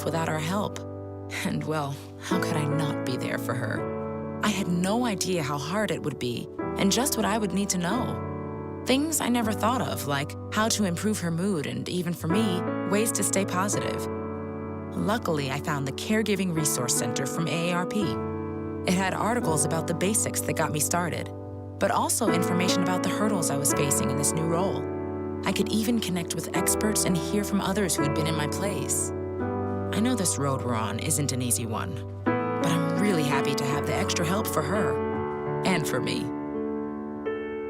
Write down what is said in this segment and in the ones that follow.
without our help. And well, how could I not be there for her? I had no idea how hard it would be and just what I would need to know. Things I never thought of, like how to improve her mood and, even for me, ways to stay positive. Luckily, I found the Caregiving Resource Center from AARP. It had articles about the basics that got me started, but also information about the hurdles I was facing in this new role. I could even connect with experts and hear from others who had been in my place. I know this road we're on isn't an easy one, but I'm really happy to have the extra help for her and for me.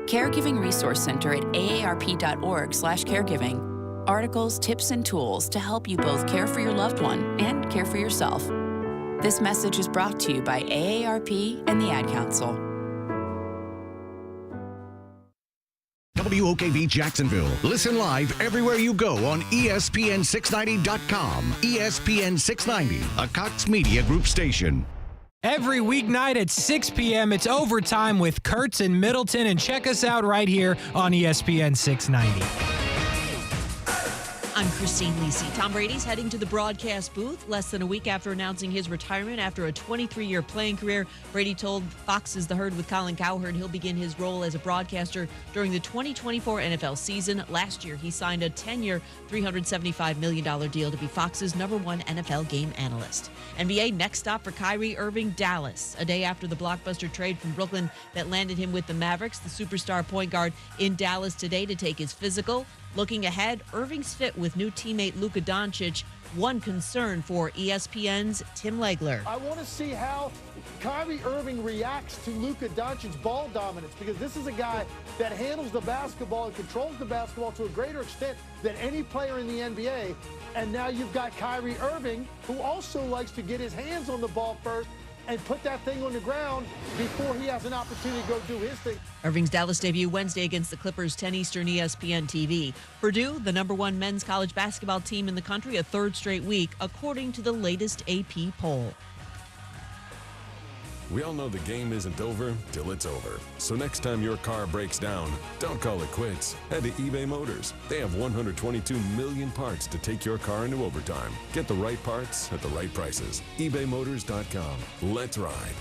Caregiving Resource Center at aarp.org/caregiving. Articles, tips, and tools to help you both care for your loved one and care for yourself. This message is brought to you by AARP and the Ad Council. WOKV Jacksonville. Listen live everywhere you go on ESPN690.com. ESPN 690, a Cox Media Group station. Every weeknight at 6 p.m., it's Overtime with Kurtz and Middleton, and check us out right here on ESPN 690. I'm Christine Lisi. Tom Brady's heading to the broadcast booth less than a week after announcing his retirement after a 23-year playing career. Brady told Fox's The Herd with Colin Cowherd he'll begin his role as a broadcaster during the 2024 NFL season. Last year, he signed a 10-year, $375 million deal to be Fox's #1 NFL game analyst. NBA next stop for Kyrie Irving, Dallas. A day after the blockbuster trade from Brooklyn that landed him with the Mavericks, the superstar point guard in Dallas today to take his physical. Looking ahead, Irving's fit with new teammate Luka Doncic. One concern for ESPN's Tim Legler. I want to see how Kyrie Irving reacts to Luka Doncic's ball dominance, because this is a guy that handles the basketball and controls the basketball to a greater extent than any player in the NBA. And now you've got Kyrie Irving, who also likes to get his hands on the ball first and put that thing on the ground before he has an opportunity to go do his thing. Irving's Dallas debut Wednesday against the Clippers, 10 Eastern, ESPN TV. Purdue, the #1 men's college basketball team in the country, a third straight week, according to the latest AP poll. We all know the game isn't over till it's over. So next time your car breaks down, don't call it quits. Head to eBay Motors. They have 122 million parts to take your car into overtime. Get the right parts at the right prices. ebaymotors.com. Let's ride.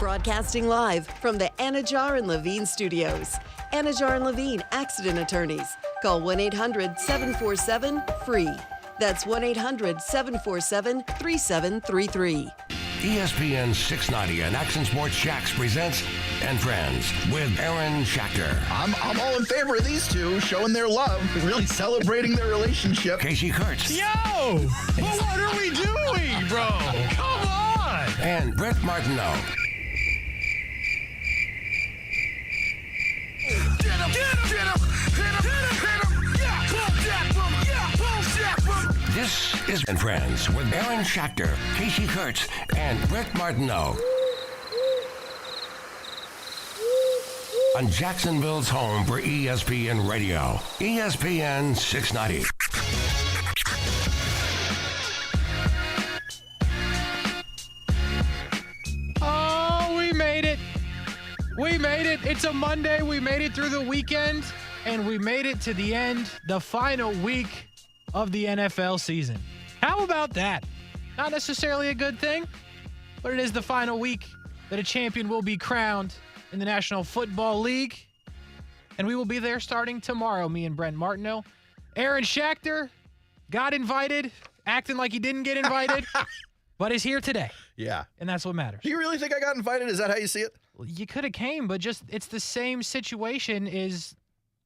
Broadcasting live from the Anajar and Levine studios. Anajar and Levine Accident Attorneys. Call 1-800-747-FREE. That's 1-800-747-3733. ESPN 690 and Action Sports Shacks presents Brent Friends with Aaron Schachter. I'm all in favor of these two showing their love, really celebrating their relationship. Kasey Kurtz. Yo! Well, what are we doing, bro? Come on! And Brent Martineau. Get him! Get him! Get him! Hit him! Hit him! Hit him! Yeah! Boom! Jack! Boom! Yeah! Boom! Jack! Boom! This is Brent Friends with Aaron Schachter, Kasey Kurtz, and Brent Martineau. On Jacksonville's home for ESPN Radio, ESPN 690. Oh, we made it. We made it. It's a Monday. We made it through the weekend, and we made it to the end, the final week of the NFL season. How about that? Not necessarily a good thing, but it is the final week that a champion will be crowned in the National Football League. And we will be there starting tomorrow, me and Brent Martineau. Aaron Schachter got invited, acting like he didn't get invited, but is here today. Yeah. And that's what matters. Do you really think I got invited? Is that how you see it? Well, you could have came, but just it's the same situation is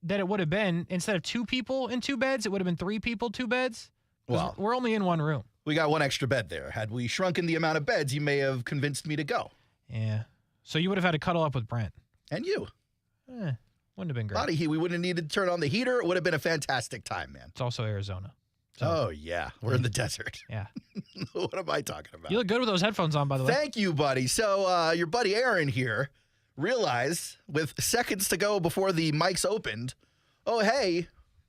that it would have been. Instead of 2 people in 2 beds, it would have been 3 people, 2 beds. Well, we're only in 1 room. We got 1 extra bed there. Had we shrunken the amount of beds, you may have convinced me to go. Yeah. So you would have had to cuddle up with Brent. And you. Wouldn't have been great. A lot of heat. We wouldn't have needed to turn on the heater. It would have been a fantastic time, man. It's also Arizona. So. Oh, yeah. We're in the desert. Yeah. What am I talking about? You look good with those headphones on, by the way. Thank you, buddy. So your buddy Aaron here realized with seconds to go before the mics opened, oh, hey,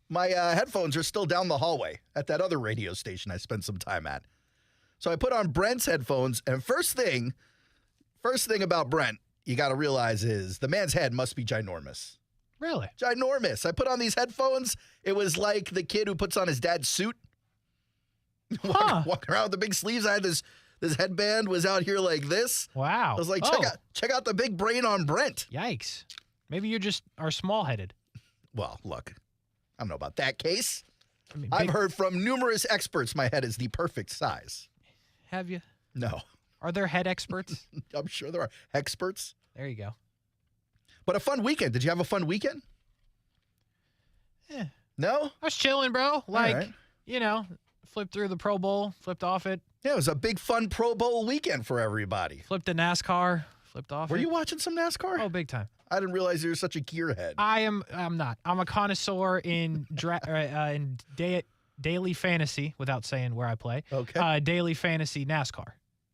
my headphones are still down the hallway at that other radio station I spent some time at. So I put on Brent's headphones, and first thing about Brent, you got to realize is the man's head must be ginormous. Really? Ginormous. I put on these headphones. It was like the kid who puts on his dad's suit Walking around with the big sleeves. I had this headband was out here like this. Wow. I was like, check out the big brain on Brent. Yikes. Maybe you just are small-headed. Well, look, I don't know about that case. I mean, I've heard from numerous experts my head is the perfect size. Have you? No. Are there head experts? I'm sure there are experts. There you go. But a fun weekend. Did you have a fun weekend? Yeah. No? I was chilling, bro. Like, right. you know, flipped through the Pro Bowl, flipped off it. Yeah, it was a big, fun Pro Bowl weekend for everybody. Flipped to NASCAR, flipped off it. Were you watching some NASCAR? Oh, big time. I didn't realize you were such a gearhead. I'm not. I'm a connoisseur in daily fantasy, without saying where I play. Okay. Daily fantasy NASCAR.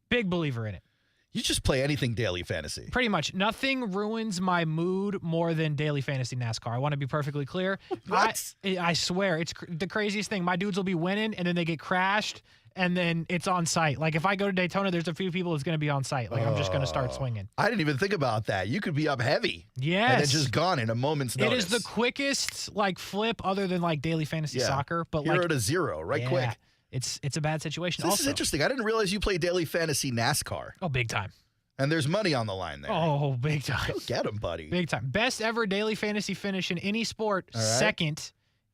Big believer in it. You just play anything daily fantasy. Pretty much. Nothing ruins my mood more than daily fantasy NASCAR. I want to be perfectly clear. What? I swear, it's the craziest thing. My dudes will be winning, and then they get crashed, and then it's on site. Like, if I go to Daytona, there's a few people that's going to be on site. Like, I'm just going to start swinging. I didn't even think about that. You could be up heavy. Yes. And then just gone in a moment's notice. It is the quickest, like, flip other than, like, daily fantasy soccer. But 0 like, to 0, right quick. It's a bad situation. This also is interesting. I didn't realize you play daily fantasy NASCAR. Oh, big time. And there's money on the line there. Oh, big time. Go get him, buddy. Big time. Best ever daily fantasy finish in any sport, second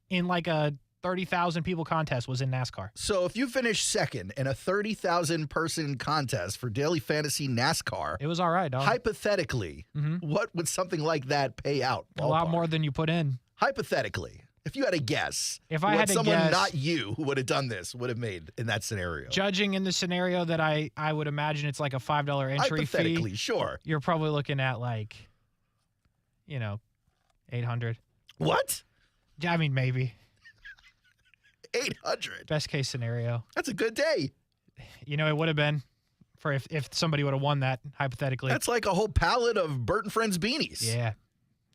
in like a 30,000 people contest was in NASCAR. So if you finish second in a 30,000 person contest for daily fantasy NASCAR, it was all right, dog. Hypothetically, what would something like that pay out? A lot more than you put in. Hypothetically, if you had a guess, if I had someone guess, not you who would have done this would have made in that scenario. Judging in the scenario that I would imagine it's like a $5 entry Hypothetically, fee. Sure. You're probably looking at like, 800. What? I mean, maybe. 800. Best case scenario. That's a good day. It would have been for if somebody would have won that, hypothetically. That's like a whole pallet of Brent Friends beanies.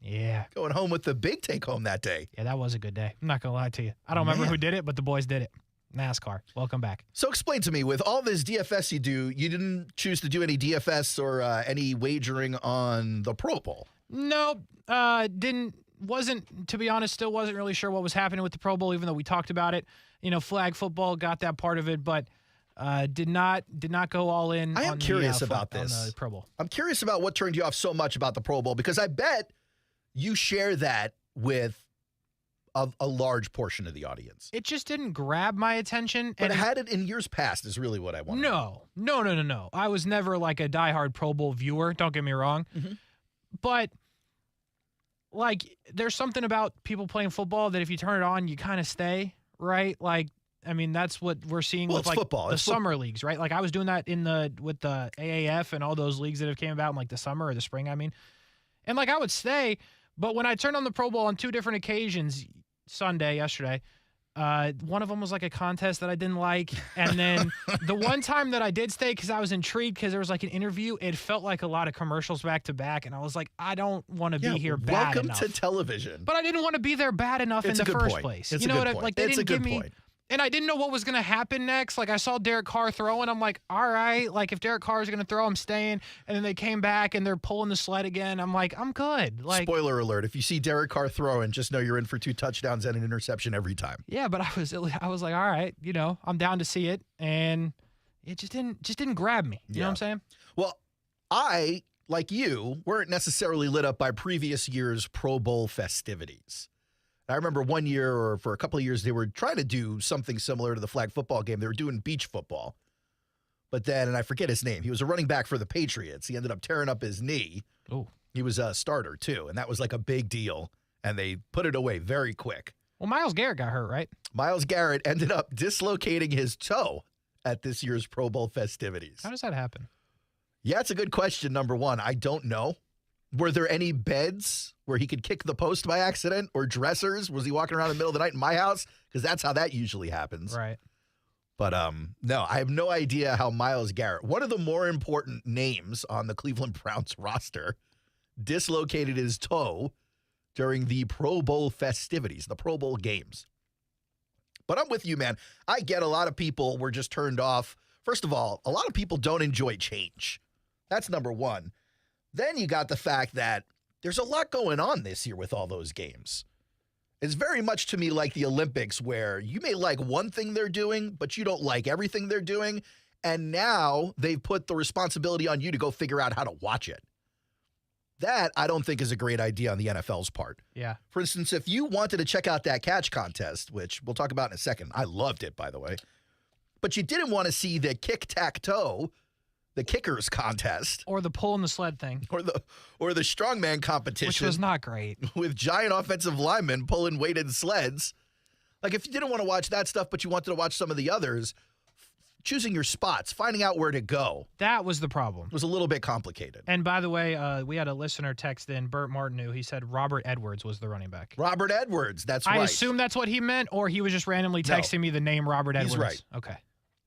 Yeah. Going home with the big take home that day. Yeah, that was a good day. I'm not going to lie to you. I don't remember who did it, but the boys did it. NASCAR. Welcome back. So explain to me, with all this DFS you do, you didn't choose to do any DFS or any wagering on the Pro Bowl? No, wasn't, to be honest, still wasn't really sure what was happening with the Pro Bowl, even though we talked about it. Flag football got that part of it, but did not go all in. I am curious about this. On the Pro Bowl. I'm curious about what turned you off so much about the Pro Bowl, because I bet you share that with a large portion of the audience. It just didn't grab my attention. But had it in years past is really what I want. No. I was never like a diehard Pro Bowl viewer. Don't get me wrong. But like, there's something about people playing football that if you turn it on, you kind of stay, right? Like, I mean, that's what we're seeing with like football. The summer leagues, right? Like, I was doing that with the AAF and all those leagues that have came about in like the summer or the spring, I mean. And like, I would stay, but when I turned on the Pro Bowl on 2 different occasions, yesterday, one of them was like a contest that I didn't like. And then the one time that I did stay, because I was intrigued because there was like an interview, it felt like a lot of commercials back to back. And I was like, I don't want to be here bad enough. Welcome to television. But I didn't want to be there bad enough in the first place. It's a good point. Like, they didn't give me. And I didn't know what was going to happen next. Like, I saw Derek Carr throw, and I'm like, all right. Like, if Derek Carr is going to throw, I'm staying. And then they came back, and they're pulling the sled again. I'm like, I'm good. Like, spoiler alert: if you see Derek Carr throwing, just know you're in for 2 touchdowns and an interception every time. Yeah, but I was like, all right, I'm down to see it, and it just didn't grab me. You know what I'm saying? Well, I, like you, weren't necessarily lit up by previous year's Pro Bowl festivities. I remember one year, or for a couple of years, they were trying to do something similar to the flag football game. They were doing beach football. But then, and I forget his name, he was a running back for the Patriots. He ended up tearing up his knee. Oh. He was a starter, too, and that was like a big deal. And they put it away very quick. Well, Myles Garrett got hurt, right? Myles Garrett ended up dislocating his toe at this year's Pro Bowl festivities. How does that happen? Yeah, it's a good question, number one. I don't know. Were there any beds where he could kick the post by accident, or dressers? Was he walking around in the middle of the night in my house? Because that's how that usually happens. Right. But no, I have no idea how Myles Garrett, one of the more important names on the Cleveland Browns roster, dislocated his toe during the Pro Bowl festivities, the Pro Bowl games. But I'm with you, man. I get a lot of people were just turned off. First of all, a lot of people don't enjoy change. That's number one. Then you got the fact that there's a lot going on this year with all those games. It's very much to me like the Olympics, where you may like one thing they're doing, but you don't like everything they're doing. And now they've put the responsibility on you to go figure out how to watch it. That, I don't think, is a great idea on the NFL's part. Yeah. For instance, if you wanted to check out that catch contest, which we'll talk about in a second, I loved it, by the way, but you didn't want to see the kick-tack-toe, the kickers contest. Or the pull in the sled thing. Or the strongman competition. Which was not great. With giant offensive linemen pulling weighted sleds. Like, if you didn't want to watch that stuff, but you wanted to watch some of the others, choosing your spots, finding out where to go. That was the problem. It was a little bit complicated. And by the way, we had a listener text in, Bert Martineau. He said Robert Edwards was the running back. Robert Edwards, that's right. I assume that's what he meant, or he was just randomly texting me the name Robert Edwards. He's right. Okay.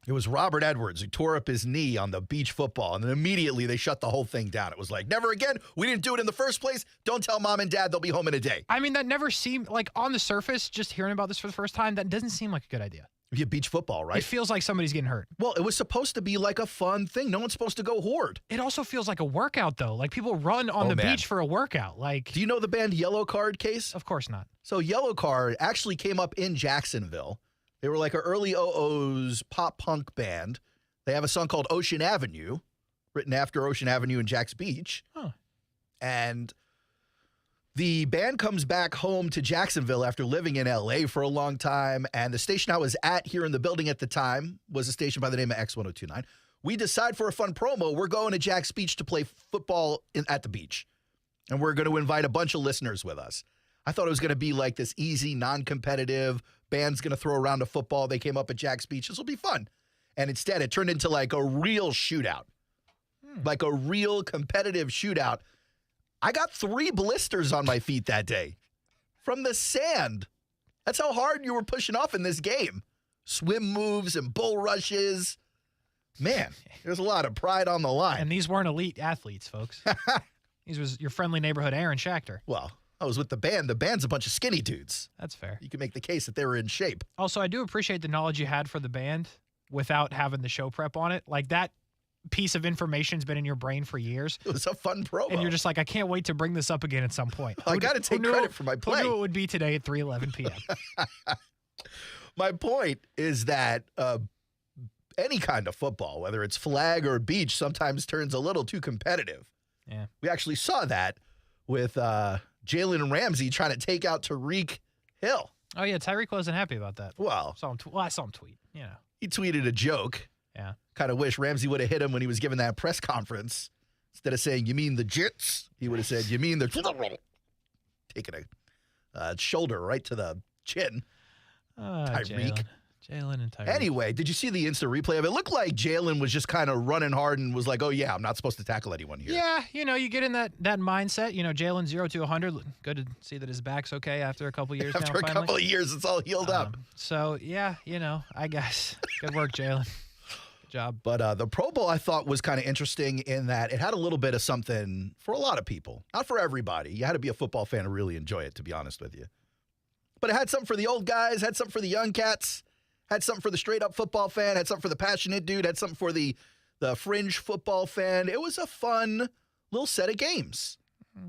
It was Robert Edwards who tore up his knee on the beach football, and then immediately they shut the whole thing down. It was like, never again. We didn't do it in the first place. Don't tell mom and dad. They'll be home in a day. I mean, that never seemed, like, on the surface, just hearing about this for the first time, that doesn't seem like a good idea. Yeah, beach football, right? It feels like somebody's getting hurt. Well, it was supposed to be like a fun thing. No one's supposed to go hoard. It also feels like a workout, though. Like, people run on the beach for a workout. Like, do you know the band Yellow Card, Case? Of course not. So Yellow Card actually came up in Jacksonville. They were like an early 00s pop punk band. They have a song called Ocean Avenue, written after Ocean Avenue in Jack's Beach. Huh. And the band comes back home to Jacksonville after living in L.A. for a long time, and the station I was at here in the building at the time was a station by the name of X1029. We decide for a fun promo, we're going to Jack's Beach to play football at the beach, and we're going to invite a bunch of listeners with us. I thought it was going to be like this easy, non-competitive, band's going to throw around a football. They came up at Jack's Beach. This will be fun. And instead, it turned into like a real shootout, like a real competitive shootout. I got 3 blisters on my feet that day from the sand. That's how hard you were pushing off in this game. Swim moves and bull rushes. Man, there's a lot of pride on the line. And these weren't elite athletes, folks. These was your friendly neighborhood Aaron Schachter. Well, I was with the band. The band's a bunch of skinny dudes. That's fair. You can make the case that they were in shape. Also, I do appreciate the knowledge you had for the band without having the show prep on it. Like, that piece of information's been in your brain for years. It was a fun promo. And you're just like, I can't wait to bring this up again at some point. I got to take credit for my play. Who knew it would be today at 3:11 p.m.? My point is that any kind of football, whether it's flag or beach, sometimes turns a little too competitive. Yeah. We actually saw that with Jalen Ramsey trying to take out Tyreek Hill. Oh, yeah, Tyreek wasn't happy about that. Well, I saw him tweet, you know. He tweeted a joke. Yeah. Kind of wish Ramsey would have hit him when he was giving that press conference. Instead of saying, you mean the Jits? He would have said, you mean the... Taking a shoulder right to the chin. Tyreek. Jalen and Tyreek. Anyway, did you see the instant replay of it? It looked like Jalen was just kind of running hard and was like, oh, yeah, I'm not supposed to tackle anyone here. Yeah, you know, you get in that mindset. You know, Jalen 0 to 100. Good to see that his back's okay after a couple years After now, a couple of years, it's all healed up. So, yeah, you know, I guess. Good work, Jalen. Good job. But the Pro Bowl, I thought, was kind of interesting in that it had a little bit of something for a lot of people. Not for everybody. You had to be a football fan to really enjoy it, to be honest with you. But it had something for the old guys, had something for the young cats. Had something for the straight-up football fan, had something for the passionate dude, had something for the fringe football fan. It was a fun little set of games.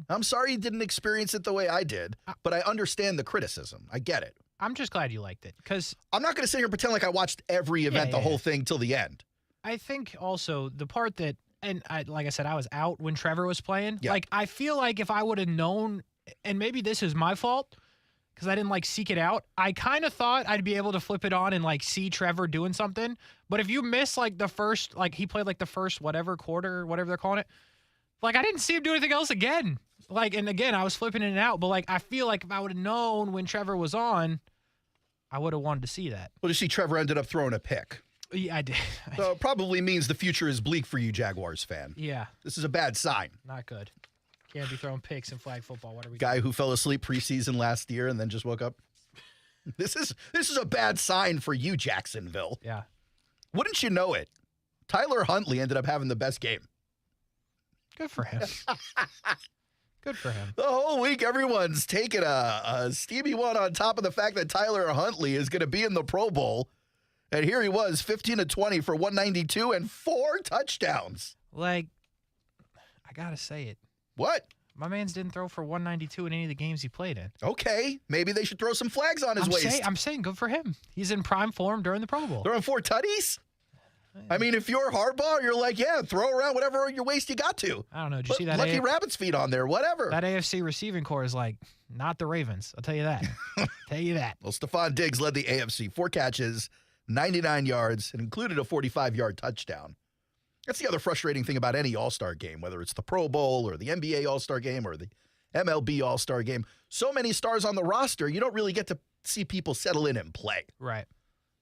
I'm sorry you didn't experience it the way I did, but I understand the criticism. I get it. I'm just glad you liked it, because I'm not going to sit here and pretend like I watched every event, the whole thing, till the end. I think also the part that, and like I said, I was out when Trevor was playing. Yeah. Like, I feel like if I would have known, and maybe this is my fault, because I didn't, seek it out. I kind of thought I'd be able to flip it on and, see Trevor doing something. But if you miss, the first, he played, the first whatever quarter, whatever they're calling it, I didn't see him do anything else again. And again, I was flipping it out. But, I feel like if I would have known when Trevor was on, I would have wanted to see that. Well, you see Trevor ended up throwing a pick. Yeah, I did. So it probably means the future is bleak for you, Jaguars fan. Yeah. This is a bad sign. Not good. Can't be throwing picks in flag football. What are we Guy doing? who fell asleep preseason last year and then just woke up. This is a bad sign for you, Jacksonville. Yeah. Wouldn't you know it? Tyler Huntley ended up having the best game. Good for him. Good for him. The whole week, everyone's taking a steamy one on top of the fact that Tyler Huntley is going to be in the Pro Bowl. And here he was, 15 of 20 for 192 and 4 touchdowns. I got to say it. What? My man's didn't throw for 192 in any of the games he played in. Okay, maybe they should throw some flags on his waist. I'm saying good for him. He's in prime form during the Pro Bowl. Throwing 4 tutties? I mean, if you're Hardball, you're like, yeah, throw around whatever your waist you got to. I don't know. Did you see that? Lucky Rabbit's feet on there, whatever. That AFC receiving core is like not the Ravens. I'll tell you that. Tell you that. Well, Stephon Diggs led the AFC. 4 catches, 99 yards, and included a 45-yard touchdown. That's the other frustrating thing about any All-Star game, whether it's the Pro Bowl or the NBA All-Star game or the MLB All-Star game. So many stars on the roster, you don't really get to see people settle in and play. Right.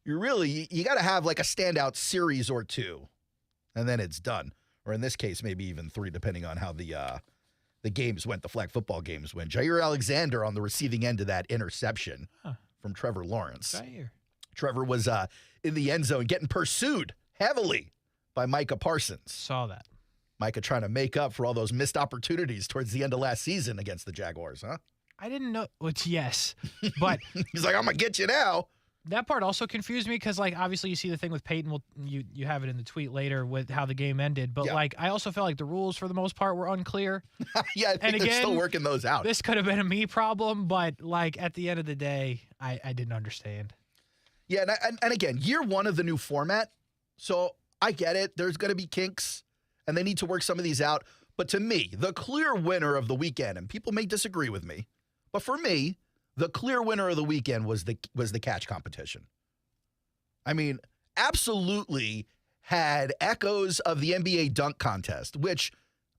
You got to have like a standout series or 2, and then it's done. Or in this case, maybe even 3, depending on how the games went, the flag football games went. Jair Alexander on the receiving end of that interception from Trevor Lawrence. Jair. Trevor was in the end zone getting pursued heavily by Micah Parsons. Saw that. Micah trying to make up for all those missed opportunities towards the end of last season against the Jaguars, huh? I didn't know. Which, yes. But he's like, I'm going to get you now. That part also confused me because, like, obviously you see the thing with Peyton. You have it in the tweet later with how the game ended. But, like, I also felt like the rules for the most part were unclear. Yeah, I think they're still working those out. This could have been a me problem, but, like, at the end of the day, I didn't understand. Yeah, and again, year 1 of the new format. So I get it. There's going to be kinks, and they need to work some of these out. But to me, the clear winner of the weekend, and people may disagree with me, but for me, the clear winner of the weekend was the catch competition. I mean, absolutely had echoes of the NBA dunk contest, which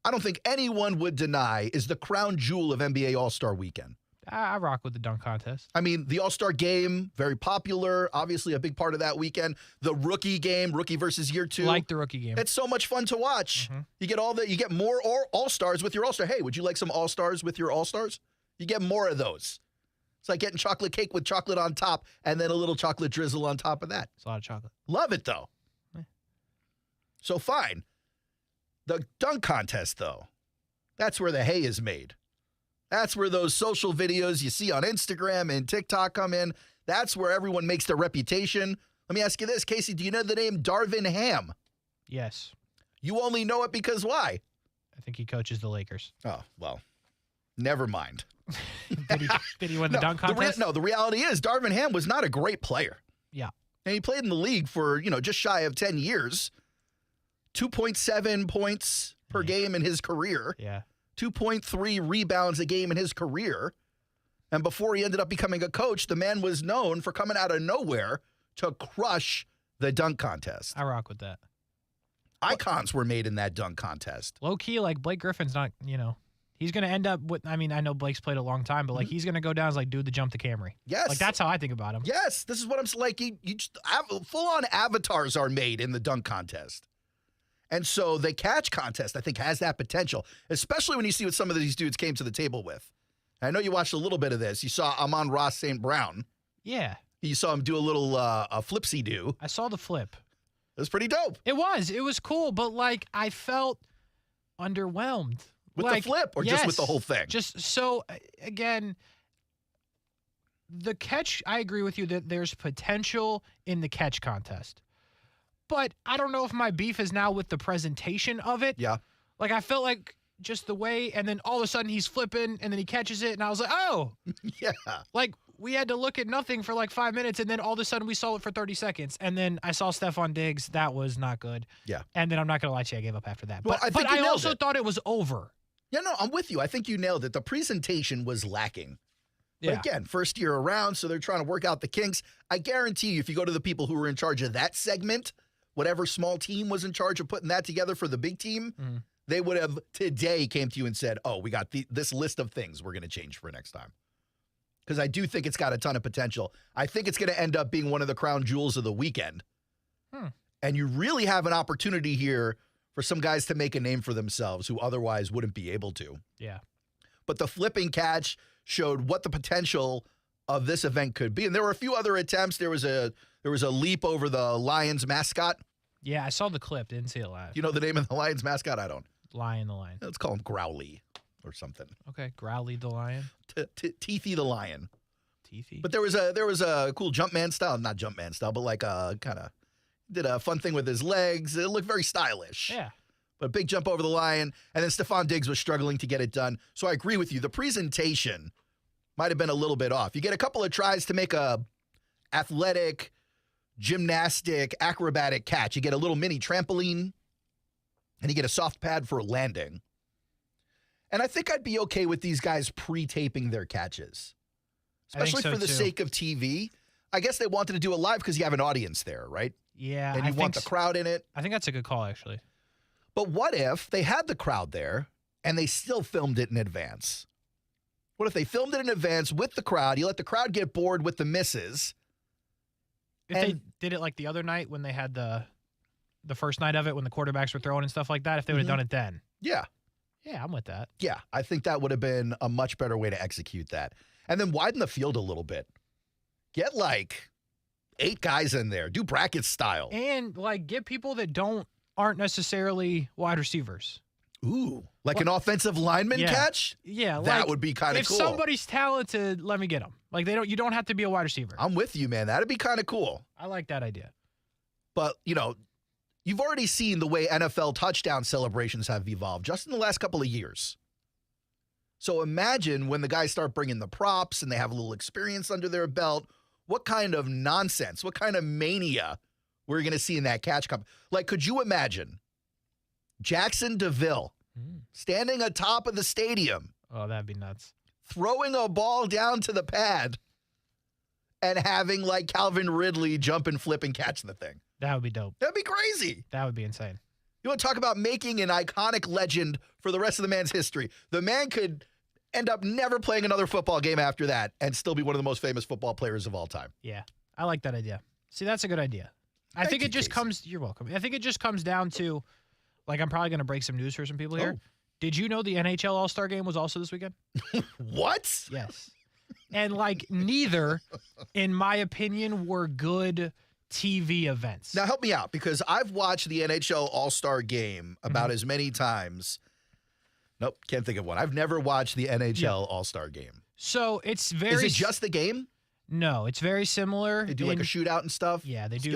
I don't think anyone would deny is the crown jewel of NBA All-Star Weekend. I rock with the dunk contest. I mean, the All-Star game, very popular, obviously a big part of that weekend. The rookie game, rookie versus year 2. Like the rookie game. It's so much fun to watch. Mm-hmm. You get more All-Stars with your All-Star. Hey, would you like some All-Stars with your All-Stars? You get more of those. It's like getting chocolate cake with chocolate on top and then a little chocolate drizzle on top of that. It's a lot of chocolate. Love it, though. So fine. The dunk contest, though, that's where the hay is made. That's where those social videos you see on Instagram and TikTok come in. That's where everyone makes their reputation. Let me ask you this, Kasey. Do you know the name Darvin Ham? Yes. You only know it because why? I think he coaches the Lakers. Oh, well, never mind. Did he win the dunk contest? The reality is Darvin Ham was not a great player. Yeah. And he played in the league for, just shy of 10 years. 2.7 points per game in his career. Yeah. 2.3 rebounds a game in his career. And before he ended up becoming a coach, the man was known for coming out of nowhere to crush the dunk contest. I rock with that. Icons were made in that dunk contest. Low key, like Blake Griffin's not, he's going to end up with, I know Blake's played a long time, but like he's going to go down as like dude the jump to Camry. Yes. Like that's how I think about him. Yes. This is what I'm like. You just full on avatars are made in the dunk contest. And so the catch contest, I think, has that potential, especially when you see what some of these dudes came to the table with. I know you watched a little bit of this. You saw Amon-Ra St. Brown. Yeah. You saw him do a little a flipsy-do. I saw the flip. It was pretty dope. It was cool, but like I felt underwhelmed. With the flip or just with the whole thing? Just so, again, the catch, I agree with you that there's potential in the catch contest. But I don't know if my beef is now with the presentation of it. Yeah. Like, I felt like just the way, and then all of a sudden he's flipping, and then he catches it, and I was like, oh. Yeah. Like, we had to look at nothing for like 5 minutes, and then all of a sudden we saw it for 30 seconds. And then I saw Stephon Diggs. That was not good. Yeah. And then I'm not going to lie to you, I gave up after that. Well, but I also thought it was over. Yeah, no, I'm with you. I think you nailed it. The presentation was lacking. But Yeah. again, first year around, so they're trying to work out the kinks. I guarantee you, if you go to the people who were in charge of that segment, whatever small team was in charge of putting that together for the big team, they would have today came to you and said, oh, we got this list of things we're going to change for next time. Because I do think it's got a ton of potential. I think it's going to end up being one of the crown jewels of the weekend. And you really have an opportunity here for some guys to make a name for themselves who otherwise wouldn't be able to. Yeah. But the flipping catch showed what the potential of this event could be. And there were a few other attempts. There was a leap over the Lions mascot. Yeah, I saw the clip. Didn't see it live. You know the name of the Lions mascot? I don't. Lion the Lion. Let's call him Growly or something. Okay, Growly the Lion. Teethy the Lion. Teethy. But there was a cool Jumpman style, not Jumpman style, but like a kind of did a fun thing with his legs. It looked very stylish. Yeah. but a big jump over the line. And then Stephon Diggs was struggling to get it done. So I agree with you. The presentation might have been a little bit off. You get a couple of tries to make a athletic, gymnastic, acrobatic catch. You get a little mini trampoline, and you get a soft pad for a landing. And I think I'd be okay with these guys pre-taping their catches, especially for the sake of TV. I guess they wanted to do it live because you have an audience there, right? Yeah. And you want the crowd in it. I think that's a good call, actually. But what if they had the crowd there and they still filmed it in advance? What if they filmed it in advance with the crowd? You let the crowd get bored with the misses. If they did it like the other night when they had the first night of it, when the quarterbacks were throwing and stuff like that, if they would have done it then. Yeah. Yeah, I'm with that. Yeah, I think that would have been a much better way to execute that. And then widen the field a little bit. Get like 8 guys in there. Do bracket style. And like get people that aren't necessarily wide receivers. Ooh, like an offensive lineman catch? Yeah, that would be kind of cool. If somebody's talented, let me get them. Like you don't have to be a wide receiver. I'm with you, man. That'd be kind of cool. I like that idea. But, you've already seen the way NFL touchdown celebrations have evolved just in the last couple of years. So imagine when the guys start bringing the props and they have a little experience under their belt, what kind of nonsense, what kind of mania we're going to see in that catch comp. Like, could you imagine Jackson DeVille standing atop of the stadium? Oh, that'd be nuts. Throwing a ball down to the pad and having like Calvin Ridley jump and flip and catch the thing. That would be dope. That'd be crazy. That would be insane. You want to talk about making an iconic legend for the rest of the man's history. The man could end up never playing another football game after that and still be one of the most famous football players of all time. Yeah, I like that idea. See, that's a good idea. I think it just comes, you're welcome. I think it just comes down to, like, I'm probably going to break some news for some people here. Did you know the NHL All-Star Game was also this weekend? What? Yes. And, like, neither, in my opinion, were good TV events. Now, help me out, because I've watched the NHL All-Star Game about as many times. Nope, can't think of one. I've never watched the NHL All-Star Game. So it's very... Is it just the game? No, it's very similar. They do like a shootout and stuff? Yeah, they do.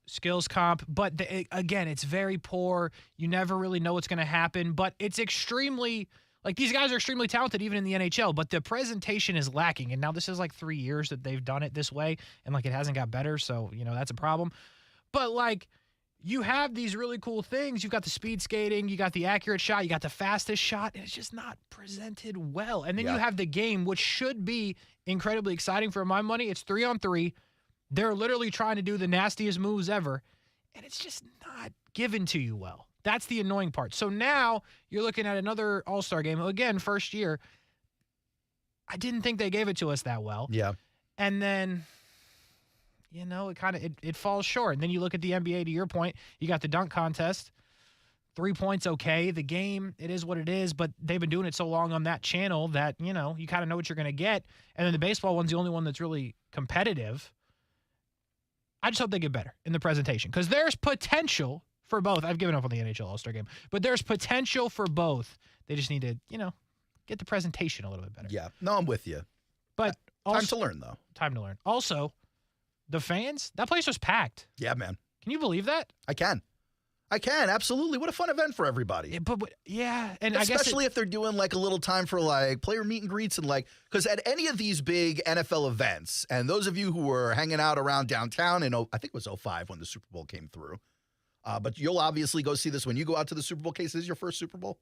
Skills comp? But again, it's very poor. You never really know what's going to happen, but it's extremely... Like, these guys are extremely talented even in the NHL, but the presentation is lacking. And now this is like 3 years that they've done it this way, and like it hasn't got better, so, that's a problem. But like, you have these really cool things. You've got the speed skating, you got the accurate shot, you got the fastest shot, and it's just not presented well. And then you have the game, which should be incredibly exciting for my money. It's 3-on-3. They're literally trying to do the nastiest moves ever, and it's just not given to you well. That's the annoying part. So now you're looking at another All-Star game. Again, first year. I didn't think they gave it to us that well. Yeah. And then, it kind of it falls short. And then you look at the NBA, to your point, you got the dunk contest. 3 points, okay. The game, it is what it is, but they've been doing it so long on that channel that, you kind of know what you're going to get. And then the baseball one's the only one that's really competitive. I just hope they get better in the presentation because there's potential for both. I've given up on the NHL All-Star Game, but there's potential for both. They just need to, get the presentation a little bit better. Yeah. No, I'm with you. But time to learn, though. Time to learn. Also, the fans, that place was packed. Yeah, man. Can you believe that? I can. Absolutely. What a fun event for everybody. Yeah, and especially if they're doing like a little time for like player meet and greets and like, because at any of these big NFL events, and those of you who were hanging out around downtown in, I think it was 2005 when the Super Bowl came through. But you'll obviously go see this when you go out to the Super Bowl. Case, this is your first Super Bowl?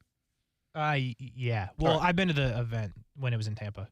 Yeah. Well, I've been to the event when it was in Tampa.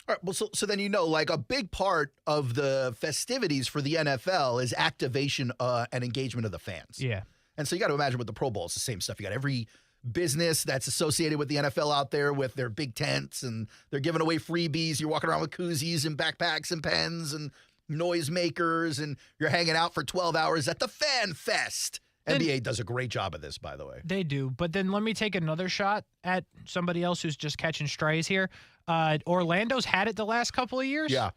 All right. Well, so then like a big part of the festivities for the NFL is activation and engagement of the fans. Yeah. And so you got to imagine with the Pro Bowl, it's the same stuff. You got every business that's associated with the NFL out there with their big tents, and they're giving away freebies. You're walking around with koozies and backpacks and pens and noisemakers, and you're hanging out for 12 hours at the Fan Fest. NBA does a great job of this, by the way. They do. But then let me take another shot at somebody else who's just catching strays here. Orlando's had it the last couple of years. Yeah.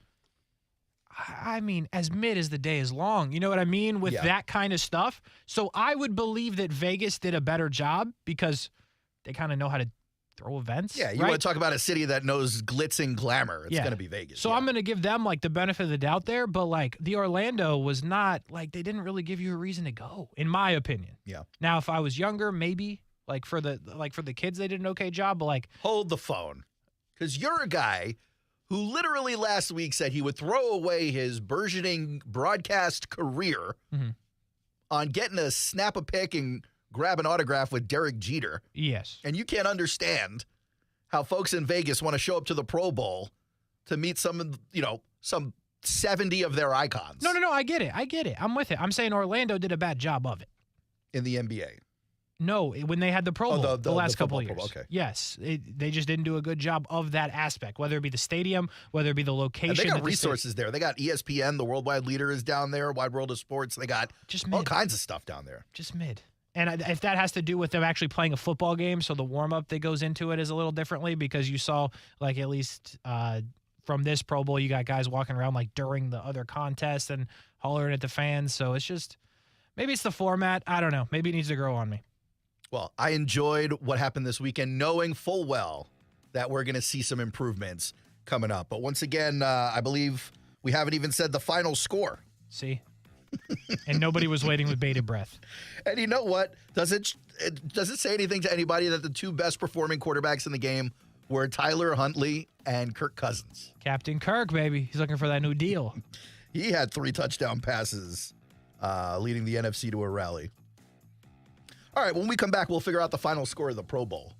I mean, as mid as the day is long. You know what I mean? With that kind of stuff. So I would believe that Vegas did a better job because they kind of know how to throw events. Yeah, you want to talk about a city that knows glitz and glamour. It's going to be Vegas. So I'm going to give them like the benefit of the doubt there. But like the Orlando was not like they didn't really give you a reason to go, in my opinion. Yeah. Now, if I was younger, maybe Like for the kids, they did an okay job, but like hold the phone, because you're a guy who literally last week said he would throw away his burgeoning broadcast career on getting to snap a pic and grab an autograph with Derek Jeter. Yes. And you can't understand how folks in Vegas want to show up to the Pro Bowl to meet some 70 of their icons. No, I get it. I'm with it. I'm saying Orlando did a bad job of it. In the NBA. No, when they had the Pro Bowl the last couple of years. Okay. Yes, they just didn't do a good job of that aspect, whether it be the stadium, whether it be the location. And they got resources there. They got ESPN, the worldwide leader is down there, Wide World of Sports. They got all kinds of stuff down there. Just mid. And if that has to do with them actually playing a football game, so the warm-up that goes into it is a little differently, because you saw, like, at least from this Pro Bowl, you got guys walking around, like, during the other contests and hollering at the fans. So it's just, maybe it's the format. I don't know. Maybe it needs to grow on me. Well, I enjoyed what happened this weekend, knowing full well that we're going to see some improvements coming up. But once again, I believe we haven't even said the final score. See? And nobody was waiting with bated breath. And you know what? Does it say anything to anybody that the two best performing quarterbacks in the game were Tyler Huntley and Kirk Cousins? Captain Kirk, baby. He's looking for that new deal. He had 3 touchdown passes, leading the NFC to a rally. All right, when we come back, we'll figure out the final score of the Pro Bowl.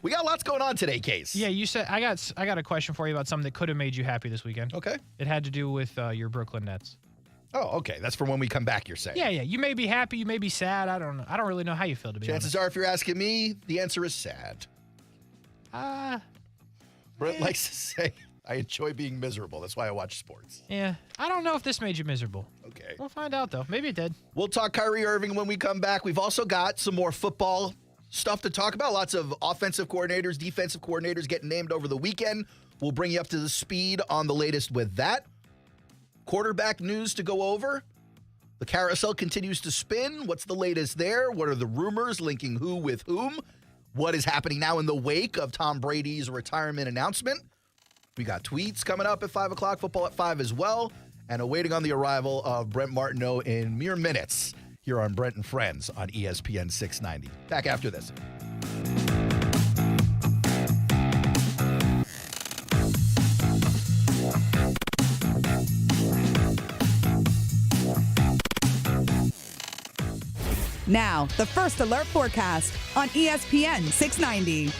We got lots going on today, Case. Yeah, you said I got a question for you about something that could have made you happy this weekend. Okay. It had to do with your Brooklyn Nets. Oh, okay. That's for when we come back, you're saying. Yeah. You may be happy, you may be sad. I don't know. I don't really know how you feel, to be Chances honest. are, if you're asking me, the answer is sad. Brent likes to say, I enjoy being miserable. That's why I watch sports. Yeah. I don't know if this made you miserable. Okay. We'll find out, though. Maybe it did. We'll talk Kyrie Irving when we come back. We've also got some more football stuff to talk about. Lots of offensive coordinators, defensive coordinators getting named over the weekend. We'll bring you up to the speed on the latest with that. Quarterback news to go over. The carousel continues to spin. What's the latest there? What are the rumors linking who with whom? What is happening now in the wake of Tom Brady's retirement announcement? We got tweets coming up at 5 o'clock, football at 5 as well, and awaiting on the arrival of Brent Martineau in mere minutes here on Brent and Friends on ESPN 690. Back after this. Now, the First Alert forecast on ESPN 690.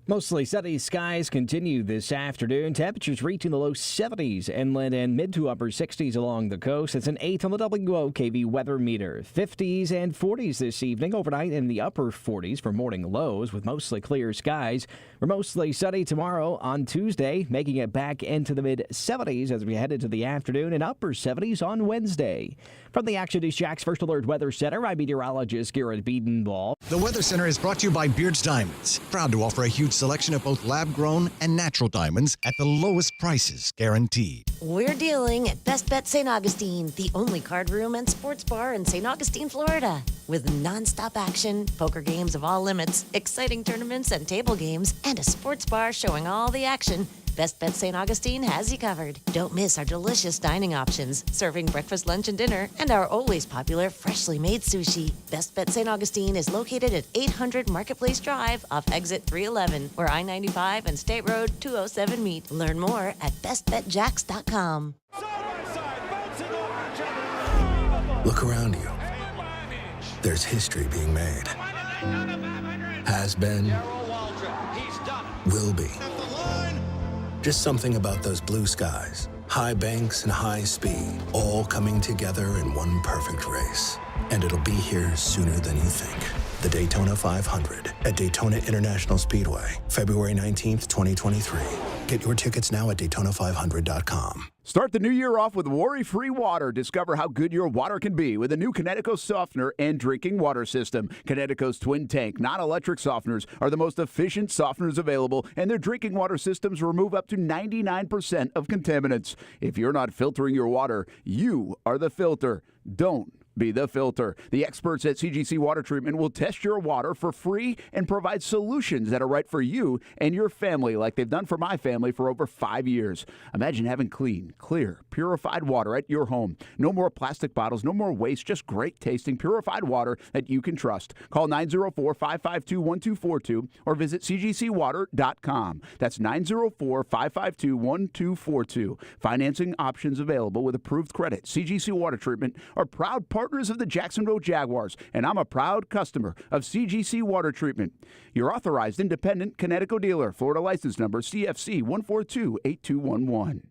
Mostly sunny skies continue this afternoon. Temperatures reaching the low 70s inland and mid to upper 60s along the coast. It's an 8 on the WOKV weather meter. 50s and 40s this evening. Overnight in the upper 40s for morning lows with mostly clear skies. We're mostly sunny tomorrow on Tuesday, making it back into the mid 70s as we head into the afternoon and upper 70s on Wednesday. From the Action News Jax First Alert Weather Center, I'm meteorologist Garrett Biedenball. The Weather Center is brought to you by Beards Diamonds, proud to offer a huge selection of both lab-grown and natural diamonds at the lowest prices guaranteed. We're dealing at Best Bet St. Augustine, the only card room and sports bar in St. Augustine, Florida. With nonstop action, poker games of all limits, exciting tournaments and table games, and a sports bar showing all the action, Best Bet St. Augustine has you covered. Don't miss our delicious dining options, serving breakfast, lunch, and dinner, and our always popular freshly made sushi. Best Bet St. Augustine is located at 800 Marketplace Drive off exit 311, where I-95 and State Road 207 meet. Learn more at bestbetjax.com. Look around you. There's history being made. Has been. Will be. Just something about those blue skies, high banks and high speed, all coming together in one perfect race. And it'll be here sooner than you think. The Daytona 500 at Daytona International Speedway, February 19th, 2023. Get your tickets now at Daytona500.com. Start the new year off with worry-free water. Discover how good your water can be with a new Connecticut softener and drinking water system. Connecticut's twin tank, non-electric softeners are the most efficient softeners available, and their drinking water systems remove up to 99% of contaminants. If you're not filtering your water, you are the filter. Don't be the filter. The experts at CGC Water Treatment will test your water for free and provide solutions that are right for you and your family, like they've done for my family for over 5 years. Imagine having clean, clear, purified water at your home. No more plastic bottles, no more waste, just great tasting, purified water that you can trust. Call 904-552-1242 or visit cgcwater.com. That's 904-552-1242. Financing options available with approved credit. CGC Water Treatment are proud partners of the Jacksonville Jaguars, and I'm a proud customer of CGC Water Treatment. Your authorized independent Connecticut dealer. Florida license number CFC 1428211.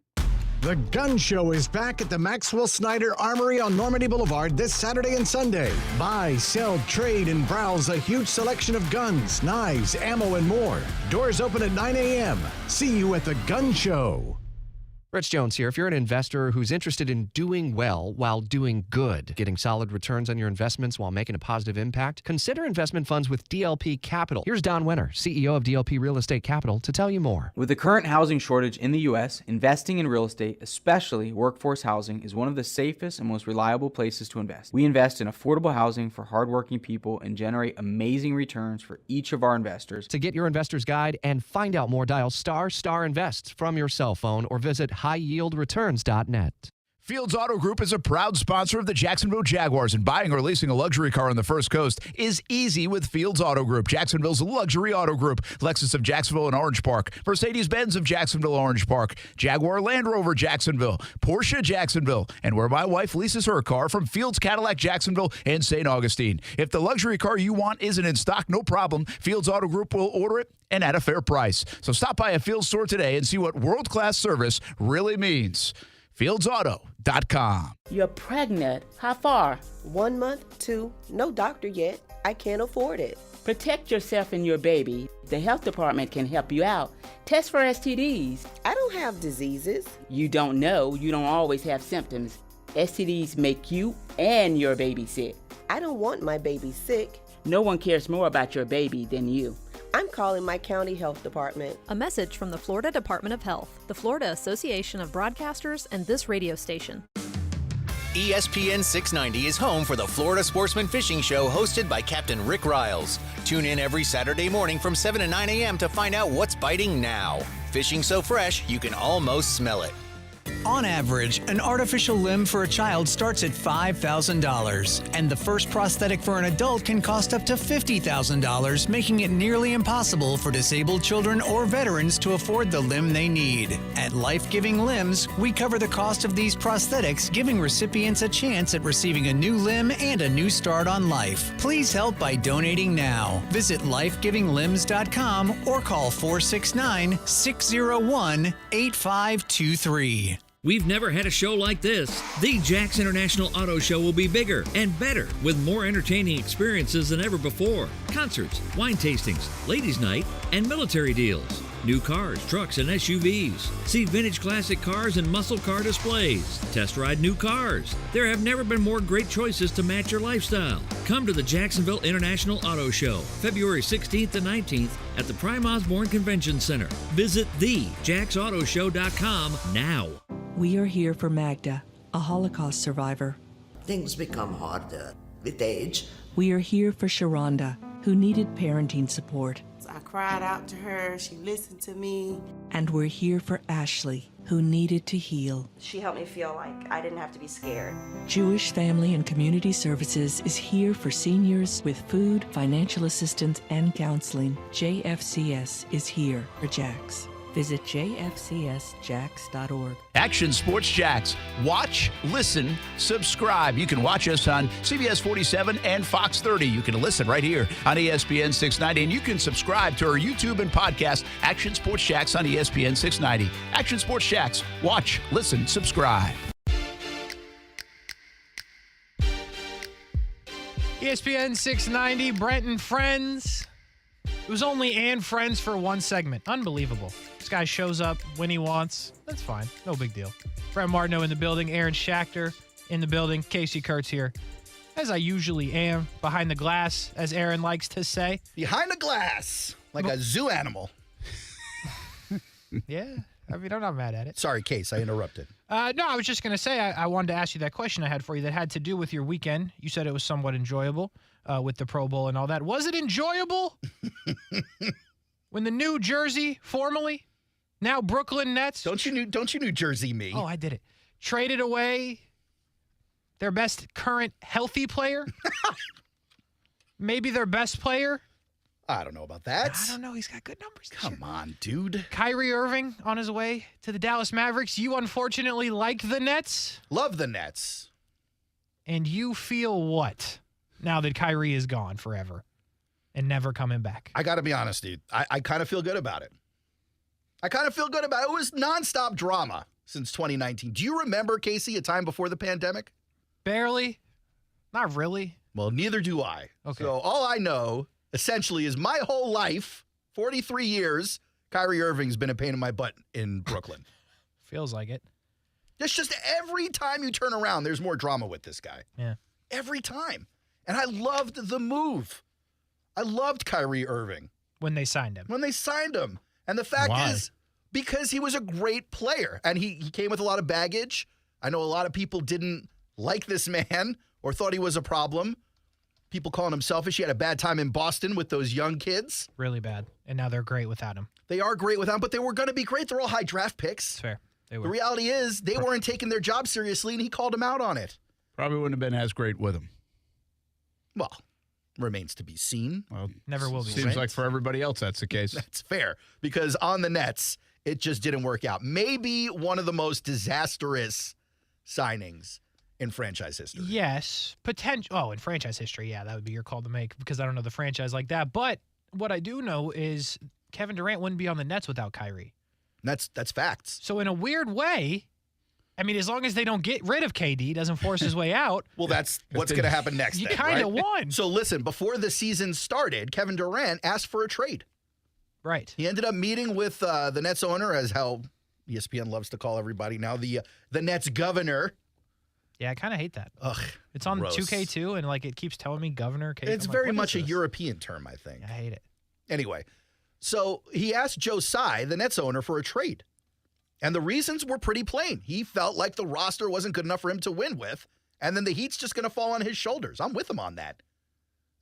The Gun Show is back at the Maxwell Snyder Armory on Normandy Boulevard this Saturday and Sunday. Buy, sell, trade, and browse a huge selection of guns, knives, ammo, and more. Doors open at 9 a.m. See you at the Gun Show. Rich Jones here. If you're an investor who's interested in doing well while doing good, getting solid returns on your investments while making a positive impact, consider investment funds with DLP Capital. Here's Don Winter, CEO of DLP Real Estate Capital, to tell you more. With the current housing shortage in the U.S., investing in real estate, especially workforce housing, is one of the safest and most reliable places to invest. We invest in affordable housing for hardworking people and generate amazing returns for each of our investors. To get your investor's guide and find out more, dial ** invest from your cell phone or visit highyieldreturns.net. Fields Auto Group is a proud sponsor of the Jacksonville Jaguars, and buying or leasing a luxury car on the First Coast is easy with Fields Auto Group, Jacksonville's luxury auto group. Lexus of Jacksonville and Orange Park, Mercedes-Benz of Jacksonville, Orange Park, Jaguar Land Rover Jacksonville, Porsche Jacksonville, and where my wife leases her car from Fields Cadillac Jacksonville and St. Augustine. If the luxury car you want isn't in stock, no problem. Fields Auto Group will order it and at a fair price. So stop by a Fields store today and see what world-class service really means. FieldsAuto.com. You're pregnant. How far? 1 month, 2. No doctor yet. I can't afford it. Protect yourself and your baby. The health department can help you out. Test for STDs. I don't have diseases. You don't know. You don't always have symptoms. STDs make you and your baby sick. I don't want my baby sick. No one cares more about your baby than you. I'm calling my county health department. A message from the Florida Department of Health, the Florida Association of Broadcasters, and this radio station. ESPN 690 is home for the Florida Sportsman Fishing Show hosted by Captain Rick Riles. Tune in every Saturday morning from 7 to 9 a.m. to find out what's biting now. Fishing so fresh, you can almost smell it. On average, an artificial limb for a child starts at $5,000, and the first prosthetic for an adult can cost up to $50,000, making it nearly impossible for disabled children or veterans to afford the limb they need. At Life Giving Limbs, we cover the cost of these prosthetics, giving recipients a chance at receiving a new limb and a new start on life. Please help by donating now. Visit lifegivinglimbs.com or call 469-601-8523. We've never had a show like this. The Jax International Auto Show will be bigger and better with more entertaining experiences than ever before. Concerts, wine tastings, ladies' night, and military deals. New cars, trucks, and SUVs. See vintage classic cars and muscle car displays. Test ride new cars. There have never been more great choices to match your lifestyle. Come to the Jacksonville International Auto Show, February 16th to 19th at the Prime Osborne Convention Center. Visit thejaxautoshow.com now. We are here for Magda, a Holocaust survivor. Things become harder with age. We are here for Sharonda, who needed parenting support. I cried out to her, she listened to me. And we're here for Ashley, who needed to heal. She helped me feel like I didn't have to be scared. Jewish Family and Community Services is here for seniors with food, financial assistance, and counseling. JFCS is here for Jax. Visit jfcsjax.org. Action Sports Jax. Watch, listen, subscribe. You can watch us on CBS 47 and Fox 30. You can listen right here on ESPN 690. And you can subscribe to our YouTube and podcast, Action Sports Jax on ESPN 690. Action Sports Jax. Watch, listen, subscribe. ESPN 690, Brent Friends. It was only and Friends for one segment. Unbelievable. This guy shows up when he wants. That's fine. No big deal. Brent Martineau in the building. Aaron Schachter in the building. Kasey Kurtz here, as I usually am, behind the glass, as Aaron likes to say. Behind the glass, like a zoo animal. Yeah. I mean, I'm not mad at it. Sorry, Case, I interrupted. No, I was just going to say I wanted to ask you that question I had for you that had to do with your weekend. You said it was somewhat enjoyable with the Pro Bowl and all that. Was it enjoyable when the New Jersey, formerly, now Brooklyn Nets? Don't you New Jersey me? Oh, I did it. Traded away their best current healthy player? Maybe their best player? I don't know about that. I don't know. He's got good numbers. Come on, dude. Kyrie Irving on his way to the Dallas Mavericks. You unfortunately like the Nets. Love the Nets. And you feel what now that Kyrie is gone forever and never coming back? I got to be honest, dude. I kind of feel good about it. It was nonstop drama since 2019. Do you remember, Kasey, a time before the pandemic? Barely. Not really. Well, neither do I. Okay. So all I know, essentially, is my whole life, 43 years, Kyrie Irving's been a pain in my butt in Brooklyn. Feels like it. It's just every time you turn around, there's more drama with this guy. Yeah. Every time. And I loved the move. I loved Kyrie Irving. When they signed him. And the fact is, because he was a great player, and he came with a lot of baggage. I know a lot of people didn't like this man or thought he was a problem. People calling him selfish. He had a bad time in Boston with those young kids. Really bad. And now they're great without him. They are great without him, but they were going to be great. They're all high draft picks. It's fair. They were. The reality is they weren't taking their job seriously, and he called them out on it. Probably wouldn't have been as great with him. Well, remains to be seen. Well, never will be. Seems like for everybody else that's the case. That's fair, because on the Nets, it just didn't work out. Maybe one of the most disastrous signings in franchise history. Yes. In franchise history, yeah, that would be your call to make because I don't know the franchise like that. But what I do know is Kevin Durant wouldn't be on the Nets without Kyrie. That's facts. So in a weird way, I mean, as long as they don't get rid of KD, doesn't force his way out. Well, that's what's going to happen next. You then, kind of right? won. So listen, before the season started, Kevin Durant asked for a trade. Right. He ended up meeting with the Nets owner, as how ESPN loves to call everybody now, the Nets governor. Yeah, I kind of hate that. Ugh, it's on gross. 2K2, and like it keeps telling me governor. It's very much a European term, I think. I hate it. Anyway, so he asked Joe Tsai, the Nets owner, for a trade. And the reasons were pretty plain. He felt like the roster wasn't good enough for him to win with, and then the heat's just going to fall on his shoulders. I'm with him on that.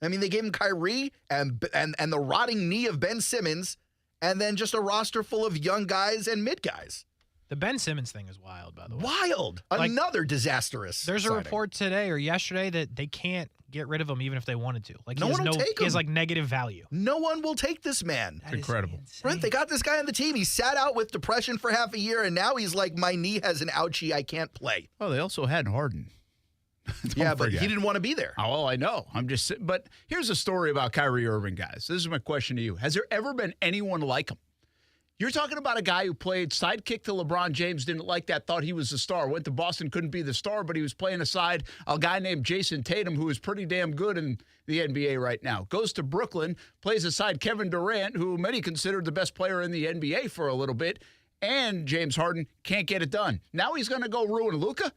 I mean, they gave him Kyrie and the rotting knee of Ben Simmons, and then just a roster full of young guys and mid guys. The Ben Simmons thing is wild, by the way. Wild. Like, another disastrous There's signing. a report today or yesterday that they can't get rid of him even if they wanted to. Like no one will take him. He has like negative value. No one will take this man. That incredible. Brent, they got this guy on the team. He sat out with depression for half a year, and now he's like, my knee has an ouchie. I can't play. Well, they also had Harden. Yeah, but he didn't want to be there. Oh, well, I know. But here's a story about Kyrie Irving, guys. This is my question to you. Has there ever been anyone like him? You're talking about a guy who played sidekick to LeBron James, didn't like that, thought he was the star. Went to Boston, couldn't be the star, but he was playing aside a guy named Jason Tatum, who is pretty damn good in the NBA right now. Goes to Brooklyn, plays aside Kevin Durant, who many considered the best player in the NBA for a little bit, and James Harden can't get it done. Now he's going to go ruin Luka?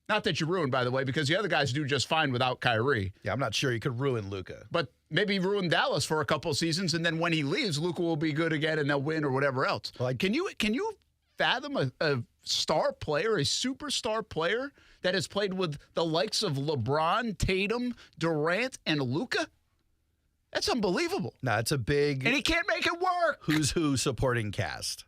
Not that you ruined, by the way, because the other guys do just fine without Kyrie. Yeah, I'm not sure you could ruin Luka. But maybe ruin Dallas for a couple of seasons, and then when he leaves, Luka will be good again, and they'll win or whatever else. Well, can you fathom a star player, a superstar player that has played with the likes of LeBron, Tatum, Durant, and Luka? That's unbelievable. No, it's a big... And he can't make it work. Who's who supporting cast.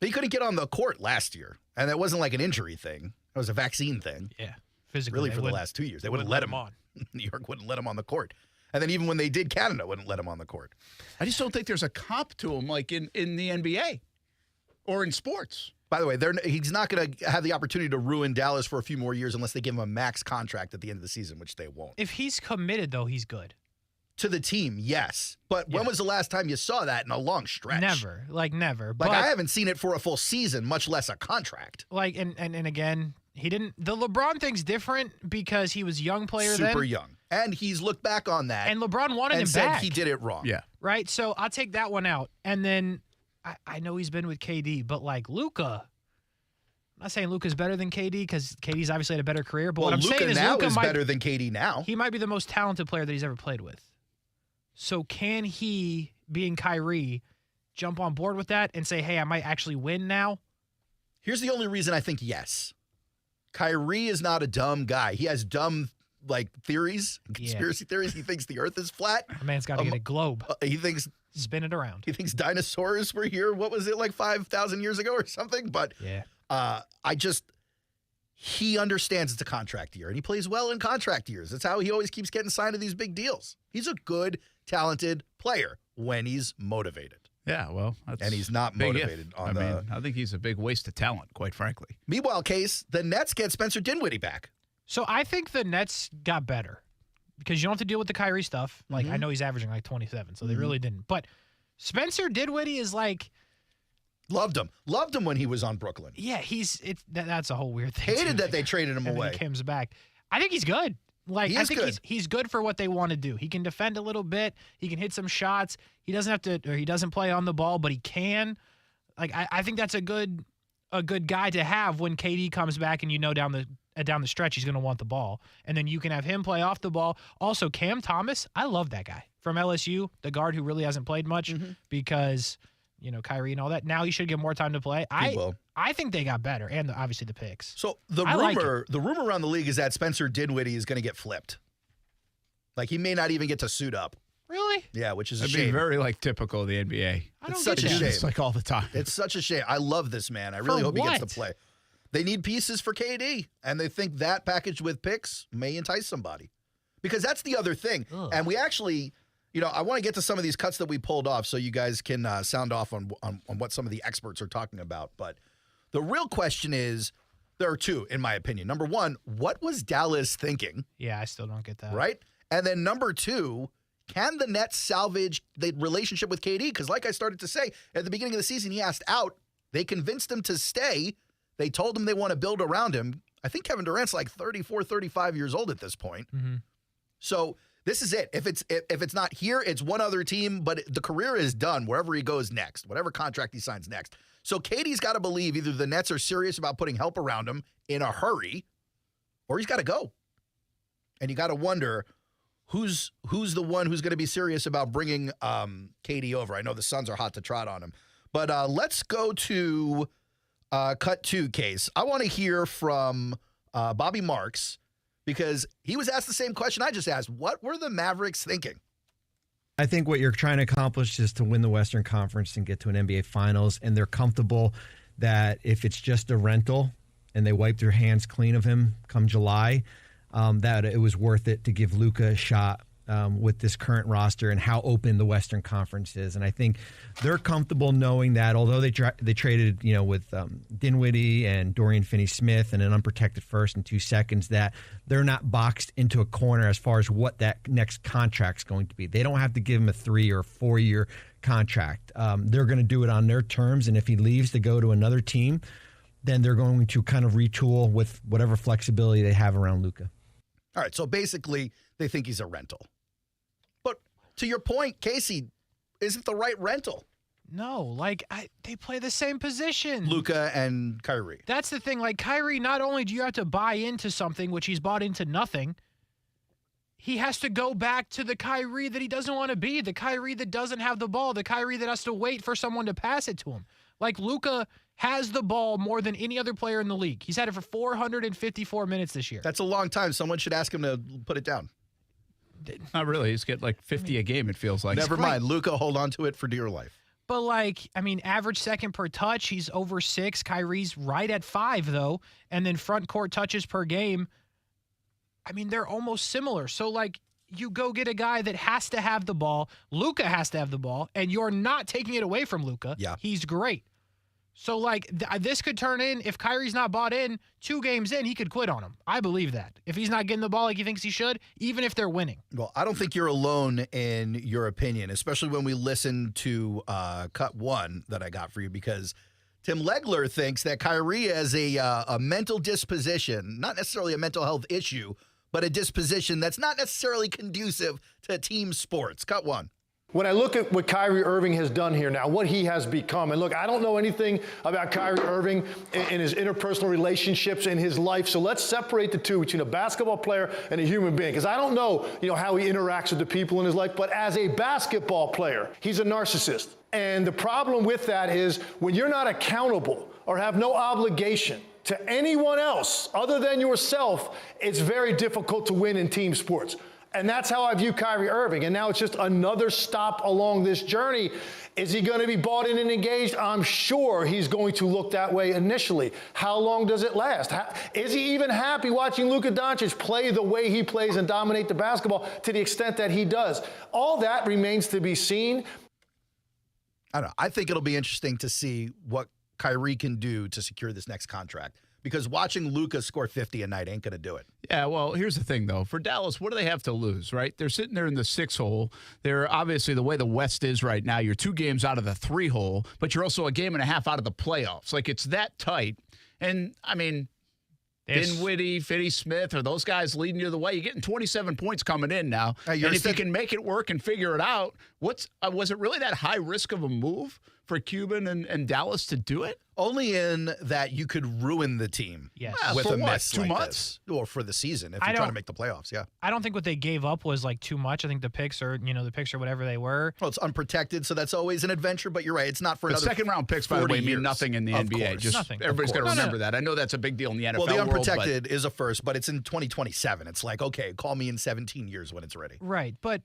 He couldn't get on the court last year, and that wasn't like an injury thing. It was a vaccine thing. Yeah, physically. Really, for the last 2 years. They wouldn't let him on. New York wouldn't let him on the court. And then even when they did, Canada wouldn't let him on the court. I just don't think there's a comp to him like in the NBA or in sports. By the way, he's not going to have the opportunity to ruin Dallas for a few more years unless they give him a max contract at the end of the season, which they won't. If he's committed, though, he's good. To the team, yes. But when was the last time you saw that in a long stretch? Never. Never. Like, I haven't seen it for a full season, much less a contract. Like, and again, he didn't. The LeBron thing's different because he was a young player then. Super young. And he's looked back on that. And LeBron wanted him said back. He did it wrong. Yeah. Right? So I'll take that one out. And then I know he's been with KD, but like Luka. I'm not saying Luka's better than KD because KD's obviously had a better career. But what I'm saying is Luka is better than KD now. He might be the most talented player that he's ever played with. So can he, being Kyrie, jump on board with that and say, hey, I might actually win now? Here's the only reason I think yes. Kyrie is not a dumb guy. He has dumb theories, conspiracy theories. He thinks the earth is flat. A man's got to get a globe. He thinks spin it around. He thinks dinosaurs were here. What was it, like 5,000 years ago or something? But he understands it's a contract year, and he plays well in contract years. That's how he always keeps getting signed to these big deals. He's a good, talented player when he's motivated. Yeah, well, and he's not motivated I think he's a big waste of talent, quite frankly. Meanwhile, Case, the Nets get Spencer Dinwiddie back. So I think the Nets got better because you don't have to deal with the Kyrie stuff. Like, I know he's averaging like 27, so they really didn't. But Spencer Dinwiddie is like... Loved him when he was on Brooklyn. Yeah, that's a whole weird thing. Hated that they traded him away. He comes back. I think he's good. Like, I think he's good for what they want to do. He can defend a little bit. He can hit some shots. He doesn't have to, or he doesn't play on the ball, but he can. Like, I think that's a good guy to have when KD comes back, and down the stretch he's going to want the ball, and then you can have him play off the ball. Also, Cam Thomas, I love that guy from LSU, the guard who really hasn't played much because Kyrie and all that. Now he should get more time to play. I think they got better, and obviously the picks. So the rumor around the league is that Spencer Dinwiddie is going to get flipped. Like, he may not even get to suit up. Really? Yeah, which is a That'd shame. be very typical of the NBA. It's such a shame. It's like all the time. It's such a shame. I love this man. I really hope he gets to play. They need pieces for KD, and they think that packaged with picks may entice somebody. Because that's the other thing. Ugh. And we actually, I want to get to some of these cuts that we pulled off so you guys can sound off on what some of the experts are talking about. But the real question is, there are two, in my opinion. Number one, what was Dallas thinking? Yeah, I still don't get that. Right? And then number two, can the Nets salvage the relationship with KD? Because like I started to say, at the beginning of the season, he asked out. They convinced him to stay. They told him they want to build around him. I think Kevin Durant's like 34, 35 years old at this point. So this is it. If it's not here, it's one other team, but the career is done wherever he goes next, whatever contract he signs next. So KD's got to believe either the Nets are serious about putting help around him in a hurry, or he's got to go. And you got to wonder who's the one who's going to be serious about bringing KD over. I know the Suns are hot to trot on him. But let's go to cut two, Case. I want to hear from Bobby Marks, because he was asked the same question I just asked. What were the Mavericks thinking? I think what you're trying to accomplish is to win the Western Conference and get to an NBA Finals, and they're comfortable that if it's just a rental and they wipe their hands clean of him come July, that it was worth it to give Luka a shot with this current roster and how open the Western Conference is. And I think they're comfortable knowing that although they traded, with Dinwiddie and Dorian Finney-Smith and an unprotected first and 2 seconds, that they're not boxed into a corner as far as what that next contract's going to be. They don't have to give him a 3 or 4 year contract. They're going to do it on their terms. And if he leaves to go to another team, then they're going to kind of retool with whatever flexibility they have around Luka. All right. So basically they think he's a rental. To your point, Kasey, is it the right rental? No, they play the same position. Luka and Kyrie. That's the thing. Like, Kyrie, not only do you have to buy into something, which he's bought into nothing, he has to go back to the Kyrie that he doesn't want to be, the Kyrie that doesn't have the ball, the Kyrie that has to wait for someone to pass it to him. Like, Luka has the ball more than any other player in the league. He's had it for 454 minutes this year. That's a long time. Someone should ask him to put it down. Not really. He's getting like 50 a game, it feels like. Never mind. Luka, hold on to it for dear life. But, average second per touch, he's over 6. Kyrie's right at 5, though. And then front court touches per game, they're almost similar. So, you go get a guy that has to have the ball. Luka has to have the ball, and you're not taking it away from Luka. Yeah. He's great. So, this could turn in, if Kyrie's not bought in, 2 games in, he could quit on him. I believe that. If he's not getting the ball like he thinks he should, even if they're winning. Well, I don't think you're alone in your opinion, especially when we listen to cut 1 that I got for you, because Tim Legler thinks that Kyrie has a mental disposition, not necessarily a mental health issue, but a disposition that's not necessarily conducive to team sports. Cut 1. When I look at what Kyrie Irving has done here now, what he has become, and look, I don't know anything about Kyrie Irving in his interpersonal relationships in his life, so let's separate the two between a basketball player and a human being, because I don't know, how he interacts with the people in his life, but as a basketball player, he's a narcissist. And the problem with that is when you're not accountable or have no obligation to anyone else other than yourself, it's very difficult to win in team sports. And that's how I view Kyrie Irving. And now it's just another stop along this journey. Is he going to be bought in and engaged? I'm sure he's going to look that way initially. How long does it last? Is he even happy watching Luka Doncic play the way he plays and dominate the basketball to the extent that he does? All that remains to be seen. I don't know. I think it'll be interesting to see what Kyrie can do to secure this next contract. Because watching Luka score 50 a night ain't going to do it. Yeah, well, here's the thing, though. For Dallas, what do they have to lose, right? They're sitting there in the 6 hole. They're obviously, the way the West is right now, you're 2 games out of the 3 hole, but you're also a game and a half out of the playoffs. Like, it's that tight. And, I mean, Dinwiddie, Finney Smith, are those guys leading you the way? You're getting 27 points coming in now. And if you can make it work and figure it out, was it really that high risk of a move for Cuban and Dallas to do it? Only in that you could ruin the team with a miss 2 like months? Or for the season if you're trying to make the playoffs, yeah. I don't think what they gave up was like too much. I think the picks or whatever they were. Well, it's unprotected, so that's always an adventure, but you're right. It's not for another second-round picks, by the way, mean nothing in the NBA. Just nothing. Everybody's got to remember that. I know that's a big deal in the NFL Well, the world, unprotected is a first, but it's in 2027. It's like, okay, call me in 17 years when it's ready. Right, but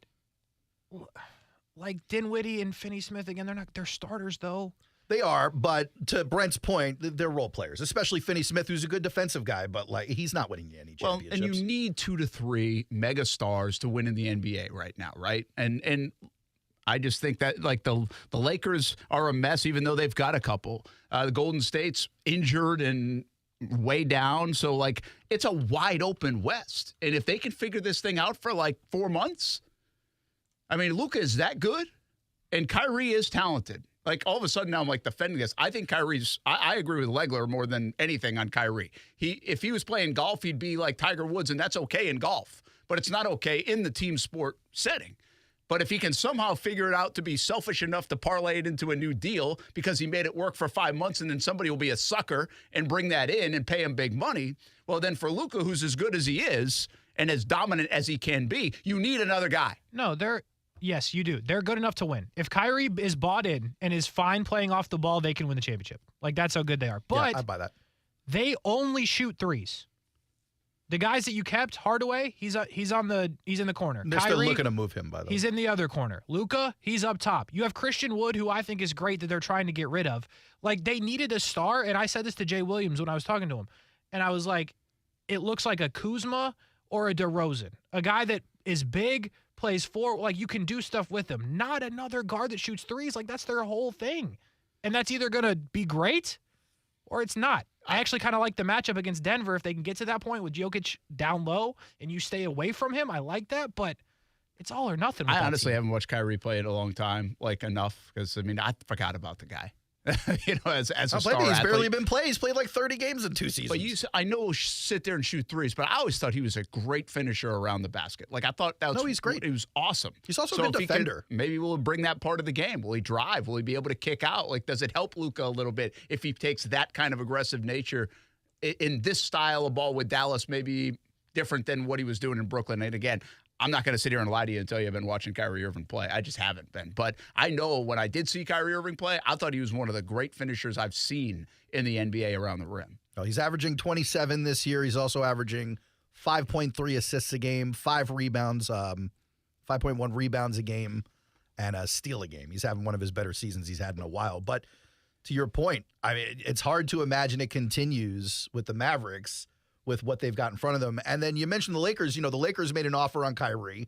like Dinwiddie and Finney Smith, again, they're starters, though. They are, but to Brent's point, they're role players, especially Finney Smith, who's a good defensive guy, but like he's not winning any championships. And you need 2 to 3 mega stars to win in the NBA right now, right? And I just think that like the Lakers are a mess, even though they've got a couple. The Golden State's injured and way down, so like it's a wide open West. And if they can figure this thing out for like 4 months, I mean, Luka is that good, and Kyrie is talented. Like, all of a sudden now I'm, like, defending this. I think Kyrie's – I agree with Legler more than anything on Kyrie. If he was playing golf, he'd be like Tiger Woods, and that's okay in golf. But it's not okay in the team sport setting. But if he can somehow figure it out to be selfish enough to parlay it into a new deal because he made it work for 5 months and then somebody will be a sucker and bring that in and pay him big money, well, then for Luka, who's as good as he is and as dominant as he can be, you need another guy. No, yes, you do. They're good enough to win. If Kyrie is bought in and is fine playing off the ball, they can win the championship. Like, that's how good they are. But yeah, I buy that. They only shoot threes. The guys that you kept, Hardaway, he's in the corner. They're Kyrie, still looking to move him, by the way. He's in the other corner. Luka, he's up top. You have Christian Wood, who I think is great that they're trying to get rid of. Like, they needed a star, and I said this to Jay Williams when I was talking to him. And I was like, it looks like a Kuzma or a DeRozan. A guy that is big, plays 4, like you can do stuff with them. Not another guard that shoots threes. Like, that's their whole thing. And that's either going to be great or it's not. I actually kind of like the matchup against Denver. If they can get to that point with Jokic down low and you stay away from him, I like that. But it's all or nothing. I honestly haven't watched Kyrie play in a long time, like enough, because, I mean, I forgot about the guy. As a star He's athlete. barely been played. He's played like 30 games in 2 seasons. But I know he'll sit there and shoot threes, but I always thought he was a great finisher around the basket. Like, I thought that was... No, he's great. He was awesome. He's also a good defender. Maybe we'll bring that part of the game. Will he drive? Will he be able to kick out? Like, does it help Luka a little bit if he takes that kind of aggressive nature in this style of ball with Dallas, maybe different than what he was doing in Brooklyn? And again, I'm not going to sit here and lie to you and tell you I've been watching Kyrie Irving play. I just haven't been. But I know when I did see Kyrie Irving play, I thought he was one of the great finishers I've seen in the NBA around the rim. Oh, he's averaging 27 this year. He's also averaging 5.3 assists a game, 5 rebounds, 5.1 rebounds a game, and a steal a game. He's having one of his better seasons he's had in a while. But to your point, I mean, it's hard to imagine it continues with the Mavericks with what they've got in front of them. And then you mentioned the Lakers. You know, the Lakers made an offer on Kyrie.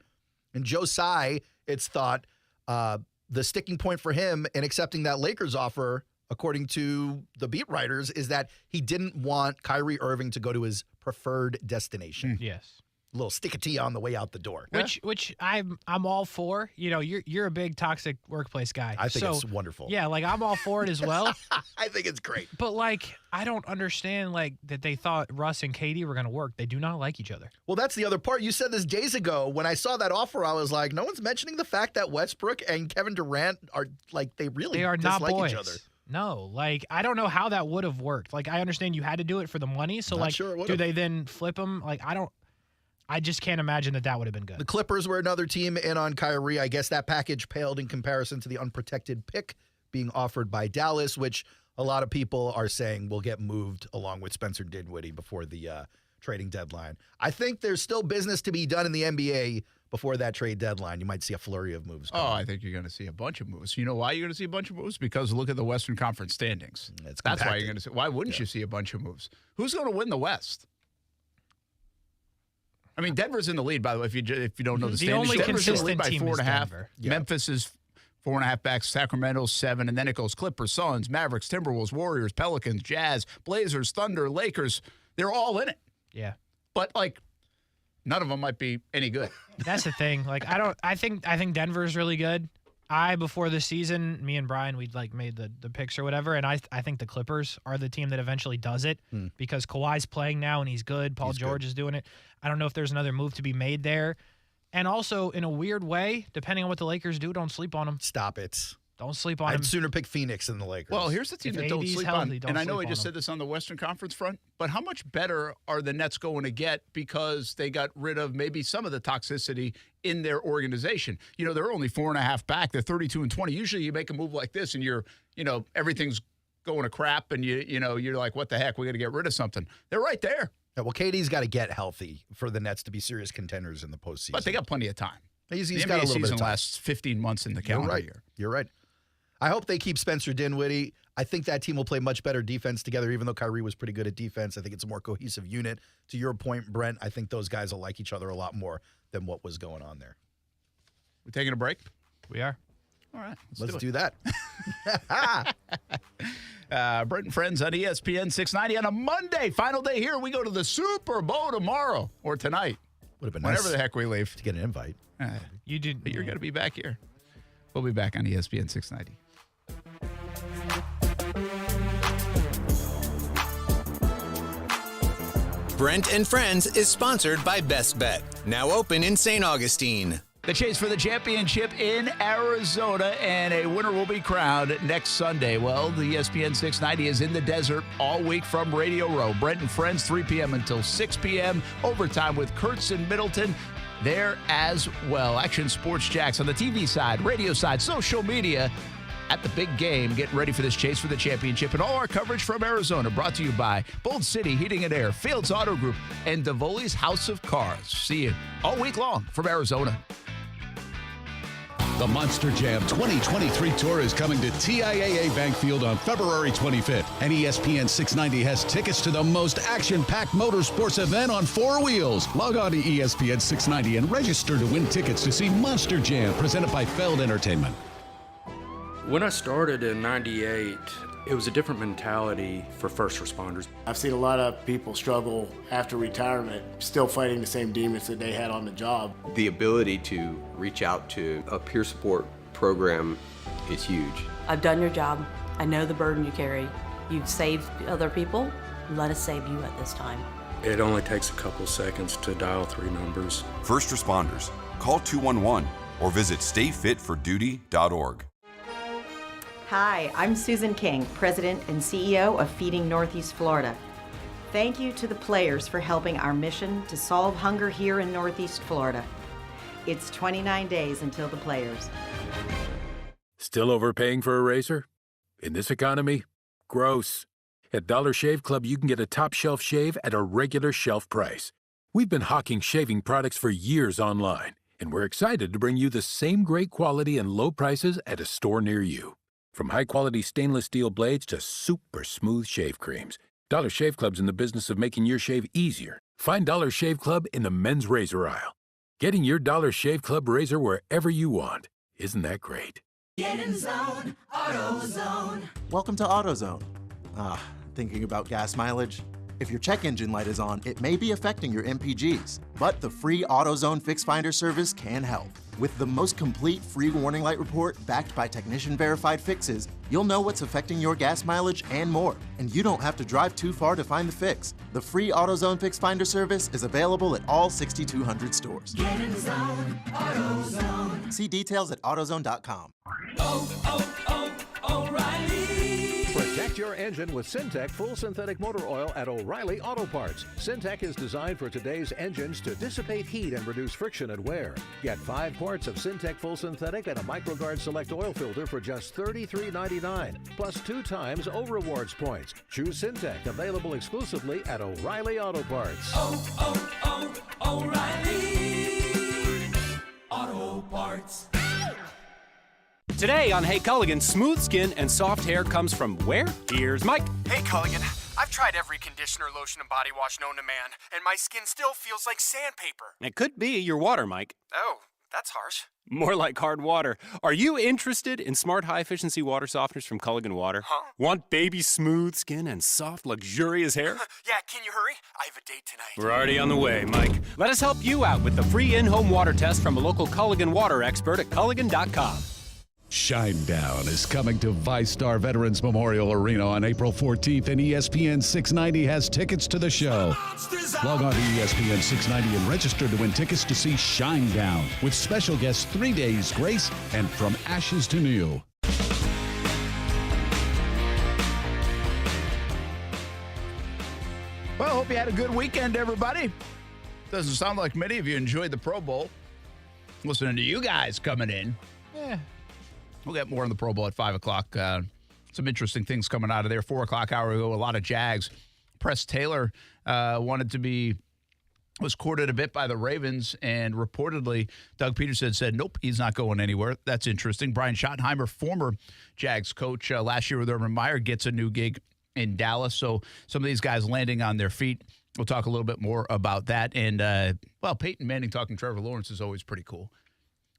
And Joe Tsai, it's thought, the sticking point for him in accepting that Lakers offer, according to the beat writers, is that he didn't want Kyrie Irving to go to his preferred destination. Yes. little stick of tea on the way out the door. Which I'm all for. You know, you're a big toxic workplace guy. I think it's wonderful. Yeah, like I'm all for it as well. I think it's great. But like, I don't understand like that they thought Russ and Katie were going to work. They do not like each other. Well, that's the other part. You said this days ago. When I saw that offer, I was like, no one's mentioning the fact that Westbrook and Kevin Durant are like they are not dislike boys. each other. No, like I don't know how that would have worked. Like I understand you had to do it for the money. So Not like, sure it do would've. they then flip him? Like I just can't imagine that would have been good. The Clippers were another team in on Kyrie. I guess that package paled in comparison to the unprotected pick being offered by Dallas, which a lot of people are saying will get moved along with Spencer Dinwiddie before the trading deadline. I think there's still business to be done in the NBA before that trade deadline. You might see a flurry of moves. Oh, I think you're going to see a bunch of moves. You know why you're going to see a bunch of moves? Because look at the Western Conference standings. That's why you're going to see. Why wouldn't you see a bunch of moves? Who's going to win the West? I mean, Denver's in the lead, by the way, if you don't know the standings. Only Denver's in the lead consistent by team 4.5. is Denver. Memphis is 4.5 back. Sacramento 7, and then it goes Clippers, Suns, Mavericks, Timberwolves, Warriors, Pelicans, Jazz, Blazers, Thunder, Lakers. They're all in it. Yeah. But like, none of them might be any good. That's the thing. Like I think Denver's really good. Before the season, me and Brian, we'd like made the picks or whatever, and I think the Clippers are the team that eventually does it because Kawhi's playing now and he's good. Paul George is doing it. I don't know if there's another move to be made there. And also, in a weird way, depending on what the Lakers do, don't sleep on them. Stop it. Don't sleep on them. I'd sooner pick Phoenix than the Lakers. Well, here's the team If that don't AD's sleep healthy, on. don't And I know sleep I just on said this on the Western Conference front, but how much better are the Nets going to get because they got rid of maybe some of the toxicity in their organization? You know, they're only 4.5 back. They're 32-20. Usually you make a move like this and everything's going to crap and you're like, what the heck? We got to get rid of something. They're right there. Yeah, well, KD's got to get healthy for the Nets to be serious contenders in the postseason. But they got plenty of time. He's the got NBA a little bit season of time. lasts 15 months in the calendar year. You're right. I hope they keep Spencer Dinwiddie. I think that team will play much better defense together, even though Kyrie was pretty good at defense. I think it's a more cohesive unit. To your point, Brent, I think those guys will like each other a lot more than what was going on there. We taking a break? We are. All right. Let's do that. Brent Friends on ESPN 690 on a Monday. Final day here. We go to the Super Bowl tomorrow or tonight. Would have been Whenever nice the heck we leave. to get an invite. You did. But you're going to be back here. We'll be back on ESPN 690. Brent and Friends is sponsored by Best Bet, now open in St. Augustine. The chase for the championship in Arizona, and a winner will be crowned next Sunday. Well, the ESPN 690 is in the desert all week from Radio Row. Brent and Friends, 3 p.m. until 6 p.m. Overtime with Kurtz and Middleton there as well. Action Sports Jacks on the TV side, radio side, social media at the big game, getting ready for this chase for the championship. And all our coverage from Arizona brought to you by Bold City Heating and Air, Fields Auto Group, and Davoli's House of Cars. See you all week long from Arizona. The Monster Jam 2023 Tour is coming to TIAA Bank Field on February 25th. And ESPN 690 has tickets to the most action-packed motorsports event on four wheels. Log on to ESPN 690 and register to win tickets to see Monster Jam, presented by Feld Entertainment. When I started in '98, it was a different mentality for first responders. I've seen a lot of people struggle after retirement, still fighting the same demons that they had on the job. The ability to reach out to a peer support program is huge. I've done your job. I know the burden you carry. You've saved other people. Let us save you at this time. It only takes a couple seconds to dial 3 numbers. First responders, call 211 or visit stayfitforduty.org. Hi, I'm Susan King, President and CEO of Feeding Northeast Florida. Thank you to the players for helping our mission to solve hunger here in Northeast Florida. It's 29 days until the players. Still overpaying for a razor? In this economy? Gross. At Dollar Shave Club, you can get a top shelf shave at a regular shelf price. We've been hawking shaving products for years online, and we're excited to bring you the same great quality and low prices at a store near you. From high-quality stainless steel blades to super smooth shave creams, Dollar Shave Club's in the business of making your shave easier. Find Dollar Shave Club in the men's razor aisle. Getting your Dollar Shave Club razor wherever you want. Isn't that great? Get in zone, AutoZone. Welcome to AutoZone. Thinking about gas mileage? If your check engine light is on, it may be affecting your MPGs. But the free AutoZone Fix Finder service can help. With the most complete free warning light report backed by technician-verified fixes, you'll know what's affecting your gas mileage and more. And you don't have to drive too far to find the fix. The free AutoZone Fix Finder service is available at all 6,200 stores. Get in the zone, AutoZone. See details at AutoZone.com. O'Reilly. Protect your engine with Syntec Full Synthetic Motor Oil at O'Reilly Auto Parts. Syntec is designed for today's engines to dissipate heat and reduce friction and wear. Get 5 quarts of Syntec Full Synthetic and a MicroGuard Select Oil Filter for just $33.99, plus 2 times O Rewards points. Choose Syntec, available exclusively at O'Reilly Auto Parts. O'Reilly Auto Parts. Today on Hey Culligan, smooth skin and soft hair comes from where? Here's Mike. Hey Culligan, I've tried every conditioner, lotion, and body wash known to man, and my skin still feels like sandpaper. It could be your water, Mike. Oh, that's harsh. More like hard water. Are you interested in smart, high-efficiency water softeners from Culligan Water? Huh? Want baby smooth skin and soft, luxurious hair? Yeah, can you hurry? I have a date tonight. We're already on the way, Mike. Let us help you out with the free in-home water test from a local Culligan water expert at Culligan.com. Shinedown is coming to ViStar Veterans Memorial Arena on April 14th, and ESPN 690 has tickets to the show. Log on to ESPN 690 and register to win tickets to see Shinedown with special guests 3 Days Grace and From Ashes to New. Well, hope you had a good weekend, everybody. Doesn't sound like many of you enjoyed the Pro Bowl. Listening to you guys coming in. Yeah. We'll get more on the Pro Bowl at 5 o'clock. Some interesting things coming out of there. 4 o'clock hour ago, a lot of Jags. Press Taylor was courted a bit by the Ravens, and reportedly Doug Peterson said, nope, he's not going anywhere. That's interesting. Brian Schottenheimer, former Jags coach last year with Urban Meyer, gets a new gig in Dallas. So some of these guys landing on their feet. We'll talk a little bit more about that. And, Peyton Manning talking Trevor Lawrence is always pretty cool.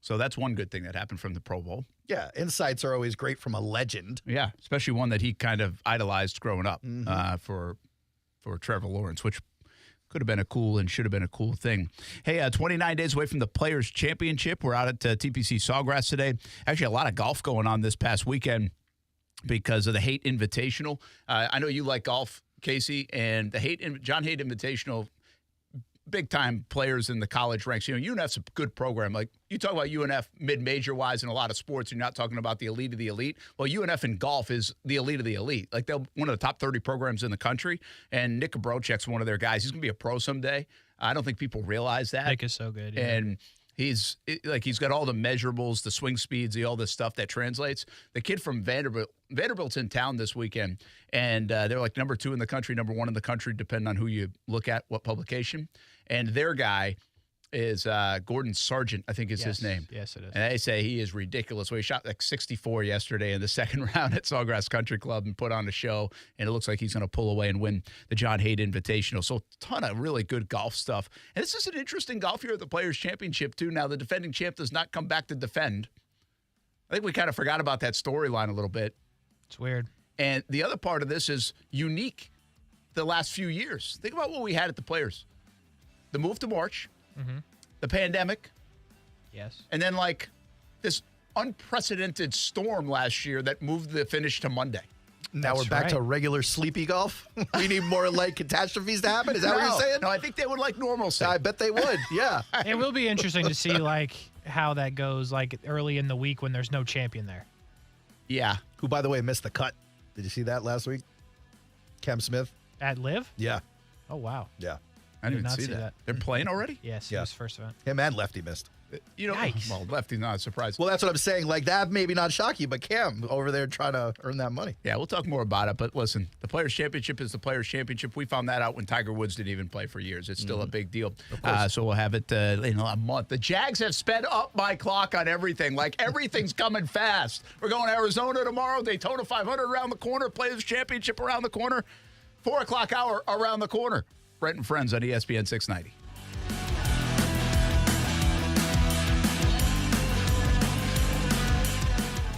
So that's one good thing that happened from the Pro Bowl. Yeah, insights are always great from a legend. Yeah, especially one that he kind of idolized growing up for Trevor Lawrence, which could have been a cool and should have been a cool thing. Hey, 29 days away from the Players' Championship. We're out at TPC Sawgrass today. Actually, a lot of golf going on this past weekend because of the Haight Invitational. I know you like golf, Kasey, and the John Haight Invitational, big-time players in the college ranks. You know, UNF's a good program. Like, you talk about UNF mid-major-wise in a lot of sports, and you're not talking about the elite of the elite. Well, UNF in golf is the elite of the elite. Like, they're one of the top 30 programs in the country, and Nick Gabrocek's one of their guys. He's going to be a pro someday. I don't think people realize that. Nick is so good. Yeah. And he's got all the measurables, the swing speeds, all this stuff that translates. The kid from Vanderbilt's in town this weekend, and they're like number 2 in the country, number 1 in the country, depending on who you look at, what publication. And their guy is Gordon Sargent, I think is his name. Yes, it is. And they say he is ridiculous. Well, he shot like 64 yesterday in the second round at Sawgrass Country Club and put on a show, and it looks like he's going to pull away and win the John Haight Invitational. So a ton of really good golf stuff. And this is an interesting golf year at the Players' Championship, too. Now, the defending champ does not come back to defend. I think we kind of forgot about that storyline a little bit. It's weird. And the other part of this is unique the last few years. Think about what we had at the Players. The move to March, the pandemic. Yes. And then, like, this unprecedented storm last year that moved the finish to Monday. Now we're back to regular sleepy golf. We need more like catastrophes to happen. Is that what you're saying? No, I think they would like normalcy. I bet they would. Yeah. It will be interesting to see like how that goes like early in the week when there's no champion there. Yeah. Who, by the way, missed the cut. Did you see that last week? Cam Smith. At Live? Yeah. Oh, wow. Yeah. I didn't see that. They're playing already? Yes, it was first event. Him and Lefty missed. You know, Yikes. well, Lefty's not surprised. Well, that's what I'm saying. Like, that maybe not shock you, but Cam over there trying to earn that money. Yeah, we'll talk more about it. But listen, the Players' Championship is the Players' Championship. We found that out when Tiger Woods didn't even play for years. It's still a big deal. So we'll have it in a month. The Jags have sped up my clock on everything. Like, everything's coming fast. We're going to Arizona tomorrow. Daytona 500 around the corner. Players' Championship around the corner. 4 o'clock hour around the corner. Brent and Friends on ESPN 690.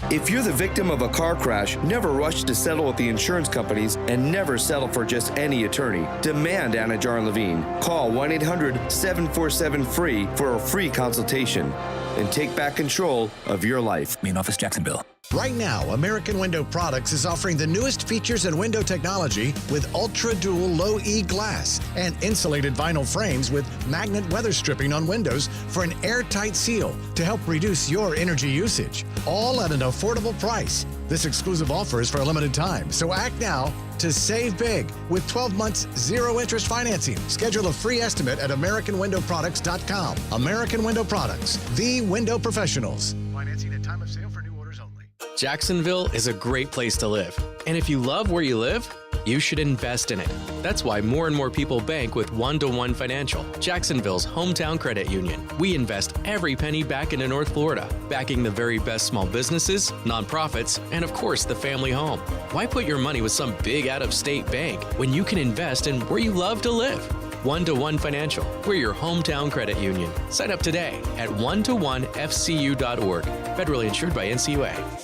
If you're the victim of a car crash, never rush to settle with the insurance companies and never settle for just any attorney. Demand Anajar and Levine. Call 1-800-747-FREE for a free consultation and take back control of your life. Main office, Jacksonville. Right now, American Window Products is offering the newest features in window technology with Ultra Dual Low E glass and insulated vinyl frames with magnet weather stripping on windows for an airtight seal to help reduce your energy usage, all at an affordable price. This exclusive offer is for a limited time, so act now to save big with 12 months, zero interest financing. Schedule a free estimate at AmericanWindowProducts.com. American Window Products, the window professionals. Financing at time of sale for new orders only. Jacksonville is a great place to live. And if you love where you live, you should invest in it. That's why more and more people bank with 1-to-1 Financial, Jacksonville's hometown credit union. We invest every penny back into North Florida, backing the very best small businesses, nonprofits, and of course the family home. Why put your money with some big out-of-state bank when you can invest in where you love to live? 1-to-1 Financial, we're your hometown credit union. Sign up today at 1to1fcu.org. Federally insured by NCUA.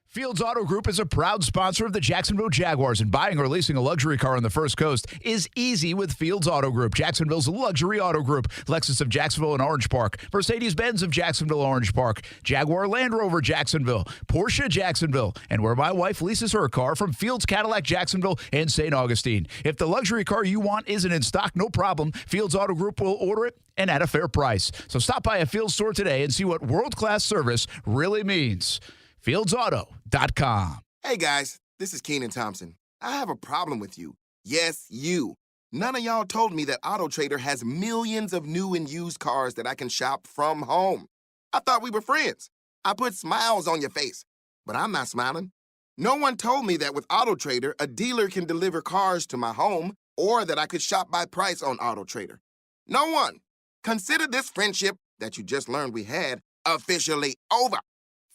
Fields Auto Group is a proud sponsor of the Jacksonville Jaguars, and buying or leasing a luxury car on the First Coast is easy with Fields Auto Group, Jacksonville's luxury auto group. Lexus of Jacksonville and Orange Park, Mercedes-Benz of Jacksonville, Orange Park, Jaguar Land Rover Jacksonville, Porsche Jacksonville, and where my wife leases her car from Fields Cadillac Jacksonville and St. Augustine. If the luxury car you want isn't in stock, no problem. Fields Auto Group will order it and at a fair price. So stop by a Fields store today and see what world-class service really means. FieldsAuto.com. Hey guys, this is Keenan Thompson. I have a problem with you. Yes, you. None of y'all told me that Auto Trader has millions of new and used cars that I can shop from home. I thought we were friends. I put smiles on your face, but I'm not smiling. No one told me that with Auto Trader, a dealer can deliver cars to my home or that I could shop by price on Auto Trader. No one. Consider this friendship that you just learned we had officially over.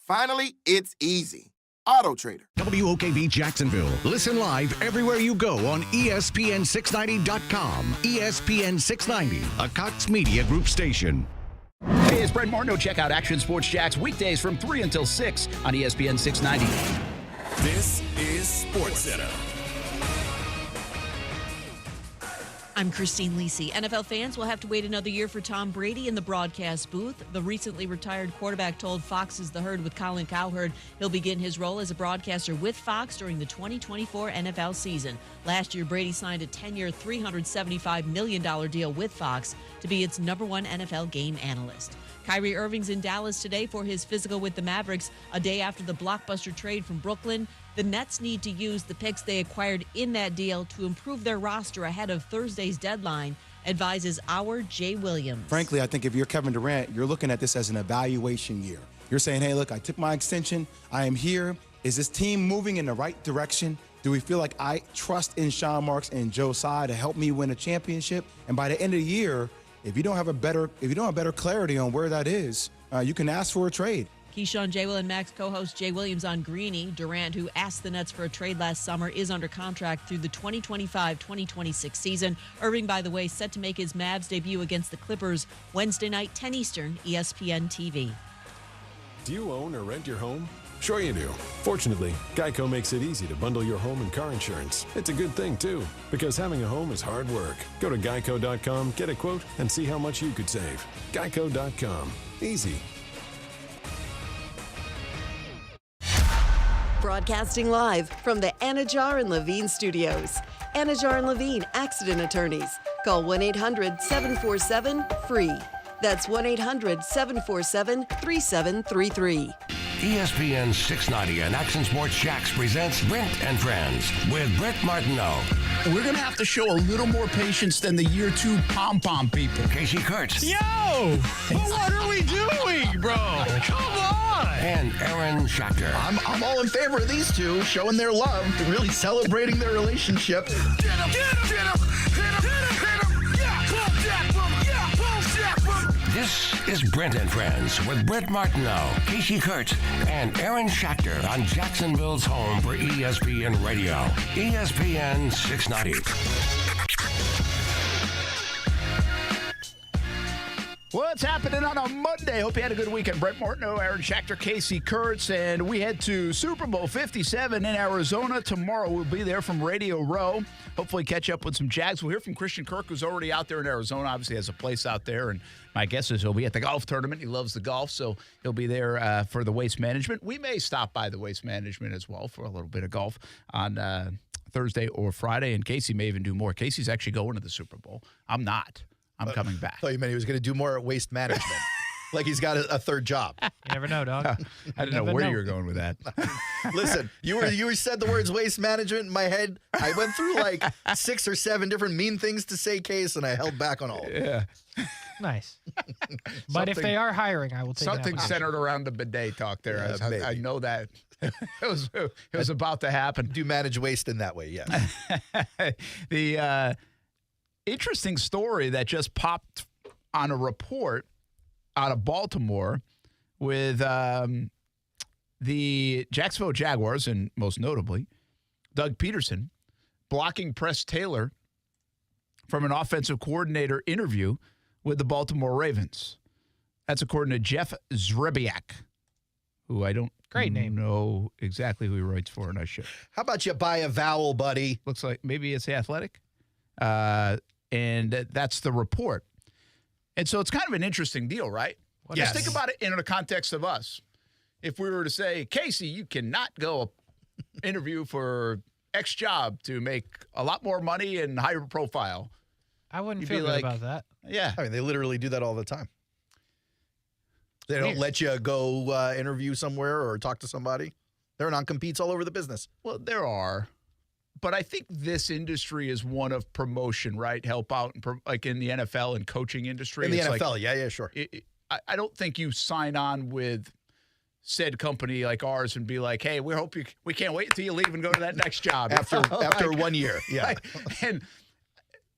Finally, it's easy. Auto Trader. WOKV Jacksonville. Listen live everywhere you go on ESPN690.com. ESPN 690, a Cox Media Group station. Hey, it's Brent Martineau. Check out Action Sports Jacks weekdays from 3 until 6 on ESPN 690. This is SportsCenter. I'm Christine Lisi. NFL fans will have to wait another year for Tom Brady in the broadcast booth. The recently retired quarterback told Fox's The Herd with Colin Cowherd he'll begin his role as a broadcaster with Fox during the 2024 NFL season. Last year, Brady signed a 10-year, $375 million deal with Fox to be its #1 NFL game analyst. Kyrie Irving's in Dallas today for his physical with the Mavericks, a day after the blockbuster trade from Brooklyn. The Nets need to use the picks they acquired in that deal to improve their roster ahead of Thursday's deadline, advises our Jay Williams. Frankly, I think if you're Kevin Durant, you're looking at this as an evaluation year. You're saying, hey, look, I took my extension. I am here. Is this team moving in the right direction? Do we feel like I trust in Sean Marks and Joe Tsai to help me win a championship? And by the end of the year, if you don't have better clarity on where that is, you can ask for a trade. Keyshawn, J. Will, and Max co-host Jay Williams on Greeny. Durant, who asked the Nets for a trade last summer, is under contract through the 2025-2026 season. Irving, by the way, set to make his Mavs debut against the Clippers Wednesday night, 10 Eastern, ESPN TV. Do you own or rent your home? Sure you do. Fortunately, Geico makes it easy to bundle your home and car insurance. It's a good thing, too, because having a home is hard work. Go to geico.com, get a quote, and see how much you could save. Geico.com. Easy. Broadcasting live from the Anajar and Levine studios. Anajar and Levine Accident Attorneys. Call 1-800-747-FREE. That's 1-800-747-3733. ESPN 690 and Action Sports Jacks presents Brent and Friends with Brent Martineau. We're going to have to show a little more patience than the year 2 pom-pom people. Kasey Kurtz. Yo! But what are we doing, bro? Come on! And Aaron Schachter. I'm all in favor of these two showing their love, really celebrating their relationship. Get him! Get him! Hit him! Hit him! Hit him! Yeah! Boom! Jack! Boom! Yeah! Boom! Jack! Boom! This is Brent and Friends with Brent Martineau, Kasey Kurtz, and Aaron Schachter on Jacksonville's home for ESPN Radio, ESPN 690. What's happening on a Monday? Hope you had a good weekend. Brent Martineau, Aaron Schachter, Kasey Kurtz, and we head to Super Bowl 57 in Arizona. Tomorrow we'll be there from Radio Row. Hopefully catch up with some Jags. We'll hear from Christian Kirk, who's already out there in Arizona. Obviously has a place out there, and my guess is he'll be at the golf tournament. He loves the golf, so he'll be there for the Waste Management. We may stop by the Waste Management as well for a little bit of golf on Thursday or Friday, and Kasey may even do more. Kasey's actually going to the Super Bowl. I'm not. I'm coming back. I thought you meant he was going to do more at Waste Management. Like he's got a third job. You never know, dog. I didn't know where you were going with that. Listen, you said the words Waste Management in my head. I went through like 6 or 7 different mean things to say, Case, and I held back on all of them. Yeah. Nice. But if they are hiring, I will take something centered around the bidet talk there. I know that. it was about to happen. Do manage waste in that way, yeah. The interesting story that just popped on a report out of Baltimore with the Jacksonville Jaguars, and most notably, Doug Peterson, blocking Press Taylor from an offensive coordinator interview with the Baltimore Ravens. That's according to Jeff Zrebiak, who I don't know exactly who he writes for, and I should. How about you buy a vowel, buddy? Looks like maybe it's The Athletic. And that's the report. And so it's kind of an interesting deal, right? Yes. Just think about it in the context of us. If we were to say, Kasey, you cannot go interview for X job to make a lot more money and higher profile. I wouldn't feel good about that. Yeah. I mean, they literally do that all the time. They don't let you go interview somewhere or talk to somebody. There are non-competes all over the business. Well, there are. But I think this industry is one of promotion, right? Help out, like in the NFL and coaching industry. In the it's NFL, like, yeah, sure. I don't think you sign on with said company like ours and be like, hey, we can't wait until you leave and go to that next job. after 1 year, yeah.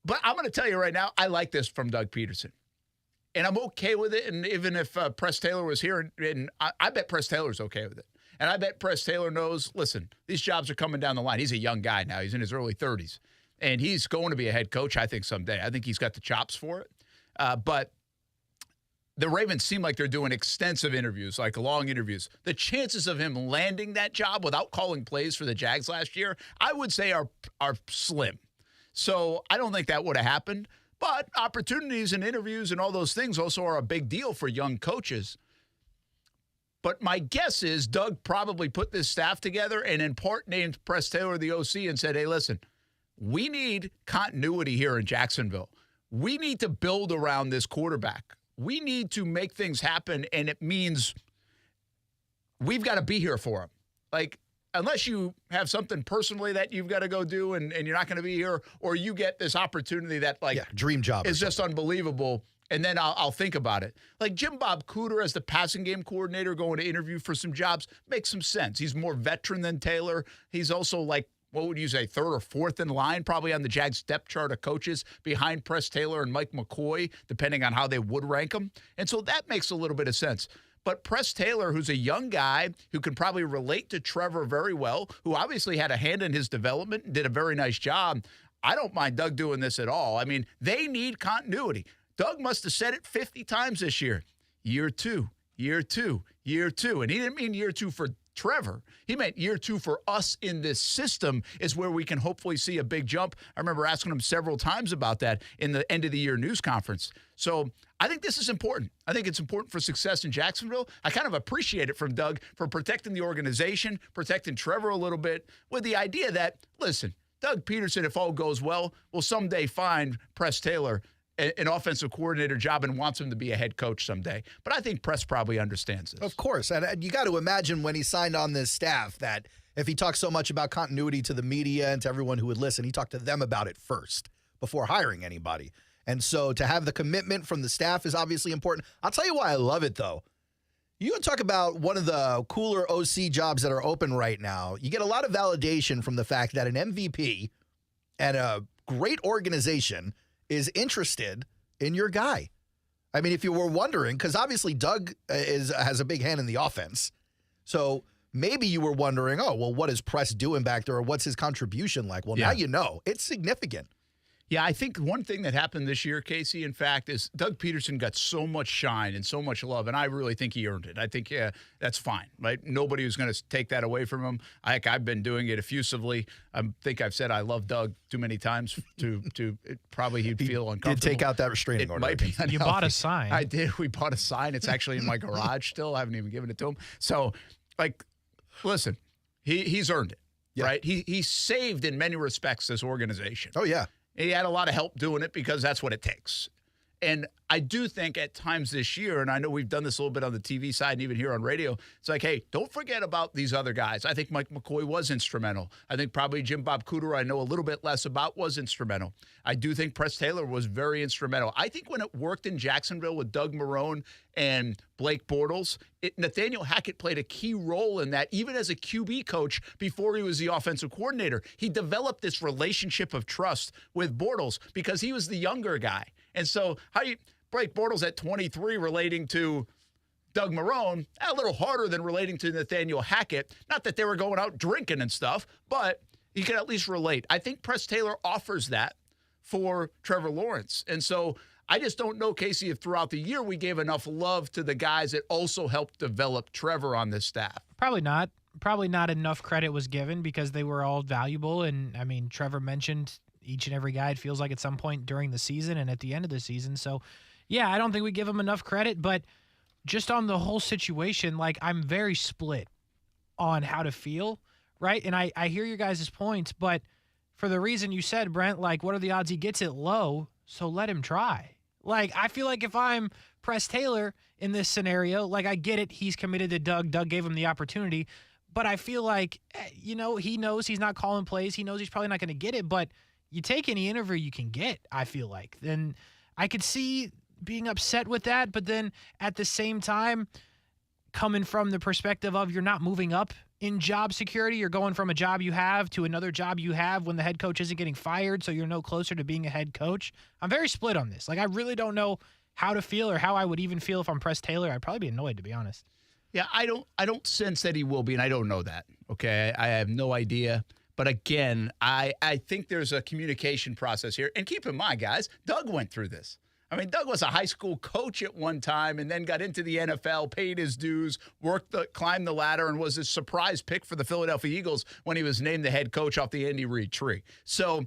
But I'm going to tell you right now, I like this from Doug Peterson. And I'm okay with it. And even if Press Taylor was here, and I bet Press Taylor's okay with it. And I bet Press Taylor knows, listen, these jobs are coming down the line. He's a young guy now. He's in his early 30s. And he's going to be a head coach, I think, someday. I think he's got the chops for it. But the Ravens seem like they're doing extensive interviews, like long interviews. The chances of him landing that job without calling plays for the Jags last year, I would say are slim. So I don't think that would have happened. But opportunities and interviews and all those things also are a big deal for young coaches. But my guess is Doug probably put this staff together and in part named Press Taylor the OC and said, hey, listen, we need continuity here in Jacksonville. We need to build around this quarterback. We need to make things happen, and it means we've got to be here for him. Like, unless you have something personally that you've got to go do and you're not going to be here, or you get this opportunity that, like, dream job is just unbelievable, and then I'll think about it. Like Jim Bob Cooter as the passing game coordinator going to interview for some jobs makes some sense. He's more veteran than Taylor. He's also, like, what would you say, third or fourth in line, probably on the Jags depth chart of coaches behind Press Taylor and Mike McCoy, depending on how they would rank them. And so that makes a little bit of sense. But Press Taylor, who's a young guy who can probably relate to Trevor very well, who obviously had a hand in his development and did a very nice job, I don't mind Doug doing this at all. I mean, they need continuity. Doug must have said it 50 times this year. Year two, year two, year two. And he didn't mean year two for Trevor. He meant year two for us in this system is where we can hopefully see a big jump. I remember asking him several times about that in the end of the year news conference. So I think this is important. I think it's important for success in Jacksonville. I kind of appreciate it from Doug for protecting the organization, protecting Trevor a little bit with the idea that, listen, Doug Peterson, if all goes well, will someday find Press Taylor an offensive coordinator job and wants him to be a head coach someday. But I think Press probably understands this. Of course. And you got to imagine when he signed on this staff that if he talks so much about continuity to the media and to everyone who would listen, he talked to them about it first before hiring anybody. And so to have the commitment from the staff is obviously important. I'll tell you why I love it, though. You want to talk about one of the cooler OC jobs that are open right now. You get a lot of validation from the fact that an MVP and a great organization is interested in your guy. I mean, if you were wondering, because obviously Doug has a big hand in the offense. So maybe you were wondering, oh, well, what is Press doing back there, or what's his contribution like? Well, now you know. It's significant. Yeah, I think one thing that happened this year, Kasey, in fact, is Doug Peterson got so much shine and so much love, and I really think he earned it. I think, yeah, that's fine, right? Nobody was going to take that away from him. I've been doing it effusively. I think I've said I love Doug too many times to probably he'd feel uncomfortable. Did take out that restraining order. Might be you bought a sign. I did. We bought a sign. It's actually in my garage still. I haven't even given it to him. So, listen, he's earned it, right? He saved in many respects this organization. Oh, yeah. He had a lot of help doing it because that's what it takes. And I do think at times this year, and I know we've done this a little bit on the TV side and even here on radio, it's like, hey, don't forget about these other guys. I think Mike McCoy was instrumental. I think probably Jim Bob Cooter, I know a little bit less about, was instrumental. I do think Press Taylor was very instrumental. I think when it worked in Jacksonville with Doug Marrone and Blake Bortles, Nathaniel Hackett played a key role in that, even as a QB coach before he was the offensive coordinator. He developed this relationship of trust with Bortles because he was the younger guy. And so how you Blake Bortles at 23 relating to Doug Marrone, a little harder than relating to Nathaniel Hackett. Not that they were going out drinking and stuff, but you can at least relate. I think Press Taylor offers that for Trevor Lawrence. And so I just don't know, Kasey, if throughout the year we gave enough love to the guys that also helped develop Trevor on this staff. Probably not. Probably not enough credit was given because they were all valuable. And, I mean, Trevor mentioned each and every guy, it feels like at some point during the season and at the end of the season. So, yeah, I don't think we give him enough credit. But just on the whole situation, I'm very split on how to feel, right? And I hear your guys' points, but for the reason you said, Brent, what are the odds he gets it low? So let him try. I feel like if I'm Press Taylor in this scenario, I get it. He's committed to Doug. Doug gave him the opportunity. But I feel like, he knows he's not calling plays. He knows he's probably not going to get it. But you take any interview you can get, I feel like. Then I could see being upset with that. But then at the same time, coming from the perspective of you're not moving up in job security, you're going from a job you have to another job you have when the head coach isn't getting fired, so you're no closer to being a head coach. I'm very split on this. I really don't know how to feel or how I would even feel if I'm Press Taylor. I'd probably be annoyed, to be honest. Yeah, I don't sense that he will be, and I don't know that. Okay, I have no idea. But again, I think there's a communication process here. And keep in mind, guys, Doug went through this. I mean, Doug was a high school coach at one time and then got into the NFL, paid his dues, climbed the ladder, and was a surprise pick for the Philadelphia Eagles when he was named the head coach off the Andy Reid tree. So,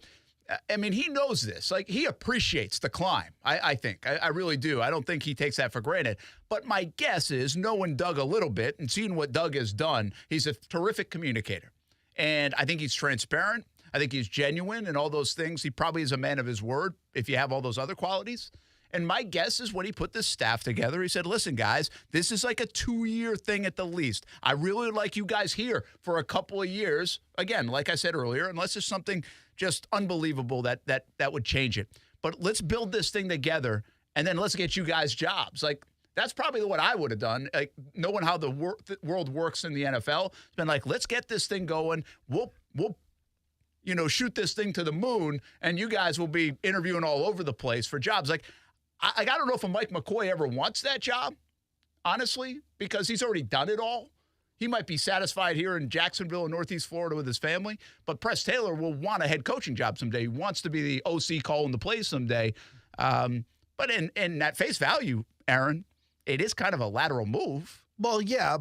I mean, he knows this. He appreciates the climb, I think. I really do. I don't think he takes that for granted. But my guess is, knowing Doug a little bit and seeing what Doug has done, he's a terrific communicator. And I think he's transparent. I think he's genuine and all those things. He probably is a man of his word if you have all those other qualities. And my guess is when he put this staff together, he said, listen, guys, this is a 2-year thing at the least. I really would like you guys here for a couple of years. Again, like I said earlier, unless there's something just unbelievable that would change it. But let's build this thing together, and then let's get you guys jobs. That's probably what I would have done, knowing how the world works in the NFL. It's been let's get this thing going. We'll shoot this thing to the moon, and you guys will be interviewing all over the place for jobs. I don't know if a Mike McCoy ever wants that job, honestly, because he's already done it all. He might be satisfied here in Jacksonville and Northeast Florida with his family, but Press Taylor will want a head coaching job someday. He wants to be the OC calling the plays someday. But in that face value, Aaron, it is kind of a lateral move. Well, yeah,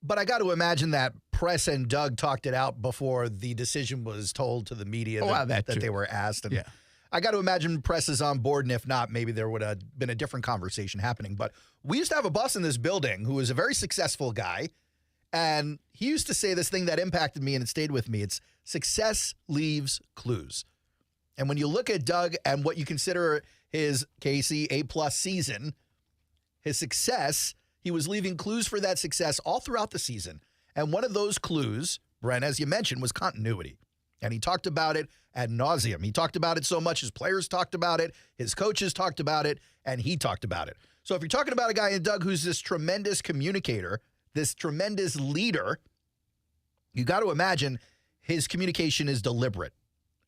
but I got to imagine that Press and Doug talked it out before the decision was told to the media that they were asked. And I got to imagine Press is on board, and if not, maybe there would have been a different conversation happening. But we used to have a boss in this building who was a very successful guy, and he used to say this thing that impacted me and it stayed with me. It's success leaves clues. And when you look at Doug and what you consider his, Kasey, A+ season, his success, he was leaving clues for that success all throughout the season. And one of those clues, Brent, as you mentioned, was continuity. And he talked about it ad nauseum. He talked about it so much his players talked about it, his coaches talked about it, and he talked about it. So if you're talking about a guy in Doug who's this tremendous communicator, this tremendous leader, you got to imagine his communication is deliberate.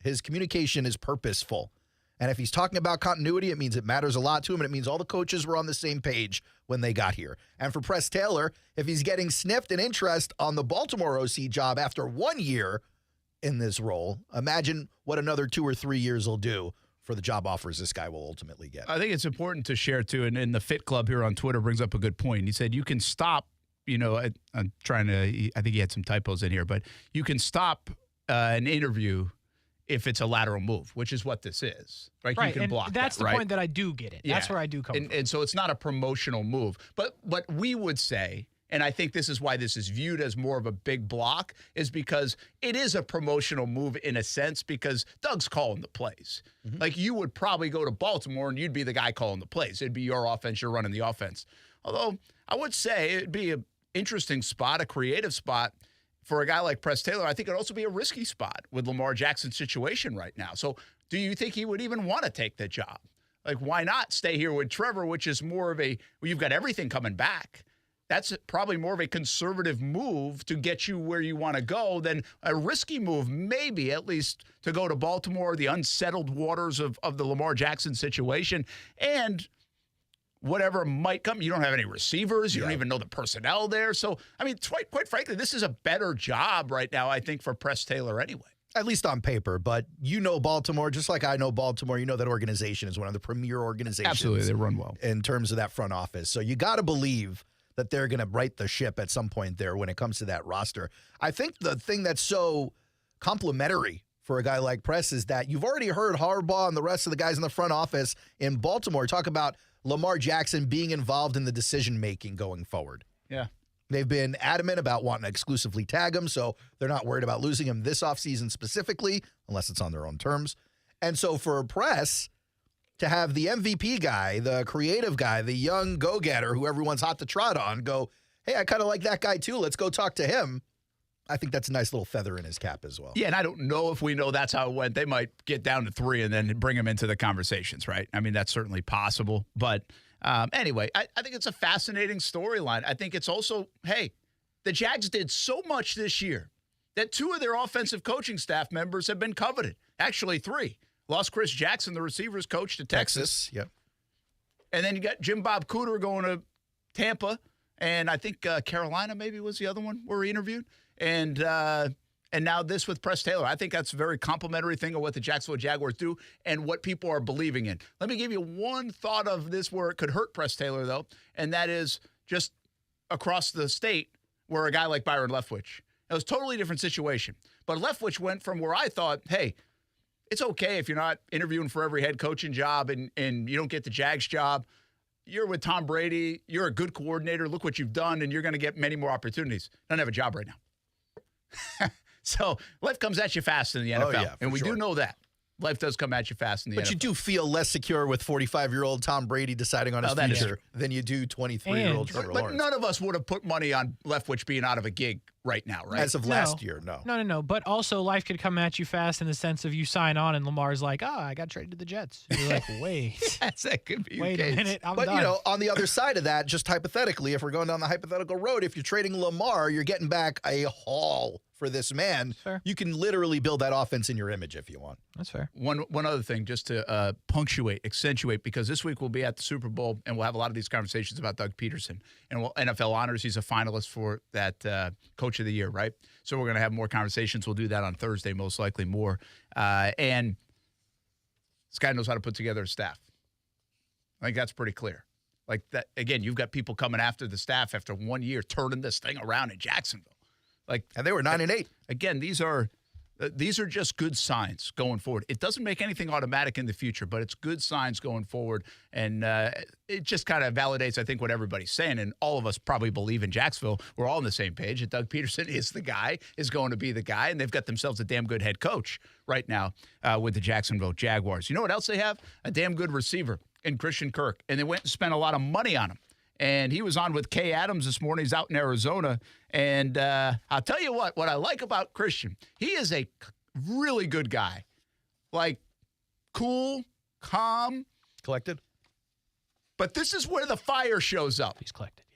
His communication is purposeful. And if he's talking about continuity, it means it matters a lot to him, and it means all the coaches were on the same page when they got here. And for Press Taylor, if he's getting sniffed and interest on the Baltimore OC job after 1 year in this role, imagine what another 2 or 3 years will do for the job offers this guy will ultimately get. I think it's important to share, too, and the Fit Club here on Twitter brings up a good point. He said you can stop, I'm trying to, I think he had some typos in here, but you can stop an interview if it's a lateral move, which is what this is. Right? You can block that's that, the point that I do get it. Yeah. That's where I do come from. And so it's not a promotional move. But what we would say, and I think this is why this is viewed as more of a big block, is because it is a promotional move in a sense because Doug's calling the plays. Mm-hmm. Like you would probably go to Baltimore and you'd be the guy calling the plays. It'd be your offense, you're running the offense. Although I would say it'd be an interesting spot, a creative spot for a guy like Press Taylor. I think it'd also be a risky spot with Lamar Jackson's situation right now. So do you think he would even want to take the job? Like, why not stay here with Trevor, which is more of a, well, you've got everything coming back. That's probably more of a conservative move to get you where you want to go than a risky move, maybe at least to go to Baltimore, the unsettled waters of the Lamar Jackson situation, and whatever might come. You don't have any receivers. You don't even know the personnel there. So, I mean, quite frankly, this is a better job right now, I think, for Press Taylor anyway. At least on paper, but you know Baltimore, just like I know Baltimore. You know that organization is one of the premier organizations. Absolutely, they run well. In terms of that front office. So you got to believe that they're going to right the ship at some point there when it comes to that roster. I think the thing that's so complimentary for a guy like Press is that you've already heard Harbaugh and the rest of the guys in the front office in Baltimore talk about Lamar Jackson being involved in the decision-making going forward. Yeah. They've been adamant about wanting to exclusively tag him, so they're not worried about losing him this offseason specifically, unless it's on their own terms. And so for Press to have the MVP guy, the creative guy, the young go-getter who everyone's hot to trot on, go, hey, I kind of like that guy too. Let's go talk to him. I think that's a nice little feather in his cap as well. Yeah, and I don't know if we know that's how it went. They might get down to 3 and then bring him into the conversations, right? I mean, that's certainly possible. But anyway, I think it's a fascinating storyline. I think it's also, hey, the Jags did so much this year that 2 of their offensive coaching staff members have been coveted. Actually, 3. Lost Chris Jackson, the receivers coach, to Texas. Yep. And then you got Jim Bob Cooter going to Tampa. And I think Carolina maybe was the other one where he interviewed. And now this with Press Taylor. I think that's a very complimentary thing of what the Jacksonville Jaguars do and what people are believing in. Let me give you one thought of this where it could hurt Press Taylor, though, and that is just across the state where a guy like Byron Leftwich. It was a totally different situation. But Leftwich went from where I thought, hey, it's okay if you're not interviewing for every head coaching job and you don't get the Jags job. You're with Tom Brady. You're a good coordinator. Look what you've done, and you're going to get many more opportunities. Doesn't have a job right now. So life comes at you fast in the NFL, and we do know that. Life does come at you fast in the NFL. But you do feel less secure with 45-year-old Tom Brady deciding on his future than you do 23-year-old Trevor Lawrence. But none of us would have put money on Leftwich being out of a gig right now, right? As of last year, no. No. But also life could come at you fast in the sense of you sign on and Lamar's like, I got traded to the Jets. You're like, wait. Yes, that could be Wait a minute, I'm but, done. on the other side of that, just hypothetically, if we're going down the hypothetical road, if you're trading Lamar, you're getting back a haul for this man. You can literally build that offense in your image if you want. That's fair. One other thing, just to accentuate, because this week we'll be at the Super Bowl, and we'll have a lot of these conversations about Doug Peterson. And NFL honors, he's a finalist for that Coach of the Year, right? So we're going to have more conversations. We'll do that on Thursday, most likely more. And this guy knows how to put together a staff. I think that's pretty clear. Like that, again, you've got people coming after the staff after 1 year, turning this thing around in Jacksonville. And they were 9-8. Again, these are just good signs going forward. It doesn't make anything automatic in the future, but it's good signs going forward. And it just kind of validates, I think, what everybody's saying. And all of us probably believe in Jacksonville. We're all on the same page that Doug Peterson is the guy, is going to be the guy. And they've got themselves a damn good head coach right now with the Jacksonville Jaguars. You know what else they have? A damn good receiver in Christian Kirk. And they went and spent a lot of money on him. And he was on with Kay Adams this morning. He's out in Arizona. And I'll tell you what I like about Christian, he is a really good guy. Like, cool, calm. Collected. But this is where the fire shows up. He's collected.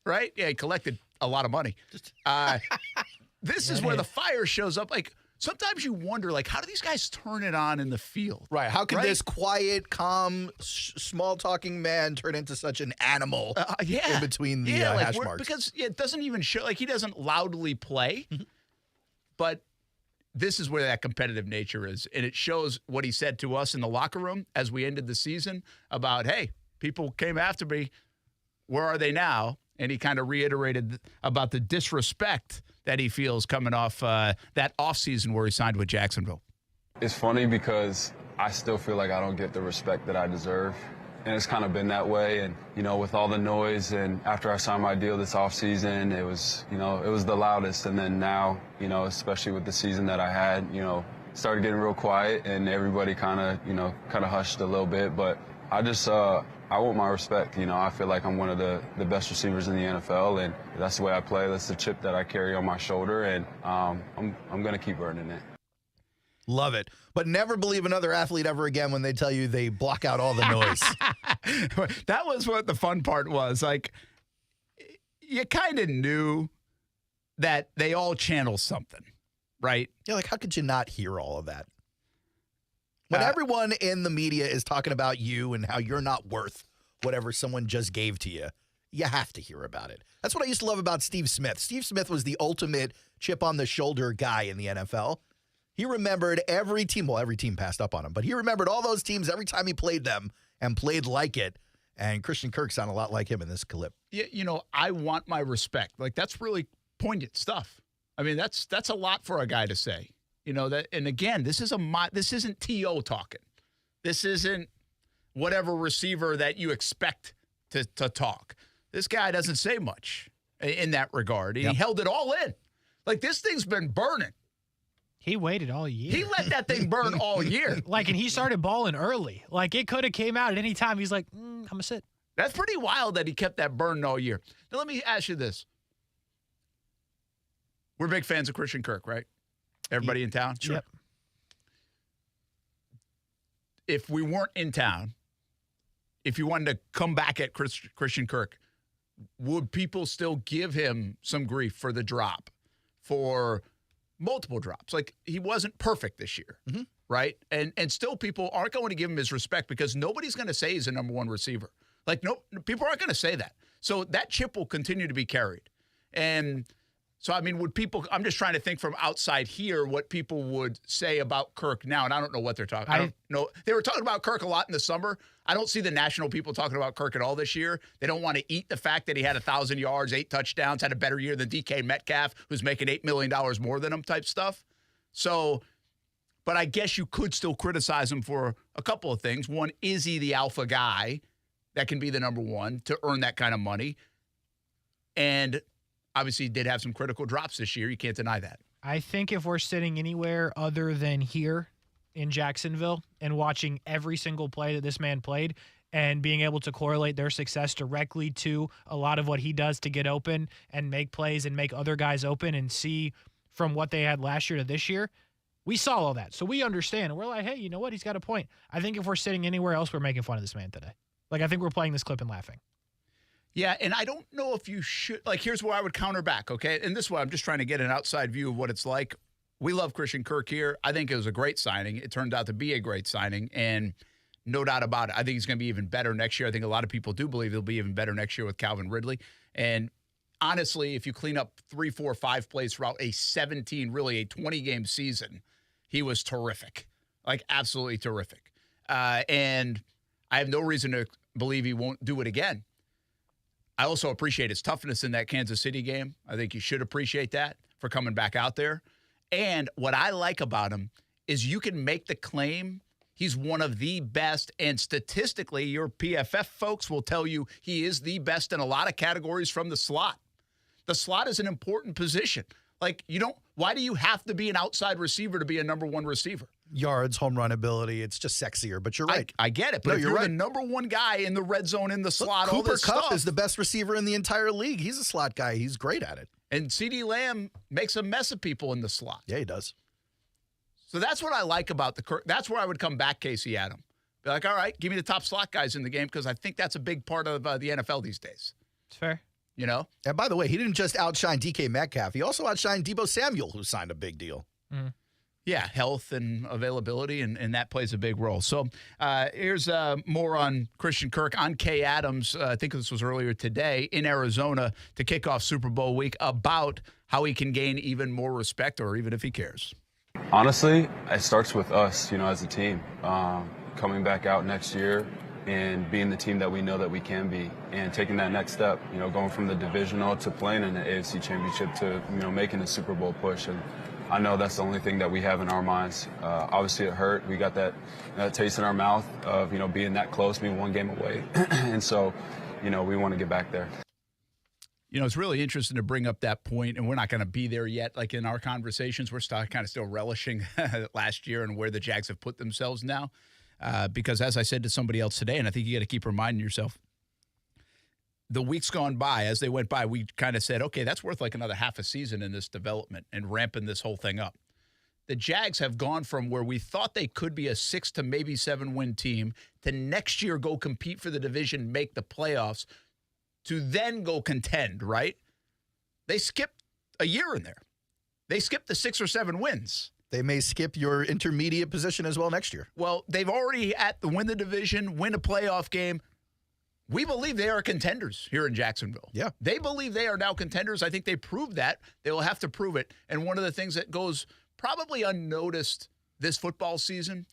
Right? Yeah, he collected a lot of money. This is where the fire shows up. Like, sometimes you wonder, like, how do these guys turn it on in the field? Right. How can this quiet, calm, small-talking man turn into such an animal in between the hash marks? Because it doesn't even show, like, he doesn't loudly play, but this is where that competitive nature is. And it shows what he said to us in the locker room as we ended the season about, hey, people came after me. Where are they now? And he kind of reiterated about the disrespect that he feels coming off that offseason where he signed with Jacksonville. It's funny because I still feel like I don't get the respect that I deserve. And it's kind of been that way. And, you know, with all the noise and after I signed my deal this offseason, it was, you know, it was the loudest. And then now, you know, especially with the season that I had, you know, started getting real quiet and everybody kind of hushed a little bit. But I just, I want my respect. You know, I feel like I'm one of the best receivers in the NFL, and that's the way I play. That's the chip that I carry on my shoulder, and I'm going to keep earning it. Love it. But never believe another athlete ever again when they tell you they block out all the noise. That was what the fun part was. Like, you kind of knew that they all channel something, right? Yeah, like, how could you not hear all of that? When everyone in the media is talking about you and how you're not worth whatever someone just gave to you, you have to hear about it. That's what I used to love about Steve Smith. Steve Smith was the ultimate chip-on-the-shoulder guy in the NFL. He remembered every team. Well, every team passed up on him, but he remembered all those teams every time he played them and played like it. And Christian Kirk sounded a lot like him in this clip. Yeah, you know, I want my respect. Like, that's really poignant stuff. I mean, that's a lot for a guy to say. You know that, and again, this isn't T.O. talking. This isn't whatever receiver that you expect to talk. This guy doesn't say much in that regard. He held it all in. Like, this thing's been burning. He waited all year. He let that thing burn all year. Like, and he started balling early. Like, it could have came out at any time. He's like, I'm going to sit. That's pretty wild that he kept that burning all year. Now, let me ask you this. We're big fans of Christian Kirk, right? Everybody in town? Sure. Yep. If we weren't in town, if you wanted to come back at Christian Kirk, would people still give him some grief for the drop, for multiple drops? Like, he wasn't perfect this year, right? And still people aren't going to give him his respect because nobody's going to say he's a number one receiver. Like, no, people aren't going to say that. So that chip will continue to be carried. And so, I mean, would people, I'm just trying to think from outside here what people would say about Kirk now, and I don't know what they're talking. I don't know. They were talking about Kirk a lot in the summer. I don't see the national people talking about Kirk at all this year. They don't want to eat the fact that he had 1,000 yards, 8 touchdowns, had a better year than DK Metcalf, who's making $8 million more than him type stuff. So, but I guess you could still criticize him for a couple of things. One, is he the alpha guy that can be the number one to earn that kind of money? And obviously, he did have some critical drops this year. You can't deny that. I think if we're sitting anywhere other than here in Jacksonville and watching every single play that this man played and being able to correlate their success directly to a lot of what he does to get open and make plays and make other guys open and see from what they had last year to this year, we saw all that. So we understand. And we're like, hey, you know what? He's got a point. I think if we're sitting anywhere else, we're making fun of this man today. Like, I think we're playing this clip and laughing. Yeah, and I don't know if you should. Like, here's where I would counter back, okay? And this way, I'm just trying to get an outside view of what it's like. We love Christian Kirk here. I think it was a great signing. It turned out to be a great signing, and no doubt about it. I think he's going to be even better next year. I think a lot of people do believe he'll be even better next year with Calvin Ridley. And honestly, if you clean up 3, 4, 5 plays throughout a 20-game season, he was terrific. Like, absolutely terrific. And I have no reason to believe he won't do it again. I also appreciate his toughness in that Kansas City game. I think you should appreciate that for coming back out there. And what I like about him is you can make the claim he's one of the best, and statistically, your PFF folks will tell you he is the best in a lot of categories from the slot. The slot is an important position. Like, why do you have to be an outside receiver to be a number one receiver? Yards, home run ability, it's just sexier, but you're right. I get it, but if you're the number one guy in the red zone, in the slot, all this stuff. Cooper Kupp is the best receiver in the entire league. He's a slot guy. He's great at it. And CeeDee Lamb makes a mess of people in the slot. Yeah, he does. So that's what I like about the Kirk. That's where I would come back, Kasey, Adam. Be like, all right, give me the top slot guys in the game because I think that's a big part of the NFL these days. It's fair. You know? And by the way, he didn't just outshine DK Metcalf. He also outshined Deebo Samuel, who signed a big deal. Mm-hmm. Yeah, health and availability, and that plays a big role. So here's more on Christian Kirk on Kay Adams. I think this was earlier today in Arizona to kick off Super Bowl week about how he can gain even more respect, or even if he cares. Honestly, it starts with us, as a team, coming back out next year and being the team that we know that we can be, and taking that next step, going from the divisional to playing in the AFC Championship to, making the Super Bowl push. And I know that's the only thing that we have in our minds. Obviously, it hurt. We got that taste in our mouth of, being that close, being one game away. And so, we want to get back there. It's really interesting to bring up that point, and we're not going to be there yet. Like in our conversations, we're still relishing last year and where the Jags have put themselves now. Because as I said to somebody else today, and I think you got to keep reminding yourself, the weeks gone by, as they went by, we kind of said, okay, that's worth like another half a season in this development and ramping this whole thing up. The Jags have gone from where we thought they could be a 6 to maybe 7 win team to next year go compete for the division, make the playoffs, to then go contend, right? They skipped a year in there. They skipped the 6 or 7 wins. They may skip your intermediate position as well next year. Well, they've already win the division, win a playoff game. We believe they are contenders here in Jacksonville. Yeah. They believe they are now contenders. I think they proved that. They will have to prove it. And one of the things that goes probably unnoticed this football season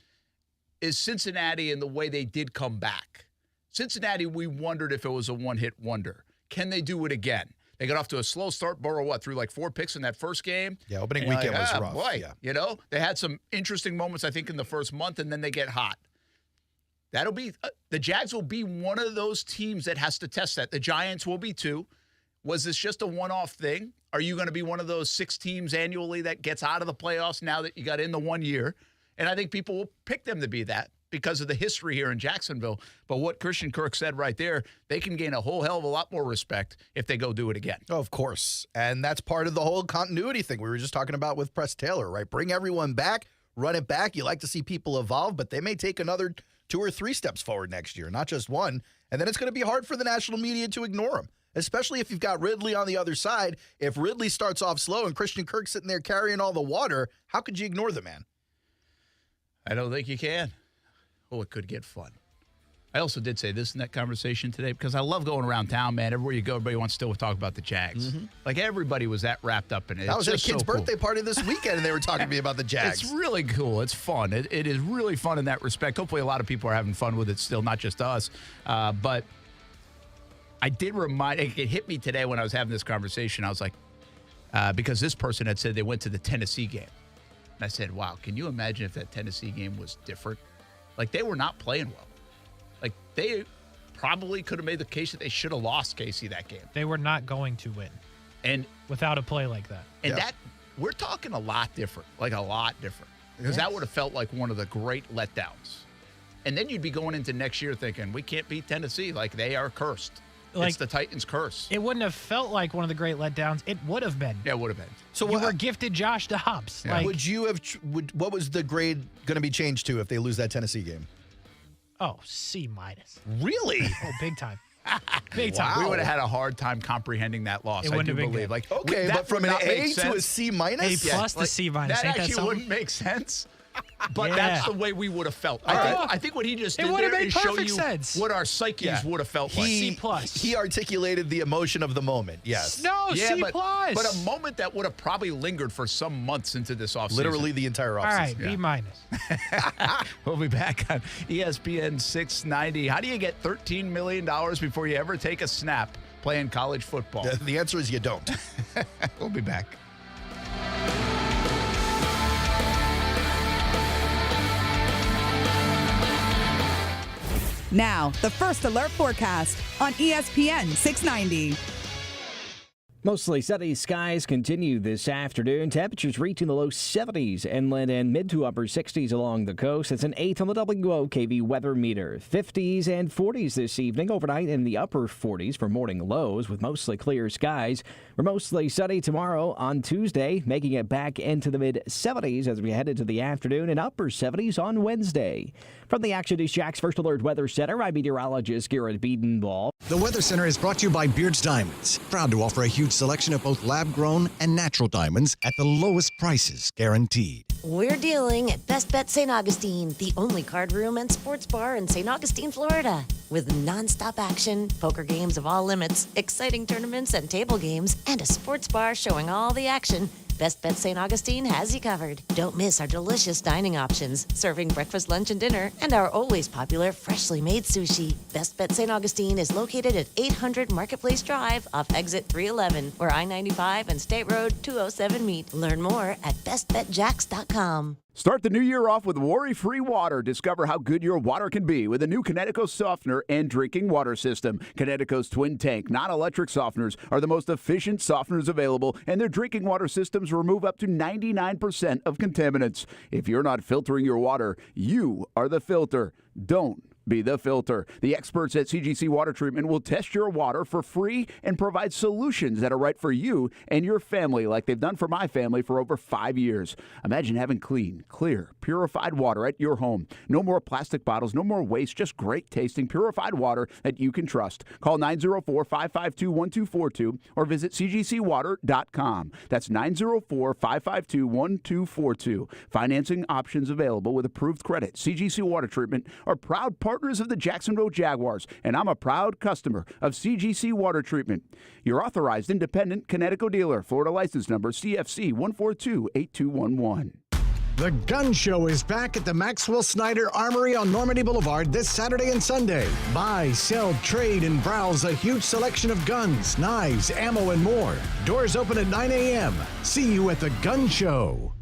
is Cincinnati and the way they did come back. Cincinnati, we wondered if it was a one-hit wonder. Can they do it again? They got off to a slow start. Burrow, threw like 4 picks in that first game? Yeah, opening weekend was rough. Boy, yeah. They had some interesting moments, I think, in the first month, and then they get hot. That'll be the Jags will be one of those teams that has to test that. The Giants will be too. Was this just a one-off thing? Are you going to be one of those 6 teams annually that gets out of the playoffs now that you got in the 1 year? And I think people will pick them to be that because of the history here in Jacksonville. But what Christian Kirk said right there, they can gain a whole hell of a lot more respect if they go do it again. Oh, of course. And that's part of the whole continuity thing we were just talking about with Press Taylor, right? Bring everyone back, run it back. You like to see people evolve, but they may take another 2 or 3 steps forward next year, not just one. And then it's going to be hard for the national media to ignore them, especially if you've got Ridley on the other side. If Ridley starts off slow and Christian Kirk sitting there carrying all the water, how could you ignore the man? I don't think you can. Oh, it could get fun. I also did say this in that conversation today because I love going around town, man. Everywhere you go, everybody wants to still talk about the Jags. Mm-hmm. Like everybody was that wrapped up in it. That was at a kid's birthday cool. party this weekend, and they were talking to me about the Jags. It's really cool. It's fun. It is really fun in that respect. Hopefully a lot of people are having fun with it still, not just us. But I did it hit me today when I was having this conversation. I was like, because this person had said they went to the Tennessee game. And I said, wow, can you imagine if that Tennessee game was different? Like, they were not playing well. Like, they probably could have made the case that they should have lost Kasey that game. They were not going to win. And without a play like that. And that, we're talking a lot different. Like, a lot different. Because that would have felt like one of the great letdowns. And then you'd be going into next year thinking, we can't beat Tennessee. Like, they are cursed. It's the Titans' curse. It wouldn't have felt like one of the great letdowns. It would have been. Yeah, it would have been. So you were gifted Josh Dobbs. Yeah. Would you have? What was the grade going to be changed to if they lose that Tennessee game? Oh, C-. Really? Oh, big time. Big time. Wow. We would have had a hard time comprehending that loss. It wouldn't have been believe. good. Like, okay, but from an A to a C-, A plus to C-. That actually wouldn't make sense. But that's the way we would have felt. I think what he just did there is show you what our psyches would have felt like. C+. He articulated the emotion of the Yes. No, C+. But a moment that would have probably lingered for some months into this offseason. Literally the entire offseason. All right, B-. We'll be back on ESPN 690. How do you get $13 million before you ever take a snap playing college football? The answer is you don't. We'll be back. Now, the First Alert Forecast on ESPN 690. Mostly sunny skies continue this afternoon. Temperatures reaching the low 70s inland and mid to upper 60s along the coast. It's an 8 on the WOKV weather meter. 50s and 40s this evening. Overnight in the upper 40s for morning lows with mostly clear skies. We're mostly sunny tomorrow on Tuesday, making it back into the mid 70s as we head into the afternoon and upper 70s on Wednesday. From the Action News Jax First Alert Weather Center, I'm meteorologist Garrett Biedenball. The Weather Center is brought to you by Beards Diamonds, proud to offer a huge selection of both lab-grown and natural diamonds at the lowest prices guaranteed. We're dealing at Best Bet St. Augustine, the only card room and sports bar in St. Augustine, Florida. With nonstop action, poker games of all limits, exciting tournaments and table games, and a sports bar showing all the action. Best Bet St. Augustine has you covered. Don't miss our delicious dining options, serving breakfast, lunch, and dinner, and our always popular freshly made sushi. Best Bet St. Augustine is located at 800 Marketplace Drive off exit 311, where I-95 and State Road 207 meet. Learn more at bestbetjax.com. Start the new year off with worry-free water. Discover how good your water can be with a new Connecticut softener and drinking water system. Connecticut's twin tank, non-electric softeners are the most efficient softeners available, and their drinking water systems remove up to 99% of contaminants. If you're not filtering your water, you are the filter. Don't be the filter. The experts at CGC Water Treatment will test your water for free and provide solutions that are right for you and your family, like they've done for my family for over 5 years. Imagine having clean, clear, purified water at your home. No more plastic bottles, no more waste, just great tasting, purified water that you can trust. Call 904-552-1242 or visit cgcwater.com. That's 904-552-1242. Financing options available with approved credit. CGC Water Treatment are proud partners of the Jacksonville Jaguars, and I'm a proud customer of CGC Water Treatment. Your authorized independent Connecticut dealer. Florida license number CFC 1428211. The Gun Show is back at the Maxwell Snyder Armory on Normandy Boulevard this Saturday and Sunday. Buy, sell, trade, and browse a huge selection of guns, knives, ammo, and more. Doors open at 9 a.m. See you at the Gun Show.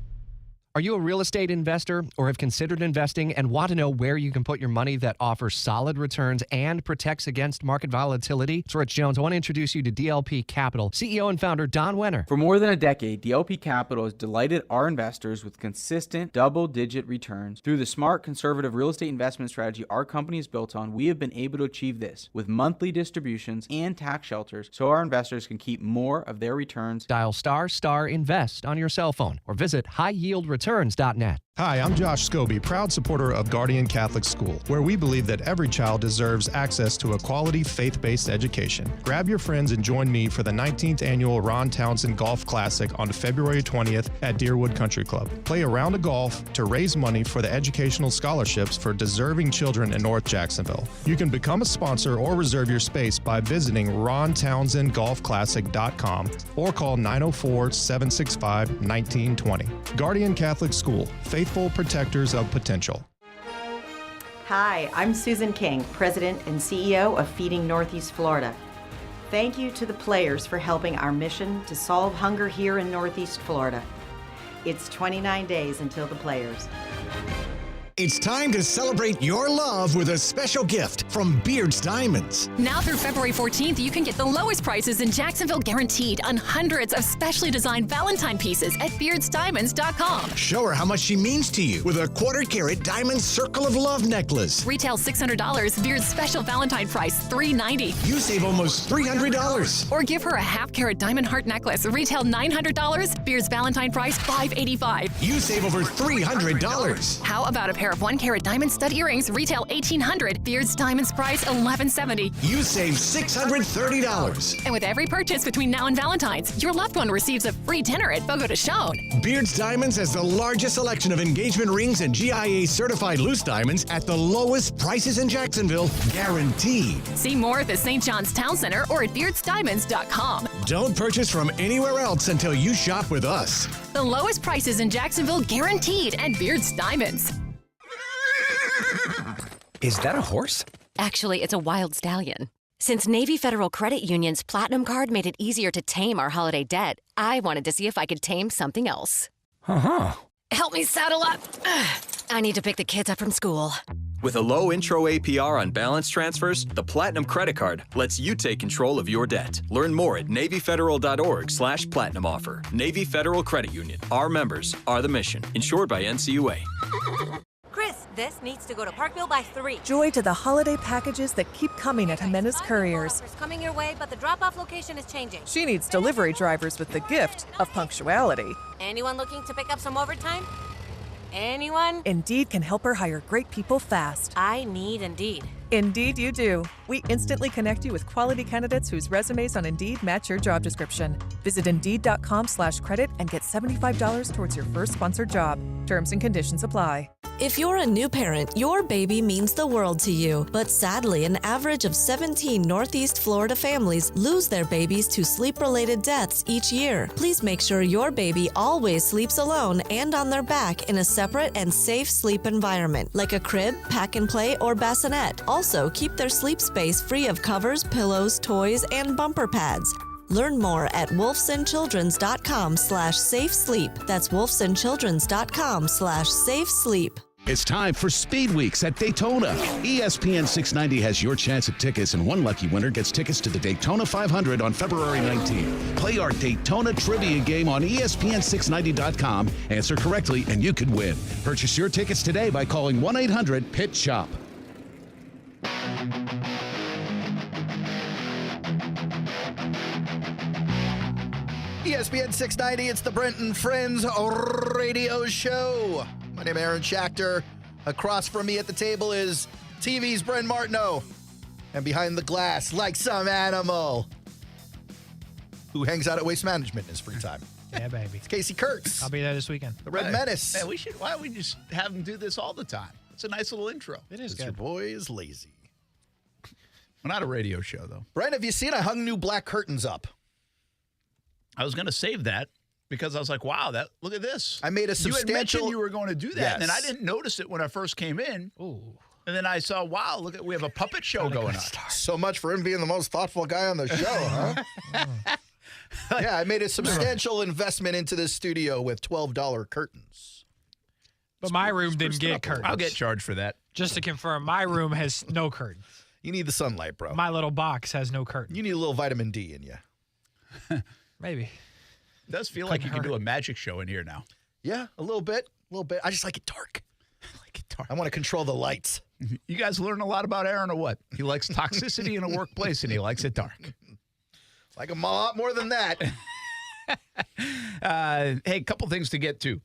Are you a real estate investor or have considered investing and want to know where you can put your money that offers solid returns and protects against market volatility? It's Rich Jones. I want to introduce you to DLP Capital, CEO and founder Don Wenner. For more than a decade, DLP Capital has delighted our investors with consistent double-digit returns. Through the smart, conservative real estate investment strategy our company is built on, we have been able to achieve this with monthly distributions and tax shelters so our investors can keep more of their returns. Dial *invest on your cell phone or visit highyieldreturns.net. Hi, I'm Josh Scobie, proud supporter of Guardian Catholic School, where we believe that every child deserves access to a quality faith-based education. Grab your friends and join me for the 19th annual Ron Townsend Golf Classic on February 20th at Deerwood Country Club. Play a round of golf to raise money for the educational scholarships for deserving children in North Jacksonville. You can become a sponsor or reserve your space by visiting rontownsendgolfclassic.com or call 904-765-1920. Guardian Catholic School, faithful protectors of potential. Hi, I'm Susan King, President and CEO of Feeding Northeast Florida. Thank you to the players for helping our mission to solve hunger here in Northeast Florida. It's 29 days until the players. It's time to celebrate your love with a special gift from Beard's Diamonds. Now through February 14th, you can get the lowest prices in Jacksonville guaranteed on hundreds of specially designed Valentine pieces at beardsdiamonds.com. Show her how much she means to you with a 1/4 carat diamond Circle of Love necklace. Retail $600, Beard's special Valentine price $390. You save almost $300. Or give her a 1/2 carat diamond heart necklace, retail $900, Beard's Valentine price $585. You save over $300. How about a pair of 1 carat diamond stud earrings, retail $1,800, Beard's Diamonds price $1,170. You save $630. And with every purchase between now and Valentine's, your loved one receives a free dinner at Fogo de Chão. Beard's Diamonds has the largest selection of engagement rings and GIA certified loose diamonds at the lowest prices in Jacksonville, guaranteed. See more at the St. John's Town Center or at beardsdiamonds.com. Don't purchase from anywhere else until you shop with us. The lowest prices in Jacksonville guaranteed at Beard's Diamonds. Is that a horse? Actually, it's a wild stallion. Since Navy Federal Credit Union's Platinum Card made it easier to tame our holiday debt, I wanted to see if I could tame something else. Uh-huh. Help me saddle up. I need to pick the kids up from school. With a low intro APR on balance transfers, the Platinum Credit Card lets you take control of your debt. Learn more at NavyFederal.org/Platinum offer. Navy Federal Credit Union. Our members are the mission. Insured by NCUA. Chris, this needs to go to Parkville by 3. Joy to the holiday packages that keep coming at Jimenez Couriers. It's coming your way, but the drop-off location is changing. She needs delivery drivers with the gift of punctuality. Anyone looking to pick up some overtime? Anyone? Indeed can help her hire great people fast. I need Indeed. Indeed you do. We instantly connect you with quality candidates whose resumes on Indeed match your job description. Visit Indeed.com/credit and get $75 towards your first sponsored job. Terms and conditions apply. If you're a new parent, your baby means the world to you. But sadly, an average of 17 Northeast Florida families lose their babies to sleep-related deaths each year. Please make sure your baby always sleeps alone and on their back in a separate and safe sleep environment, like a crib, pack and play, or bassinet. Also, keep their sleep space free of covers, pillows, toys, and bumper pads. Learn more at wolfsandchildrens.com/safe sleep. That's wolfsandchildrens.com/safe sleep. It's time for Speed Weeks at Daytona. ESPN 690 has your chance at tickets, and one lucky winner gets tickets to the Daytona 500 on February 19th. Play our Daytona trivia game on ESPN690.com. Answer correctly, and you could win. Purchase your tickets today by calling 1-800-PIT-SHOP. ESPN 690, it's the Brent Friends radio show. My name is Aaron Schachter. Across from me at the table is TV's Brent Martineau. And behind the glass, like some animal, who hangs out at Waste Management in his free time. Yeah, baby. It's Kasey Kirk. I'll be there this weekend. The Red Menace. Man, why don't we just have him do this all the time? It's a nice little intro. It is good. Your boy is lazy. Well, not a radio show, though. Brent, have you seen I hung new black curtains up? I was going to save that because I was like, wow, look at this. I made a You had mentioned you were going to do that, and then I Yes. didn't notice it when I first came in. Ooh. And then I saw, wow, look, we have a puppet show going on. So much for him being the most thoughtful guy on the show, huh? Yeah, I made a substantial investment into this studio with $12 curtains. But my room didn't get curtains. I'll get charged for that. Just to confirm, my room has no curtains. You need the sunlight, bro. My little box has no curtains. You need a little vitamin D in you. Maybe. It does feel like you can do a magic show in here now. Yeah, a little bit. I just like it dark. I want to control the lights. You guys learn a lot about Aaron or what? He likes toxicity in a workplace, and he likes it dark. Like him a lot more than that. Hey, a couple things to get to.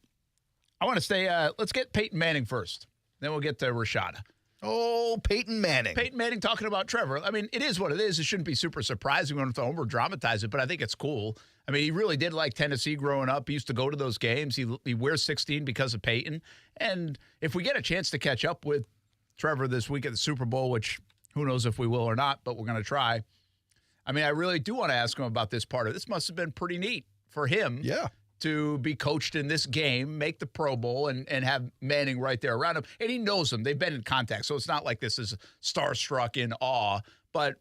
I want to stay, let's get Peyton Manning first. Then we'll get to Rashada. Oh, Peyton Manning. Peyton Manning talking about Trevor. I mean, it is what it is. It shouldn't be super surprising. We don't have to over-dramatize it, but I think it's cool. I mean, he really did like Tennessee growing up. He used to go to those games. He wears 16 because of Peyton. And if we get a chance to catch up with Trevor this week at the Super Bowl, which who knows if we will or not, but we're going to try. I mean, I really do want to ask him about this part of it. This must have been pretty neat for him to be coached in this game, make the Pro Bowl, and have Manning right there around him. And he knows him. They've been in contact, so it's not like this is starstruck in awe. But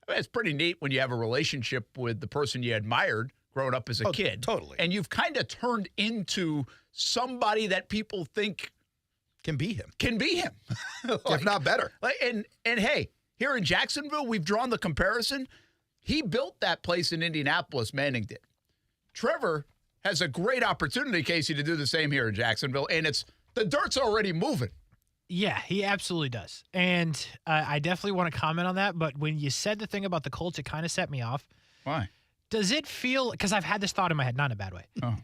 I mean, it's pretty neat when you have a relationship with the person you admired growing up as a kid. Totally. And you've kind of turned into somebody that people think can be him. If not better. And hey, here in Jacksonville, we've drawn the comparison. He built that place in Indianapolis, Manning did. Trevor has a great opportunity, Kasey, to do the same here in Jacksonville, and the dirt's already moving. Yeah, he absolutely does. And I definitely want to comment on that, but when you said the thing about the Colts, it kind of set me off. Why? Does it feel, because I've had this thought in my head, not in a bad way. Oh.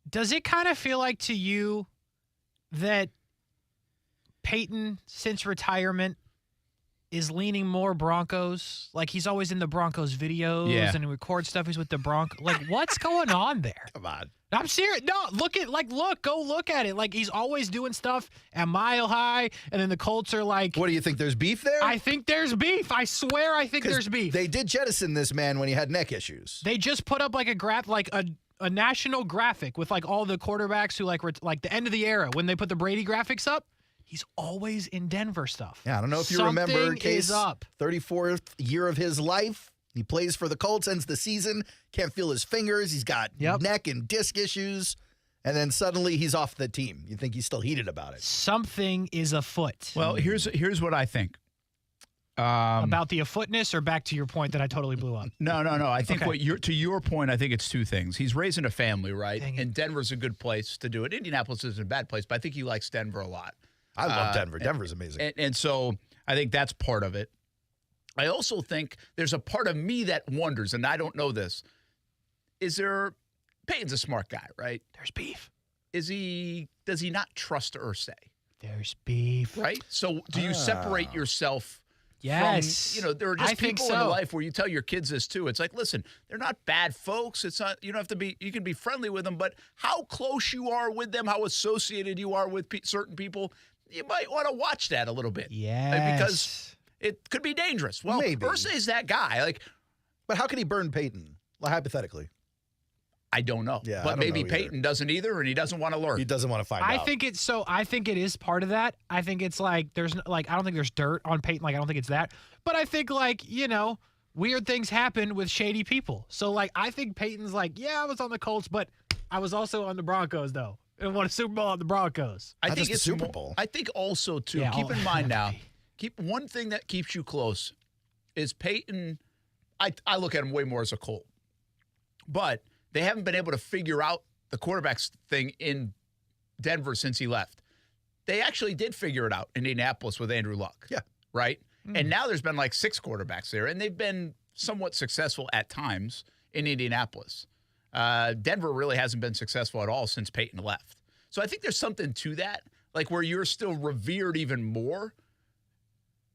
Does it kind of feel like to you that Peyton, since retirement, is leaning more Broncos? Like, he's always in the Broncos videos and he records stuff. He's with the Broncos. Like, what's going on there? Come on. I'm serious. No, go look at it. Like, he's always doing stuff at Mile High, and then the Colts are like... What do you think, there's beef there? I think there's beef. I swear I think there's beef. They did jettison this man when he had neck issues. They just put up like a national graphic with like all the quarterbacks who like the end of the era when they put the Brady graphics up. He's always in Denver stuff. Yeah, I don't know if you remember, Case, is up. 34th year of his life. He plays for the Colts, ends the season, can't feel his fingers. He's got neck and disc issues. And then suddenly he's off the team. You think he's still heated about it. Something is afoot. Well, here's what I think. About the afootness, or back to your point that I totally blew up? No. I think to your point, I think it's two things. He's raising a family, right? And Denver's a good place to do it. Indianapolis isn't a bad place, but I think he likes Denver a lot. I love Denver. Denver's amazing. And so I think that's part of it. I also think there's a part of me that wonders, and I don't know this. Peyton's a smart guy, right? There's beef. Does he not trust Irsay? There's beef. Right? So do you separate yourself Yes. from, there are just people in life where you tell your kids this too. It's like, listen, they're not bad folks. It's not, you don't have to be, you can be friendly with them, but how close you are with them, how associated you are with certain people, you might want to watch that a little bit. Yes. Because it could be dangerous. Well, Maybe. Irsay's that guy. But how can he burn Peyton? Hypothetically. I don't know. Yeah, but maybe Peyton doesn't either, and he doesn't want to learn. He doesn't want to find out. I think it is part of that. I think it's I don't think there's dirt on Peyton. I don't think it's that. But I think weird things happen with shady people. So I think Peyton's I was on the Colts, but I was also on the Broncos though. And won a Super Bowl on the Broncos. I think it's Super Bowl. I think also too. Keep in mind now. One thing that keeps you close is Peyton. I look at him way more as a Colt, but they haven't been able to figure out the quarterbacks thing in Denver since he left. They actually did figure it out in Indianapolis with Andrew Luck. Yeah. Right? And now there's been 6 quarterbacks there, and they've been somewhat successful at times in Indianapolis. Denver really hasn't been successful at all since Peyton left. So I think there's something to that, where you're still revered even more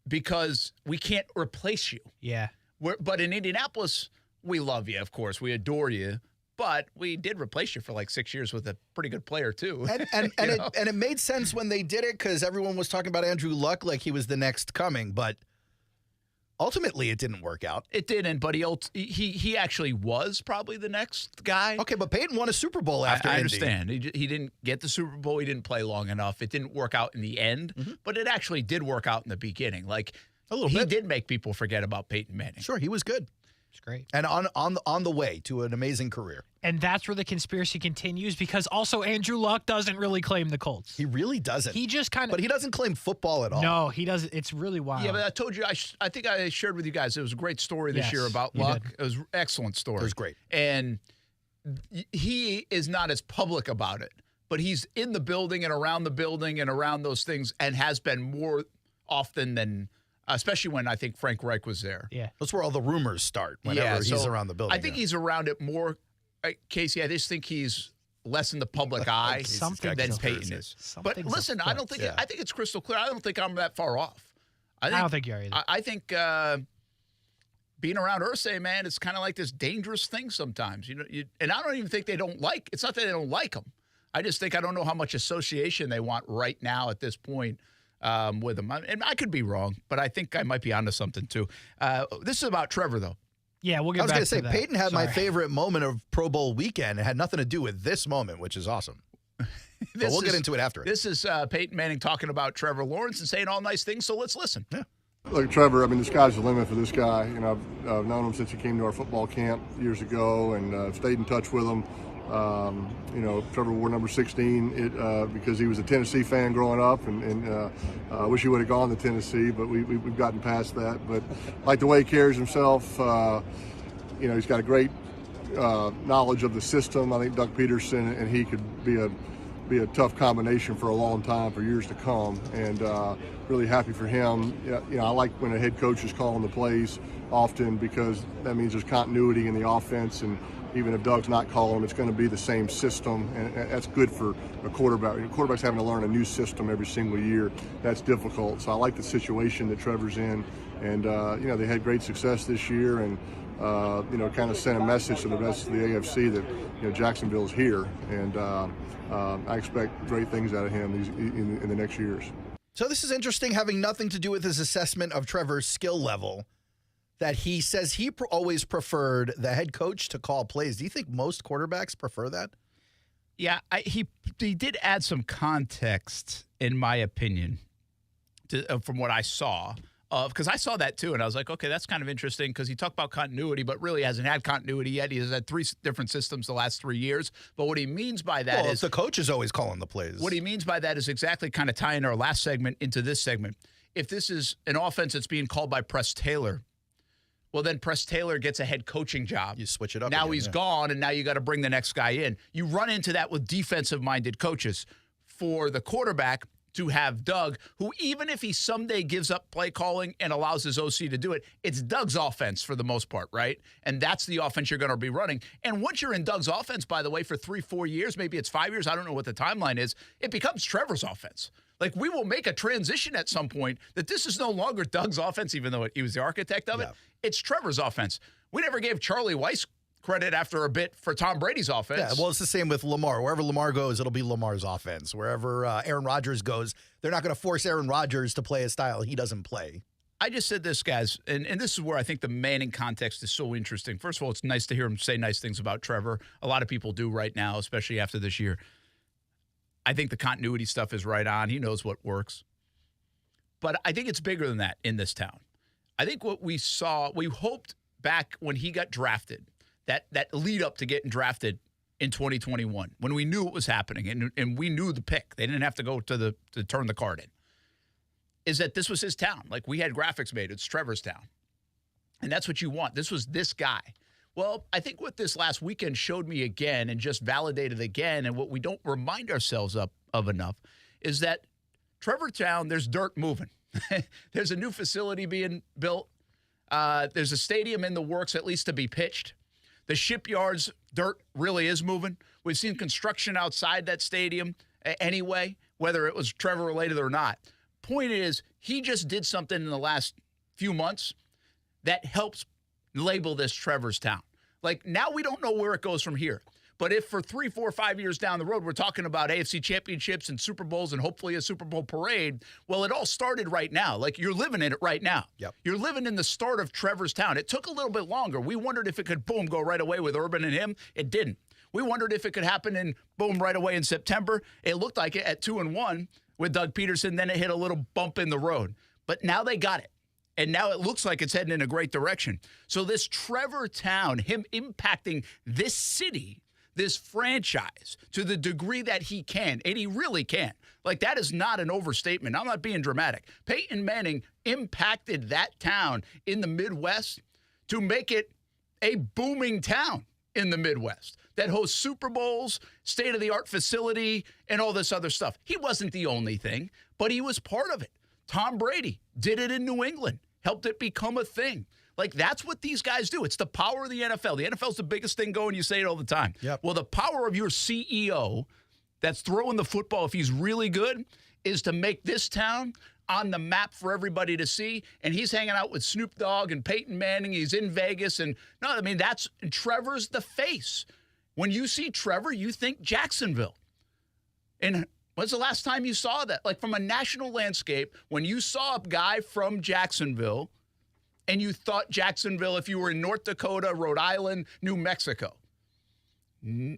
because we can't replace you. Yeah. But in Indianapolis, we love you, of course. We adore you. But we did replace you for 6 years with a pretty good player, too. And it made sense when they did it because everyone was talking about Andrew Luck like he was the next coming. But ultimately, it didn't work out. It didn't, but he actually was probably the next guy. Okay, but Peyton won a Super Bowl after I Indy. understand. He didn't get the Super Bowl. He didn't play long enough. It didn't work out in the end, but it actually did work out in the beginning. A little bit. He did make people forget about Peyton Manning. Sure, he was good. It's great. And on the way to an amazing career. And that's where the conspiracy continues because also Andrew Luck doesn't really claim the Colts. He really doesn't. He just kind of. But he doesn't claim football at all. No, he doesn't. It's really wild. Yeah, but I told you, I think I shared with you guys, it was a great story this year about Luck. It was an excellent story. It was great. And he is not as public about it, but he's in the building and around those things and has been more often than. Especially when I think Frank Reich was there. Yeah. That's where all the rumors start whenever he's around the building. I think he's around it more. Kasey, I just think he's less in the public eye than Peyton is. But listen, I don't think I think it's crystal clear. I don't think I'm that far off. I don't think you are either. I think being around Irsay, man, it's kind of like this dangerous thing sometimes. And I don't even think they don't like. It's not that they don't like him. I just think I don't know how much association they want right now at this point. With him. And I could be wrong, but I think I might be onto something too. This is about Trevor, though. Yeah, we'll get back to that. I was going to say, Peyton had my favorite moment of Pro Bowl weekend. It had nothing to do with this moment, which is awesome. But we'll get into it after it. This is Peyton Manning talking about Trevor Lawrence and saying all nice things, so let's listen. Yeah. Look, Trevor, the sky's the limit for this guy. I've known him since he came to our football camp years ago and stayed in touch with him. Trevor wore number 16 because he was a Tennessee fan growing up, and I wish he would have gone to Tennessee, but we've gotten past that. But like the way he carries himself, he's got a great knowledge of the system. I think Doug Peterson and he could be a tough combination for a long time, for years to come, and really happy for him. I like when a head coach is calling the plays often because that means there's continuity in the offense, and even if Doug's not calling them, it's going to be the same system, and that's good for a quarterback. Quarterback's having to learn a new system every single year. That's difficult. So I like the situation that Trevor's in, and they had great success this year, and kind of sent a message to the rest of the AFC that Jacksonville's here, and I expect great things out of him in the next years. So this is interesting, having nothing to do with his assessment of Trevor's skill level, that he says he always preferred the head coach to call plays. Do you think most quarterbacks prefer that? Yeah, he did add some context, in my opinion, from what I saw. Because I saw that too, and I was like, okay, that's kind of interesting because he talked about continuity, but really hasn't had continuity yet. He has had 3 different systems the last 3 years. But what he means by that is the coach is always calling the plays. What he means by that is exactly kind of tying our last segment into this segment. If this is an offense that's being called by Press Taylor, well, then Press Taylor gets a head coaching job. You switch it up. Now again, he's gone, and now you got to bring the next guy in. You run into that with defensive-minded coaches. For the quarterback to have Doug, who even if he someday gives up play calling and allows his OC to do it, it's Doug's offense for the most part, right? And that's the offense you're going to be running. And once you're in Doug's offense, by the way, for 3-4 years, maybe it's 5 years, I don't know what the timeline is, it becomes Trevor's offense. We will make a transition at some point that this is no longer Doug's offense, even though he was the architect of it. It's Trevor's offense. We never gave Charlie Weiss credit after a bit for Tom Brady's offense. Yeah, well, it's the same with Lamar. Wherever Lamar goes, it'll be Lamar's offense. Wherever Aaron Rodgers goes, they're not going to force Aaron Rodgers to play a style he doesn't play. I just said this, guys, and this is where I think the Manning context is so interesting. First of all, it's nice to hear him say nice things about Trevor. A lot of people do right now, especially after this year. I think the continuity stuff is right on. He knows what works. But I think it's bigger than that in this town. I think what we saw, we hoped back when he got drafted, that lead up to getting drafted in 2021, when we knew it was happening and we knew the pick. They didn't have to go to turn the card in. Is that this was his town. Like, we had graphics made. It's Trevor's town. And that's what you want. This was this guy. Well, I think what this last weekend showed me again and just validated again, and what we don't remind ourselves of enough, is that Trevor Town, there's dirt moving. There's a new facility being built. There's a stadium in the works, at least to be pitched. The shipyard's dirt really is moving. We've seen construction outside that stadium anyway, whether it was Trevor related or not. Point is, he just did something in the last few months that helps label this Trevor's Town. Like, now we don't know where it goes from here. But if for 3, 4, 5 years down the road, we're talking about AFC championships and Super Bowls and hopefully a Super Bowl parade, well, it all started right now. Like, you're living in it right now. Yep. You're living in the start of Trevor's Town. It took a little bit longer. We wondered if it could, boom, go right away with Urban and him. It didn't. We wondered if it could happen in, boom, right away in September. It looked like it at 2-1 with Doug Peterson. Then it hit a little bump in the road. But now they got it. And now it looks like it's heading in a great direction. So this Trevor Town, him impacting this city, this franchise, to the degree that he can, and he really can. Like, that is not an overstatement. I'm not being dramatic. Peyton Manning impacted that town in the Midwest to make it a booming town in the Midwest that hosts Super Bowls, state-of-the-art facility, and all this other stuff. He wasn't the only thing, but he was part of it. Tom Brady did it in New England, helped it become a thing. Like, that's what these guys do. It's the power of the NFL. The NFL's the biggest thing going. You say it all the time. Yep. Well, the power of your CEO that's throwing the football, if he's really good, is to make this town on the map for everybody to see. And he's hanging out with Snoop Dogg and Peyton Manning. He's in Vegas. And no, I mean, Trevor's the face. When you see Trevor, you think Jacksonville. And when's the last time you saw that? Like, from a national landscape, when you saw a guy from Jacksonville and you thought Jacksonville, if you were in North Dakota, Rhode Island, New Mexico.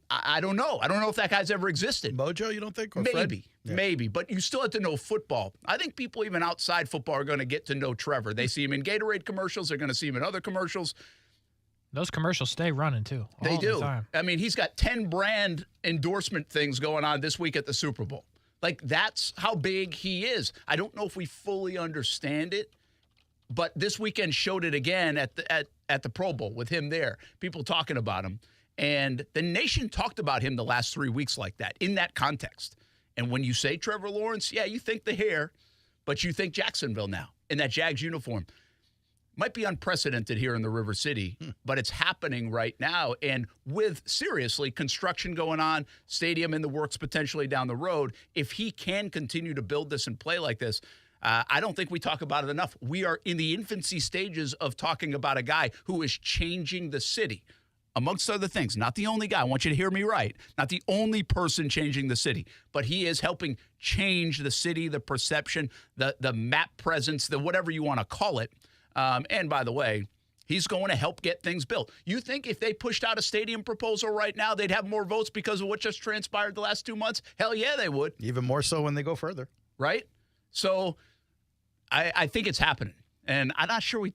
I don't know. I don't know if that guy's ever existed. Mojo, you don't think? Or Maybe. Yeah. Maybe. But you still have to know football. I think people even outside football are going to get to know Trevor. They see him in Gatorade commercials. They're going to see him in other commercials. Those commercials stay running, too. They do. The time. I mean, he's got 10 brand endorsement things going on this week at the Super Bowl. Like, that's how big he is. I don't know if we fully understand it. But this weekend showed it again at the Pro Bowl with him there, people talking about him. And the nation talked about him the last 3 weeks like that, in that context. And when you say Trevor Lawrence, yeah, you think the hair, but you think Jacksonville now in that Jags uniform. Might be unprecedented here in the River City, but it's happening right now. And with, seriously, construction going on, stadium in the works potentially down the road, if he can continue to build this and play like this, I don't think we talk about it enough. We are in the infancy stages of talking about a guy who is changing the city, amongst other things. Not the only guy. I want you to hear me right. Not the only person changing the city, but he is helping change the city, the perception, the map presence, the whatever you want to call it. And by the way, he's going to help get things built. You think if they pushed out a stadium proposal right now, they'd have more votes because of what just transpired the last 2 months? Hell yeah, they would. Even more so when they go further. Right? So I think it's happening. And I'm not sure we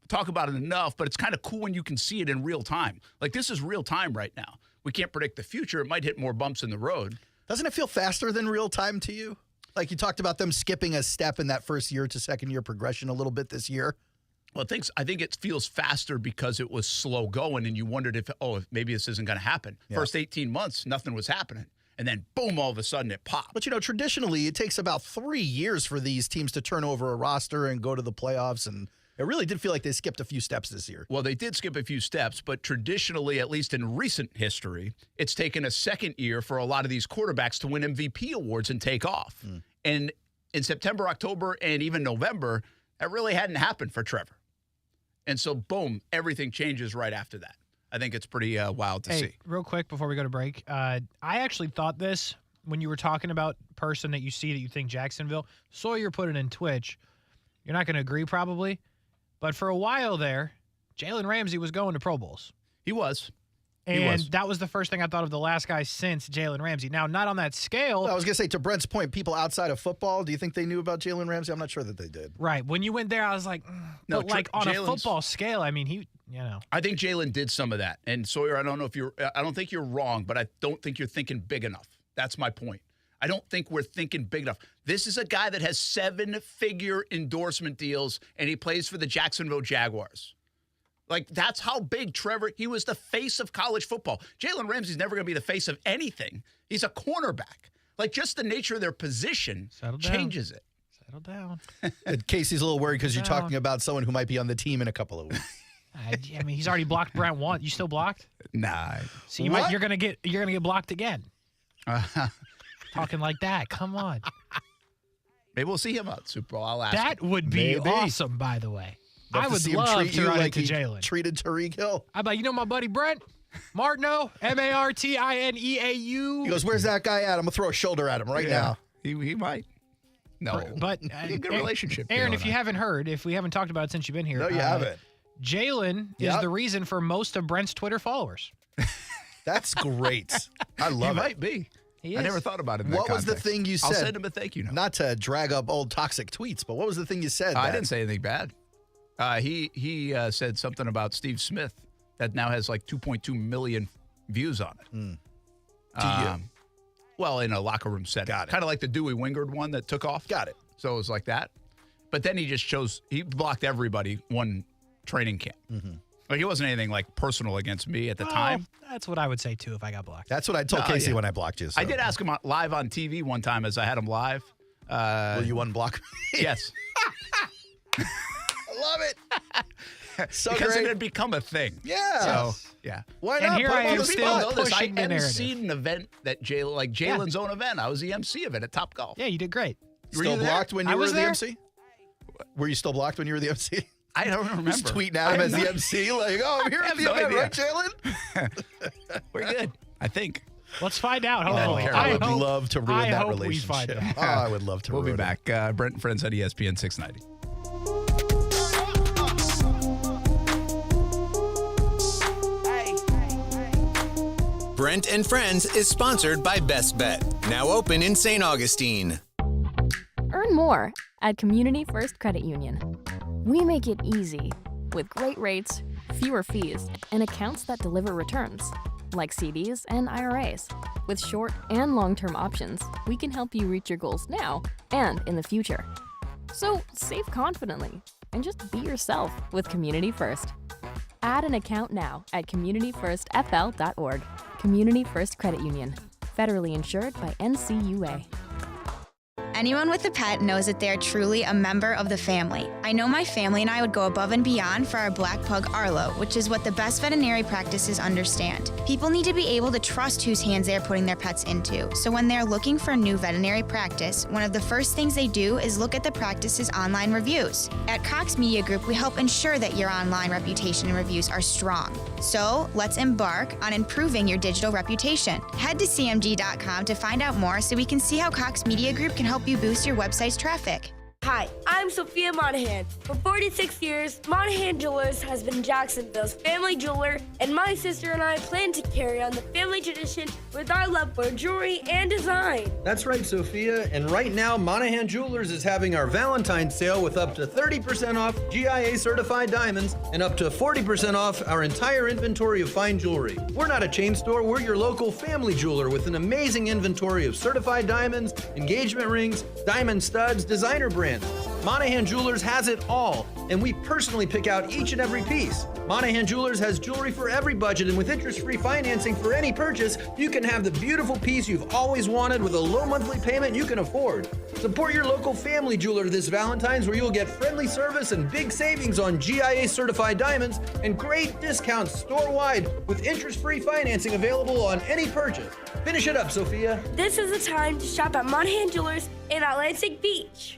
talk about it enough, but it's kind of cool when you can see it in real time. Like, this is real time right now. We can't predict the future. It might hit more bumps in the road. Doesn't it feel faster than real time to you? Like, you talked about them skipping a step in that first year to second year progression a little bit this year. Well, I think it feels faster because it was slow going, and you wondered if maybe this isn't going to happen. Yeah. First 18 months, nothing was happening. And then, boom, all of a sudden it popped. But, traditionally, it takes about 3 years for these teams to turn over a roster and go to the playoffs. And it really did feel like they skipped a few steps this year. Well, they did skip a few steps, but traditionally, at least in recent history, it's taken a second year for a lot of these quarterbacks to win MVP awards and take off. And in September, October, and even November, that really hadn't happened for Trevor. And so, boom, everything changes right after that. I think it's pretty wild to see. Real quick before we go to break, I actually thought this when you were talking about person that you see that you think Jacksonville. Sawyer put it in Twitch. You're not going to agree probably, but for a while there, Jalen Ramsey was going to Pro Bowls. He was. And that was the first thing I thought of the last guy since Jalen Ramsey. Now, not on that scale. I was going to say, to Brent's point, people outside of football, do you think they knew about Jalen Ramsey? I'm not sure that they did. Right. When you went there, I was like, No, but like on a Jalen's- football scale, I mean, he, you know. I think Jalen did some of that. And Sawyer, I don't think you're wrong, but I don't think you're thinking big enough. That's my point. I don't think we're thinking big enough. This is a guy that has 7-figure endorsement deals, and he plays for the Jacksonville Jaguars. Like, that's how big he was the face of college football. Jalen Ramsey's never going to be the face of anything. He's a cornerback. Like, just the nature of their position changes it. Settle down. And Casey's a little worried because you're talking about someone who might be on the team in a couple of weeks. I mean, he's already blocked Brent once. You still blocked? Nah. See, you're gonna get blocked again. Talking like that. Come on. Maybe we'll see him out Super Bowl. I'll ask That him. would be awesome, by the way. I would love to run into Jalen. Treated Tariq Hill. I'm like, you know my buddy Brent Martineau, Martineau. He goes, where's that guy at? I'm going to throw a shoulder at him right now. He might. No. But good relationship. Aaron, if you haven't heard, if we haven't talked about it since you've been here. No, you haven't. Jalen is the reason for most of Brent's Twitter followers. That's great. I love it. He might be. He I is. never thought about it in that What was the context. thing you said? I'll send him a thank you note. Not to drag up old toxic tweets, but what was the thing you said? I didn't say anything bad. He said something about Steve Smith that now has like 2.2 million views on it. To you? Well, in a locker room setting. Got it. Kind of like the Dewey Wingard one that took off. Got it. So it was like that. But then he blocked everybody one training camp. Mm-hmm. Like it wasn't anything like personal against me at the time. That's what I would say too if I got blocked. That's what I told Kasey when I blocked you. So. I did ask him live on TV one time as I had him live. Will you unblock me? Yes. I love it. So because great. it had become a thing. Yeah. So, yeah. Why And not? here Put I him on am the still spot. pushing the I narrative. emceed an event that Jalen's own event. I was the MC of it at Top Golf. Yeah, you did great. Were Still you there? blocked when I you were was the there. MC? Were you still blocked when you were the MC? I don't remember. Just tweeting at him as the MC, like, oh, I'm here at the no event, idea. right, Jalen? We're good, I think. Let's find out. Oh, Hopefully. I would love to ruin that hope we find relationship. out. Oh, I would love to We'll be ruin it. back. Brent Friends at ESPN 690. Brent and Friends is sponsored by Best Bet, now open in St. Augustine. Earn more at Community First Credit Union. We make it easy with great rates, fewer fees, and accounts that deliver returns, like CDs and IRAs. With short and long-term options, we can help you reach your goals now and in the future. So save confidently and just be yourself with Community First. Add an account now at communityfirstfl.org. Community First Credit Union. Federally insured by NCUA. Anyone with a pet knows that they are truly a member of the family. I know my family and I would go above and beyond for our black pug Arlo, which is what the best veterinary practices understand. People need to be able to trust whose hands they are putting their pets into. So when they're looking for a new veterinary practice, one of the first things they do is look at the practice's online reviews. At Cox Media Group, we help ensure that your online reputation and reviews are strong. So let's embark on improving your digital reputation. Head to cmg.com to find out more so we can see how Cox Media Group can help you boost your website's traffic. Hi, I'm Sophia Monahan. For 46 years, Monahan Jewelers has been Jacksonville's family jeweler, and my sister and I plan to carry on the family tradition with our love for jewelry and design. That's right, Sophia. And right now, Monahan Jewelers is having our Valentine's sale with up to 30% off GIA certified diamonds and up to 40% off our entire inventory of fine jewelry. We're not a chain store, we're your local family jeweler with an amazing inventory of certified diamonds, engagement rings, diamond studs, designer brands. Monahan Jewelers has it all, and we personally pick out each and every piece. Monahan Jewelers has jewelry for every budget, and with interest-free financing for any purchase, you can have the beautiful piece you've always wanted with a low monthly payment you can afford. Support your local family jeweler this Valentine's, where you'll get friendly service and big savings on GIA certified diamonds and great discounts store-wide with interest-free financing available on any purchase. Finish it up, Sophia. This is the time to shop at Monahan Jewelers in Atlantic Beach.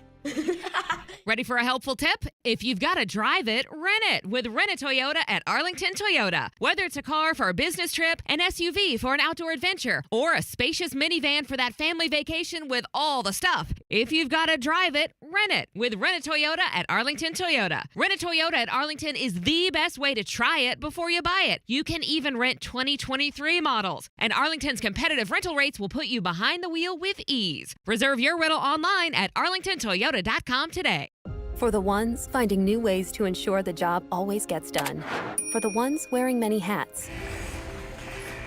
Ready for a helpful tip? If you've got to drive it, rent it with Rent a Toyota at Arlington Toyota. Whether it's a car for a business trip, an SUV for an outdoor adventure, or a spacious minivan for that family vacation with all the stuff. If you've got to drive it, rent it with Rent a Toyota at Arlington Toyota. Rent a Toyota at Arlington is the best way to try it before you buy it. You can even rent 2023 models. And Arlington's competitive rental rates will put you behind the wheel with ease. Reserve your rental online at arlingtontoyota.com today. For the ones finding new ways to ensure the job always gets done. For the ones wearing many hats.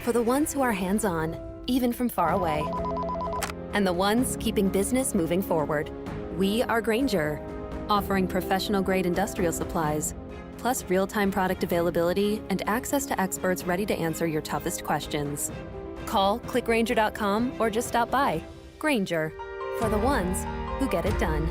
For the ones who are hands-on, even from far away. And the ones keeping business moving forward. We are Grainger, offering professional-grade industrial supplies, plus real-time product availability and access to experts ready to answer your toughest questions. Call, clickgrainger.com, or just stop by. Grainger, for the ones who get it done.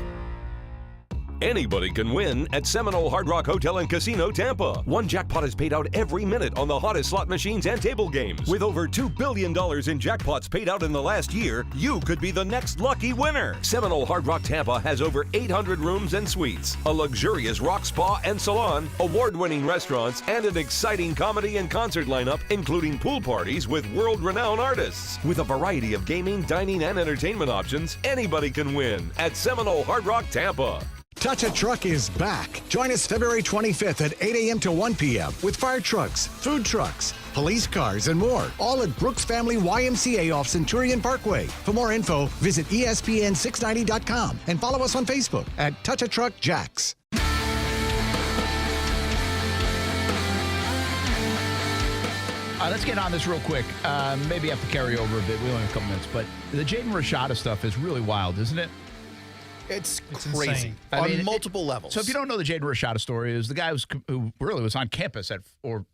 Anybody can win at Seminole Hard Rock Hotel and Casino Tampa. One jackpot is paid out every minute on the hottest slot machines and table games. With over $2 billion in jackpots paid out in the last year, you could be the next lucky winner. Seminole Hard Rock Tampa has over 800 rooms and suites, a luxurious rock spa and salon, award-winning restaurants, and an exciting comedy and concert lineup, including pool parties with world-renowned artists. With a variety of gaming, dining, and entertainment options, anybody can win at Seminole Hard Rock Tampa. Touch a Truck is back. Join us February 25th at 8 a.m. to 1 p.m. with fire trucks, food trucks, police cars, and more. All at Brooks Family YMCA off Centurion Parkway. For more info, visit ESPN690.com and follow us on Facebook at Touch a Truck Jacks. Let's get on this real quick. Maybe have to carry over a bit. We only have a couple minutes. But the Jaden Rashada stuff is really wild, isn't it? It's crazy on multiple levels. So if you don't know the Jaden Rashada story, is the guy who really was on campus or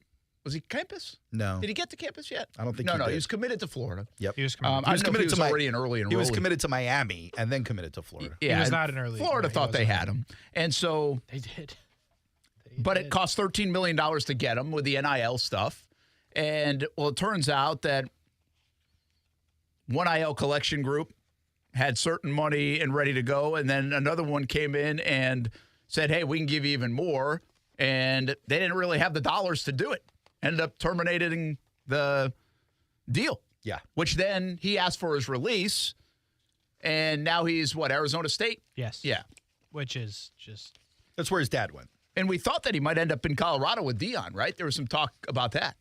was he campus? No. Did he get to campus yet? I don't think No, he did. He was committed to Florida. Yep. He was committed. He was committed to already an early enrollee. He was committed to Miami and then committed to Florida. Yeah, he was not an early. Florida thought they had him. And so they did. But it cost $13 million to get him with the NIL stuff. And well, it turns out that one IL collection group had certain money and ready to go, and then another one came in and said, hey, we can give you even more, and they didn't really have the dollars to do it. Ended up terminating the deal. Yeah. Which then he asked for his release, and now he's, Arizona State? Yes. Yeah. Which is just... That's where his dad went. And we thought that he might end up in Colorado with Dion, right? There was some talk about that.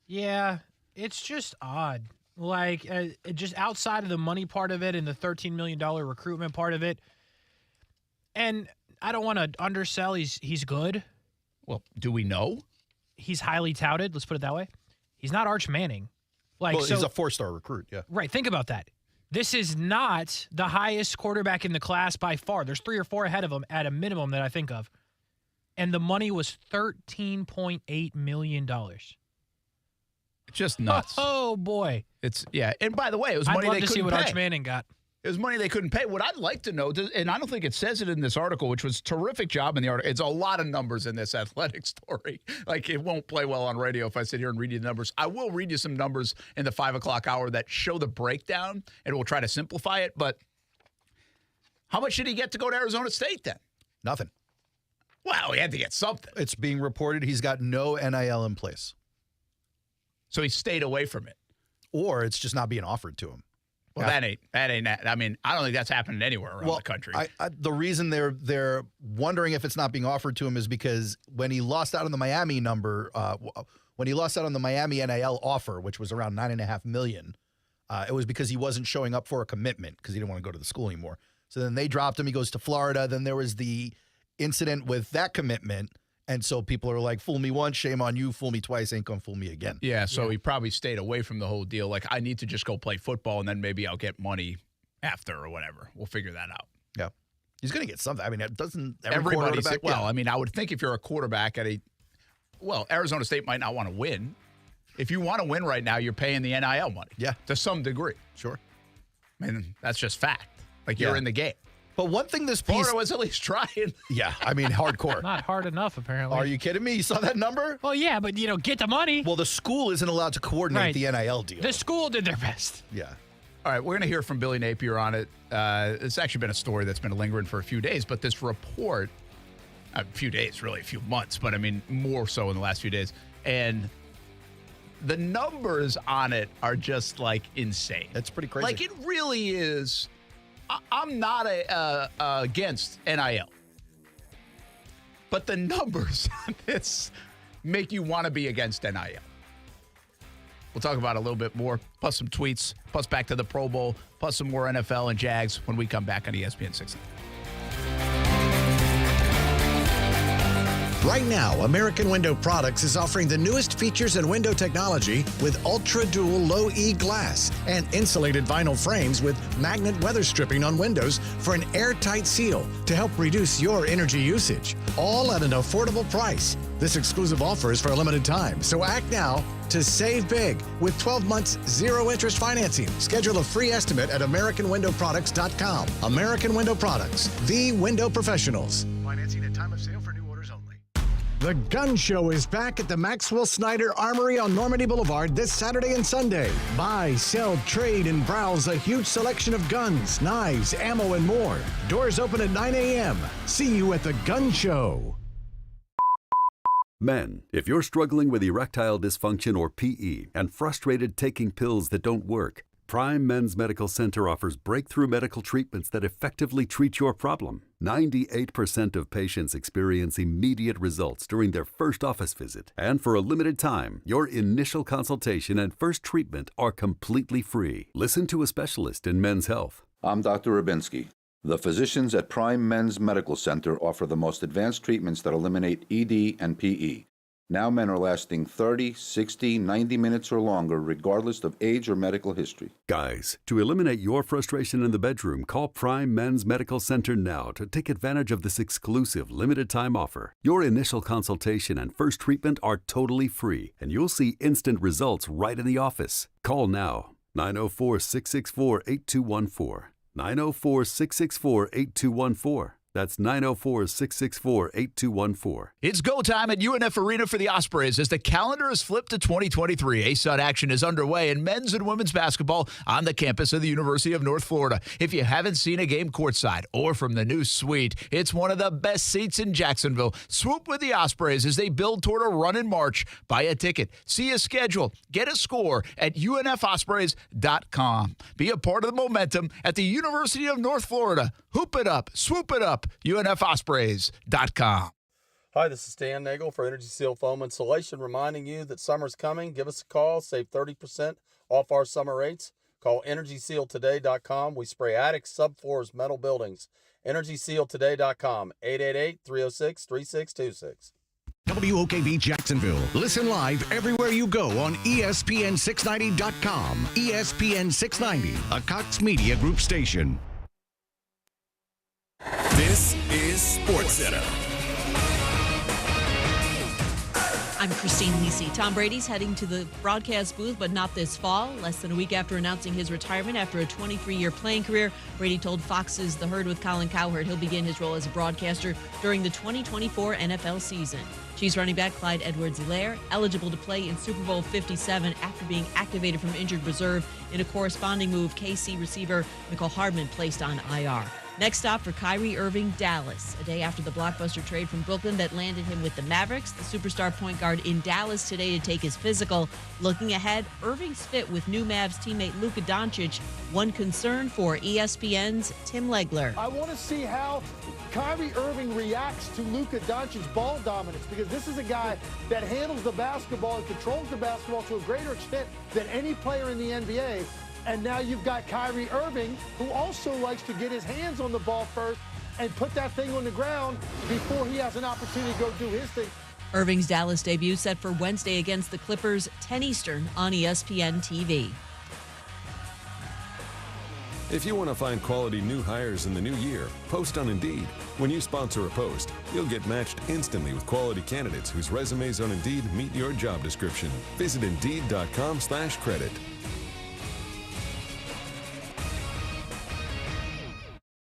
Yeah, it's just odd. Like, just outside of the money part of it and the $13 million recruitment part of it. And I don't want to undersell. He's good. Well, do we know? He's highly touted. Let's put it that way. He's not Arch Manning. He's a 4-star recruit, yeah. Right, think about that. This is not the highest quarterback in the class by far. There's 3 or 4 ahead of him at a minimum that I think of. And the money was $13.8 million. Just nuts. Oh, boy. And by the way, it was money they couldn't pay. I'd love to see what Arch Manning got. It was money they couldn't pay. What I'd like to know, and I don't think it says it in this article, which was a terrific job in the article. It's a lot of numbers in this athletic story. Like, it won't play well on radio if I sit here and read you the numbers. I will read you some numbers in the 5 o'clock hour that show the breakdown, and we'll try to simplify it. But how much did he get to go to Arizona State then? Nothing. Well, he had to get something. It's being reported he's got no NIL in place. So he stayed away from it. Or it's just not being offered to him. Well, that ain't. I mean, I don't think that's happening anywhere around the country. The reason they're wondering if it's not being offered to him is because when he lost out on the Miami number, when he lost out on the Miami NIL offer, which was around $9.5 million, it was because he wasn't showing up for a commitment because he didn't want to go to the school anymore. So then they dropped him. He goes to Florida. Then there was the incident with that commitment. And so people are like, fool me once, shame on you. Fool me twice, ain't gonna fool me again. Yeah, so he probably stayed away from the whole deal. Like, I need to just go play football, and then maybe I'll get money after or whatever. We'll figure that out. Yeah. He's going to get something. I mean, it doesn't everybody say, I mean, I would think if you're a quarterback at Arizona State might not want to win. If you want to win right now, you're paying the NIL money. Yeah. To some degree. Sure. I mean, that's just fact. Like, you're in the game. But one thing this piece... Florida was at least trying. Yeah, I mean, hardcore. Not hard enough, apparently. Are you kidding me? You saw that number? Well, yeah, but, get the money. Well, the school isn't allowed to coordinate the NIL deal. The school did their best. Yeah. All right, we're going to hear from Billy Napier on it. It's actually been a story that's been lingering for a few days, but this report, a few days, really, a few months, but I mean, more so in the last few days. And the numbers on it are just like insane. That's pretty crazy. Like, it really is. I'm not against NIL, but the numbers on this make you want to be against NIL. We'll talk about it a little bit more, plus some tweets, plus back to the Pro Bowl, plus some more NFL and Jags when we come back on ESPN 6. Right now, American Window Products is offering the newest features in window technology with Ultra Dual Low E glass and insulated vinyl frames with magnet weather stripping on windows for an airtight seal to help reduce your energy usage, all at an affordable price. This exclusive offer is for a limited time, so act now to save big with 12 months zero-interest financing. Schedule a free estimate at AmericanWindowProducts.com. American Window Products, the window professionals. Financing at time of sale for new orders only. The Gun Show is back at the Maxwell Snyder Armory on Normandy Boulevard this Saturday and Sunday. Buy, sell, trade, and browse a huge selection of guns, knives, ammo, and more. Doors open at 9 a.m. See you at the Gun Show. Men, if you're struggling with erectile dysfunction or PE and frustrated taking pills that don't work, Prime Men's Medical Center offers breakthrough medical treatments that effectively treat your problem. 98% of patients experience immediate results during their first office visit. And for a limited time, your initial consultation and first treatment are completely free. Listen to a specialist in men's health. I'm Dr. Rubinsky. The physicians at Prime Men's Medical Center offer the most advanced treatments that eliminate ED and PE. Now men are lasting 30, 60, 90 minutes or longer, regardless of age or medical history. Guys, to eliminate your frustration in the bedroom, call Prime Men's Medical Center now to take advantage of this exclusive limited-time offer. Your initial consultation and first treatment are totally free, and you'll see instant results right in the office. Call now, 904-664-8214. 904-664-8214. That's 904-664-8214. It's go time at UNF Arena for the Ospreys as the calendar is flipped to 2023. ASUN action is underway in men's and women's basketball on the campus of the University of North Florida. If you haven't seen a game courtside or from the new suite, it's one of the best seats in Jacksonville. Swoop with the Ospreys as they build toward a run in March. Buy a ticket, see a schedule, get a score at UNFospreys.com. Be a part of the momentum at the University of North Florida. Hoop it up, swoop it up. UNFospreys.com. Hi, this is Stan Nagel for Energy Seal Foam Insulation, reminding you that summer's coming. Give us a call. Save 30% off our summer rates. Call EnergySealToday.com. We spray attics, subfloors, metal buildings. EnergySealToday.com. 888-306-3626. WOKV Jacksonville. Listen live everywhere you go on ESPN690.com. ESPN 690, a Cox Media Group station. This is SportsCenter. I'm Christine Lisi. Tom Brady's heading to the broadcast booth, but not this fall. Less than a week after announcing his retirement after a 23-year playing career, Brady told Fox's The Herd with Colin Cowherd he'll begin his role as a broadcaster during the 2024 NFL season. Chiefs running back Clyde Edwards-Helaire, eligible to play in Super Bowl 57 after being activated from injured reserve in a corresponding move. Kasey receiver Nicole Hardman placed on IR. Next stop for Kyrie Irving, Dallas. A day after the blockbuster trade from Brooklyn that landed him with the Mavericks, the superstar point guard in Dallas today to take his physical. Looking ahead, Irving's fit with new Mavs teammate Luka Doncic. One concern for ESPN's Tim Legler. I want to see how Kyrie Irving reacts to Luka Doncic's ball dominance, because this is a guy that handles the basketball and controls the basketball to a greater extent than any player in the NBA. And now you've got Kyrie Irving, who also likes to get his hands on the ball first and put that thing on the ground before he has an opportunity to go do his thing. Irving's Dallas debut set for Wednesday against the Clippers, 10 Eastern on ESPN TV. If you want to find quality new hires in the new year, post on Indeed. When you sponsor a post, you'll get matched instantly with quality candidates whose resumes on Indeed meet your job description. Visit Indeed.com/credit.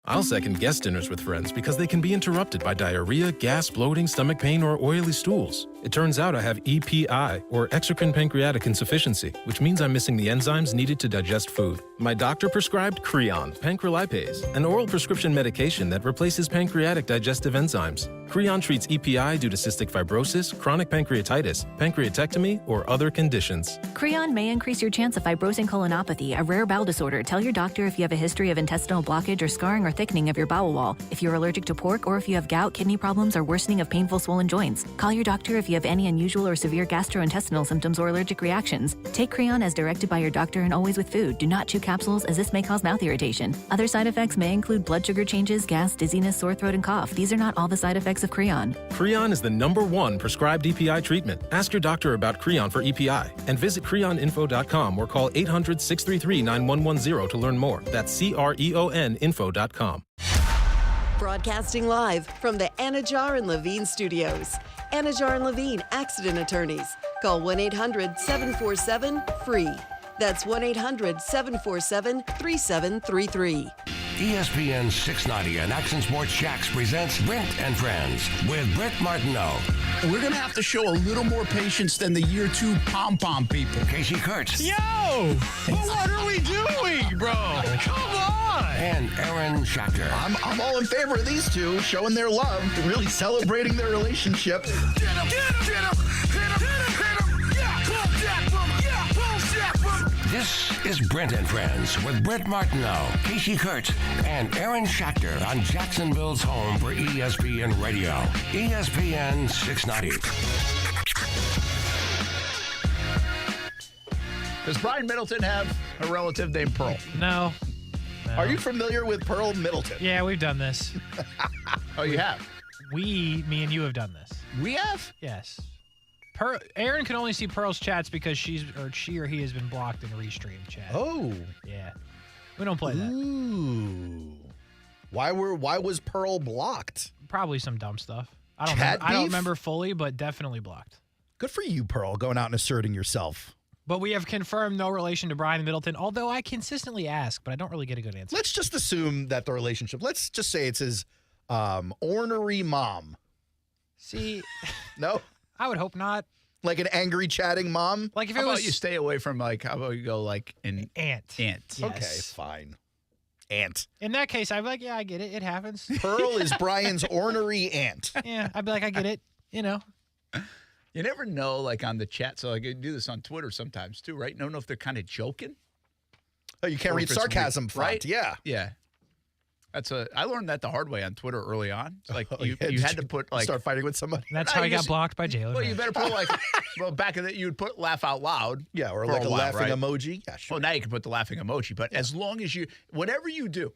I'll second guest dinners with friends because they can be interrupted by diarrhea, gas, bloating, stomach pain, or oily stools. It turns out I have EPI, or exocrine pancreatic insufficiency, which means I'm missing the enzymes needed to digest food. My doctor prescribed Creon, pancrelipase, an oral prescription medication that replaces pancreatic digestive enzymes. Creon treats EPI due to cystic fibrosis, chronic pancreatitis, pancreatectomy, or other conditions. Creon may increase your chance of fibrosing colonopathy, a rare bowel disorder. Tell your doctor if you have a history of intestinal blockage or scarring or thickening of your bowel wall, if you're allergic to pork, or if you have gout, kidney problems, or worsening of painful swollen joints. Call your doctor if you have any unusual or severe gastrointestinal symptoms or allergic reactions. Take Creon as directed by your doctor and always with food. Do not chew capsules, as this may cause mouth irritation. Other side effects may include blood sugar changes, gas, dizziness, sore throat, and cough. These are not all the side effects of Creon. Creon is the #1 prescribed EPI treatment. Ask your doctor about Creon for EPI and visit creoninfo.com or call 800-633-9110 to learn more. That's CREONinfo.com. Broadcasting live from the Anajar and Levine studios. Anajar and Levine Accident Attorneys. Call 1-800-747-FREE. That's 1-800-747-3733. ESPN 690 and Action Sports Shacks presents Brent and Friends with Brent Martineau. We're going to have to show a little more patience than the year 2 pom-pom people. Kasey Kurtz. Yo! Well, what are we doing, bro? Come on! And Aaron Schachter. I'm all in favor of these two showing their love, really celebrating their relationship. Get him, get him, get him, hit him, hit him, hit him. Yeah, pull Jack from him. Yeah, pull Jack from him. This is Brent and Friends with Brent Martineau, Kasey Kurtz, and Aaron Schachter on Jacksonville's home for ESPN Radio, ESPN 690. Does Brian Middleton have a relative named Pearl? No. Are you familiar with Pearl Middleton? Yeah, we've done this. Oh, you have? Me and you have done this. We have? Yes. Aaron can only see Pearl's chats because she or he has been blocked in a restream chat. Oh. Yeah. We don't play that. Ooh. Why was Pearl blocked? Probably some dumb stuff. I don't remember fully, but definitely blocked. Good for you, Pearl, going out and asserting yourself. But we have confirmed no relation to Brian Middleton, although I consistently ask, but I don't really get a good answer. Let's just assume that the relationship, let's just say it's his ornery mom. See? No? I would hope not. Like an angry chatting mom? Like if how it was about you stay away from how about you go like an aunt? Yes. Okay, fine. Aunt. In that case, I'd be like, yeah, I get it. It happens. Pearl is Brian's ornery aunt. Yeah, I'd be like, I get it. You know. You never know, like on the chat. So I do this on Twitter sometimes too, right? You don't know if they're kind of joking. Oh, you can't read sarcasm, right? Yeah. Yeah. I learned that the hard way on Twitter early on. It's like you had to put like start fighting with somebody. And that's how I got blocked by Jalen. Well, you better put like back in that you would put laugh out loud. Yeah, or like a laughing emoji. Yeah, sure. Well, now you can put the laughing emoji, but as long as whatever you do,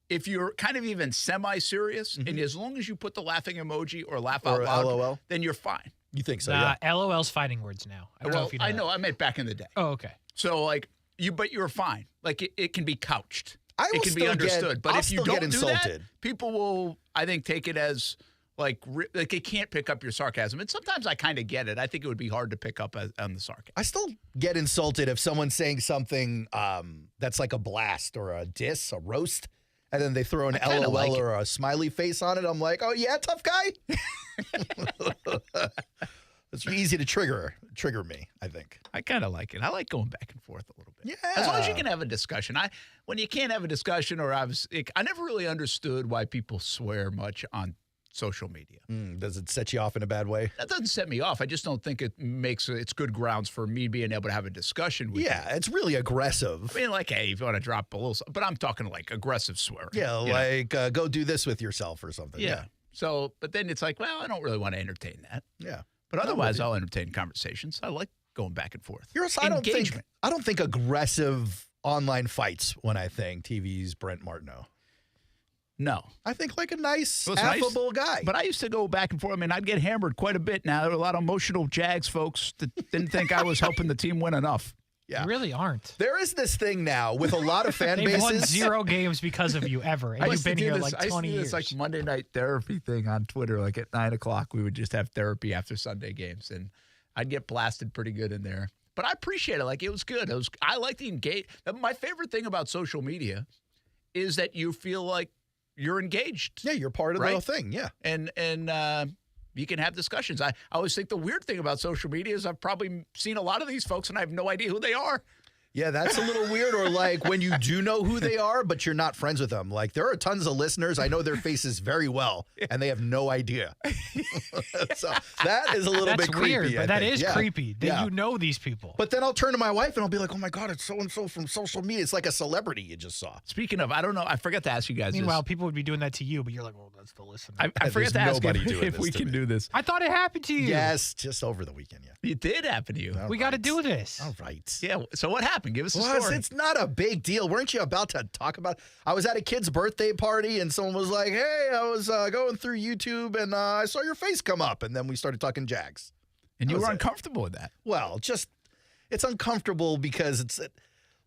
if you're kind of even semi-serious, and as long as you put the laughing emoji or laugh out loud, LOL, then you're fine. You think so? Yeah. LOL's fighting words now. I don't know if you know. I know. I meant back in the day. Oh, okay. So like but you're fine. Like it can be couched. It can be understood. But if you don't get do insulted, that, people will, I think, take it as like it can't pick up your sarcasm. And sometimes I kind of get it. I think it would be hard to pick up on the sarcasm. I still get insulted if someone's saying something that's like a blast or a diss, a roast, and then they throw an LOL or a smiley face on it. I'm like, oh yeah, tough guy. It's easy to trigger me, I think. I kind of like it. I like going back and forth a little bit. Yeah. As long as you can have a discussion. When you can't have a discussion, I never really understood why people swear much on social media. Does it set you off in a bad way? That doesn't set me off. I just don't think it's good grounds for me being able to have a discussion with you. Yeah, it's really aggressive. I mean, like, hey, if you want to drop a little, but I'm talking like aggressive swearing. Yeah, like go do this with yourself or something. Yeah. So, but then it's like, well, I don't really want to entertain that. Yeah. But otherwise, I'll entertain conversations. I like going back and forth. I don't think aggressive online fights when I think TV's Brent Martineau. No. I think like a nice, affable guy. But I used to go back and forth. I mean, I'd get hammered quite a bit now. There were a lot of emotional Jags folks that didn't think I was helping the team win enough. Yeah. You really aren't. There is this thing now with a lot of fan They've bases. won 0 games because of you ever. And you've been here like 20 years. It's like Monday night therapy thing on Twitter. Like at 9 o'clock, we would just have therapy after Sunday games. And I'd get blasted pretty good in there. But I appreciate it. Like it was good. I like the engage. My favorite thing about social media is that you feel like you're engaged. Yeah, you're part of the whole thing. Yeah. And you can have discussions. I always think the weird thing about social media is I've probably seen a lot of these folks and I have no idea who they are. Yeah, that's a little weird. Or like when you do know who they are, but you're not friends with them. Like there are tons of listeners. I know their faces very well, and they have no idea. So that is a little bit creepy. Weird, but that is creepy that Yeah. you know these people. But then I'll turn to my wife and I'll be like, oh my God, it's so-and-so from social media. It's like a celebrity you just saw. Speaking of, I don't know. I forgot to ask you guys Meanwhile, people would be doing that to you, but you're like, well, that's the listener. I forgot to ask if we can do this. I thought it happened to you. Yes, just over the weekend, yeah. It did happen to you. We got to do this. All right. Yeah, so what happened? Give us a story. It's not a big deal. Weren't you about to talk about it? I was at a kid's birthday party, and someone was like, hey, I was going through YouTube, and I saw your face come up, and then we started talking Jags. And you were uncomfortable with that? Well, it's uncomfortable because it's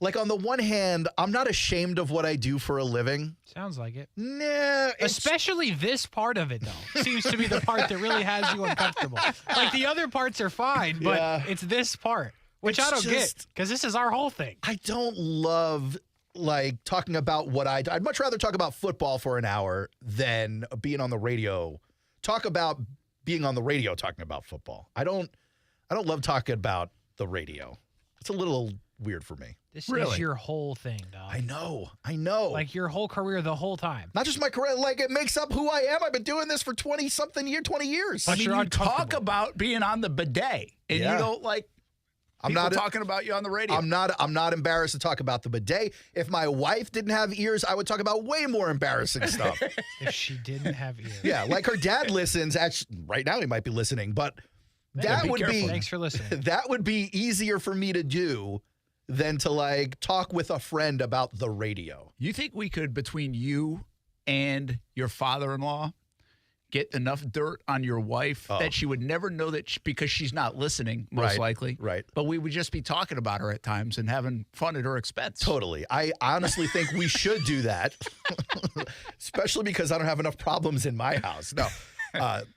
like on the one hand, I'm not ashamed of what I do for a living. Sounds like it. Nah. Especially this part of it, though, seems to be the part that really has you uncomfortable. Like the other parts are fine, but it's this part, which I don't get because this is our whole thing. I don't love like talking about what I do. I'd much rather talk about football for an hour than being on the radio. Talk about being on the radio talking about football. I don't love talking about the radio. It's a little weird for me. This is your whole thing, dog. I know. Like your whole career the whole time. Not just my career, like it makes up who I am. I've been doing this for 20 years. I mean, you talk about being on the bidet, and you don't like people talking about you on the radio. I'm not embarrassed to talk about the bidet. If my wife didn't have ears, I would talk about way more embarrassing stuff. If she didn't have ears. Yeah, like her dad listens. Actually, right now he might be listening, but that would be Thanks for listening. That would be easier for me to do than to like talk with a friend about the radio. You think we could, between you and your father-in-law, get enough dirt on your wife that she would never know that because she's not listening, most likely. Right. But we would just be talking about her at times and having fun at her expense. Totally. I honestly think we should do that, especially because I don't have enough problems in my house. No.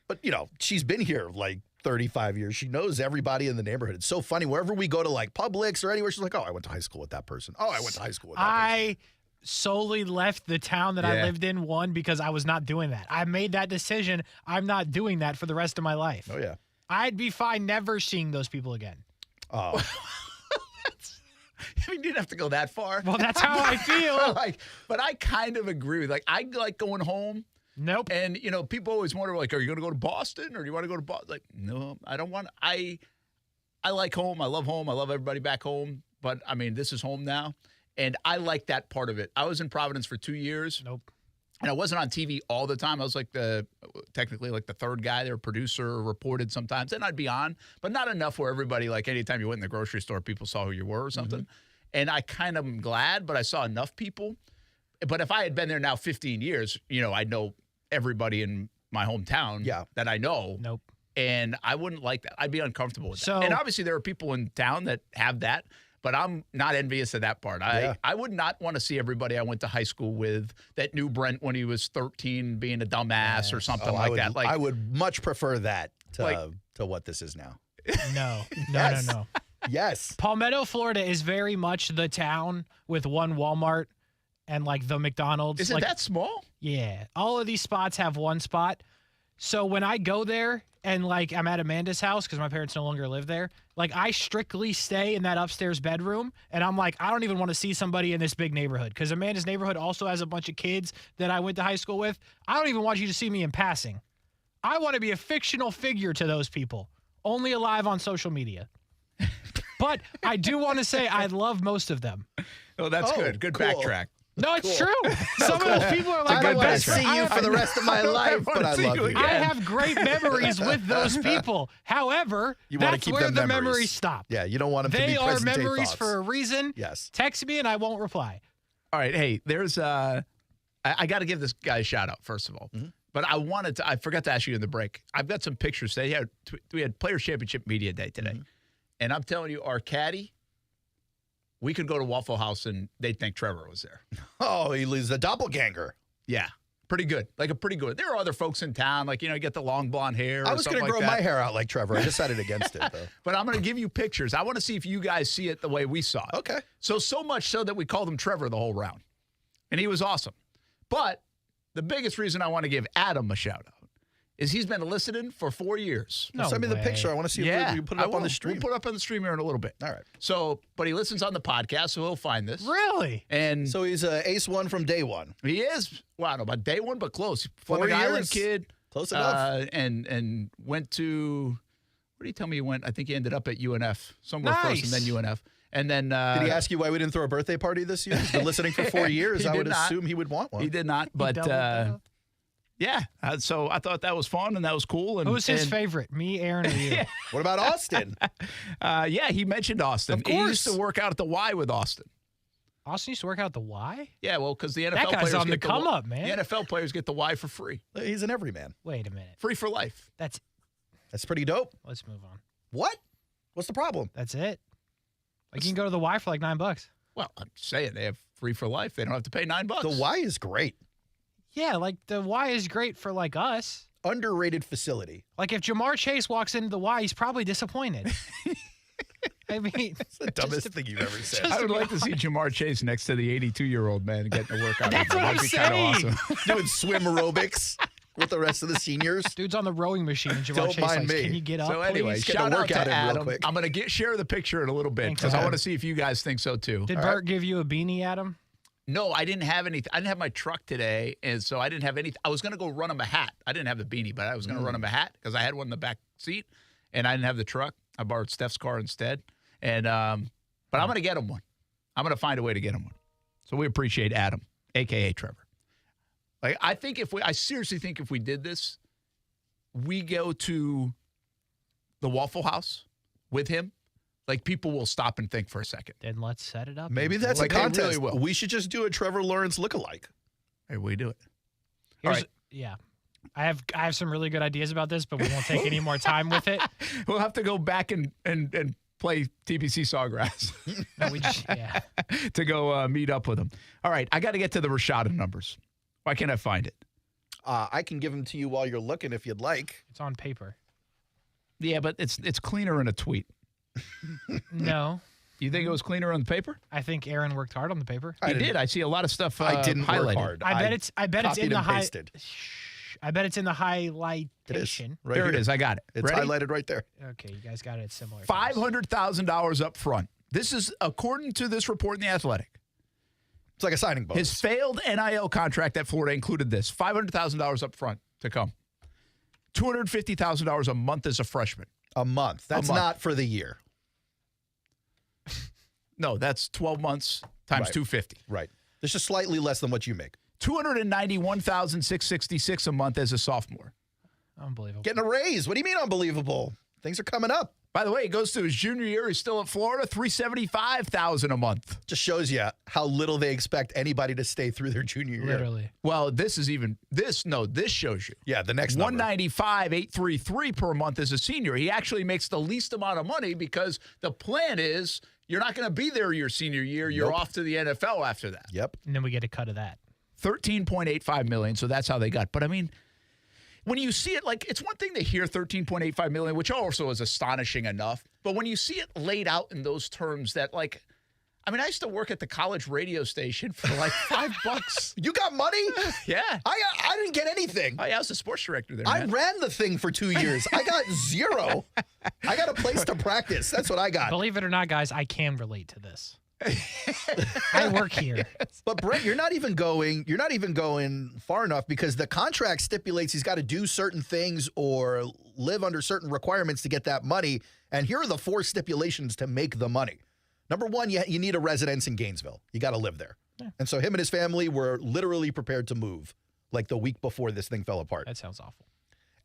But, you know, she's been here like 35 years. She knows everybody in the neighborhood. It's so funny. Wherever we go to like Publix or anywhere, she's like, oh, I went to high school with that person. Oh, I went to high school with that person. I solely left the town that I lived in, because I was not doing that. I made that decision. I'm not doing that for the rest of my life. Oh, yeah. I'd be fine never seeing those people again. Oh. I mean, you didn't have to go that far. Well, that's how I feel. But I kind of agree with, like, I like going home. Nope. And, you know, people always wonder, like, are you going to go to Boston or do you want to go to Boston? Like, no, I don't want – I like home. I love home. I love everybody back home. But, I mean, this is home now. And I like that part of it. I was in Providence for 2 years. Nope. And I wasn't on TV all the time. I was like technically like the third guy there, producer, reported sometimes. And I'd be on, but not enough where everybody, like anytime you went in the grocery store, people saw who you were or something. Mm-hmm. And I kind of am glad, but I saw enough people. But if I had been there now 15 years, you know, I'd know everybody in my hometown that I know. Nope. And I wouldn't like that. I'd be uncomfortable with So- that. And obviously there are people in town that have that, but I'm not envious of that part. I would not want to see everybody I went to high school with that knew Brent when he was 13 being a dumbass or something like that. Like I would much prefer that to what this is now. No. Yes. No. Yes. Palmetto, Florida is very much the town with one Walmart and like the McDonald's. Is it like, that small? Yeah. All of these spots have one spot. So when I go there and like I'm at Amanda's house because my parents no longer live there, like I strictly stay in that upstairs bedroom and I'm like, I don't even want to see somebody in this big neighborhood because Amanda's neighborhood also has a bunch of kids that I went to high school with. I don't even want you to see me in passing. I want to be a fictional figure to those people, only alive on social media. But I do want to say I love most of them. Oh, that's good. Good backtrack. No, it's true. Some of those people are like I my don't want to best friend. see you for the rest of my life, but I love you. I have great memories with those people. However, You want to that's keep where them the memories. memories stop. Yeah, you don't want them to They be are present-day memories thoughts. for a reason. Yes. Text me and I won't reply. All right. Hey, there's I got to give this guy a shout out, first of all. Mm-hmm. But I forgot to ask you in the break. I've got some pictures today. We had Players Championship Media Day today. Mm-hmm. And I'm telling you, our caddy, we could go to Waffle House and they'd think Trevor was there. Oh, he's a doppelganger. Yeah. Pretty good. Like a pretty good. There are other folks in town, like, you know, you get the long blonde hair. I was going to grow my hair out like Trevor. I decided against it, though. But I'm going to give you pictures. I want to see if you guys see it the way we saw it. Okay. So much so that we called him Trevor the whole round. And he was awesome. But the biggest reason I want to give Adam a shout out is he's been listening for 4 years. No Send me the picture. I want to see if we can put it up on the stream. We'll put it up on the stream here in a little bit. All right. So, but he listens on the podcast, so he'll find this. Really? And so he's ace one from day one. He is. Well, I don't know about day one, but close. 4 Fleming years. Island kid. Close enough. And went to, where did he tell me he went? I think he ended up at UNF. Somewhere first and then UNF. And then did he ask you why we didn't throw a birthday party this year? He's been listening for 4 years. I would assume he would want one. He did not, but yeah. So I thought that was fun and that was cool. And who's his favorite? Me, Aaron, or you? What about Austin? Yeah, he mentioned Austin. Of course. He used to work out at the Y with Austin. Austin used to work out at the Y? Yeah, well, because the NFL that guy's players on the get come up, man. The NFL players get the Y for free. He's an everyman. Wait a minute. Free for life. That's pretty dope. Let's move on. What? What's the problem? That's it. Like you can go to the Y for like $9. Well, I'm saying they have free for life. They don't have to pay $9. The Y is great. Yeah, like the Y is great for like us. Underrated facility. Like if Jamar Chase walks into the Y, he's probably disappointed. I mean, it's the dumbest thing you've ever said. I would like to see Jamar Chase next to the 82-year-old man getting a workout. That's what I'm saying. Kind of awesome. Doing swim aerobics with the rest of the seniors. Dude's on the rowing machine. And Jamar Don't Chase mind like, me. Can you get up? So anyway, please? shout out to Adam. Real quick. I'm going to share the picture in a little bit because I want to see if you guys think so too. Did Bert give you a beanie, Adam? No, I didn't have anything. I didn't have my truck today, and so I didn't have anything. I was going to go run him a hat. I didn't have the beanie, but I was going to run him a hat because I had one in the back seat, and I didn't have the truck. I borrowed Steph's car instead, and but I'm going to get him one. I'm going to find a way to get him one. So we appreciate Adam, a.k.a. Trevor. Like I seriously think if we did this, we go to the Waffle House with him. Like, people will stop and think for a second. Then let's set it up. Maybe that's like, a contest. Really will. We should just do a Trevor Lawrence lookalike. Hey, we do it. All right. Yeah. I have some really good ideas about this, but we won't take any more time with it. We'll have to go back and play TPC Sawgrass. No, we just, yeah. To go meet up with him. All right, I got to get to the Rashada numbers. Why can't I find it? I can give them to you while you're looking if you'd like. It's on paper. Yeah, but it's cleaner in a tweet. No. You think it was cleaner on the paper? I think Aaron worked hard on the paper. He did. I see a lot of stuff I didn't highlighted. work hard. I bet it's in the pasted. I bet it's in the highlightation. Right there here. it is. I got it. It's Ready? highlighted right there. Okay, you guys got it similar. $500,000 up front. This is according to this report in The Athletic. It's like a signing bonus. His failed NIL contract at Florida included this: $500,000 up front to come. $250,000 a month as a freshman. A month. That's not for the year. No, that's 12 months times Right. 250. Right. That's just slightly less than what you make. $291,666 a month as a sophomore. Unbelievable. Getting a raise. What do you mean unbelievable? Things are coming up. By the way, he goes to his junior year. He's still at Florida. $375,000 a month. Just shows you how little they expect anybody to stay through their junior year. Literally. Well, this shows you. Yeah, the next number. $195,833 per month as a senior. He actually makes the least amount of money because the plan is you're not going to be there your senior year. You're off to the NFL after that. Yep. And then we get a cut of that. $13.85 million. So that's how they got. But I mean, when you see it, like, it's one thing to hear $13.85 million, which also is astonishing enough. But when you see it laid out in those terms that, like, I mean, I used to work at the college radio station for like $5. You got money? Yeah. I didn't get anything. Oh, yeah, I was the sports director there, I man. ran the thing for 2 years. I got zero. I got a place to practice. That's what I got. Believe it or not, guys, I can relate to this. I work here. But Brent, you're not even going far enough because the contract stipulates he's got to do certain things or live under certain requirements to get that money. And here are the 4 stipulations to make the money. Number 1, you need a residence in Gainesville. You got to live there. Yeah. And so him and his family were literally prepared to move like the week before this thing fell apart. That sounds awful.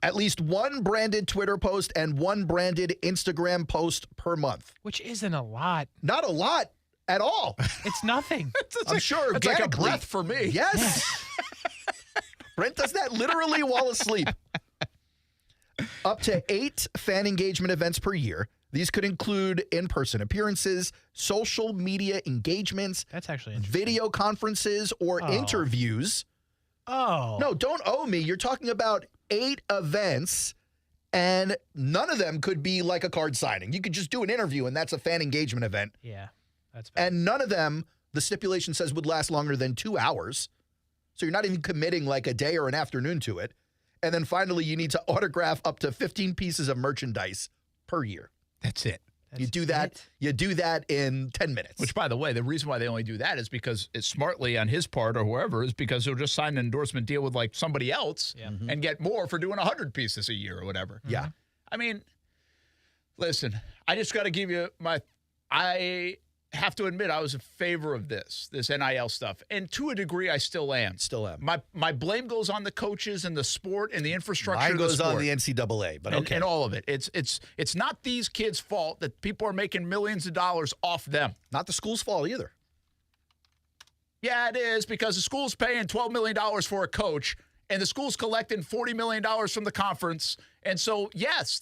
At least 1 branded Twitter post and 1 branded Instagram post per month. Which isn't a lot. Not a lot at all. It's nothing. I'm sure It's like a organically. breath for me. Yes. Brent does that literally while asleep. Up to 8 fan engagement events per year. These could include in-person appearances, social media engagements, that's actually video conferences, or interviews. Oh. No, don't owe me. You're talking about 8 events, and none of them could be like a card signing. You could just do an interview, and that's a fan engagement event. Yeah, that's bad. And none of them, the stipulation says, would last longer than 2 hours. So you're not even committing like a day or an afternoon to it. And then finally, you need to autograph up to 15 pieces of merchandise per year. That's it. You do that in 10 minutes. Which, by the way, the reason why they only do that is because it's smartly on his part or whoever is because he'll just sign an endorsement deal with like somebody else and get more for doing 100 pieces a year or whatever. Yeah. I mean, listen, I just got to give you I have to admit I was in favor of this NIL stuff. And to a degree, I still am. My blame goes on the coaches and the sport and the infrastructure Mine of the goes sport. on the NCAA, but okay. And all of it. It's not these kids' fault that people are making millions of dollars off them. Not the school's fault either. Yeah, it is, because the school's paying $12 million for a coach, and the school's collecting $40 million from the conference. And so, yes,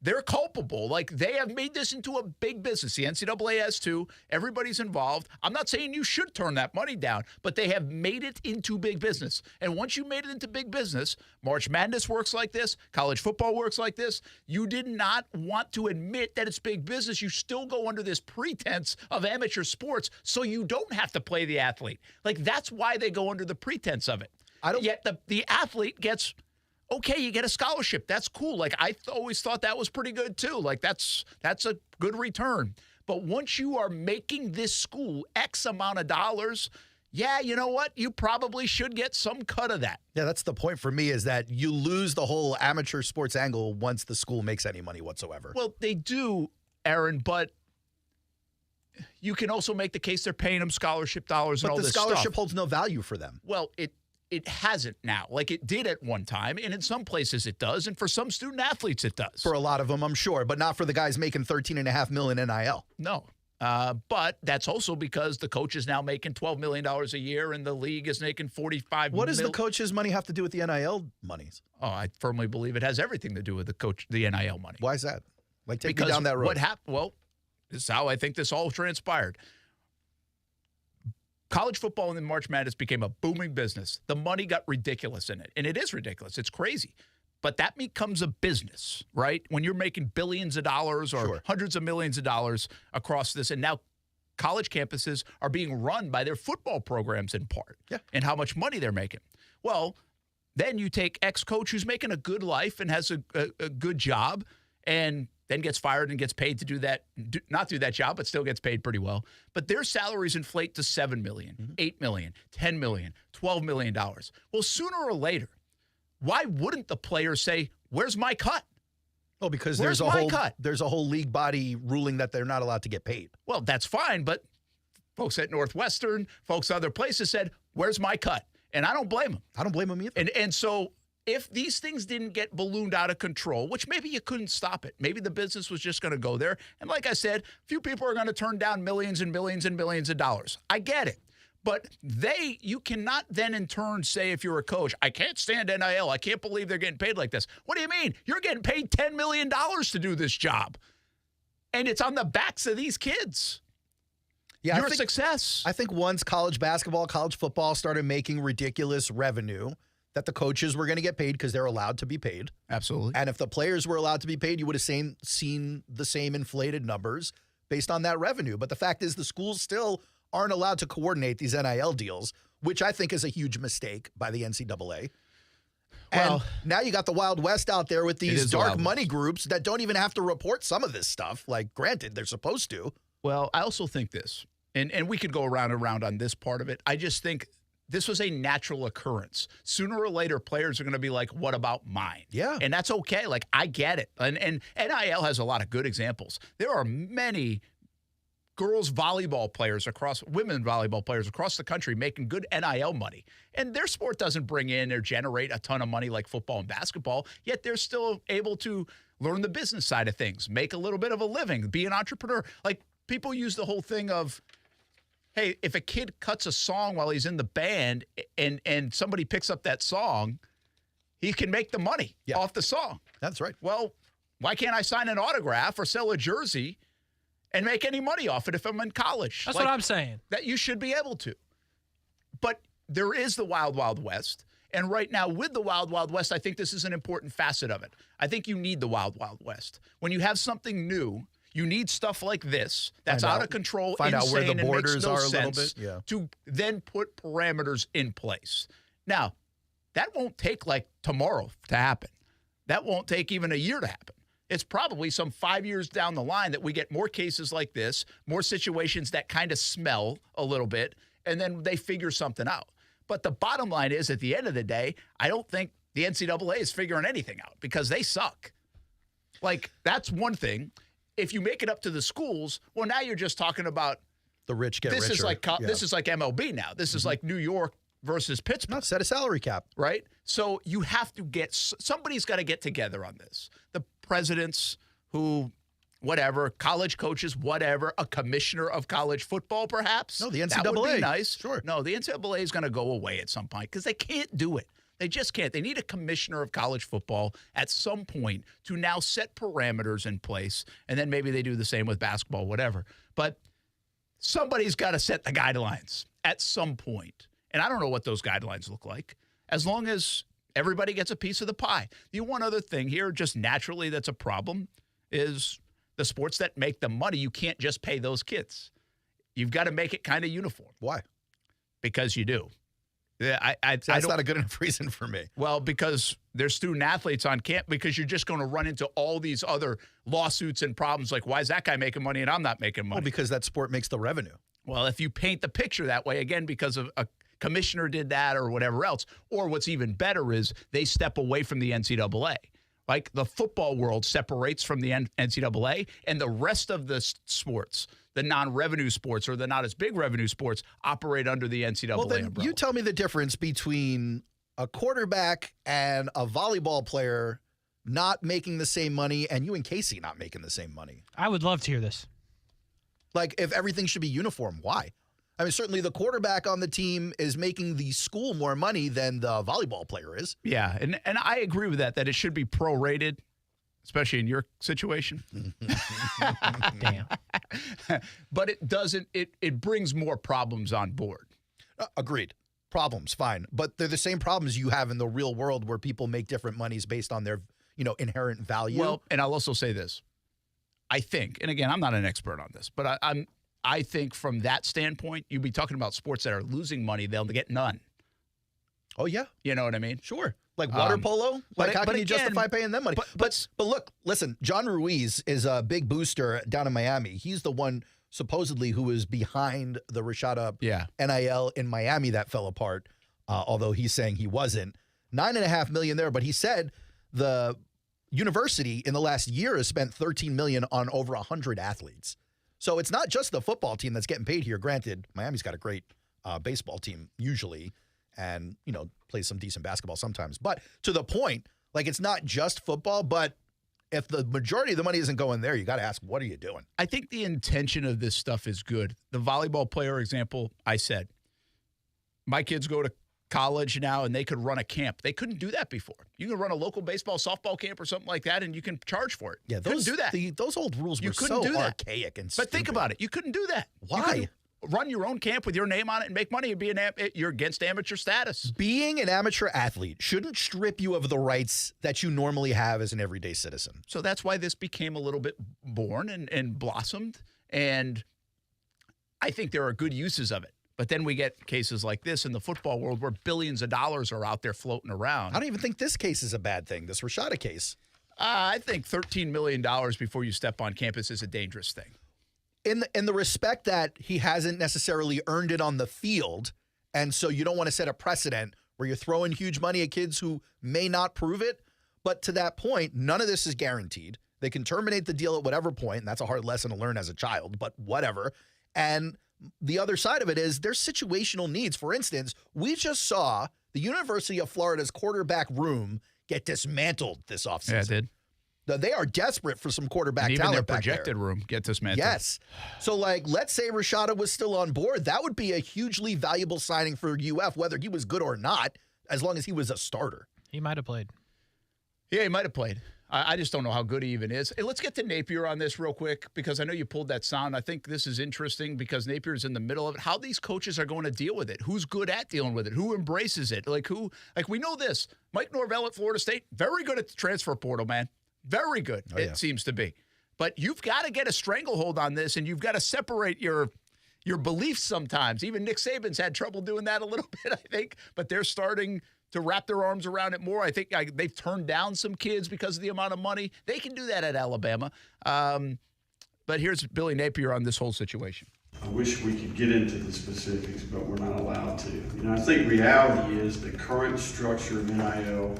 they're culpable. Like, they have made this into a big business. The NCAA has too. Everybody's involved. I'm not saying you should turn that money down, but they have made it into big business. And once you made it into big business, March Madness works like this. College football works like this. You did not want to admit that it's big business. You still go under this pretense of amateur sports so you don't have to play the athlete. Like, that's why they go under the pretense of it. Yet the athlete gets... Okay, you get a scholarship. That's cool. Like, I always thought that was pretty good too. Like, that's a good return. But once you are making this school X amount of dollars, yeah, you know what? You probably should get some cut of that. Yeah, that's the point for me, is that you lose the whole amateur sports angle once the school makes any money whatsoever. Well, they do, Aaron, but you can also make the case they're paying them scholarship dollars and all this stuff. But the scholarship holds no value for them. Well, it hasn't now. Like, it did at one time, and in some places it does, and for some student athletes it does. For a lot of them, I'm sure, but not for the guys making $13.5 million NIL. No. But that's also because the coach is now making $12 million a year, and the league is making $45 What does the coach's money have to do with the NIL monies? Oh, I firmly believe it has everything to do with the NIL money. Why is that? Like, take me down that road. What happened? Well, this is how I think this all transpired. College football in the March Madness became a booming business. The money got ridiculous in it, and it is ridiculous. It's crazy. But that becomes a business, right? When you're making billions of dollars or hundreds of millions of dollars across this, and now college campuses are being run by their football programs in part, and how much money they're making. Well, then you take ex-coach who's making a good life and has a good job, and then gets fired and gets paid to do that, not do that job, but still gets paid pretty well. But their salaries inflate to $7 million, $8 million, $10 million, $12 million. Well, sooner or later, why wouldn't the player say, where's my cut? Oh, because there's a whole league body ruling that they're not allowed to get paid. Well, that's fine, but folks at Northwestern, folks other places said, where's my cut? And I don't blame them. I don't blame them either. And so if these things didn't get ballooned out of control, which maybe you couldn't stop it, maybe the business was just going to go there. And like I said, few people are going to turn down millions and millions and millions of dollars. I get it. But you cannot then in turn say, if you're a coach, I can't stand NIL. I can't believe they're getting paid like this. What do you mean? You're getting paid $10 million to do this job. And it's on the backs of these kids. Yeah, Your success. I think once college basketball, college football started making ridiculous revenue, that the coaches were going to get paid because they're allowed to be paid. Absolutely. And if the players were allowed to be paid, you would have seen the same inflated numbers based on that revenue. But the fact is the schools still aren't allowed to coordinate these NIL deals, which I think is a huge mistake by the NCAA. Well, and now you got the Wild West out there with these dark money groups that don't even have to report some of this stuff. Like, granted, they're supposed to. Well, I also think this, and we could go around and around on this part of it. I just think this was a natural occurrence. Sooner or later, players are going to be like, what about mine? Yeah. And that's okay. Like, I get it. And NIL has a lot of good examples. There are many women volleyball players across the country making good NIL money. And their sport doesn't bring in or generate a ton of money like football and basketball, yet they're still able to learn the business side of things, make a little bit of a living, be an entrepreneur. Like, people use the whole thing of, hey, if a kid cuts a song while he's in the band and somebody picks up that song, he can make the money off the song. That's right. Well, why can't I sign an autograph or sell a jersey and make any money off it if I'm in college? That's what I'm saying. That you should be able to. But there is the Wild Wild West. And right now, with the Wild Wild West, I think this is an important facet of it. I think you need the Wild Wild West. When you have something new, you need stuff like this that's out of control, find out where the borders makes no are a sense little bit. Yeah. to then put parameters in place. Now, that won't take like tomorrow to happen. That won't take even a year to happen. It's probably some 5 years down the line that we get more cases like this, more situations that kind of smell a little bit, and then they figure something out. But the bottom line is, at the end of the day, I don't think the NCAA is figuring anything out because they suck. Like, that's one thing. If you make it up to the schools, well, now you're just talking about the rich get richer. This is like MLB now. This is like New York versus Pittsburgh. Not set a salary cap. Right? So you have to somebody's got to get together on this. The presidents whatever, college coaches, whatever, a commissioner of college football perhaps. No, the NCAA. That would be nice. Sure. No, the NCAA is going to go away at some point because they can't do it. They just can't. They need a commissioner of college football at some point to now set parameters in place, and then maybe they do the same with basketball, whatever. But somebody's got to set the guidelines at some point. And I don't know what those guidelines look like, as long as everybody gets a piece of the pie. The one other thing here, just naturally that's a problem, is the sports that make the money, you can't just pay those kids. You've got to make it kind of uniform. Why? Because you do. That's not a good enough reason for me. Well, because there's student athletes on camp, because you're just going to run into all these other lawsuits and problems like, why is that guy making money and I'm not making money? Well, because that sport makes the revenue. Well, if you paint the picture that way, again, because of a commissioner did that or whatever else, or what's even better is they step away from the NCAA. Like the football world separates from the NCAA, and the rest of the sports, the non-revenue sports or the not as big revenue sports, operate under the NCAA well, then umbrella. You tell me the difference between a quarterback and a volleyball player not making the same money and you and Kasey not making the same money. I would love to hear this. Like, if everything should be uniform, why? I mean, certainly the quarterback on the team is making the school more money than the volleyball player is. Yeah, and I agree with that it should be prorated, especially in your situation. Damn. But it doesn't, it brings more problems on board. Agreed. Problems, fine. But they're the same problems you have in the real world where people make different monies based on their, inherent value. Well, and I'll also say this. I think, and again, I'm not an expert on this, but I think from that standpoint, you'd be talking about sports that are losing money, they'll get none. Oh, yeah. You know what I mean? Sure. Like water polo? Like, how can you justify paying them money? But look, listen, John Ruiz is a big booster down in Miami. He's the one supposedly who is behind the Rashada NIL in Miami that fell apart, although he's saying he wasn't. $9.5 million there, but he said the university in the last year has spent $13 million on over 100 athletes. So it's not just the football team that's getting paid here. Granted, Miami's got a great baseball team usually and, plays some decent basketball sometimes. But to the point, like, it's not just football, but if the majority of the money isn't going there, you got to ask, what are you doing? I think the intention of this stuff is good. The volleyball player example, I said, my kids go to college now and they could run a camp. They couldn't do that before. You can run a local baseball, softball camp or something like that, and you can charge for it. Yeah, couldn't do that. Those old rules were so archaic and stupid. But think about it. You couldn't do that. Why? Run your own camp with your name on it and make money and you're against amateur status. Being an amateur athlete shouldn't strip you of the rights that you normally have as an everyday citizen. So that's why this became a little bit born and blossomed. And I think there are good uses of it. But then we get cases like this in the football world where billions of dollars are out there floating around. I don't even think this case is a bad thing, this Rashada case. I think $13 million before you step on campus is a dangerous thing. In the respect that he hasn't necessarily earned it on the field, and so you don't want to set a precedent where you're throwing huge money at kids who may not prove it. But to that point, none of this is guaranteed. They can terminate the deal at whatever point, and that's a hard lesson to learn as a child, but whatever. And the other side of it is there's situational needs. For instance, we just saw the University of Florida's quarterback room get dismantled this offseason. Yeah, it did. They are desperate for some quarterback and even talent their back there. projected room get dismantled. Yes. So, let's say Rashada was still on board. That would be a hugely valuable signing for UF, whether he was good or not, as long as he was a starter. He might have played. Yeah, he might have played. I just don't know how good he even is. Hey, let's get to Napier on this real quick because I know you pulled that sound. I think this is interesting because Napier's in the middle of it. How these coaches are going to deal with it. Who's good at dealing with it? Who embraces it? We know this. Mike Norvell at Florida State, very good at the transfer portal, man. Very good, it seems to be. But you've got to get a stranglehold on this, and you've got to separate your beliefs sometimes. Even Nick Saban's had trouble doing that a little bit, I think. But they're starting to wrap their arms around it more. I think they've turned down some kids because of the amount of money. They can do that at Alabama. But here's Billy Napier on this whole situation. I wish we could get into the specifics, but we're not allowed to. I think reality is the current structure of NIL,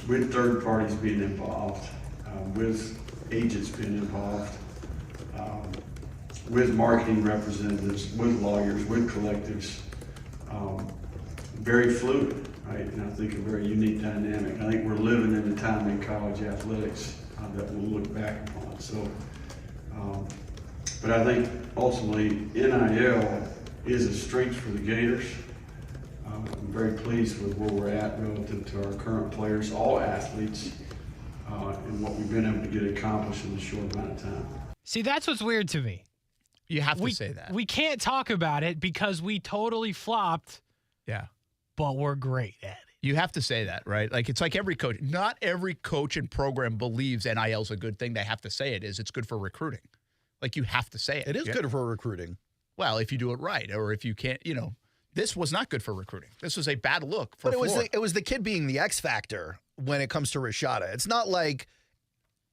with third parties being involved, with agents being involved, with marketing representatives, with lawyers, with collectives, very fluid, right? And I think a very unique dynamic. I think we're living in a time in college athletics that we'll look back upon. So, but I think ultimately NIL is a strength for the Gators. I'm very pleased with where we're at relative to our current players, all athletes, and what we've been able to get accomplished in a short amount of time. See, that's what's weird to me. You have to say that. We can't talk about it because we totally flopped. Yeah. But we're great at it. You have to say that, right? Like, it's like every coach. Not every coach and program believes NIL is a good thing. They have to say it is. It's good for recruiting. Like, you have to say it. It is good for recruiting. Well, if you do it right, or if you can't, this was not good for recruiting. This was a bad look for Florida. It was the kid being the X factor when it comes to Rashada. It's not like,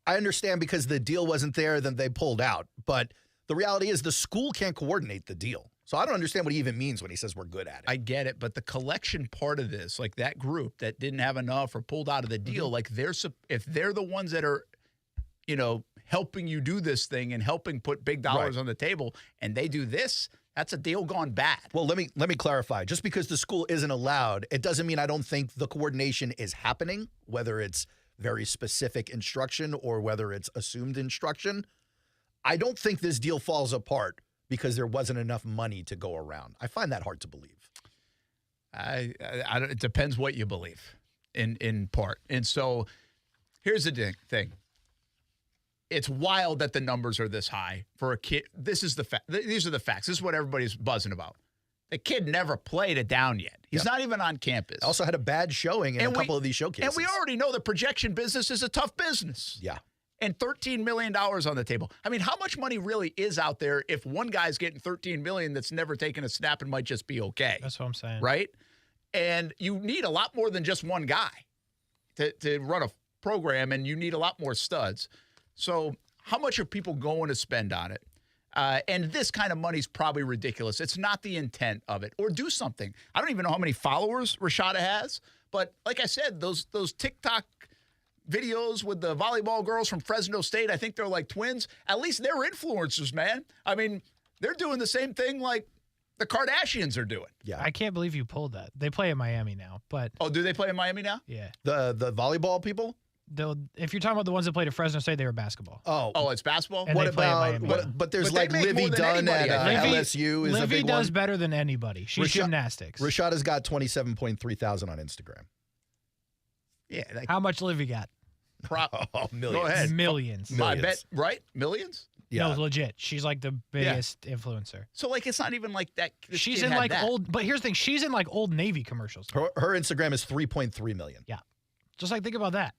I understand because the deal wasn't there, then they pulled out. But the reality is the school can't coordinate the deal. So I don't understand what he even means when he says we're good at it. I get it, but the collection part of this, like that group that didn't have enough or pulled out of the deal, like if they're the ones that are, helping you do this thing and helping put big dollars on the table, and they do this, that's a deal gone bad. Well, let me clarify. Just because the school isn't allowed, it doesn't mean I don't think the coordination is happening, whether it's very specific instruction or whether it's assumed instruction. I don't think this deal falls apart because there wasn't enough money to go around. I find that hard to believe. It depends what you believe in part. And so here's the thing. It's wild that the numbers are this high for a kid. These are the facts. This is what everybody's buzzing about. The kid never played it down yet. He's not even on campus. Also had a bad showing in a couple of these showcases. And we already know the projection business is a tough business. Yeah. And $13 million on the table. I mean, how much money really is out there if one guy's getting $13 million that's never taken a snap and might just be okay? That's what I'm saying. Right? And you need a lot more than just one guy to run a program, and you need a lot more studs. So how much are people going to spend on it? And this kind of money's probably ridiculous. It's not the intent of it. Or do something. I don't even know how many followers Rashada has, but like I said, those TikTok videos with the volleyball girls from Fresno State, I think they're like twins. At least they're influencers, man. I mean, they're doing the same thing like the Kardashians are doing. Yeah. I can't believe you pulled that. They play in Miami now, but Oh, do they play in Miami now? Yeah. The volleyball people? If you're talking about the ones that played at Fresno State, they were basketball. Oh, it's basketball? And What about but there's like Livy Dunn at LSU is a Livy big does one. better than anybody. She's gymnastics. Rashada's got 27.3 thousand on Instagram. Yeah. How much Livy got? Millions. Go ahead. Millions. I bet, right? Millions? No, legit. She's like the biggest influencer. So, like, it's not even like that. She's in like old, but here's the thing. She's in like old Navy commercials. Her Instagram is 3.3 million. Yeah. Just like, think about that.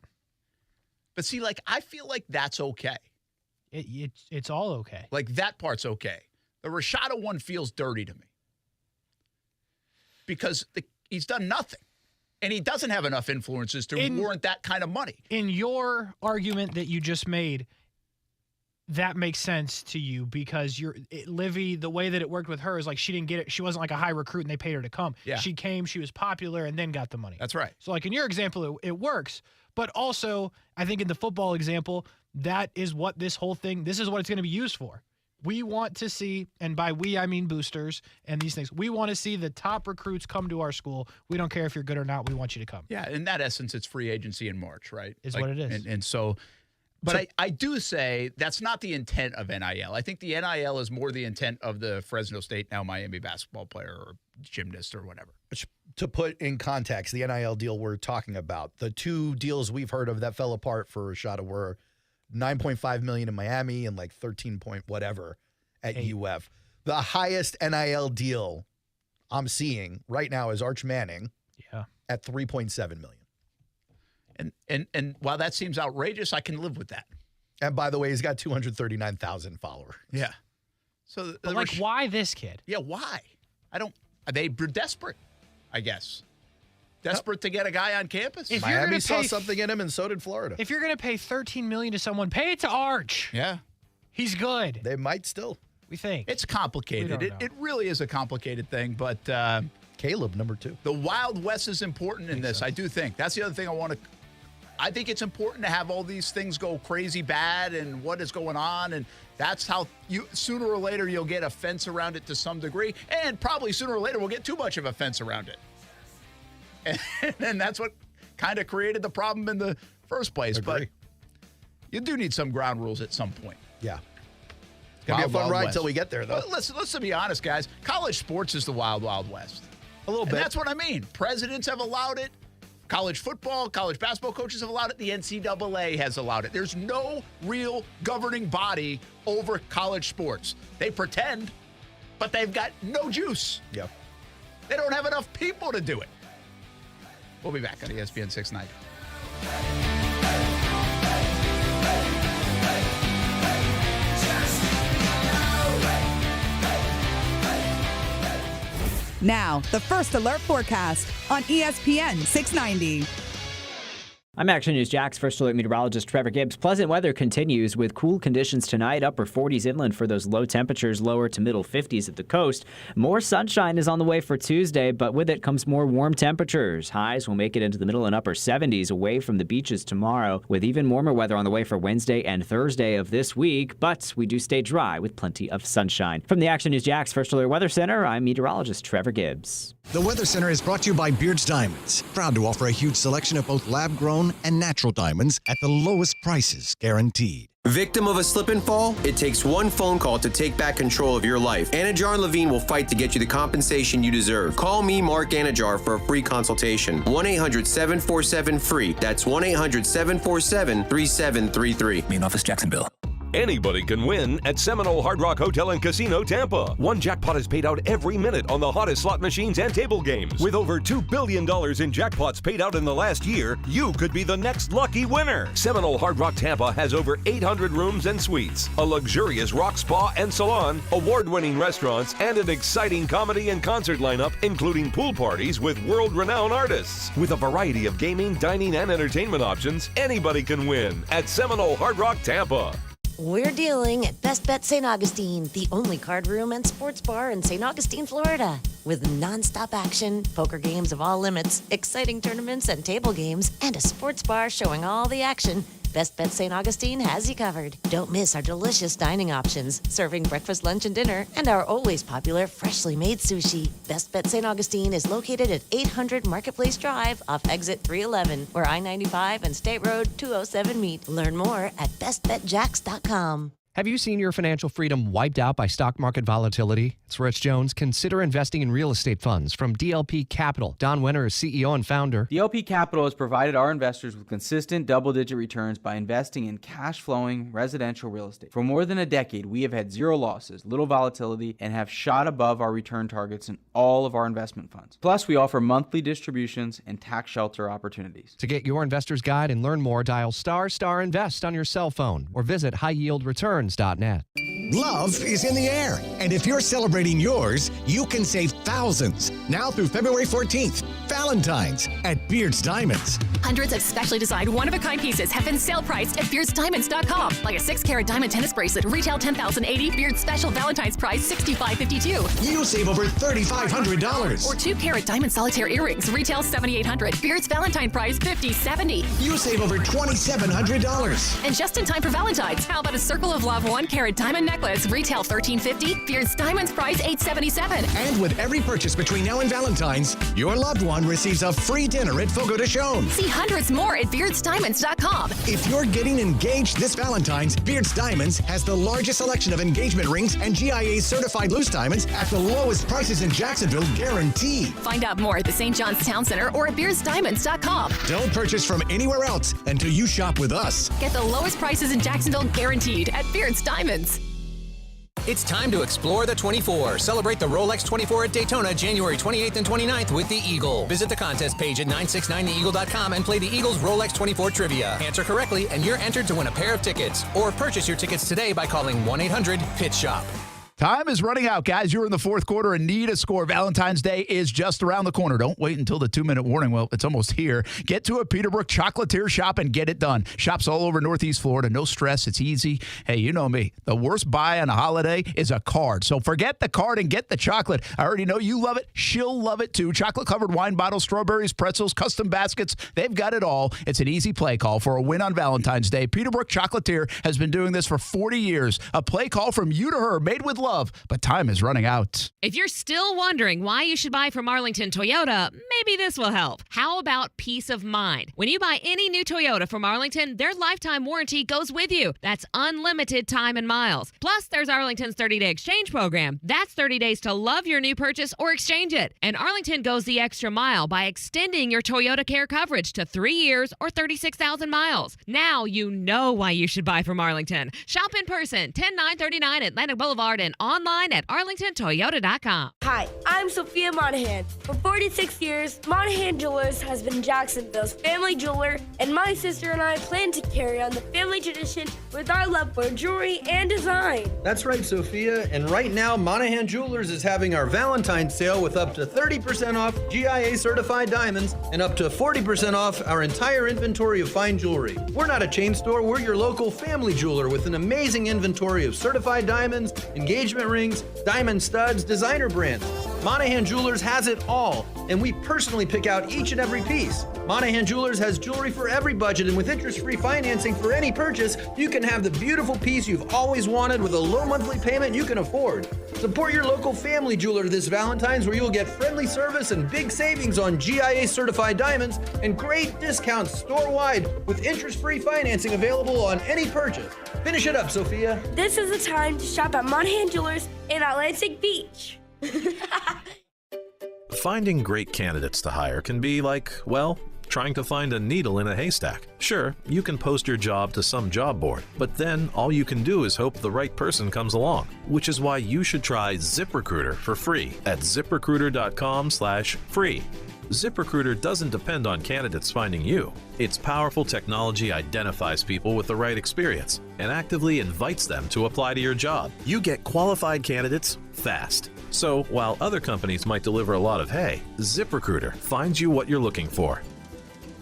But see, like, I feel like that's okay. It's all okay. Like, that part's okay. The Rashada one feels dirty to me. Because he's done nothing. And he doesn't have enough influences to warrant that kind of money. In your argument that you just made, that makes sense to you because Livy, the way that it worked with her is like she didn't get it. She wasn't like a high recruit and they paid her to come. Yeah. She came, she was popular, and then got the money. That's right. So like in your example, it works. But also, I think in the football example, that is what this whole thing, this is what it's going to be used for. We want to see, and by we, I mean boosters and these things. We want to see the top recruits come to our school. We don't care if you're good or not. We want you to come. Yeah, in that essence, it's free agency in March, right? Is what it is. And so, but I do say that's not the intent of NIL. I think the NIL is more the intent of the Fresno State, now Miami basketball player or gymnast or whatever. To put in context, the NIL deal we're talking about, the two deals we've heard of that fell apart for Rashada were $9.5 million in Miami and like 13 point whatever at UF. The highest NIL deal I'm seeing right now is Arch Manning at $3.7 million. And while that seems outrageous, I can live with that. And by the way, he's got 239,000 followers. Yeah. So But like, why this kid? Yeah, why? They're desperate. I guess. Desperate to get a guy on campus. If Miami saw something in him, and so did Florida. If you're going to pay $13 million to someone, pay it to Arch. Yeah. He's good. They might still. We think. It's complicated. It really is a complicated thing, but Caleb, number 2. The Wild West is important in this. I do think. That's the other thing I think it's important to have all these things go crazy bad and what is going on, and that's how sooner or later you'll get a fence around it to some degree, and probably sooner or later we'll get too much of a fence around it. And that's what kind of created the problem in the first place. Agree. But you do need some ground rules at some point. Yeah. It's going to be a fun ride until we get there, though. Well, let's be honest, guys. College sports is the wild, wild west. A little bit. And that's what I mean. Presidents have allowed it. College football, college basketball coaches have allowed it. The NCAA has allowed it. There's no real governing body over college sports. They pretend, but they've got no juice. Yep. They don't have enough people to do it. We'll be back on ESPN 690. Now, the First Alert forecast on ESPN 690. I'm Action News Jax First Alert meteorologist Trevor Gibbs. Pleasant weather continues with cool conditions tonight, upper 40s inland for those low temperatures, lower to middle 50s at the coast. More sunshine is on the way for Tuesday, but with it comes more warm temperatures. Highs will make it into the middle and upper 70s away from the beaches tomorrow, with even warmer weather on the way for Wednesday and Thursday of this week, but we do stay dry with plenty of sunshine. From the Action News Jax First Alert Weather Center, I'm meteorologist Trevor Gibbs. The Weather Center is brought to you by Beards Diamonds, proud to offer a huge selection of both lab-grown and natural diamonds at the lowest prices guaranteed. Victim of a slip and fall? It takes one phone call to take back control of your life. Anajar and Levine will fight to get you the compensation you deserve. Call me, Mark Anajar, for a free consultation. 1-800-747-FREE. That's 1-800-747-3733. Main office, Jacksonville. Anybody can win at Seminole Hard Rock Hotel and Casino Tampa. One jackpot is paid out every minute on the hottest slot machines and table games. With over $2 billion in jackpots paid out in the last year, you could be the next lucky winner. Seminole Hard Rock Tampa has over 800 rooms and suites, a luxurious rock spa and salon, award-winning restaurants, and an exciting comedy and concert lineup, including pool parties with world-renowned artists. With a variety of gaming, dining, and entertainment options, anybody can win at Seminole Hard Rock Tampa. We're dealing at Best Bet St. Augustine, the only card room and sports bar in St. Augustine, Florida. With nonstop action, poker games of all limits, exciting tournaments and table games, and a sports bar showing all the action, Best Bet St. Augustine has you covered. Don't miss our delicious dining options, serving breakfast, lunch, and dinner, and our always popular freshly made sushi. Best Bet St. Augustine is located at 800 Marketplace Drive off exit 311, where I-95 and State Road 207 meet. Learn more at bestbetjax.com. Have you seen your financial freedom wiped out by stock market volatility? It's Rich Jones. Consider investing in real estate funds from DLP Capital. Don Wenner is CEO and founder. DLP Capital has provided our investors with consistent double-digit returns by investing in cash-flowing residential real estate. For more than a decade, we have had zero losses, little volatility, and have shot above our return targets in all of our investment funds. Plus, we offer monthly distributions and tax shelter opportunities. To get your investor's guide and learn more, dial **invest on your cell phone or visit highyieldreturns.net. Love is in the air, and if you're celebrating yours, you can save thousands now through February 14th. Valentine's at Beards Diamonds. Hundreds of specially designed one-of-a-kind pieces have been sale priced at beardsdiamonds.com. Like a 6-carat diamond tennis bracelet, retail $10,080. Beards special Valentine's price $65.52. You'll save over $3,500. Or 2-carat diamond solitaire earrings, retail $7,800. Beards Valentine price $50.70. You'll save over $2,700. And just in time for Valentine's, how about a Circle of Love 1-carat diamond necklace, retail $13.50. Beards Diamonds price $877. And with every purchase between now and Valentine's, your loved one receives a free dinner at Fogo de Chão. See hundreds more at beardsdiamonds.com. If you're getting engaged this Valentine's, Beards Diamonds has the largest selection of engagement rings and GIA certified loose diamonds at the lowest prices in Jacksonville, guaranteed. Find out more at the St. John's Town Center or at beardsdiamonds.com. Don't purchase from anywhere else until you shop with us. Get the lowest prices in Jacksonville guaranteed at Beards Diamonds. It's time to explore the 24. Celebrate the Rolex 24 at Daytona January 28th and 29th with the Eagle. Visit the contest page at 969theeagle.com and play the Eagle's Rolex 24 trivia. Answer correctly and you're entered to win a pair of tickets. Or purchase your tickets today by calling 1-800-PIT-SHOP. Time is running out, guys. You're in the fourth quarter and need a score. Valentine's Day is just around the corner. Don't wait until the 2-minute warning. Well, it's almost here. Get to a Peterbrook Chocolatier shop and get it done. Shops all over Northeast Florida. No stress. It's easy. Hey, you know me. The worst buy on a holiday is a card. So forget the card and get the chocolate. I already know you love it. She'll love it too. Chocolate-covered wine bottles, strawberries, pretzels, custom baskets. They've got it all. It's an easy play call for a win on Valentine's Day. Peterbrook Chocolatier has been doing this for 40 years. A play call from you to her, made with love, but time is running out. If you're still wondering why you should buy from Arlington Toyota, maybe this will help. How about peace of mind? When you buy any new Toyota from Arlington, their lifetime warranty goes with you. That's unlimited time and miles. Plus, there's Arlington's 30-day exchange program. That's 30 days to love your new purchase or exchange it. And Arlington goes the extra mile by extending your Toyota Care coverage to 3 years or 36,000 miles. Now you know why you should buy from Arlington. Shop in person, 10939 Atlantic Boulevard, and online at arlingtontoyota.com. Hi, I'm Sophia Monahan. For 46 years, Monahan Jewelers has been Jacksonville's family jeweler, and my sister and I plan to carry on the family tradition with our love for jewelry and design. That's right, Sophia. And right now, Monahan Jewelers is having our Valentine's sale with up to 30% off GIA certified diamonds and up to 40% off our entire inventory of fine jewelry. We're not a chain store, we're your local family jeweler with an amazing inventory of certified diamonds, engagement rings, diamond studs, designer brands. Monahan Jewelers has it all, and we personally pick out each and every piece. Monahan Jewelers has jewelry for every budget, and with interest-free financing for any purchase, you can have the beautiful piece you've always wanted with a low monthly payment you can afford. Support your local family jeweler this Valentine's, where you'll get friendly service and big savings on GIA certified diamonds and great discounts store-wide with interest-free financing available on any purchase. Finish it up, Sophia. This is the time to shop at Monahan Jewelers in Atlantic Beach. Finding great candidates to hire can be like, well, trying to find a needle in a haystack. Sure, you can post your job to some job board, but then all you can do is hope the right person comes along, which is why you should try ZipRecruiter for free at ziprecruiter.com/free. ZipRecruiter doesn't depend on candidates finding you. Its powerful technology identifies people with the right experience and actively invites them to apply to your job. You get qualified candidates fast. So while other companies might deliver a lot of hay, ZipRecruiter finds you what you're looking for.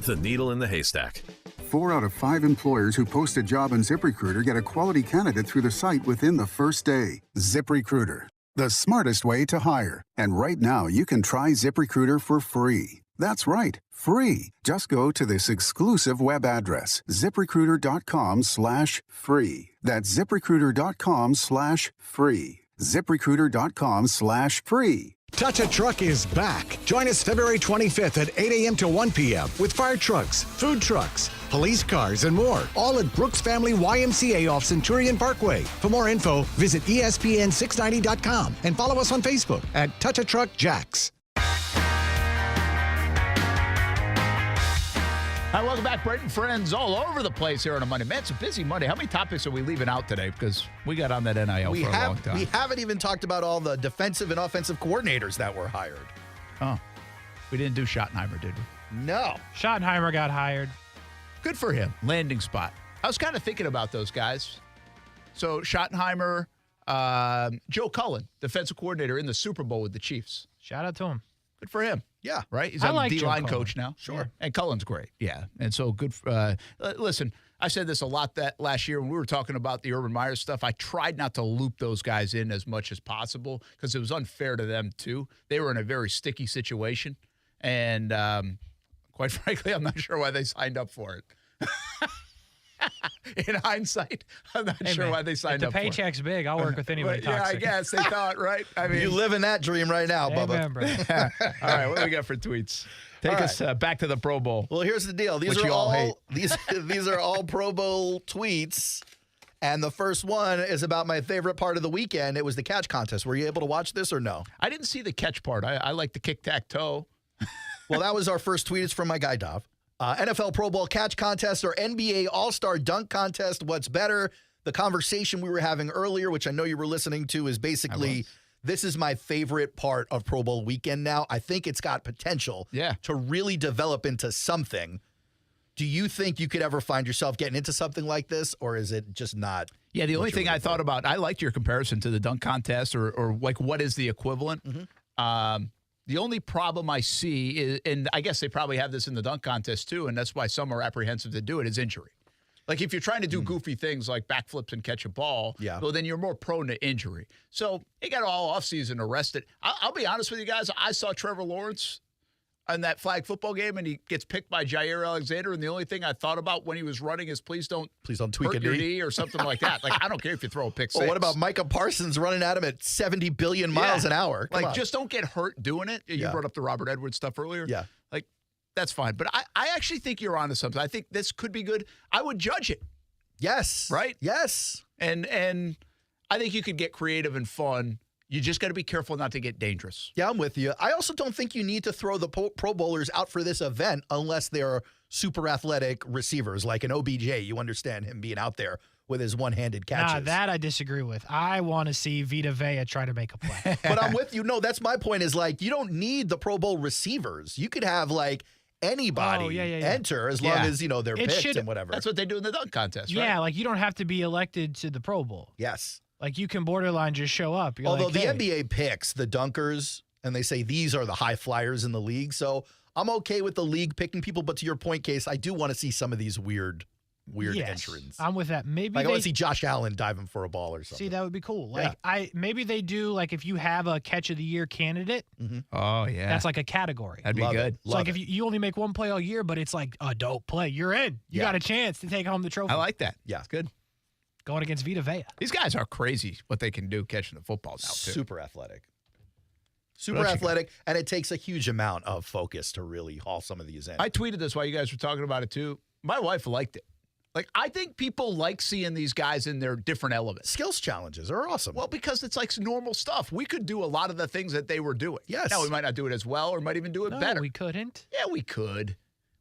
The needle in the haystack. 4 out of 5 employers who post a job on ZipRecruiter get a quality candidate through the site within the first day. ZipRecruiter, the smartest way to hire. And right now, you can try ZipRecruiter for free. That's right, free. Just go to this exclusive web address, ziprecruiter.com/free. That's ziprecruiter.com/free. ZipRecruiter.com/free. Touch a Truck is back. Join us February 25th at 8 a.m. to 1 p.m. with fire trucks, food trucks, police cars, and more. All at Brooks Family YMCA off Centurion Parkway. For more info, visit ESPN690.com and follow us on Facebook at Touch a Truck Jacks. Hi, welcome back, Brent Friends, all over the place here on a Monday. Man, it's a busy Monday. How many topics are we leaving out today? Because we got on that NIL for a long time. We haven't even talked about all the defensive and offensive coordinators that were hired. Oh, we didn't do Schottenheimer, did we? No. Schottenheimer got hired. Good for him. Landing spot. I was kind of thinking about those guys. So Schottenheimer, Joe Cullen, defensive coordinator in the Super Bowl with the Chiefs. Shout out to him. Good for him. Yeah. Right? He's I on like the D-line Joe coach Cullen. now. Sure. Yeah. And Cullen's great. Yeah. And so good. Listen, I said this a lot that last year when we were talking about the Urban Meyer stuff. I tried not to loop those guys in as much as possible because it was unfair to them, too. They were in a very sticky situation. And quite frankly, I'm not sure why they signed up for it. In hindsight, I'm not sure why they signed up for it. If the paycheck's big, I'll work with anybody toxic. Yeah, I guess they thought, right? I mean, you live in that dream right now, Amen, Bubba. bro. All right, what do we got for tweets? Take us back to the Pro Bowl. Well, here's the deal. These Which are you all hate. these are all Pro Bowl tweets. And the first one is about my favorite part of the weekend. It was the catch contest. Were you able to watch this or no? I didn't see the catch part. I like the kick-tack-toe. Well, that was our first tweet. It's from my guy, Dov. NFL Pro Bowl catch contest or NBA All-Star dunk contest. What's better? The conversation we were having earlier, which I know you were listening to, is basically this is my favorite part of Pro Bowl weekend now. I think it's got potential to really develop into something. Do you think you could ever find yourself getting into something like this, or is it just not? Yeah, the only thing I thought about, I liked your comparison to the dunk contest or like what is the equivalent. The only problem I see is, and I guess they probably have this in the dunk contest too, and that's why some are apprehensive to do it, is injury. Like if you're trying to do goofy things like backflips and catch a ball, well, then you're more prone to injury. So he got all offseason arrested. I'll be honest with you guys. I saw Trevor Lawrence in that flag football game, and he gets picked by Jair Alexander, and the only thing I thought about when he was running is please don't tweak hurt your knee or something like that. Like, I don't care if you throw a pick six. Well, what about Micah Parsons running at him at 70 billion miles an hour? Come on. Just don't get hurt doing it. You brought up the Robert Edwards stuff earlier. Yeah. Like, that's fine. But I actually think you're onto something. I think this could be good. I would judge it. Yes. Right? Yes. And I think you could get creative and fun. You just got to be careful not to get dangerous. Yeah, I'm with you. I also don't think you need to throw the Pro Bowlers out for this event unless they're super athletic receivers like an OBJ. You understand him being out there with his one-handed catches. Nah, that I disagree with. I want to see Vita Vea try to make a play. But I'm with you. No, that's my point is like you don't need the Pro Bowl receivers. You could have like anybody enter as long as, they're picked and whatever. That's what they do in the dunk contest, right? Yeah, like you don't have to be elected to the Pro Bowl. Yes. Like you can borderline just show up. You're Although like, the hey. NBA picks the dunkers and they say these are the high flyers in the league. So I'm okay with the league picking people. But to your point, Case, I do want to see some of these weird entrants. I'm with that. Maybe I want to see Josh Allen diving for a ball or something. See, that would be cool. Like maybe they do like if you have a catch of the year candidate. Oh yeah, that's like a category. That'd be good. It's like if you only make one play all year, but it's like a dope play, you're in. You got a chance to take home the trophy. I like that. Yeah, it's good. Going against Vita Vea. These guys are crazy what they can do catching the football now, too. Super athletic. Super athletic, and it takes a huge amount of focus to really haul some of these in. I tweeted this while you guys were talking about it, too. My wife liked it. Like, I think people like seeing these guys in their different elements. Skills challenges are awesome. Well, because it's like normal stuff. We could do a lot of the things that they were doing. Yes. Now, we might not do it as well or might even do it better. We couldn't. Yeah, we could.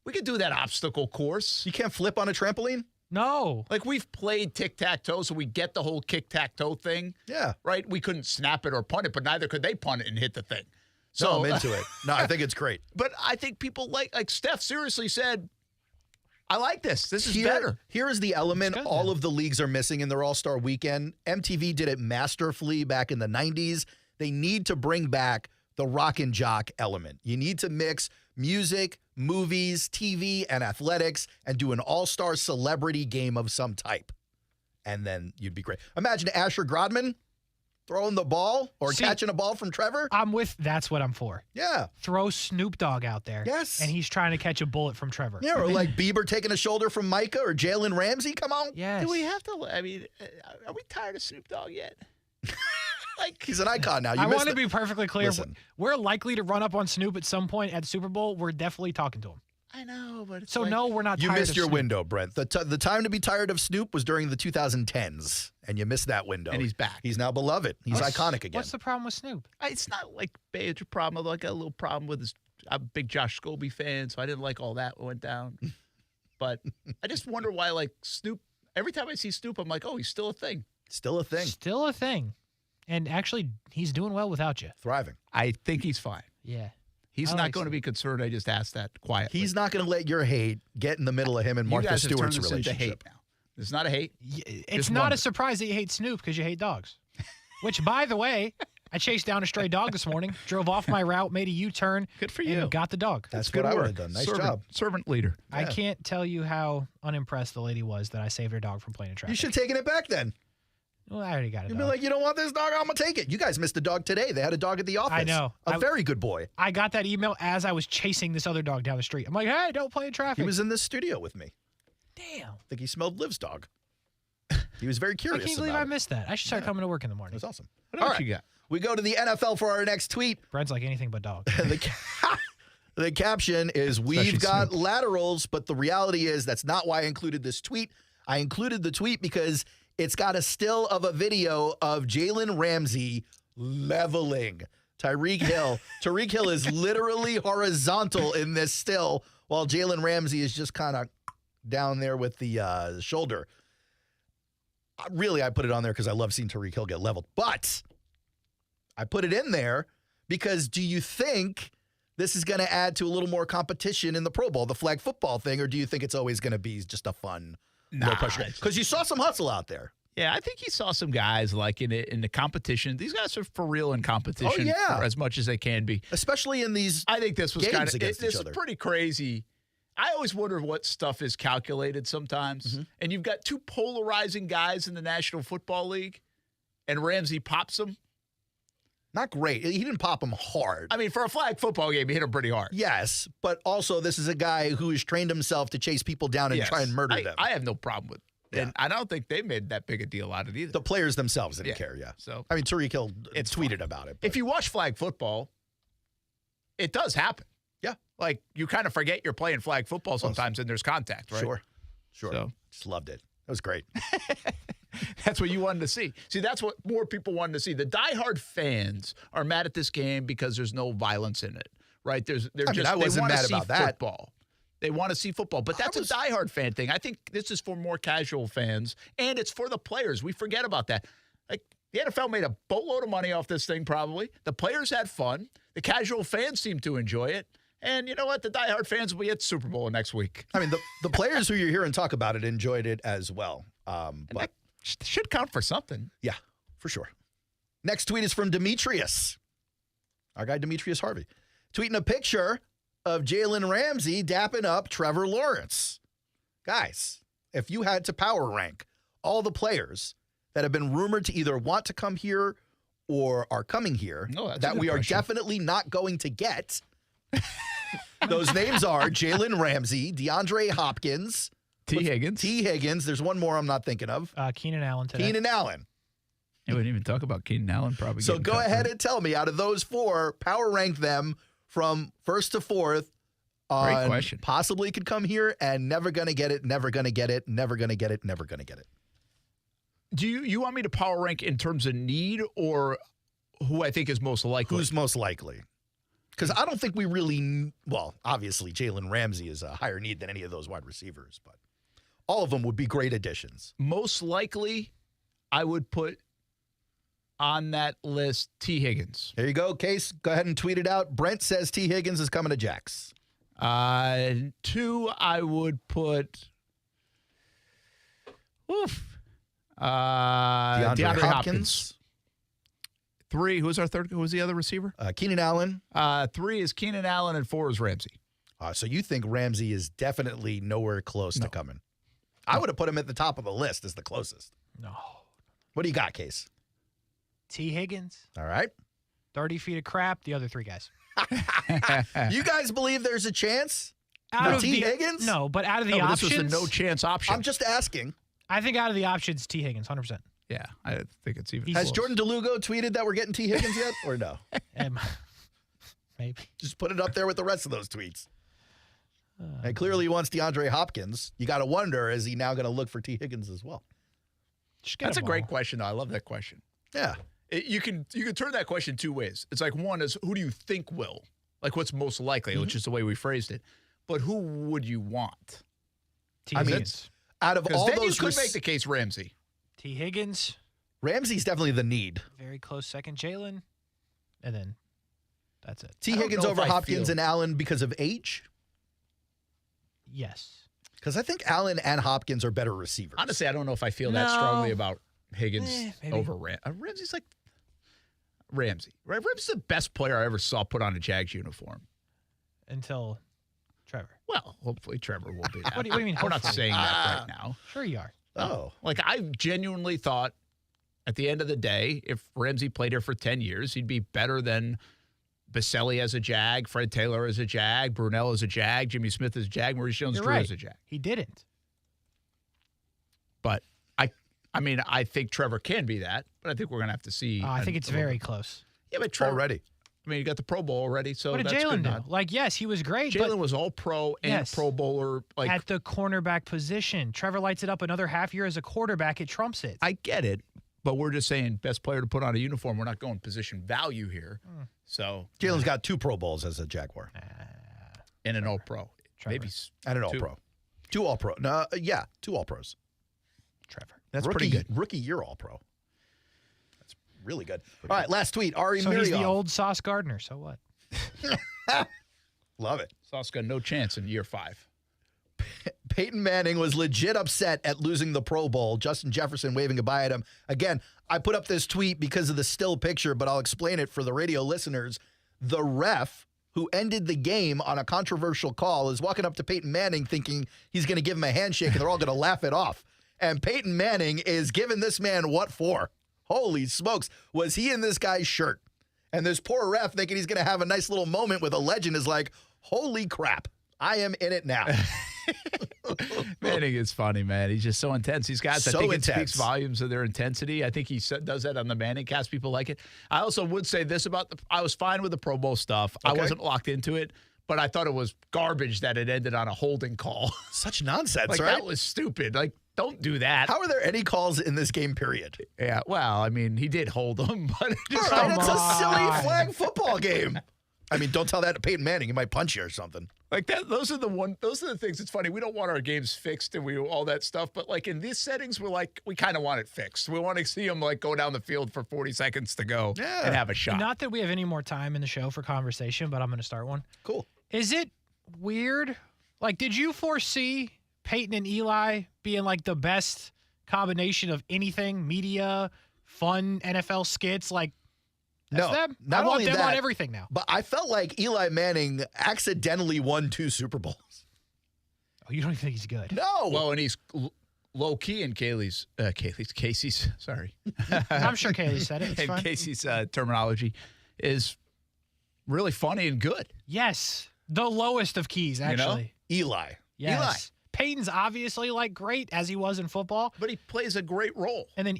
We could do that obstacle course. You can't flip on a trampoline? No. Like, we've played tic-tac-toe, so we get the whole kick-tac-toe thing. Yeah. Right? We couldn't snap it or punt it, but neither could they punt it and hit the thing. So I'm into it. No, I think it's great. But I think people like Steph seriously said, I like this. This is better. Here is the element all of the leagues are missing in their All-Star weekend. MTV did it masterfully back in the 90s. They need to bring back the rock and jock element. You need to mix music, movies, TV, and athletics and do an all-star celebrity game of some type. And then you'd be great. Imagine Asher Grodman throwing the ball or catching a ball from Trevor. That's what I'm for. Yeah. Throw Snoop Dogg out there. Yes. And he's trying to catch a bullet from Trevor. Yeah, or like Bieber taking a shoulder from Micah or Jalen Ramsey. Come on. Yes. Do we have to, are we tired of Snoop Dogg yet? He's an icon now. I want to be perfectly clear. We're likely to run up on Snoop at some point at the Super Bowl. We're definitely talking to him. I know, but it's no, we're not You tired missed of your Snoop. window, Brent. The time to be tired of Snoop was during the 2010s, and you missed that window. And he's back. He's now beloved. He's iconic again. What's the problem with Snoop? It's not like a major problem. Like a little problem with his. I'm a big Josh Scobie fan, so I didn't like all that went down. But I just wonder why, like, Snoop, every time I see Snoop, I'm like, oh, he's still a thing. Still a thing. Still a thing. And actually, he's doing well without you. Thriving. I think he's fine. Yeah. He's not going to be concerned. I just asked that quietly. He's not going to let your hate get in the middle of him and Martha Stewart's relationship. Hate now. It's not a hate. It's not a surprise that you hate Snoop because you hate dogs. Which, by the way, I chased down a stray dog this morning, drove off my route, made a U-turn. Good for you. And got the dog. That's what I would have done. Nice job. Servant leader. I can't tell you how unimpressed the lady was that I saved her dog from playing in traffic. You should have taken it back then. Well, I already got it. You'd be like, you don't want this dog? I'm going to take it. You guys missed a dog today. They had a dog at the office. I know. A very good boy. I got that email as I was chasing this other dog down the street. I'm like, hey, don't play in traffic. He was in this studio with me. Damn. I think he smelled Liv's dog. He was very curious. I can't believe I missed that. I should start coming to work in the morning. It was awesome. What else you got? We go to the NFL for our next tweet. Brent's like anything but dog. The caption is, we've got laterals, but the reality is that's not why I included this tweet. I included the tweet because it's got a still of a video of Jalen Ramsey leveling Tyreek Hill. Tyreek Hill is literally horizontal in this still, while Jalen Ramsey is just kind of down there with the shoulder. Really, I put it on there because I love seeing Tyreek Hill get leveled. But I put it in there because do you think this is going to add to a little more competition in the Pro Bowl, the flag football thing, or do you think it's always going to be just a fun, no pressure? Because you saw some hustle out there. Yeah, I think he saw some guys like in the competition. These guys are for real in competition for as much as they can be. Especially in these I think this was games kind of against this each is other. pretty crazy. I always wonder what stuff is calculated sometimes. And you've got two polarizing guys in the National Football League, and Ramsey pops them. Not great. He didn't pop him hard. I mean, for a flag football game, he hit him pretty hard. Yes, but also this is a guy who has trained himself to chase people down and try and murder them. I have no problem with it. And I don't think they made that big a deal out of it either. The players themselves didn't care, So I mean, Tariq Hill tweeted about it. But. If you watch flag football, it does happen. Yeah. Like, you kind of forget you're playing flag football sometimes and there's contact, right? Sure. So. Just loved it. It was great. That's what you wanted to see. See, that's what more people wanted to see. The diehard fans are mad at this game because there's no violence in it, right? They wasn't mad about that. Football. They want to see football, but that's a diehard fan thing. I think this is for more casual fans, and it's for the players. We forget about that. Like, the NFL made a boatload of money off this thing, probably. The players had fun. The casual fans seemed to enjoy it. And you know what? The diehard fans will be at Super Bowl next week. I mean, the players who you're hearing talk about it enjoyed it as well. But that should count for something. Yeah, for sure. Next tweet is from Demetrius, our guy Demetrius Harvey, tweeting a picture of Jalen Ramsey dapping up Trevor Lawrence. Guys, if you had to power rank all the players that have been rumored to either want to come here or are coming here that we are definitely not going to get, those names are Jalen Ramsey, DeAndre Hopkins, T. Higgins. There's one more I'm not thinking of. Keenan Allen today. Keenan Allen. We didn't even talk about Keenan Allen probably. So go ahead and tell me, out of those four, power rank them from first to fourth. Great question. Possibly could come here and never going to get it, never going to get it, never going to get it, never going to get it. Do you want me to power rank in terms of need or who I think is most likely? Who's most likely? Because I don't think we really, obviously Jalen Ramsey is a higher need than any of those wide receivers, but all of them would be great additions. Most likely, I would put on that list T. Higgins. There you go, Case. Go ahead and tweet it out. Brent says T. Higgins is coming to Jags. 2, I would put DeAndre Hopkins. 3, who's our third? Who was the other receiver? Keenan Allen. 3 is Keenan Allen, and 4 is Ramsey. So you think Ramsey is definitely nowhere close to coming? I would have put him at the top of the list as the closest. No. What do you got, Case? T. Higgins. All right. 30 feet of crap, the other 3 guys. You guys believe there's a chance for T. Higgins? No, but out of the options. This was a no chance option. I'm just asking. I think out of the options, T. Higgins, 100%. Yeah, I think it's even. Has Jordan DeLugo tweeted that we're getting T. Higgins yet, or no? Maybe. Just put it up there with the rest of those tweets. And clearly he wants DeAndre Hopkins. You got to wonder, is he now going to look for T. Higgins as well? That's a great question, though. I love that question. Yeah. You can turn that question 2 ways. It's like, one is, who do you think will? Like, what's most likely, which is the way we phrased it. But who would you want? T. Higgins. Out of all then those, you could make the case Ramsey. T. Higgins. Ramsey's definitely the need. Very close second, Jalen. And then that's it. T. Higgins over Hopkins and Allen because of age? Yes. Because I think Allen and Hopkins are better receivers. Honestly, I don't know if I feel that strongly about Higgins over Ramsey's like Ramsey. Right? Ramsey's the best player I ever saw put on a Jags uniform. Until Trevor. Well, hopefully Trevor will be that. What do you mean? We're not hopefully? saying that right now. Sure you are. Oh. Like, I genuinely thought at the end of the day, if Ramsey played here for 10 years, he'd be better than Baselli as a Jag, Fred Taylor as a Jag, Brunell as a Jag, Jimmy Smith as a Jag, Maurice Jones-Drew as a Jag. He didn't. But I think Trevor can be that, but I think we're going to have to see. I think it's very close. Yeah, but Trevor, already. I mean, you got the Pro Bowl already, so what did that's Jalen good. do? Like, yes, he was great. Jalen was all pro and Pro Bowler. Like, at the cornerback position. Trevor lights it up another half year as a quarterback. It trumps it. I get it, but we're just saying best player to put on a uniform. We're not going position value here. So Jalen's got 2 Pro Bowls as a Jaguar. And an All-Pro. Maybe and an All-Pro. 2 All-Pro. No, 2 All-Pros. Trevor. That's pretty good. Rookie year All-Pro. That's really good. All right, last tweet. Ari So Miriam. he's the old Sauce Gardner. So what? Love it. Sauce got no chance in year 5. Peyton Manning was legit upset at losing the Pro Bowl. Justin Jefferson waving goodbye at him. Again, I put up this tweet because of the still picture, but I'll explain it for the radio listeners. The ref who ended the game on a controversial call is walking up to Peyton Manning thinking he's going to give him a handshake and they're all going to laugh it off. And Peyton Manning is giving this man what for? Holy smokes. Was he in this guy's shirt? And this poor ref thinking he's going to have a nice little moment with a legend is like, holy crap, I am in it now. Manning is funny, man. He's just so intense. These guys, So I think intense. it speaks volumes of their intensity. I think he does that on the Manning cast. People like it. I also would say this about I was fine with the Pro Bowl stuff. Okay. I wasn't locked into it, but I thought it was garbage that it ended on a holding call. Such nonsense, like, right? That was stupid. Like, don't do that. How are there any calls in this game, period? Yeah, well, I mean, he did hold them, but just All right, it's a silly flag football game. I mean, don't tell that to Peyton Manning. He might punch you or something. Like that, those are the things. It's funny. We don't want our games fixed and all that stuff. But like in these settings, we kind of want it fixed. We want to see him like go down the field for 40 seconds to go and have a shot. Not that we have any more time in the show for conversation, but I'm going to start one. Cool. Is it weird? Like, did you foresee Peyton and Eli being like the best combination of anything, media, fun, NFL skits? Like, that's them. Not I want only them that, on everything now. But I felt like Eli Manning accidentally won 2 Super Bowls. Oh, you don't even think he's good? No. Well, and he's low key in Kasey's. Sorry, I'm sure Kaylee said it. It's and fine. Kasey's terminology is really funny and good. Yes, the lowest of keys, actually. Eli. Yes. Eli. Peyton's obviously like great as he was in football, but he plays a great role. And then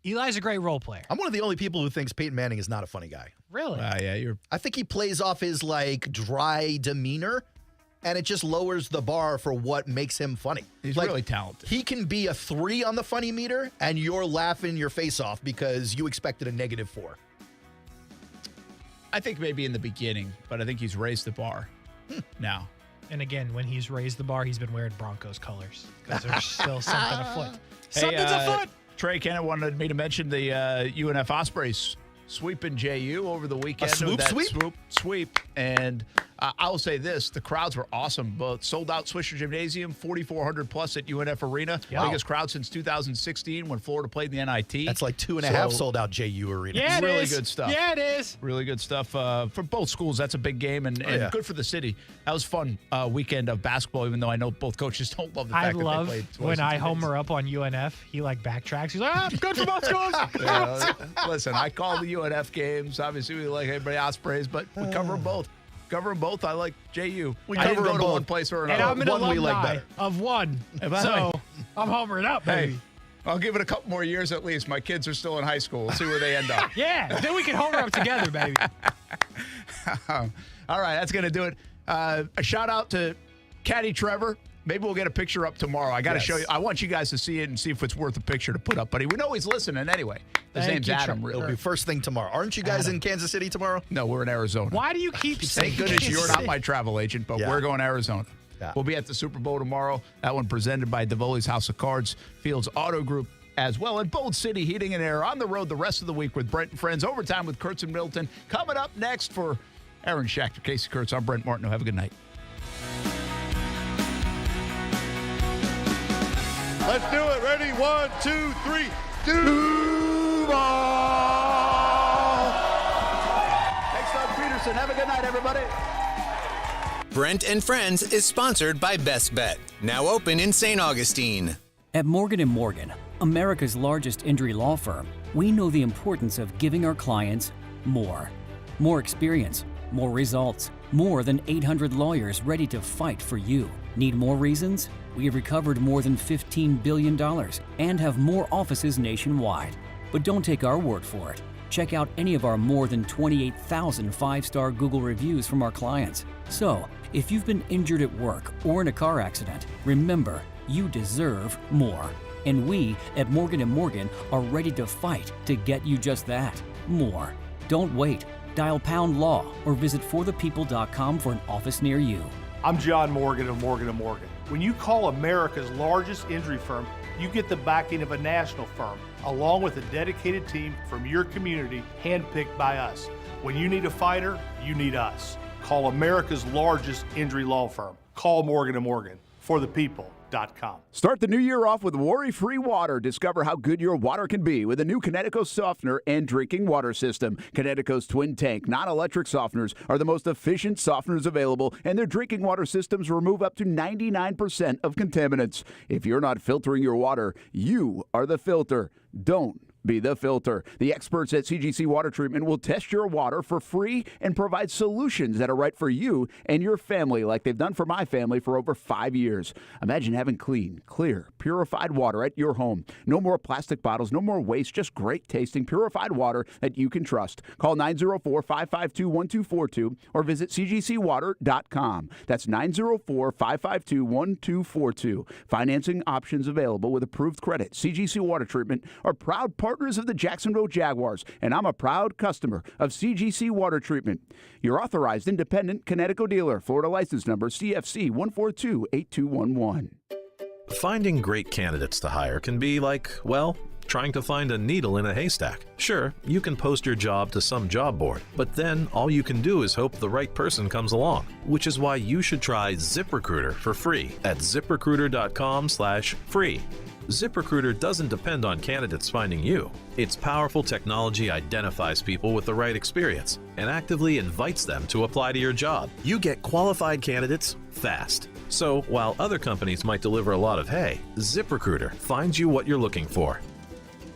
Eli's a great role player. I'm one of the only people who thinks Peyton Manning is not a funny guy. Really? Yeah, I think he plays off his like dry demeanor, and it just lowers the bar for what makes him funny. He's like, really talented. He can be a 3 on the funny meter, and you're laughing your face off because you expected a -4. I think maybe in the beginning, but I think he's raised the bar now. And again, when he's raised the bar, he's been wearing Broncos colors because there's still something afoot. Hey, Something's afoot. Trey Kennett wanted me to mention the UNF Ospreys sweeping JU over the weekend. Sweep. And I'll say this, the crowds were awesome. Both sold out Swisher Gymnasium, 4,400 plus at UNF Arena. Wow. Biggest crowd since 2016 when Florida played in the NIT. That's like 2.5 sold out JU Arena. Yeah, it really is. good stuff. Yeah, it is. Really good stuff for both schools. That's a big game and good for the city. That was fun weekend of basketball, even though I know both coaches don't love the fact that they played twice when in I 2 days. homer up on UNF, he like backtracks. He's like, good for both schools. Listen, I call the UNF games. Obviously, we like everybody Ospreys, but we cover them both. I like JU. I didn't go to one place or another. And I'm an One we like alumni better. of one. So I'm homering up, baby. Hey, I'll give it a couple more years at least. My kids are still in high school. We'll see where they end up. Yeah, then we can homer up together, baby. All right, that's going to do it. A shout out to Caddy Trevor. Maybe we'll get a picture up tomorrow. I got to show you. I want you guys to see it and see if it's worth a picture to put up. But we know he's listening anyway. His name's Adam. It'll Really. be first thing tomorrow. Aren't you guys in Kansas City tomorrow? No, we're in Arizona. Why do you keep saying Thank goodness you're not my travel agent, but Yeah. we're going to Arizona. Yeah. We'll be at the Super Bowl tomorrow. That one presented by Davoli's House of Cards, Fields Auto Group as well. And Bold City Heating and Air on the road the rest of the week with Brent Friends. Overtime with Kurtz and Middleton. Coming up next for Aaron Schachter, Kasey Kurtz. I'm Brent Martineau. Have a good night. Let's do it. Ready? 1, 2, 3. Duval! Thanks, Doug Peterson. Have a good night, everybody. Brent and Friends is sponsored by Best Bet, now open in St. Augustine. At Morgan & Morgan, America's largest injury law firm, we know the importance of giving our clients more. More experience, more results, more than 800 lawyers ready to fight for you. Need more reasons? We have recovered more than $15 billion and have more offices nationwide. But don't take our word for it. Check out any of our more than 28,000 five-star Google reviews from our clients. So, if you've been injured at work or in a car accident, remember, you deserve more. And we at Morgan & Morgan are ready to fight to get you just that, more. Don't wait. Dial Pound Law or visit forthepeople.com for an office near you. I'm John Morgan of Morgan & Morgan. When you call America's largest injury firm, you get the backing of a national firm, along with a dedicated team from your community, handpicked by us. When you need a fighter, you need us. Call America's largest injury law firm. Call Morgan & Morgan. forthepeople.com. Start the new year off with worry-free water. Discover how good your water can be with a new Connecticut softener and drinking water system. Connecticut's twin tank, non-electric softeners are the most efficient softeners available, and their drinking water systems remove up to 99% of contaminants. If you're not filtering your water, you are the filter. Don't be the filter. The experts at CGC Water Treatment will test your water for free and provide solutions that are right for you and your family, like they've done for my family for over 5 years. Imagine having clean, clear, purified water at your home. No more plastic bottles, no more waste, just great tasting, purified water that you can trust. Call 904-552-1242 or visit cgcwater.com. That's 904-552-1242. Financing options available with approved credit. CGC Water Treatment are proud partners of the Jacksonville Jaguars, and I'm a proud customer of CGC Water Treatment. Your authorized independent Connecticut dealer. Florida license number CFC 1428211. Finding great candidates to hire can be like, well, trying to find a needle in a haystack. Sure, you can post your job to some job board, but then all you can do is hope the right person comes along, which is why you should try ZipRecruiter for free at ziprecruiter.com/free. ZipRecruiter doesn't depend on candidates finding you. Its powerful technology identifies people with the right experience and actively invites them to apply to your job. You get qualified candidates fast. So while other companies might deliver a lot of hay, ZipRecruiter finds you what you're looking for.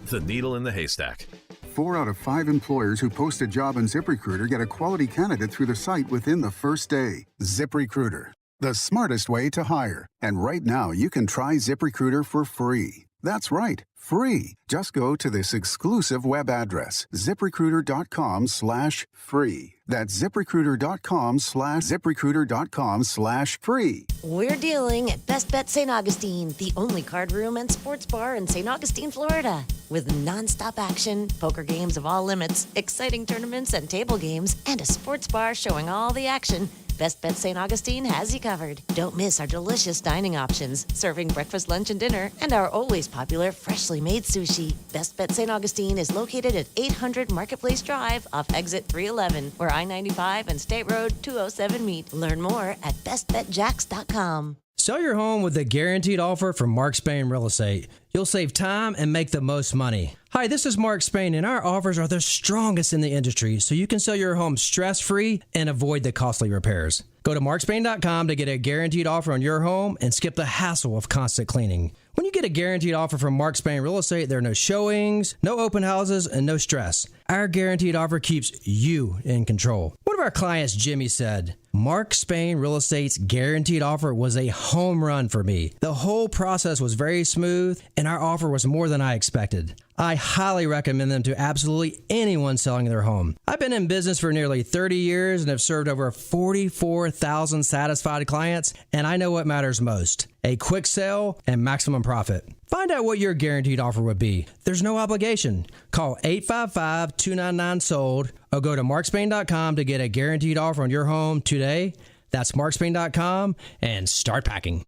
The needle in the haystack. 4 out of 5 employers who post a job on ZipRecruiter get a quality candidate through the site within the first day. ZipRecruiter, the smartest way to hire. And right now, you can try ZipRecruiter for free. That's right, free. Just go to this exclusive web address, ziprecruiter.com/free. That's ziprecruiter.com/free. We're dealing at Best Bet St. Augustine, the only card room and sports bar in St. Augustine, Florida. With nonstop action, poker games of all limits, exciting tournaments and table games, and a sports bar showing all the action, Best Bet St. Augustine has you covered. Don't miss our delicious dining options, serving breakfast, lunch, and dinner, and our always popular freshly made sushi. Best Bet St. Augustine is located at 800 Marketplace Drive off exit 311, where I-95 and State Road 207 meet. Learn more at bestbetjacks.com. Sell your home with a guaranteed offer from Mark Spain Real Estate. You'll save time and make the most money. Hi, this is Mark Spain, and our offers are the strongest in the industry, so you can sell your home stress-free and avoid the costly repairs. Go to markspain.com to get a guaranteed offer on your home and skip the hassle of constant cleaning. When you get a guaranteed offer from Mark Spain Real Estate, there are no showings, no open houses, and no stress. Our guaranteed offer keeps you in control. One of our clients, Jimmy, said, Mark Spain Real Estate's guaranteed offer was a home run for me. The whole process was very smooth, and our offer was more than I expected. I highly recommend them to absolutely anyone selling their home. I've been in business for nearly 30 years and have served over 44,000 satisfied clients, and I know what matters most: a quick sale and maximum profit. Find out what your guaranteed offer would be. There's no obligation. Call 855-299-SOLD or go to markspain.com to get a guaranteed offer on your home today. That's markspain.com and start packing.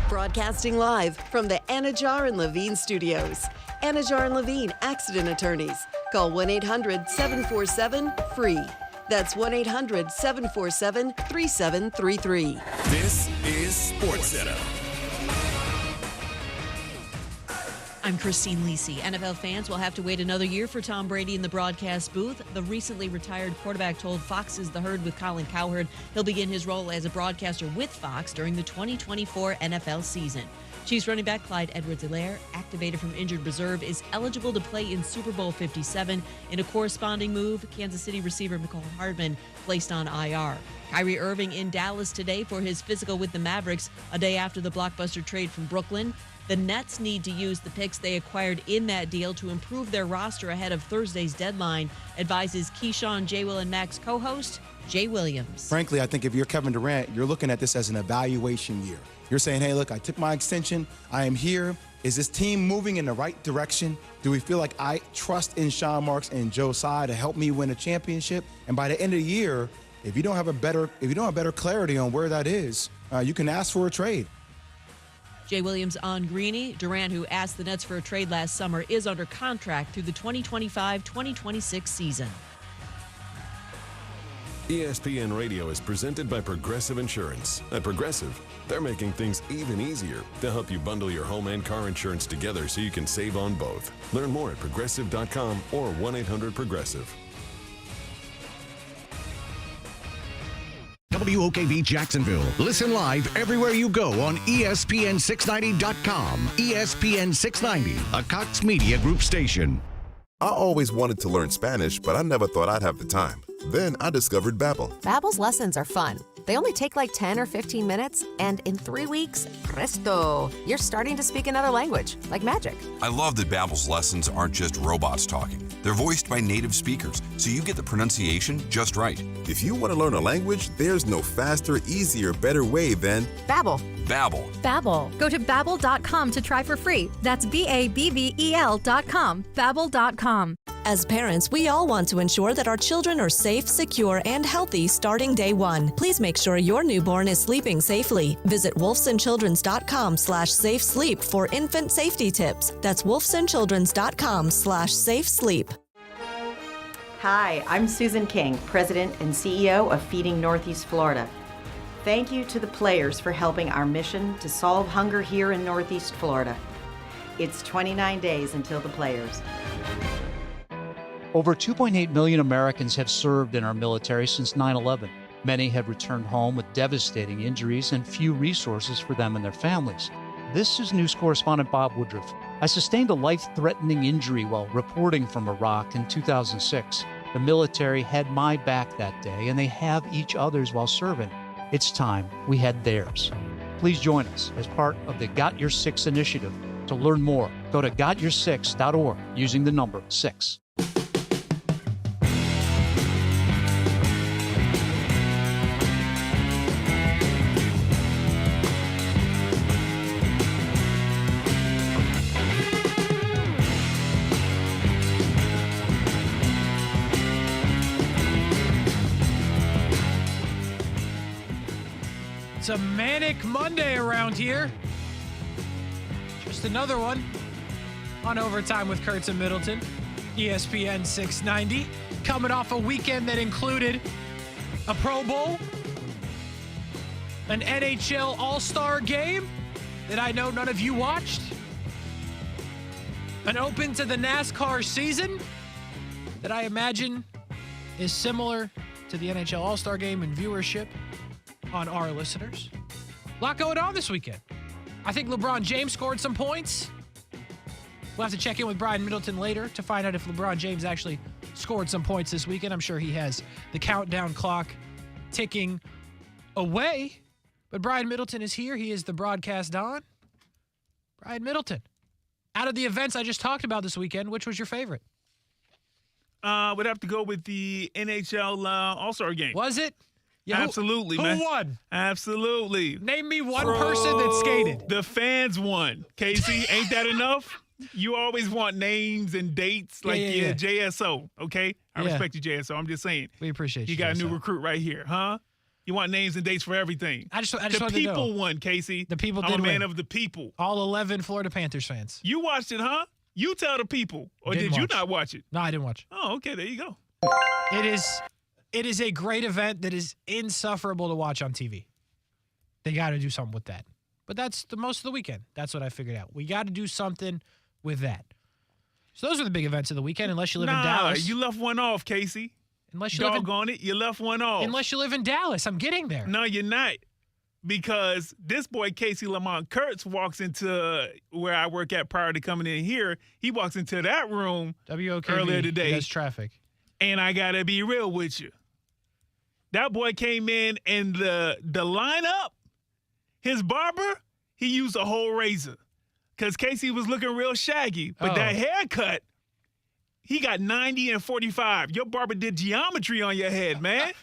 Broadcasting live from the Anajar and Levine studios. Anajar and Levine Accident Attorneys. Call 1-800-747-FREE. That's 1-800-747-3733. This is SportsCenter. I'm Christine Lisi. NFL fans will have to wait another year for Tom Brady in the broadcast booth. The recently retired quarterback told Fox's The Herd with Colin Cowherd he'll begin his role as a broadcaster with Fox during the 2024 NFL season. Chiefs running back Clyde Edwards-Helaire, activated from injured reserve, is eligible to play in Super Bowl 57. In a corresponding move, Kansas City receiver Mecole Hardman placed on IR. Kyrie Irving in Dallas today for his physical with the Mavericks, a day after the blockbuster trade from Brooklyn. The Nets need to use the picks they acquired in that deal to improve their roster ahead of Thursday's deadline, advises Keyshawn, J. Will, and Max co-host Jay Williams. Frankly, I think if you're Kevin Durant, you're looking at this as an evaluation year. You're saying, hey, look, I took my extension. I am here. Is this team moving in the right direction? Do we feel like I trust in Sean Marks and Joe Tsai to help me win a championship? And by the end of the year, if you don't have better clarity on where that is, you can ask for a trade. Jay Williams on Greeny. Durant, who asked the Nets for a trade last summer, is under contract through the 2025-2026 season. ESPN Radio is presented by Progressive Insurance. At Progressive, they're making things even easier. They'll help you bundle your home and car insurance together so you can save on both. Learn more at Progressive.com or 1-800-PROGRESSIVE. WOKV Jacksonville. Listen live everywhere you go on ESPN690.com. ESPN 690, a Cox Media Group station. I always wanted to learn Spanish, but I never thought I'd have the time. Then I discovered Babbel. Babbel's lessons are fun. They only take like 10 or 15 minutes, and in 3 weeks, presto, you're starting to speak another language, like magic. I love that Babbel's lessons aren't just robots talking. They're voiced by native speakers, so you get the pronunciation just right. If you want to learn a language, there's no faster, easier, better way than Babbel. Babbel. Babbel. Go to Babbel.com to try for free. That's BABBEL.com. Babbel.com. As parents, we all want to ensure that our children are safe, secure, and healthy starting day one. Please make sure your newborn is sleeping safely. Visit wolfsandchildrens.com/safe sleep for infant safety tips. That's wolfsandchildrens.com/safe sleep. Hi, I'm Susan King, President and CEO of Feeding Northeast Florida. Thank you to the players for helping our mission to solve hunger here in Northeast Florida. It's 29 days until the players. Over 2.8 million Americans have served in our military since 9/11. Many have returned home with devastating injuries and few resources for them and their families. This is news correspondent Bob Woodruff. I sustained a life-threatening injury while reporting from Iraq in 2006. The military had my back that day, and they have each other's while serving. It's time we had theirs. Please join us as part of the Got Your Six initiative. To learn more, go to gotyour6.org using the number 6. It's a manic Monday around here. Just another one on Overtime with Kurtz and Middleton. ESPN 690. Coming off a weekend that included a Pro Bowl, an NHL All-Star game that I know none of you watched, an open to the NASCAR season that I imagine is similar to the NHL All-Star game in viewership on our listeners. A lot going on this weekend. I think LeBron James scored some points. We'll have to check in with Brian Middleton later to find out if LeBron James actually scored some points this weekend. I'm sure he has the countdown clock ticking away. But Brian Middleton is here. He is the broadcast Don. Brian Middleton, out of the events I just talked about this weekend, which was your favorite? Would have to go with the NHL All-Star game. Was it? Yeah, absolutely, man. Who won? Absolutely. Name me one person that skated. The fans won. Casey, ain't that enough? You always want names and dates like JSO, okay? I respect you, JSO. I'm just saying. We appreciate you, You got JSO. a new recruit right here, huh? You want names and dates for everything. I just the wanted to know. people won, Casey. The people I'm did a man win. of the people. All 11 Florida Panthers fans. You watched it, huh? You tell the people. Or did you not watch it? No, I didn't watch. Oh, okay. There you go. It is a great event that is insufferable to watch on TV. They got to do something with that. But that's the most of the weekend. That's what I figured out. We got to do something with that. So those are the big events of the weekend, unless you live in Dallas. You left one off, Casey. Unless you live Doggone it, you left one off. Unless you live in Dallas. I'm getting there. No, you're not. Because this boy, Casey Lamont Kurtz, walks into where I work at prior to coming in here. He walks into that room earlier today. There's traffic. And I got to be real with you. That boy came in and the lineup, his barber, he used a whole razor. Because Casey was looking real shaggy. But that haircut, he got 90 and 45. Your barber did geometry on your head, man.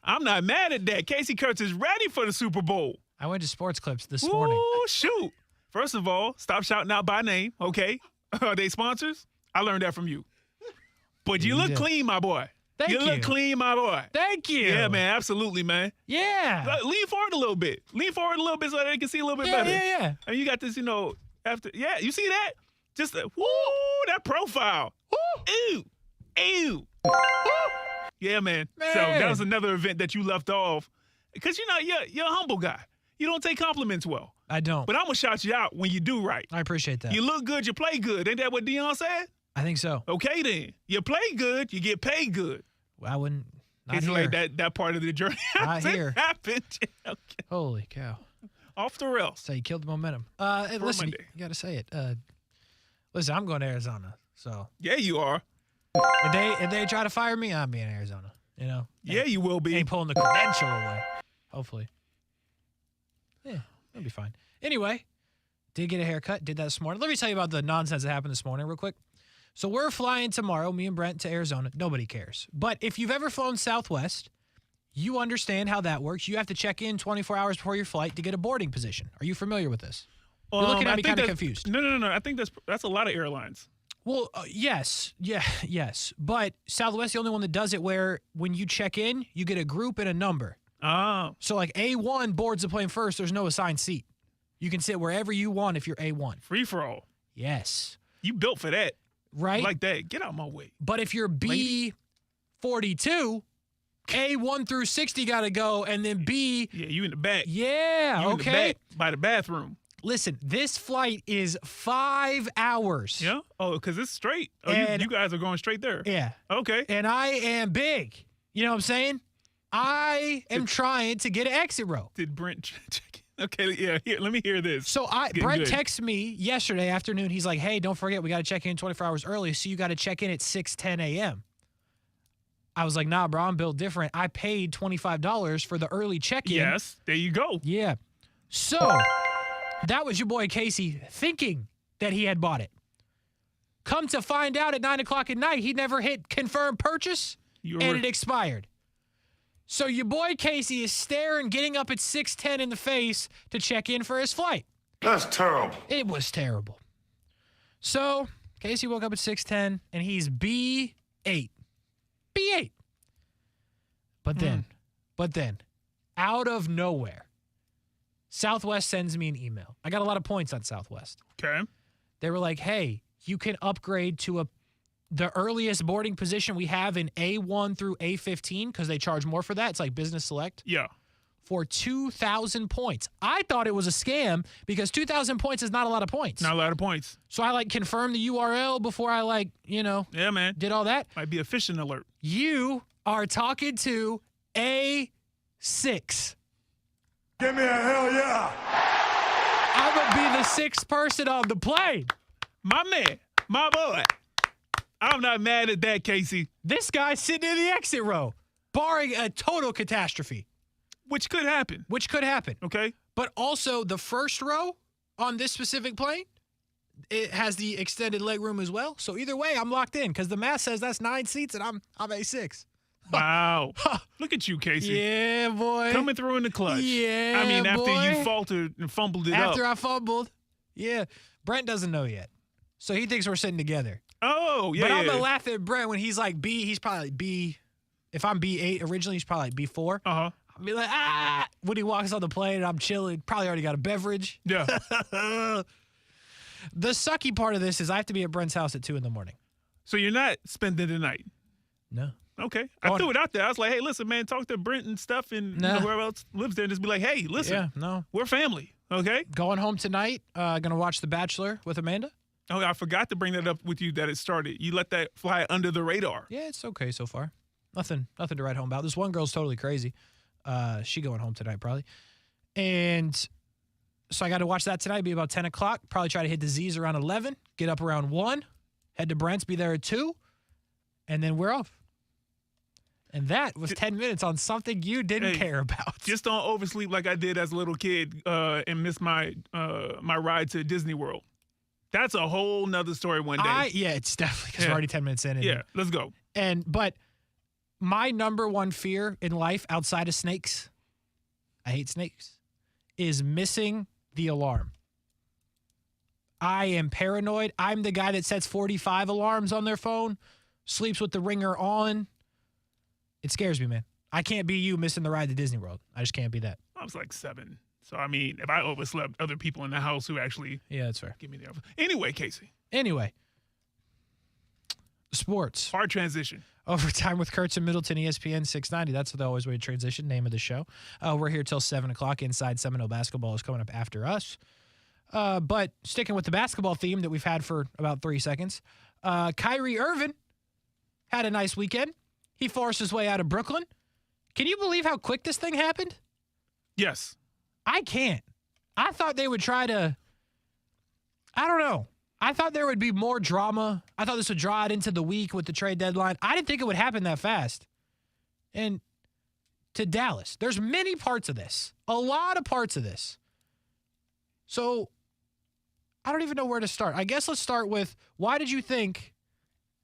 I'm not mad at that. Casey Kurtz is ready for the Super Bowl. I went to Sports Clips this morning. Oh, shoot. First of all, stop shouting out by name, okay? Are they sponsors? I learned that from you. But you look clean, my boy. Thank you. You look clean, my boy. Thank you. Yeah, man, absolutely, man. Yeah. Lean forward a little bit. Lean forward a little bit so they can see a little bit better. Yeah. And you got this, after. Yeah, you see that? Just, that profile. Ooh. Ew. Yeah, man. So that was another event that you left off. Because, you're a humble guy. You don't take compliments well. I don't. But I'm going to shout you out when you do right. I appreciate that. You look good, you play good. Ain't that what Deion said? I think so. Okay, then. You play good, you get paid good. Well, I wouldn't. Not it's here. like that part of the journey Not here. happened. Okay. Holy cow. Off the rails. So you killed the momentum. And listen, you got to say it. Listen, I'm going to Arizona. So yeah, you are. If they try to fire me, I'll be in Arizona. Yeah, you will be. Ain't pulling the credential away. Hopefully. Yeah, that'll be fine. Anyway, did get a haircut. Did that this morning. Let me tell you about the nonsense that happened this morning real quick. So we're flying tomorrow, me and Brent, to Arizona. Nobody cares. But if you've ever flown Southwest, you understand how that works. You have to check in 24 hours before your flight to get a boarding position. Are you familiar with this? You're looking at me kind of confused. No. I think that's a lot of airlines. Well, yes. But Southwest is the only one that does it where when you check in, you get a group and a number. Oh. So like A1 boards the plane first. There's no assigned seat. You can sit wherever you want if you're A1. Free for all. Yes. You built for that. Right? Like that. Get out my way. But if you're B42, A1 through 60 got to go, and then B. Yeah, you in the back. Yeah, you okay. In the back by the bathroom. Listen, this flight is 5 hours. Yeah? Oh, because it's straight. Oh, you guys are going straight there. Yeah. Okay. And I am big. You know what I'm saying? I am trying to get an exit row. Did Brent check in? Okay, yeah. Here, let me hear this. So Brent texted me yesterday afternoon. He's like, hey, don't forget, we got to check in 24 hours early, so you got to check in at 6:10 a.m. I was like, nah, bro, I'm built different. I paid $25 for the early check-in. Yes, there you go. Yeah. So that was your boy Kasey thinking that he had bought it. Come to find out at 9 o'clock at night, he never hit confirm purchase, and it expired. So your boy Kasey is staring, getting up at 6:10 in the face to check in for his flight. That's terrible. It was terrible. So Kasey woke up at 6:10, and he's B8. B8. But then, out of nowhere, Southwest sends me an email. I got a lot of points on Southwest. Okay. They were like, hey, you can upgrade to the earliest boarding position we have in A1 through A15 because they charge more for that. It's like business select. Yeah. For 2,000 points. I thought it was a scam because 2,000 points is not a lot of points. Not a lot of points. So I confirmed the URL before I yeah, man. did all that. Might be a phishing alert. You are talking to A6. Give me a hell yeah. I'm going to be the 6th person on the plane. My man. My boy. I'm not mad at that, Kasey. This guy's sitting in the exit row, barring a total catastrophe. Which could happen. Okay. But also the first row on this specific plane, it has the extended leg room as well. So either way, I'm locked in because the math says that's 9 seats and I'm A6. Wow. Look at you, Kasey. Yeah, boy. Coming through in the clutch. Yeah, I mean, after boy. you faltered and fumbled it up. After I fumbled. Yeah. Brent doesn't know yet. So he thinks we're sitting together. Oh, yeah. But I'm going to laugh at Brent when he's like B. He's probably like B. If I'm B8 originally, he's probably like B4. Uh-huh. I'll be like, when he walks on the plane and I'm chilling, probably already got a beverage. Yeah. The sucky part of this is I have to be at Brent's house at 2 a.m. So you're not spending the night? No. Okay. I threw it out there. I was like, hey, listen, man, talk to Brent and stuff and whoever else lives there and just be like, hey, listen, we're family, okay? Going home tonight, going to watch The Bachelor with Amanda. Oh, I forgot to bring that up with you that it started. You let that fly under the radar. Yeah, it's okay so far. Nothing to write home about. This one girl's totally crazy. She going home tonight probably. And so I got to watch that tonight. It'll be about 10 o'clock. Probably try to hit the Z's around 11. Get up around 1. Head to Brent's, be there at 2. And then we're off. And that was 10 minutes on something you didn't care about. Just don't oversleep like I did as a little kid and miss my my ride to Disney World. That's a whole nother story one day. Yeah, it's definitely because we're already 10 minutes in. Yeah, let's go. But my number one fear in life outside of snakes, I hate snakes, is missing the alarm. I am paranoid. I'm the guy that sets 45 alarms on their phone, sleeps with the ringer on. It scares me, man. I can't be you missing the ride to Disney World. I just can't be that. I was like 7. So, I mean, if I overslept, other people in the house who actually that's fair. Give me the offer. Anyway, Kasey. Anyway. Sports. Hard transition. Overtime with Kurtz and Middleton, ESPN 690. That's the always way to transition, name of the show. We're here till 7 o'clock. Inside Seminole basketball is coming up after us. But sticking with the basketball theme that we've had for about 3 seconds, Kyrie Irving had a nice weekend. He forced his way out of Brooklyn. Can you believe how quick this thing happened? Yes. I can't. I thought they would try to, I don't know. I thought there would be more drama. I thought this would draw it into the week with the trade deadline. I didn't think it would happen that fast. And to Dallas, there's many parts of this, a lot of parts of this. So I don't even know where to start. I guess let's start with, why did you think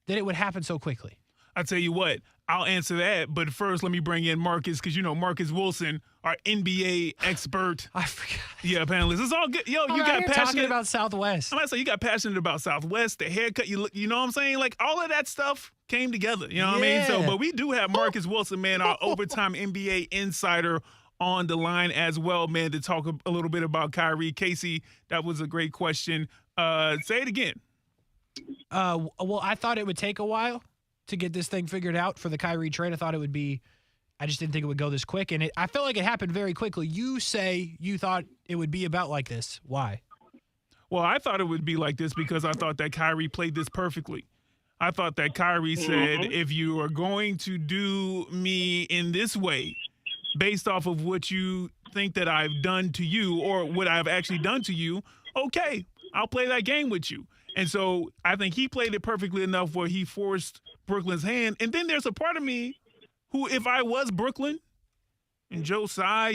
that it would happen so quickly? I'll tell you what, I'll answer that. But first, let me bring in Marcus, because, you know, Marcus Wilson, our NBA expert. I forgot. Yeah, panelist. It's all good. Yo, I'm you got passionate talking about Southwest. I'm going to say you got passionate about Southwest, the haircut, you know what I'm saying? Like, all of that stuff came together. You know what I mean? So, but we do have Marcus Wilson, man, our overtime NBA insider, on the line as well, man, to talk a little bit about Kyrie. Kasey, that was a great question. Say it again. Well, I thought it would take a while to get this thing figured out for the Kyrie trade. I thought it would be, I just didn't think it would go this quick. And I felt like it happened very quickly. You say you thought it would be about like this. Why? Well, I thought it would be like this because I thought that Kyrie played this perfectly. I thought that Kyrie said, if you are going to do me in this way, based off of what you think that I've done to you or what I've actually done to you, okay, I'll play that game with you. And so I think he played it perfectly enough where he forced Brooklyn's hand. And then there's a part of me who, if I was Brooklyn and Joe Tsai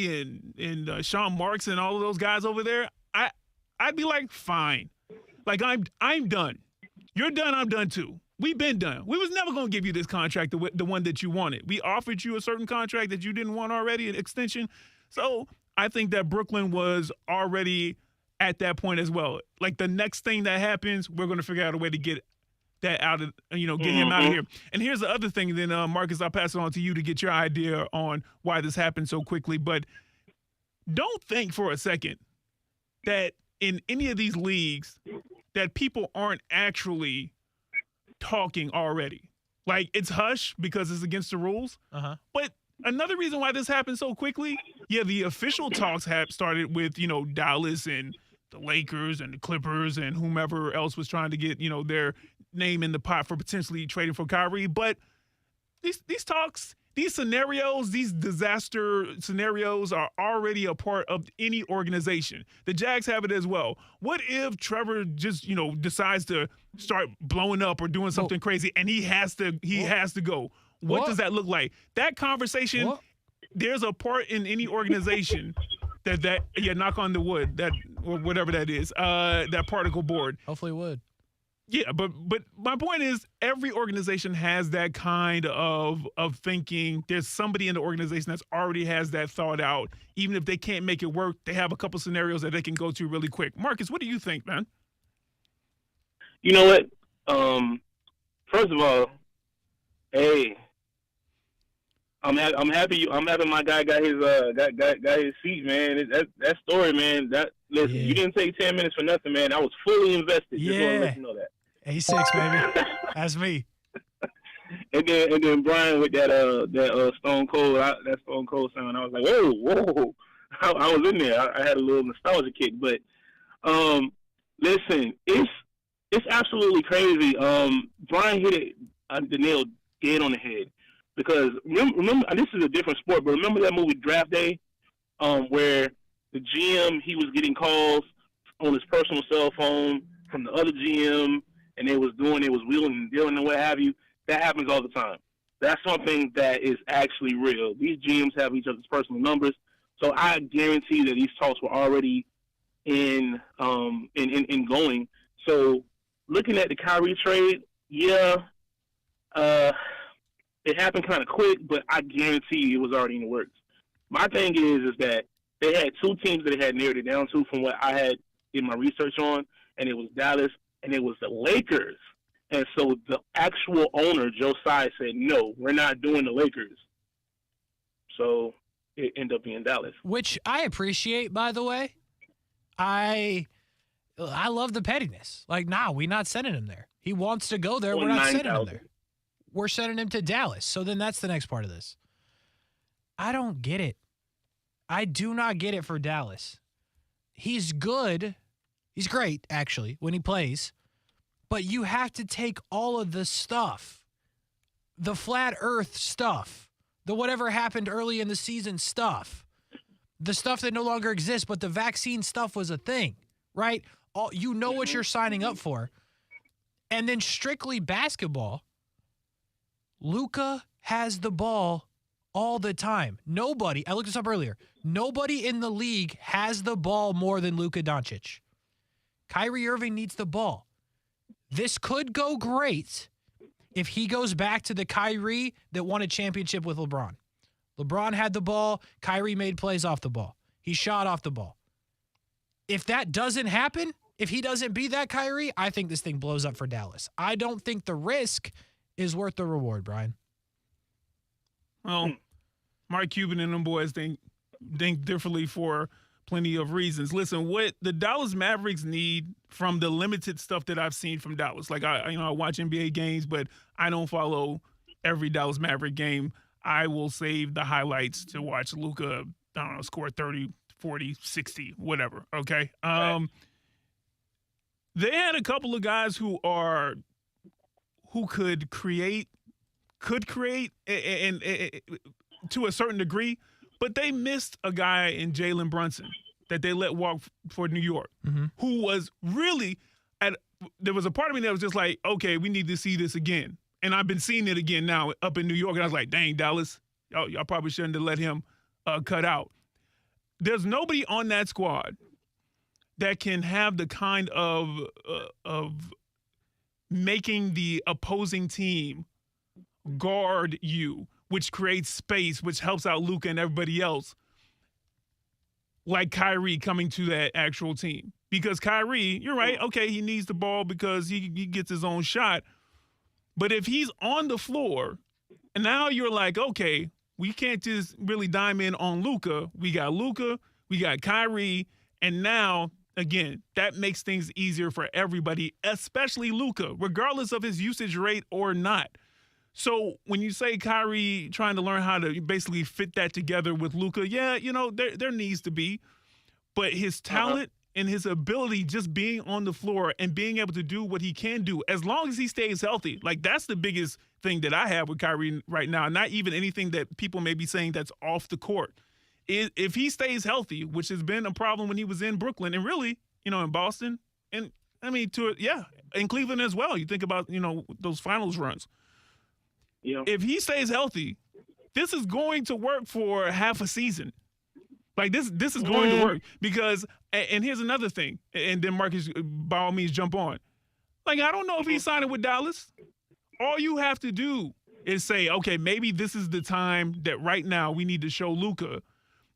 and Sean Marks and all of those guys over there, I'd be like, fine. Like, I'm done. You're done, I'm done too. We've been done. We was never going to give you this contract, the one that you wanted. We offered you a certain contract that you didn't want already, an extension. So I think that Brooklyn was already at that point as well. Like, the next thing that happens, we're going to figure out a way to get that out of, get him out of here. And here's the other thing, then, Marcus, I'll pass it on to you to get your idea on why this happened so quickly. But don't think for a second that in any of these leagues that people aren't actually talking already. Like, it's hush because it's against the rules. But another reason why this happened so quickly, the official talks have started with, Dallas and the Lakers and the Clippers and whomever else was trying to get, their name in the pot for potentially trading for Kyrie. But these talks, these scenarios, these disaster scenarios are already a part of any organization. The Jags have it as well. What if Trevor just, decides to start blowing up or doing something crazy and he has to go? What does that look like? That conversation, there's a part in any organization that knock on the wood, that or whatever that is, that particle board. Hopefully it would. Yeah, but my point is every organization has that kind of thinking. There's somebody in the organization that's already has that thought out. Even if they can't make it work, they have a couple scenarios that they can go to really quick. Marcus, what do you think, man? You know what? First of all, hey, I'm happy my guy got his seat, man. That story, man. Listen, you didn't take 10 minutes for nothing, man. I was fully invested. Just want to let you know that. A6, baby. That's me. And then Brian with that Stone Cold sound. I was like, whoa. I was in there. I had a little nostalgia kick, but listen, it's absolutely crazy. Brian hit the nail dead on the head. Because remember, this is a different sport, but remember that movie Draft Day, where the GM, he was getting calls on his personal cell phone from the other GM, and they was wheeling and dealing and what have you. That happens all the time. That's something that is actually real. These GMs have each other's personal numbers, so I guarantee that these talks were already in going. So looking at the Kyrie trade, it happened kind of quick, but I guarantee it was already in the works. My thing is that they had two teams that they had narrowed it down to from what I had did my research on, and it was Dallas and it was the Lakers. And so the actual owner, Joe Tsai, said, no, we're not doing the Lakers. So it ended up being Dallas. Which I appreciate, by the way. I love the pettiness. Like, nah, we're not sending him there. He wants to go there. We're not sending him there. We're sending him to Dallas. So then that's the next part of this. I don't get it. I do not get it for Dallas. He's good. He's great, actually, when he plays. But you have to take all of the stuff, the flat earth stuff, the whatever happened early in the season stuff, the stuff that no longer exists, but the vaccine stuff was a thing, right? You know what you're signing up for. And then strictly basketball, Luka has the ball all the time. Nobody, I looked this up earlier, nobody in the league has the ball more than Luka Doncic. Kyrie Irving needs the ball. This could go great if he goes back to the Kyrie that won a championship with LeBron. LeBron had the ball. Kyrie made plays off the ball. He shot off the ball. If that doesn't happen, if he doesn't beat that Kyrie, I think this thing blows up for Dallas. I don't think the risk is worth the reward, Brian. Well, Mark Cuban and them boys think differently for plenty of reasons. Listen, what the Dallas Mavericks need from the limited stuff that I've seen from Dallas, like I watch NBA games, but I don't follow every Dallas Maverick game. I will save the highlights to watch Luka, score 30, 40, 60, whatever, okay? They had a couple of guys who could create and to a certain degree, but they missed a guy in Jalen Brunson that they let walk for New York, who was really there was a part of me that was just like, okay, we need to see this again. And I've been seeing it again now up in New York, and I was like, dang, Dallas, y'all probably shouldn't have let him cut out. There's nobody on that squad that can have the kind of making the opposing team guard you, which creates space, which helps out Luka and everybody else, like Kyrie coming to that actual team. Because Kyrie, you're right, okay, he needs the ball because he gets his own shot. But if he's on the floor, and now you're like, okay, we can't just really dime in on Luka. We got Kyrie, and now, again, that makes things easier for everybody, especially Luka, regardless of his usage rate or not. So when you say Kyrie trying to learn how to basically fit that together with Luka, yeah, there needs to be. But his talent and his ability just being on the floor and being able to do what he can do, as long as he stays healthy, like that's the biggest thing that I have with Kyrie right now, not even anything that people may be saying that's off the court. If he stays healthy, which has been a problem when he was in Brooklyn and really, in Boston, and I mean, in Cleveland as well. You think about, those finals runs. Yeah. If he stays healthy, this is going to work for half a season. Like this is going to work because, and here's another thing, and then Marcus, by all means, jump on. Like, I don't know if he's signing with Dallas. All you have to do is say, okay, maybe this is the time that right now we need to show Luka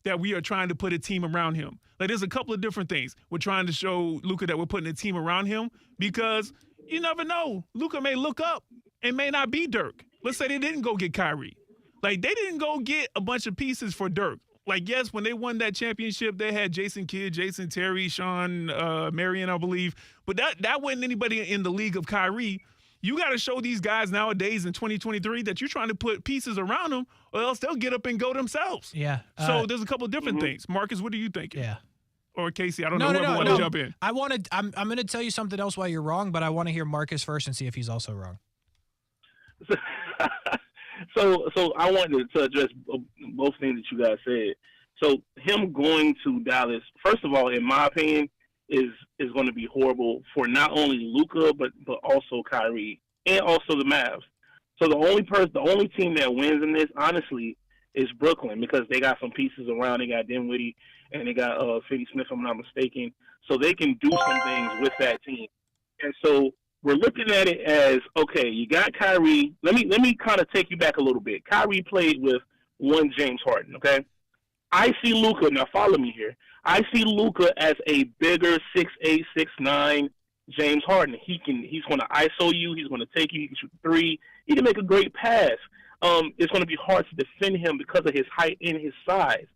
that we are trying to put a team around him. Like, there's a couple of different things. We're trying to show Luka that we're putting a team around him because you never know. Luka may look up and may not be Dirk. Let's say they didn't go get Kyrie. Like, they didn't go get a bunch of pieces for Dirk. Like, yes, when they won that championship, they had Jason Kidd, Jason Terry, Sean Marion, I believe. But that wasn't anybody in the league of Kyrie. You got to show these guys nowadays in 2023 that you're trying to put pieces around them, or else they'll get up and go themselves. Yeah. So there's a couple of different things. Marcus, what are you thinking? Yeah. Or Kasey, I don't know whoever want to jump in. I'm going to tell you something else why you're wrong, but I want to hear Marcus first and see if he's also wrong. So I wanted to address both things that you guys said. So him going to Dallas, first of all, in my opinion, is going to be horrible for not only Luka but also Kyrie and also the Mavs. So the only team that wins in this, honestly, is Brooklyn because they got some pieces around. They got Dinwiddie and they got Finney Smith, if I'm not mistaken. So they can do some things with that team. And so we're looking at it as, okay, you got Kyrie. Let me kind of take you back a little bit. Kyrie played with one James Harden, okay? I see Luka, now follow me here. I see Luka as a bigger 6'8", 6'9" James Harden. He's going to ISO you. He's going to take you. He can shoot three. He can make a great pass. It's going to be hard to defend him because of his height and his size.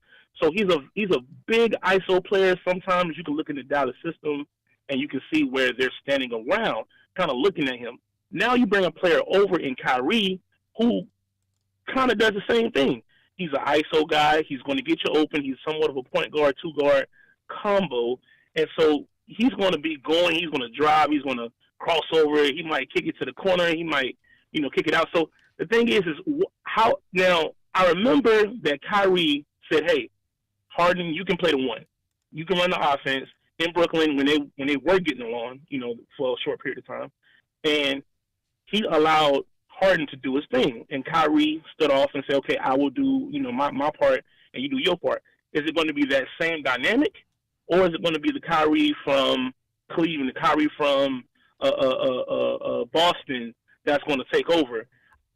So he's a big ISO player. Sometimes you can look in the Dallas system and you can see where they're standing around, kind of looking at him. Now you bring a player over in Kyrie who kind of does the same thing. He's an ISO guy. He's going to get you open. He's somewhat of a point guard, two guard combo. And so he's going to be going. He's going to drive. He's going to cross over. He might kick it to the corner. He might, kick it out. So the thing is how now I remember that Kyrie said, hey, Harden, you can play the one. You can run the offense in Brooklyn when they were getting along, for a short period of time. And he allowed Harden to do his thing. And Kyrie stood off and said, okay, I will do, my part and you do your part. Is it going to be that same dynamic? Or is it going to be the Kyrie from Cleveland, the Kyrie from Boston that's going to take over?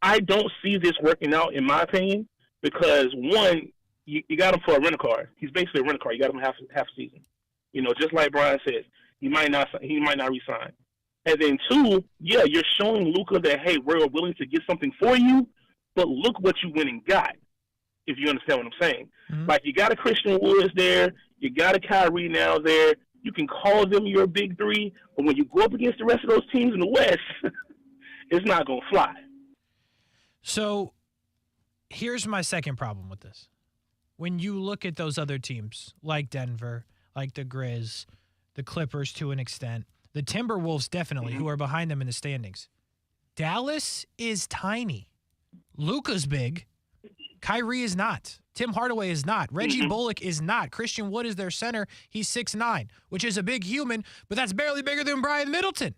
I don't see this working out, in my opinion, because, one, you got him for a rent-a-car. He's basically a rent-a-car. You got him half a season. Just like Brian says, he might not resign. And then, two, yeah, you're showing Luka that, hey, we're willing to get something for you, but look what you went and got, if you understand what I'm saying. Mm-hmm. Like, you got a Christian Woods there. You got a Kyrie now there. You can call them your big three, but when you go up against the rest of those teams in the West, it's not going to fly. So here's my second problem with this. When you look at those other teams, like Denver, like the Grizz, the Clippers to an extent, the Timberwolves definitely, who are behind them in the standings, Dallas is tiny. Luka's big. Kyrie is not. Tim Hardaway is not. Reggie Bullock is not. Christian Wood is their center. He's 6'9", which is a big human, but that's barely bigger than Brian Middleton.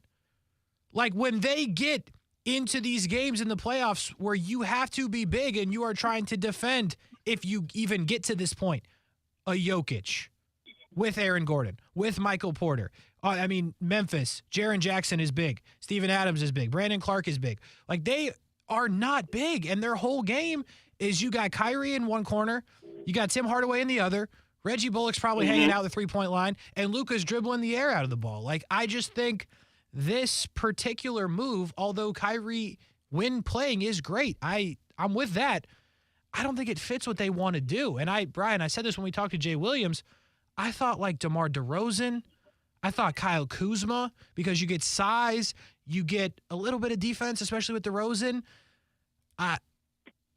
Like, when they get into these games in the playoffs where you have to be big and you are trying to defend, if you even get to this point, a Jokic with Aaron Gordon, with Michael Porter. Memphis, Jaren Jackson is big. Steven Adams is big. Brandon Clark is big. Like, they are not big, and their whole game is you got Kyrie in one corner, you got Tim Hardaway in the other, Reggie Bullock's probably hanging out the three-point line, and Luka's dribbling the air out of the ball. Like, I just think this particular move, although Kyrie, when playing, is great, I'm with that, I don't think it fits what they want to do. And Brian, I said this when we talked to Jay Williams, I thought like DeMar DeRozan, I thought Kyle Kuzma, because you get size, you get a little bit of defense, especially with DeRozan.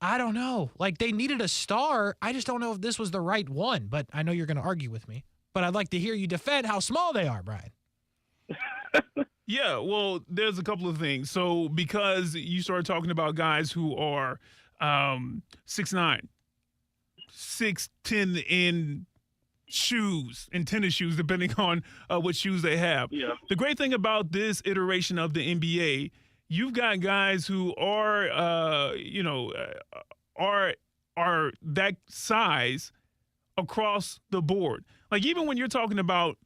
I don't know. Like, they needed a star. I just don't know if this was the right one, but I know you're going to argue with me. But I'd like to hear you defend how small they are, Brian. Yeah, well, there's a couple of things. So because you started talking about guys who are 6'9", 6'10" in shoes, in tennis shoes, depending on what shoes they have. Yeah. The great thing about this iteration of the NBA, you've got guys who are that size across the board. Like, even when you're talking about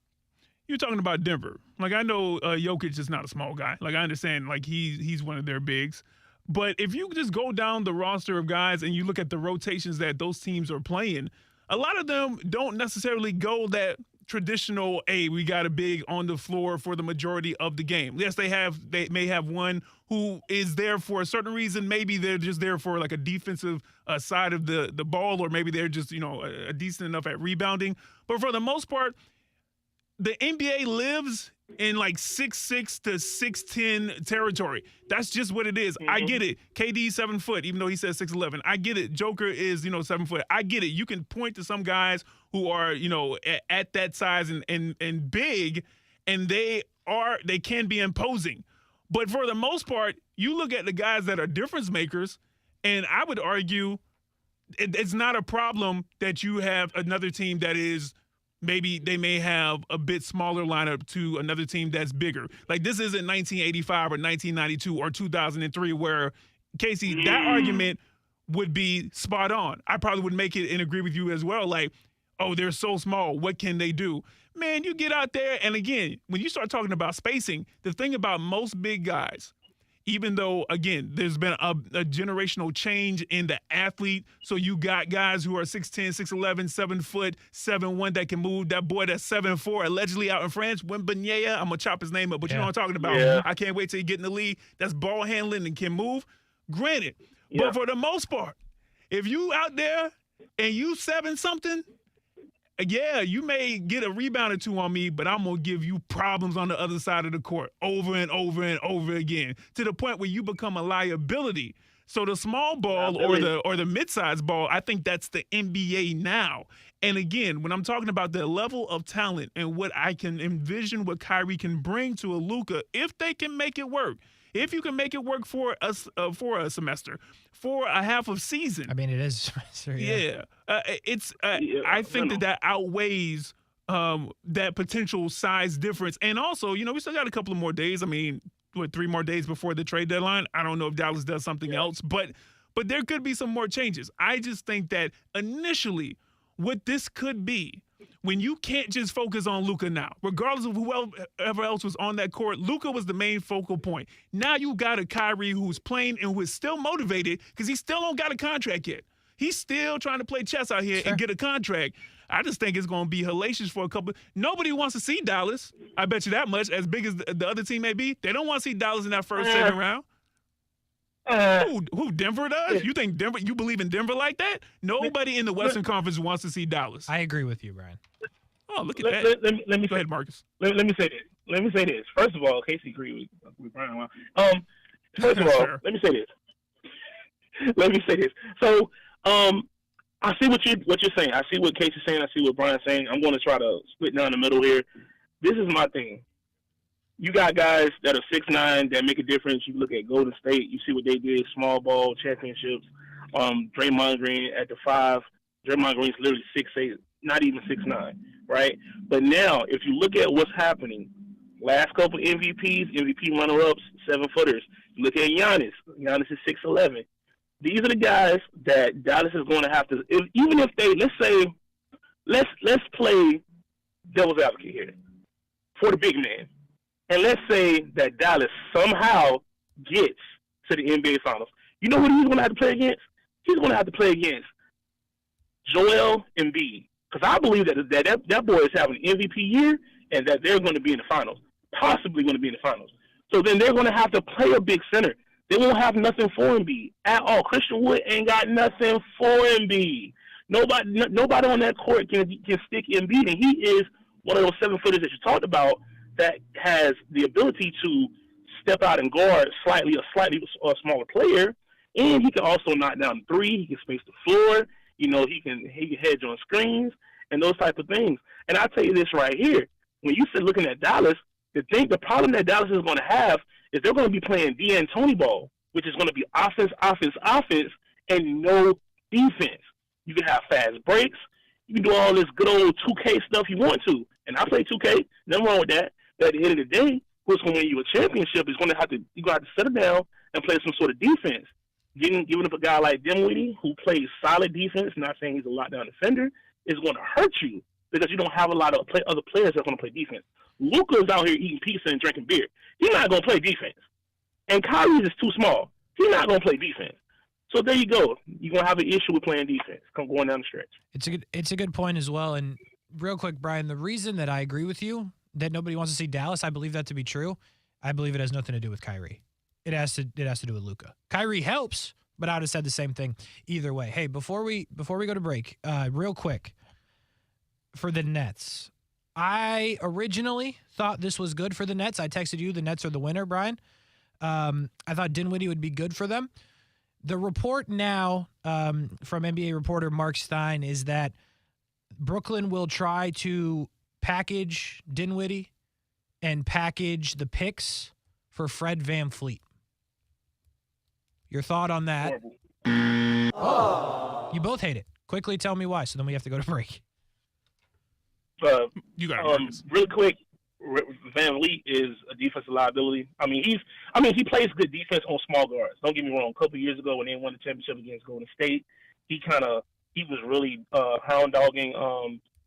Denver. Like, I know Jokic is not a small guy. Like, I understand, like, he's one of their bigs. But if you just go down the roster of guys and you look at the rotations that those teams are playing, a lot of them don't necessarily go that traditional, hey, we got a big on the floor for the majority of the game. Yes, they may have one who is there for a certain reason. Maybe they're just there for like a defensive side of the ball, or maybe they're just, a decent enough at rebounding. But for the most part, the NBA lives in like 6'6" to 6'10" territory. That's just what it is. I get it. KD 7 foot, even though he says 6'11". I get it. Joker is 7 foot. I get it. You can point to some guys who are at that size and big, and they can be imposing. But for the most part, you look at the guys that are difference makers, and I would argue it's not a problem that you have another team that is. Maybe they may have a bit smaller lineup to another team that's bigger. Like, this isn't 1985 or 1992 or 2003 where, Kasey, that argument would be spot on. I probably would make it and agree with you as well. Like, oh, they're so small. What can they do? Man, you get out there, and again, when you start talking about spacing, the thing about most big guys, even though, again, there's been a generational change in the athlete. So you got guys who are 6'10", 6'11", 7 foot, 7'1" that can move. That boy that's 7'4", allegedly out in France, Wembanyama, I'm going to chop his name up, but you know what I'm talking about. Yeah. I can't wait till he get in the league. That's ball handling and can move. Granted. But for the most part, if you out there and you 7-something, yeah, you may get a rebound or two on me, but I'm going to give you problems on the other side of the court over and over and over again to the point where you become a liability. So the small ball or the mid-sized ball, I think that's the NBA now. And again, when I'm talking about the level of talent and what I can envision what Kyrie can bring to a Luka, if they can make it work, if you can make it work for a semester, for a half of season. I mean, it is a semester. Yeah. I think that outweighs that potential size difference. And also, we still got a couple of more days. I mean, 3 more days before the trade deadline? I don't know if Dallas does something else, but there could be some more changes. I just think that initially what this could be, when you can't just focus on Luka now, regardless of whoever else was on that court, Luka was the main focal point. Now you got a Kyrie who's playing and who is still motivated because he still don't got a contract yet. He's still trying to play chess out here and get a contract. I just think it's going to be hellacious for a couple. Nobody wants to see Dallas. I bet you that much. As big as the other team may be, they don't want to see Dallas in that first, second round. Who Denver does? You think Denver? You believe in Denver like that? Nobody in the Western Conference wants to see Dallas. I agree with you, Brian. Oh, look at that. Let me go ahead, Marcus. Let me say this. Let me say this. First of all, Kasey agreed with Brian. First of all, let me say this. So, I see what you're saying. I see what Kasey's saying. I see what Brian's saying. I'm going to try to split down the middle here. This is my thing. You got guys that are 6'9" that make a difference. You look at Golden State. You see what they did, small ball championships. Draymond Green at the 5. Draymond Green's literally 6'8", not even 6'9", right? But now, if you look at what's happening, last couple MVPs, MVP runner-ups, 7-footers. You look at Giannis. Giannis is 6'11". These are the guys that Dallas is going to have to. Even if they, let's play devil's advocate here for the big man, and let's say that Dallas somehow gets to the NBA Finals. You know who he's going to have to play against? He's going to have to play against Joel Embiid, because I believe that boy is having an MVP year, and that they're going to be in the finals, possibly going to be in the finals. So then they're going to have to play a big center. They won't have nothing for Embiid at all. Christian Wood ain't got nothing for Embiid. Nobody on that court can stick Embiid, and he is one of those 7-footers that you talked about that has the ability to step out and guard a slightly smaller player, and he can also knock down 3. He can space the floor. He can hedge on screens and those type of things. And I tell you this right here: when you sit looking at Dallas, the problem that Dallas is going to have is they're going to be playing D'Antoni ball, which is going to be offense, and no defense. You can have fast breaks. You can do all this good old 2K stuff you want to. And I play 2K. Nothing wrong with that. But at the end of the day, who's going to win you a championship is you're going to have to settle down and play some sort of defense. Giving up a guy like Dinwiddie, who plays solid defense, not saying he's a lockdown defender, is going to hurt you because you don't have a lot of other players that are going to play defense. Luka's out here eating pizza and drinking beer. He's not going to play defense. And Kyrie is too small. He's not going to play defense. So there you go. You're going to have an issue with playing defense going down the stretch. It's a good point as well. And real quick, Brian, the reason that I agree with you that nobody wants to see Dallas, I believe that to be true. I believe it has nothing to do with Kyrie. It has to do with Luka. Kyrie helps, but I would have said the same thing either way. Hey, before we go to break, real quick, for the Nets, I originally thought this was good for the Nets. I texted you the Nets are the winner, Brian. I thought Dinwiddie would be good for them. The report now from NBA reporter Mark Stein is that Brooklyn will try to package Dinwiddie and package the picks for Fred VanVleet. Your thought on that? You both hate it. Quickly tell me why, so then we have to go to break. You got it. Really quick, VanVleet is a defensive liability. He plays good defense on small guards. Don't get me wrong. A couple years ago when they won the championship against Golden State, he was really hound dogging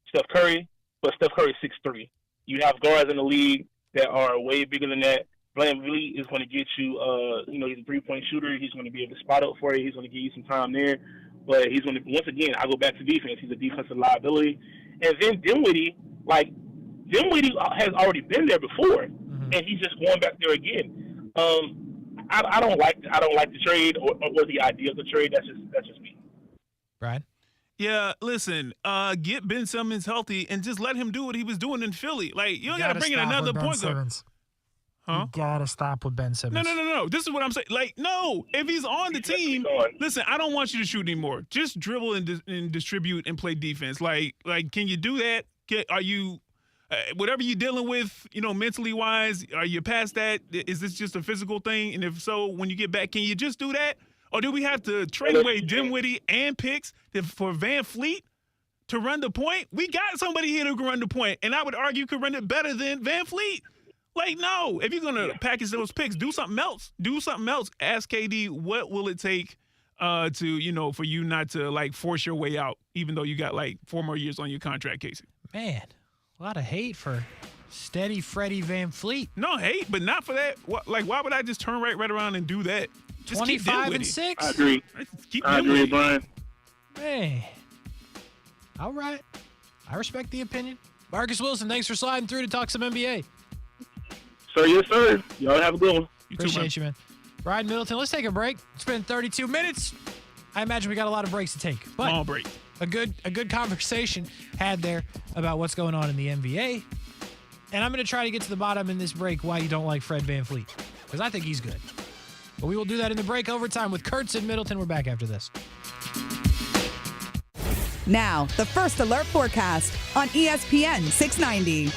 Steph Curry, but Steph Curry is 6'3". You have guards in the league that are way bigger than that. VanVleet is going to get you, he's a 3-point shooter. He's going to be able to spot up for you. He's going to give you some time there. But he's going to, once again, I go back to defense. He's a defensive liability. And then Dinwiddie has already been there before, and he's just going back there again. I don't like the trade or the idea of the trade. That's just me. Brian? Yeah, listen, get Ben Simmons healthy and just let him do what he was doing in Philly. Like, you don't got to bring in another point guard. Huh? You got to stop with Ben Simmons. No. This is what I'm saying. Like, no, if he's on the team, listen, I don't want you to shoot anymore. Just dribble and distribute and play defense. Like, can you do that? Are you whatever you're dealing with, mentally wise, are you past that? Is this just a physical thing? And if so, when you get back, can you just do that? Or do we have to trade away Dinwiddie and picks for Van Fleet to run the point? We got somebody here who can run the point, and I would argue could run it better than Van Fleet. Like, no, if you're going to package those picks, do something else. Do something else. Ask KD, what will it take to, for you not to, like, force your way out, even though you got, like, 4 more years on your contract, Kasey? Man, a lot of hate for steady Freddie Van Fleet. No hate, but not for that. Why would I just turn right around and do that? Just 25 and 6? I agree. I agree, Brian. Hey. All right. I respect the opinion. Marcus Wilson, thanks for sliding through to talk some NBA. Sir, yes, sir. Y'all have a good one. Appreciate you, man. Brian Middleton, let's take a break. It's been 32 minutes. I imagine we got a lot of breaks to take. But long break. A good conversation had there about what's going on in the NBA. And I'm going to try to get to the bottom in this break why you don't like Fred VanVleet. Because I think he's good. But we will do that in the break overtime with Kurtz and Middleton. We're back after this. Now, the First Alert forecast on ESPN 690.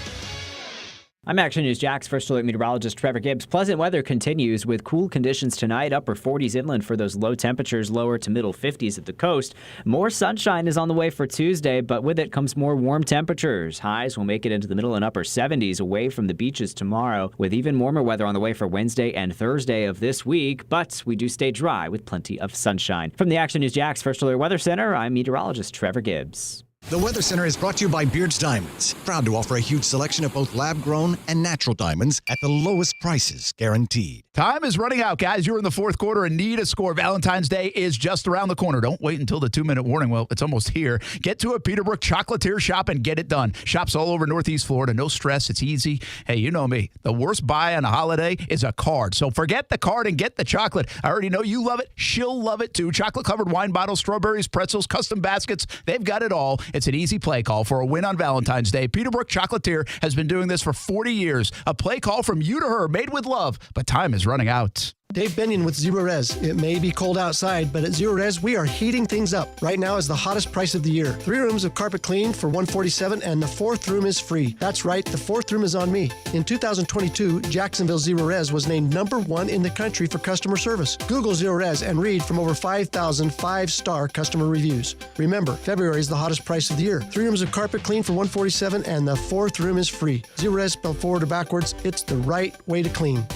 I'm Action News Jax First Alert meteorologist Trevor Gibbs. Pleasant weather continues with cool conditions tonight, upper 40s inland for those low temperatures, lower to middle 50s at the coast. More sunshine is on the way for Tuesday, but with it comes more warm temperatures. Highs will make it into the middle and upper 70s away from the beaches tomorrow, with even warmer weather on the way for Wednesday and Thursday of this week, but we do stay dry with plenty of sunshine. From the Action News Jax First Alert Weather Center, I'm meteorologist Trevor Gibbs. The Weather Center is brought to you by Beards Diamonds, proud to offer a huge selection of both lab-grown and natural diamonds at the lowest prices guaranteed. Time is running out, guys. You're in the fourth quarter and need a score. Valentine's Day is just around the corner. Don't wait until the 2-minute warning. Well, it's almost here. Get to a Peterbrook Chocolatier shop and get it done. Shops all over Northeast Florida. No stress. It's easy. Hey, you know me. The worst buy on a holiday is a card. So forget the card and get the chocolate. I already know you love it. She'll love it too. Chocolate-covered wine bottles, strawberries, pretzels, custom baskets. They've got it all. It's an easy play call for a win on Valentine's Day. Peterbrook Chocolatier has been doing this for 40 years. A play call from you to her, made with love, but time is running out. Dave Benyon with Zero Res. It may be cold outside, but at Zero Res, we are heating things up. Right now is the hottest price of the year. 3 rooms of carpet clean for $147, and the 4th room is free. That's right, the 4th room is on me. In 2022, Jacksonville Zero Res was named #1 in the country for customer service. Google Zero Res and read from over 5,000 5-star customer reviews. Remember, February is the hottest price of the year. 3 rooms of carpet clean for $147, and the 4th room is free. Zero Res spelled forward or backwards. It's the right way to clean.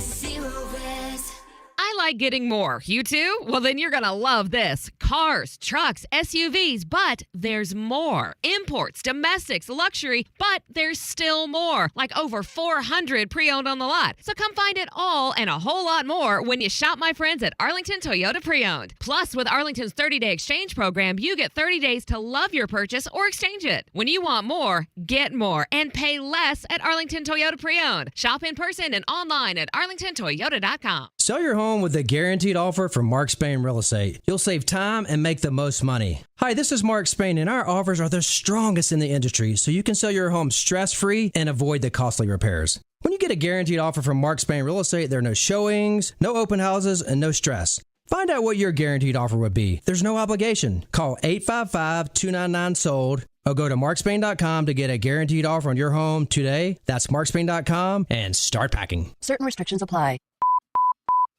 I like getting more. You too? Well, then you're going to love this. Cars, trucks, SUVs, but there's more. Imports, domestics, luxury, but there's still more. Like over 400 pre-owned on the lot. So come find it all and a whole lot more when you shop my friends at Arlington Toyota Pre-Owned. Plus, with Arlington's 30-day exchange program, you get 30 days to love your purchase or exchange it. When you want more, get more and pay less at Arlington Toyota Pre-Owned. Shop in person and online at arlingtontoyota.com. Sell your home with a guaranteed offer from Mark Spain Real Estate. You'll save time and make the most money. Hi, this is Mark Spain, and our offers are the strongest in the industry, so you can sell your home stress-free and avoid the costly repairs. When you get a guaranteed offer from Mark Spain Real Estate, there are no showings, no open houses, and no stress. Find out what your guaranteed offer would be. There's no obligation. Call 855-299-SOLD or go to markspain.com to get a guaranteed offer on your home today. That's markspain.com and start packing. Certain restrictions apply.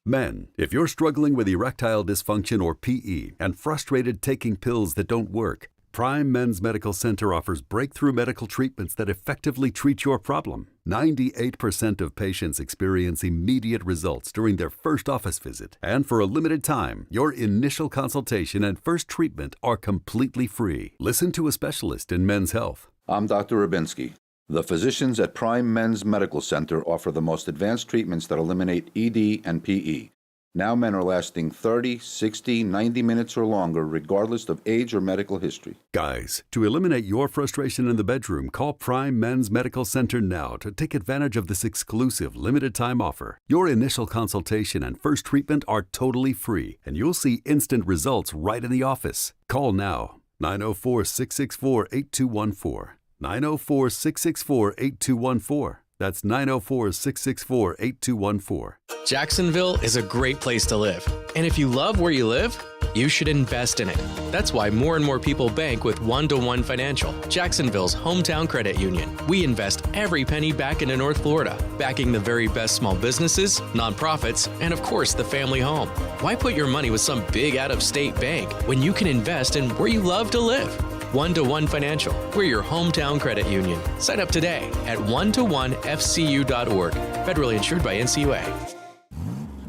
Men, if you're struggling with erectile dysfunction or PE and frustrated taking pills that don't work, Prime Men's Medical Center offers breakthrough medical treatments that effectively treat your problem. 98% of patients experience immediate results during their first office visit. And for a limited time, your initial consultation and first treatment are completely free. Listen to a specialist in men's health. I'm Dr. Rubinsky. The physicians at Prime Men's Medical Center offer the most advanced treatments that eliminate ED and PE. Now men are lasting 30, 60, 90 minutes or longer, regardless of age or medical history. Guys, to eliminate your frustration in the bedroom, call Prime Men's Medical Center now to take advantage of this exclusive limited-time offer. Your initial consultation and first treatment are totally free, and you'll see instant results right in the office. Call now. 904-664-8214. 904-664-8214. That's 904-664-8214. Jacksonville is a great place to live. And if you love where you live, you should invest in it. That's why more and more people bank with 1-to-1 Financial, Jacksonville's hometown credit union. We invest every penny back into North Florida, backing the very best small businesses, nonprofits, and of course the family home. Why put your money with some big out-of-state bank when you can invest in where you love to live? 1-to-1 Financial. We're your hometown credit union. Sign up today at 1to1fcu.org. Federally insured by NCUA.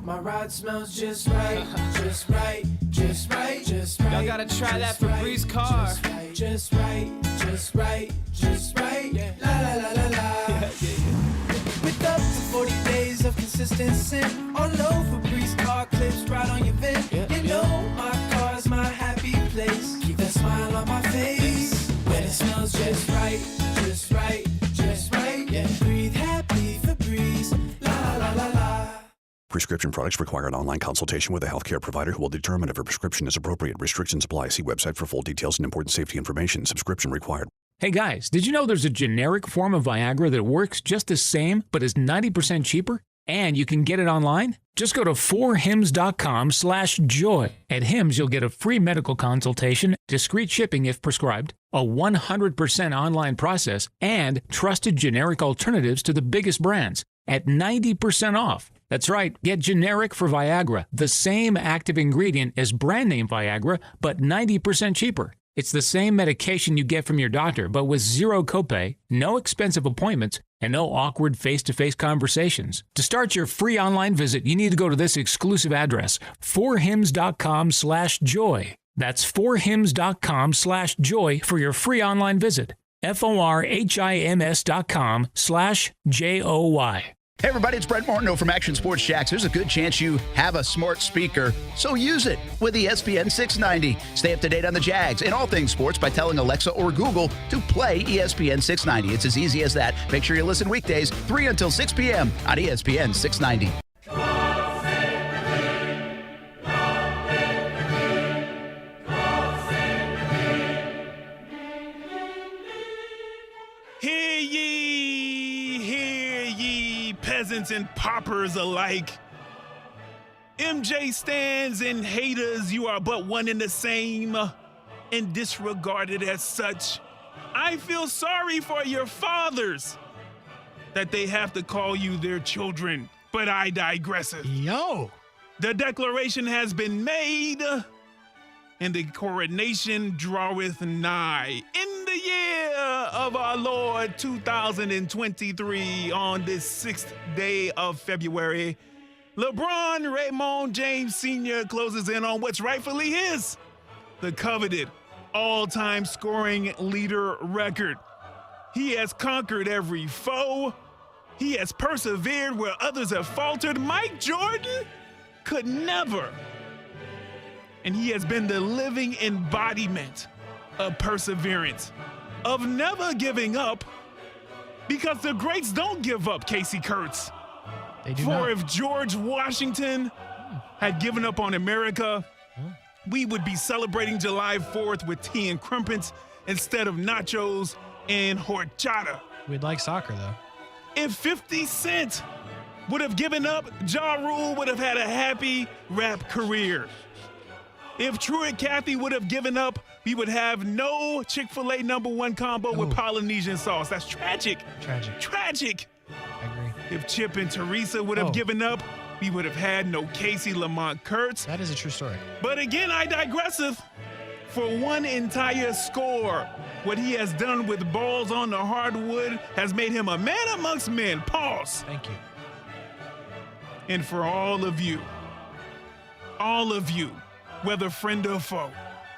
My ride smells just right, just right, just right, just right. Y'all gotta try that Febreze car. Just right, just right, just right. Yeah. La la la la la. With up to 40 days of consistent scent, all over Febreze car clips right on your vent. You know my car's my happy place. Keep that smile on my face when it smells just right, just right, just right. Yeah. Breathe happy Febreze. La la la la. Prescription products require an online consultation with a healthcare provider who will determine if a prescription is appropriate. Restrictions apply. See website for full details and important safety information. Subscription required. Hey guys, did you know there's a generic form of Viagra that works just the same but is 90% cheaper? And you can get it online? Just go to 4hims.com/joy. At Hims, you'll get a free medical consultation, discreet shipping if prescribed, a 100% online process, and trusted generic alternatives to the biggest brands at 90% off. That's right, get generic for Viagra, the same active ingredient as brand name Viagra, but 90% cheaper. It's the same medication you get from your doctor, but with zero copay, no expensive appointments, and no awkward face-to-face conversations. To start your free online visit, you need to go to this exclusive address, 4hims.com/joy. That's 4hims.com/joy for your free online visit. FORHIMS.com/JOY. Hey everybody, it's Brent Martineau from Action Sports Jacks. There's a good chance you have a smart speaker, so use it with ESPN 690. Stay up to date on the Jags and all things sports by telling Alexa or Google to play ESPN 690. It's as easy as that. Make sure you listen weekdays 3 until 6 p.m. on ESPN 690. Peasants and paupers alike. MJ stands and haters, you are but one and the same, and disregarded as such. I feel sorry for your fathers that they have to call you their children, but I digress. Yo! The declaration has been made, and the coronation draweth nigh. In the year of our Lord 2023, on this 6th day of February, LeBron Raymond James Sr. closes in on what's rightfully his, the coveted all-time scoring leader record. He has conquered every foe. He has persevered where others have faltered. Mike Jordan could never. And he has been the living embodiment of perseverance, of never giving up, because the greats don't give up, Kasey Kurtz. They do For not. if George Washington had given up on America, we would be celebrating July 4th with tea and crumpets instead of nachos and horchata. We'd like soccer, though. If 50 Cent would have given up, Ja Rule would have had a happy rap career. If Truett Cathy would have given up, we would have no Chick-fil-A #1 combo with Polynesian sauce. That's tragic. Tragic. I agree. If Chip and Teresa would have given up, we would have had no Casey Lamont Kurtz. That is a true story. But again, I digresseth. For one entire score, what he has done with balls on the hardwood has made him a man amongst men. Pause. Thank you. And for all of you, whether friend or foe,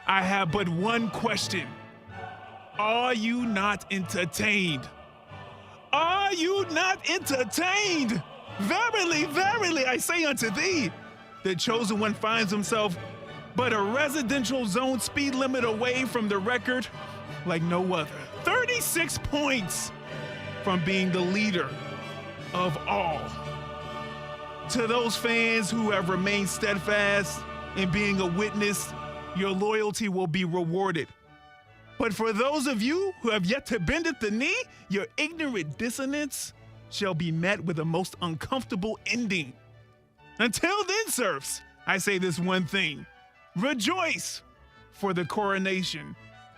I have but one question. Are you not entertained? Are you not entertained? Verily, verily, I say unto thee, the chosen one finds himself but a residential zone speed limit away from the record like no other. 36 points from being the leader of all. To those fans who have remained steadfast in being a witness, your loyalty will be rewarded. But for those of you who have yet to bend at the knee, your ignorant dissonance shall be met with a most uncomfortable ending. Until then, serfs, I say this one thing. Rejoice, for the coronation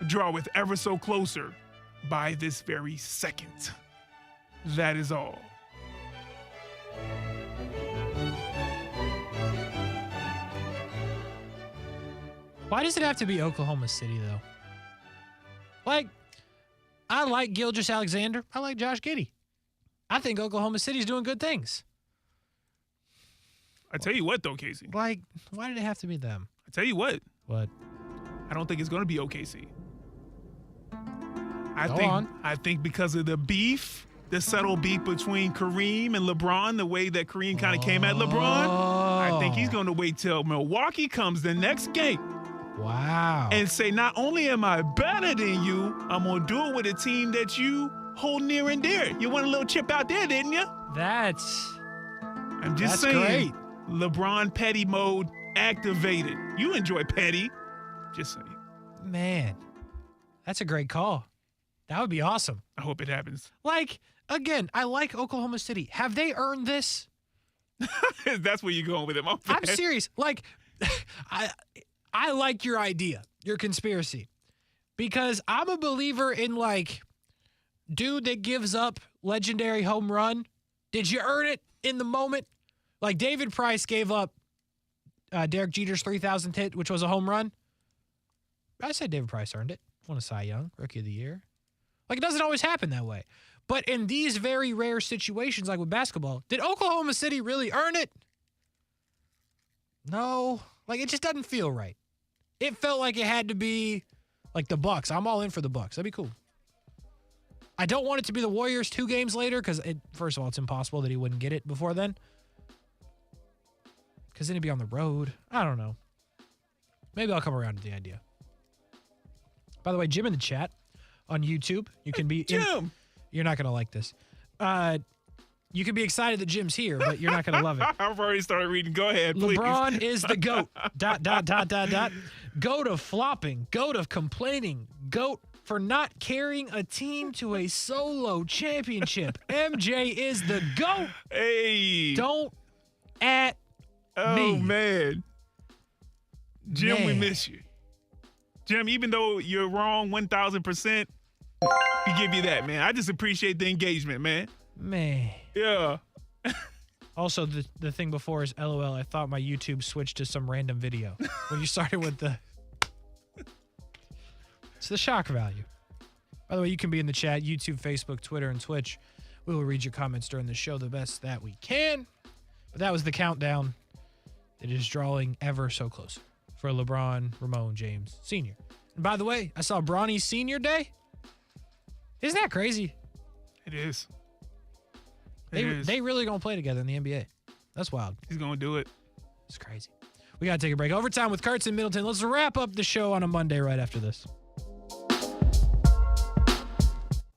draweth ever so closer by this very second. That is all. Why does it have to be Oklahoma City, though? Like, I like Gilgeous-Alexander. I like Josh Giddey. I think Oklahoma City's doing good things. I tell you what, though, Casey. Like, why did it have to be them? I tell you what. What? I don't think it's going to be OKC. Go I think because of the beef, the subtle beef between Kareem and LeBron, the way that Kareem kind of came at LeBron, I think he's going to wait till Milwaukee comes the next game. Wow. And say, not only am I better than you, I'm going to do it with a team that you hold near and dear. You won a little chip out there, didn't you? I'm just saying. Great. LeBron petty mode activated. You enjoy petty. Just saying. Man, that's a great call. That would be awesome. I hope it happens. Like, again, I like Oklahoma City. Have they earned this? That's where you're going with it, my I'm serious. Like, I like your idea, your conspiracy, because I'm a believer in, like, dude that gives up legendary home run. Did you earn it in the moment? Like, David Price gave up Derek Jeter's 3,000th hit, which was a home run. I said David Price earned it. Won a Cy Young, Rookie of the Year. Like, it doesn't always happen that way. But in these very rare situations, like with basketball, did Oklahoma City really earn it? No. Like, it just doesn't feel right. It felt like it had to be, like, the Bucks. I'm all in for the Bucks. That'd be cool. I don't want it to be the Warriors 2 games later because, first of all, it's impossible that he wouldn't get it before then. Because then he'd be on the road. I don't know. Maybe I'll come around to the idea. By the way, Jim in the chat on YouTube. You can be Jim. You're not going to like this. You can be excited that Jim's here, but you're not going to love it. I've already started reading. Go ahead, please. LeBron is the GOAT. ... GOAT of flopping. GOAT of complaining. GOAT for not carrying a team to a solo championship. MJ is the GOAT. Hey. Don't at me. Oh, man. Jim, we miss you. Jim, even though you're wrong 1,000%, we give you that, man. I just appreciate the engagement, man. Man. Yeah. Also, the thing before is LOL. I thought my YouTube switched to some random video when you started with the... It's the shock value. By the way, you can be in the chat, YouTube, Facebook, Twitter, and Twitch. We will read your comments during the show the best that we can. But that was the countdown. It is drawing ever so close for LeBron Ramon James Sr. And by the way, I saw Bronny's Senior Day. Isn't that crazy? It is. They really going to play together in the NBA. That's wild. He's going to do it. It's crazy. We got to take a break. Overtime with Kurtz and Middleton. Let's wrap up the show on a Monday right after this.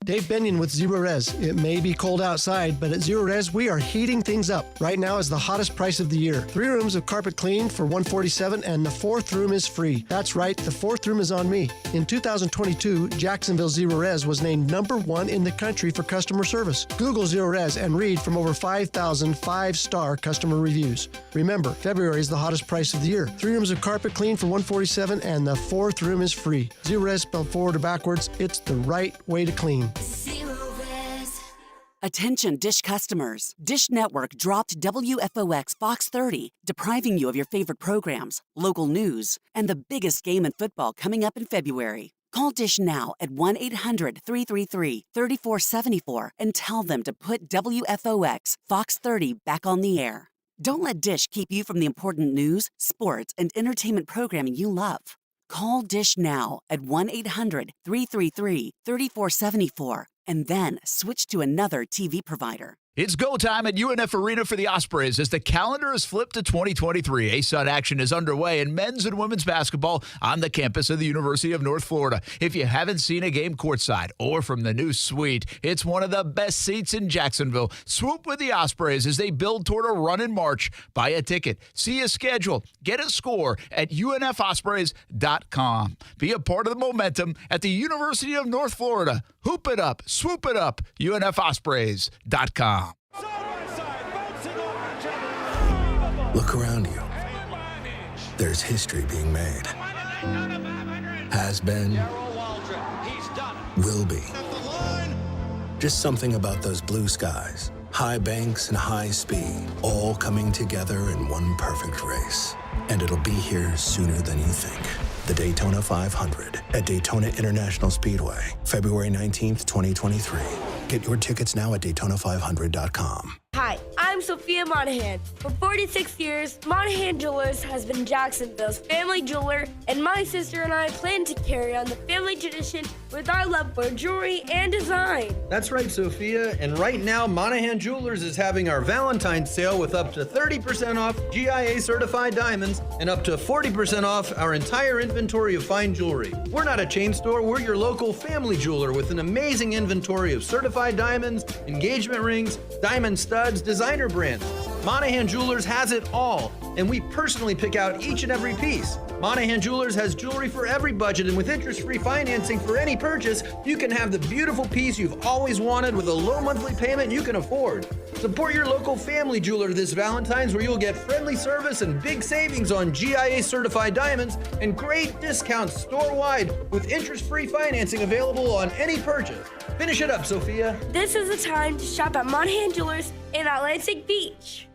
Dave Benyon with Zero Res. It may be cold outside, but at Zero Res, we are heating things up. Right now is the hottest price of the year. 3 rooms of carpet clean for $147, and the 4th room is free. That's right, the 4th room is on me. In 2022, Jacksonville Zero Res was named #1 in the country for customer service. Google Zero Res and read from over 5,000 5-star customer reviews. Remember, February is the hottest price of the year. 3 rooms of carpet clean for $147, and the 4th room is free. Zero Res spelled forward or backwards, it's the right way to clean. Attention Dish customers. Dish Network dropped WFOX Fox 30, depriving you of your favorite programs, local news, and the biggest game in football coming up in February. Call Dish now at 1-800-333-3474 and tell them to put WFOX Fox 30 back on the air. Don't let Dish keep you from the important news, sports, and entertainment programming you love. Call Dish now at 1-800-333-3474 and then switch to another TV provider. It's go time at UNF Arena for the Ospreys as the calendar is flipped to 2023. ASUN action is underway in men's and women's basketball on the campus of the University of North Florida. If you haven't seen a game courtside or from the new suite, it's one of the best seats in Jacksonville. Swoop with the Ospreys as they build toward a run in March. Buy a ticket, see a schedule, get a score at UNFospreys.com. Be a part of the momentum at the University of North Florida. Hoop it up, swoop it up, UNFospreys.com. Look around you. There's history being made. Has been. Will be. Just something about those blue skies, high banks and high speed, all coming together in one perfect race. And it'll be here sooner than you think. The Daytona 500 at Daytona International Speedway, February 19th, 2023. Get your tickets now at DayTona500.com. Hi, I'm Sophia Monahan. For 46 years, Monahan Jewelers has been Jacksonville's family jeweler, and my sister and I plan to carry on the family tradition with our love for jewelry and design. That's right, Sophia. And right now, Monahan Jewelers is having our Valentine's sale with up to 30% off GIA certified diamonds and up to 40% off our entire inventory of fine jewelry. We're not a chain store, we're your local family jeweler with an amazing inventory of certified diamonds, engagement rings, diamond studs, designer brands. Monahan Jewelers has it all, and we personally pick out each and every piece. Monahan Jewelers has jewelry for every budget, and with interest-free financing for any purchase, you can have the beautiful piece you've always wanted with a low monthly payment you can afford. Support your local family jeweler this Valentine's, where you'll get friendly service and big savings on GIA certified diamonds and great discounts store-wide with interest-free financing available on any purchase. Finish it up, Sophia. This is the time to shop at Monahan Jewelers in Atlantic Beach.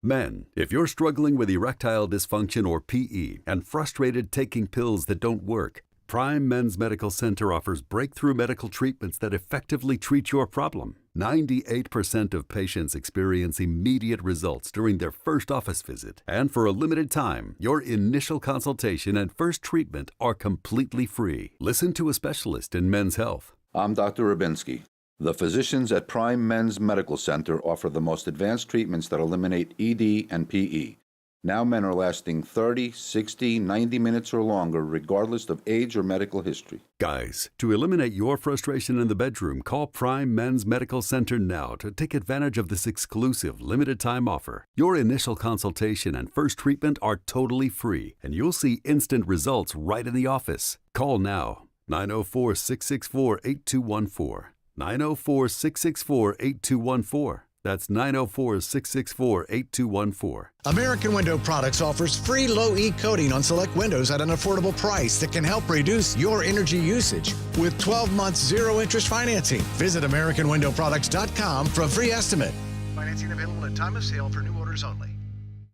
Men, if you're struggling with erectile dysfunction or PE and frustrated taking pills that don't work, Prime Men's Medical Center offers breakthrough medical treatments that effectively treat your problem. 98% of patients experience immediate results during their first office visit. And for a limited time, your initial consultation and first treatment are completely free. Listen to a specialist in men's health. I'm Dr. Rubinsky. The physicians at Prime Men's Medical Center offer the most advanced treatments that eliminate ED and PE. Now men are lasting 30, 60, 90 minutes or longer, regardless of age or medical history. Guys, to eliminate your frustration in the bedroom, call Prime Men's Medical Center now to take advantage of this exclusive limited-time offer. Your initial consultation and first treatment are totally free, and you'll see instant results right in the office. Call now, 904-664-8214. 904-664-8214. That's 904-664-8214. American Window Products offers free low-E coating on select windows at an affordable price that can help reduce your energy usage with 12 months zero-interest financing. Visit AmericanWindowProducts.com for a free estimate. Financing available at time of sale for new orders only.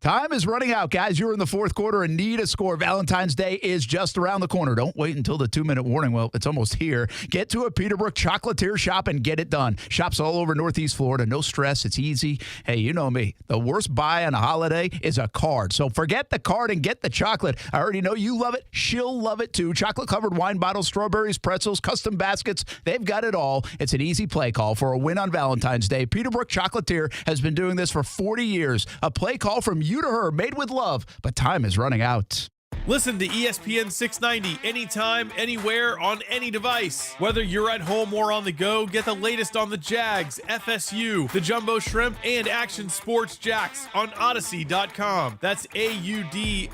Time is running out, guys. You're in the fourth quarter and need a score. Valentine's Day is just around the corner. Don't wait until the 2-minute warning. Well, it's almost here. Get to a Peterbrook Chocolatier shop and get it done. Shops all over Northeast Florida. No stress. It's easy. Hey, you know me. The worst buy on a holiday is a card. So forget the card and get the chocolate. I already know you love it. She'll love it too. Chocolate-covered wine bottles, strawberries, pretzels, custom baskets. They've got it all. It's an easy play call for a win on Valentine's Day. Peterbrook Chocolatier has been doing this for 40 years. A play call from you to her, made with love, but time is running out. Listen to ESPN 690 anytime, anywhere, on any device. Whether you're at home or on the go, get the latest on the Jags, FSU, the Jumbo Shrimp, and Action Sports Jacks on Odyssey.com. That's AUDACY.com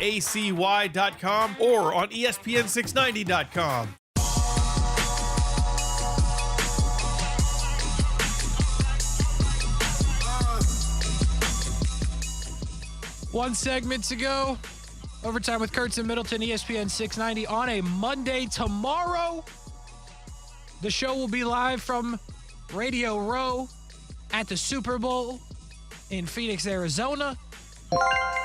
or on ESPN690.com. One segment to go. Overtime with Kurtz and Middleton, ESPN 690 on a Monday. Tomorrow, the show will be live from Radio Row at the Super Bowl in Phoenix, Arizona.